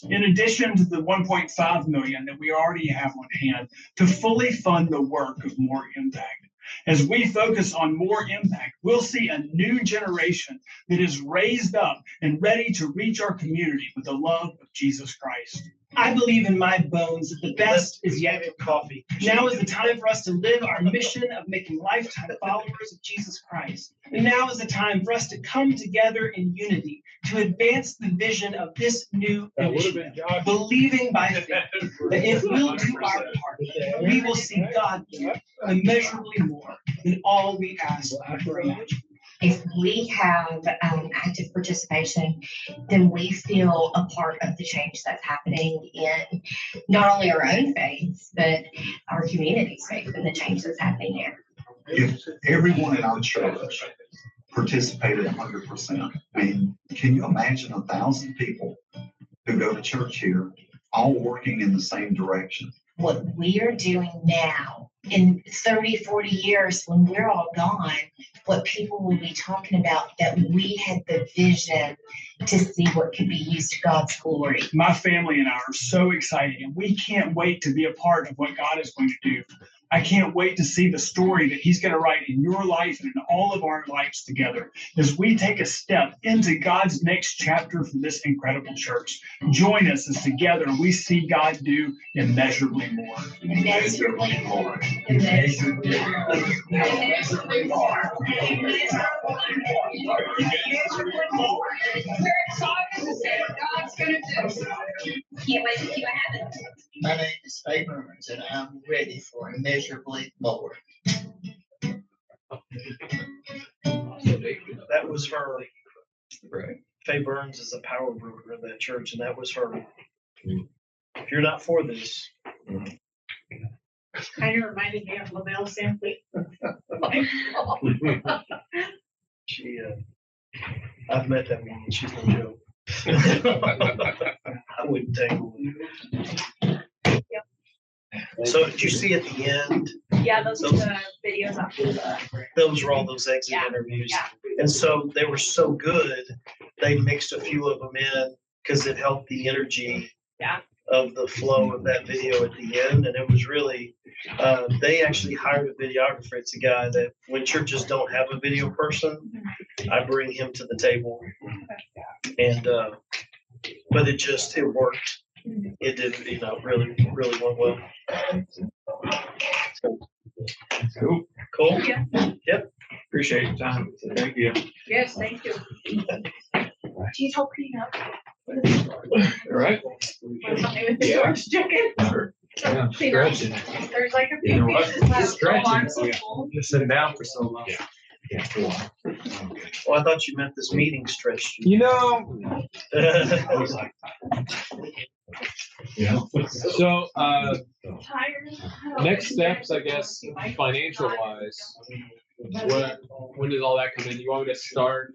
in addition to the $1.5 million that we already have on hand, to fully fund the work of More Impact. As we focus on more impact, we'll see a new generation that is raised up and ready to reach our community with the love of Jesus Christ. I believe in my bones that the best is yet to come. Now is the time for us to live our mission of making lifetime followers of Jesus Christ. And now is the time for us to come together in unity to advance the vision of this new initiative, believing by faith that if we'll do our part, we will see God do immeasurably more than all we ask or imagine. If we have active participation, then we feel a part of the change that's happening in not only our own faiths, but our community's faith and the change that's happening there. If everyone in our church participated 100%, I mean, can you imagine 1,000 people who go to church here all working in the same direction? What we are doing now, in 30, 40 years, when we're all gone, what people will be talking about, that we had the vision to see what could be used to God's glory. My family and I are so excited, and we can't wait to be a part of what God is going to do. I can't wait to see the story that he's going to write in your life and in all of our lives together as we take a step into God's next chapter for this incredible church. Join us as together we see God do immeasurably more. Immeasurably more. Immeasurably more. Immeasurably more. Immeasurably more. We're excited to see what God's going to do. Can't wait to see what happens. My name is Faye Burns, and I'm ready for immeasurably more. That was her. Right. Faye Burns is a power broker of that church, and that was her. If you're not for this. Kind of reminded me of LaBelle Simply. She, I've met that woman. She's no joke. I wouldn't take her. So did you see at the end? Yeah, those are the videos off the. Those were all those exit interviews. Yeah. And so they were so good, they mixed a few of them in because it helped the energy of the flow of that video at the end. And it was really, they actually hired a videographer. It's a guy that when churches don't have a video person, I bring him to the table. And, but it worked. It did, really went well. Cool. Cool. Yeah. Yep. Appreciate your time. Thank you. Yes, thank you. Do you help clean up? All right. George chicken. Sure. Yeah, Clean up. stretching. There's like a You few know what? pieces left. Stretching. Just sitting down for so long. Yeah. Well, I thought you meant this meeting stretched. You know. Yeah. So, Tired. next steps, I guess, financial wise, when does all that come in? You want me to start?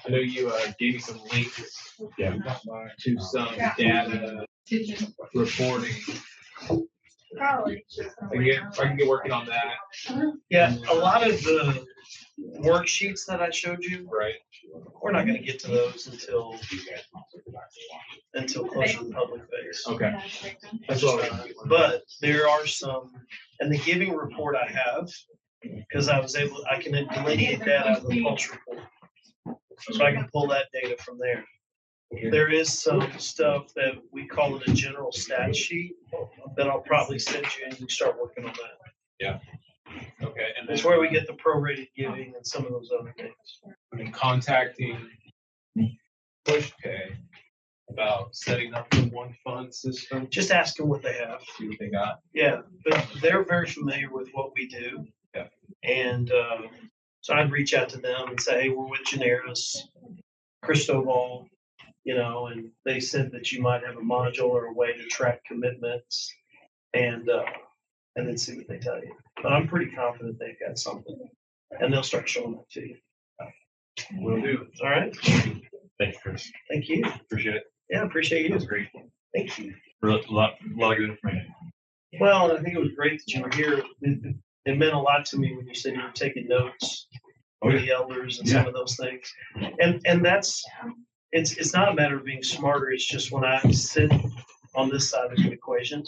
I know you gave me some links to some data reporting. Probably. I can get working on that. Yeah, a lot of the worksheets that I showed you, right, we're not gonna get to those until closer to public phase. Okay. That's what but there are some, and the giving report I have, because I can delineate that out of the pulse report. So I can pull that data from there. There is some stuff that we call it a general stat sheet that I'll probably send you and you can start working on that. Yeah. Okay. And That's where we get the prorated giving and some of those other things. And contacting Push Pay about setting up the one fund system. Just ask them what they have. See what they got. Yeah, but they're very familiar with what we do. Yeah. And so I'd reach out to them and say, hey, we're with Generis, Cristobal, and they said that you might have a module or a way to track commitments and then see what they tell you. But I'm pretty confident they've got something and they'll start showing that to you. Will do. All right. Thanks, Chris. Thank you. Appreciate it. Yeah, appreciate you. That's great. Thank you. A lot of good information. Well, I think it was great that you were here. It meant a lot to me when you said you were taking notes for the elders and some of those things. And that's, it's not a matter of being smarter. It's just when I sit on this side of the equation,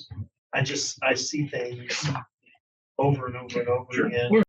I see things over and over and over again.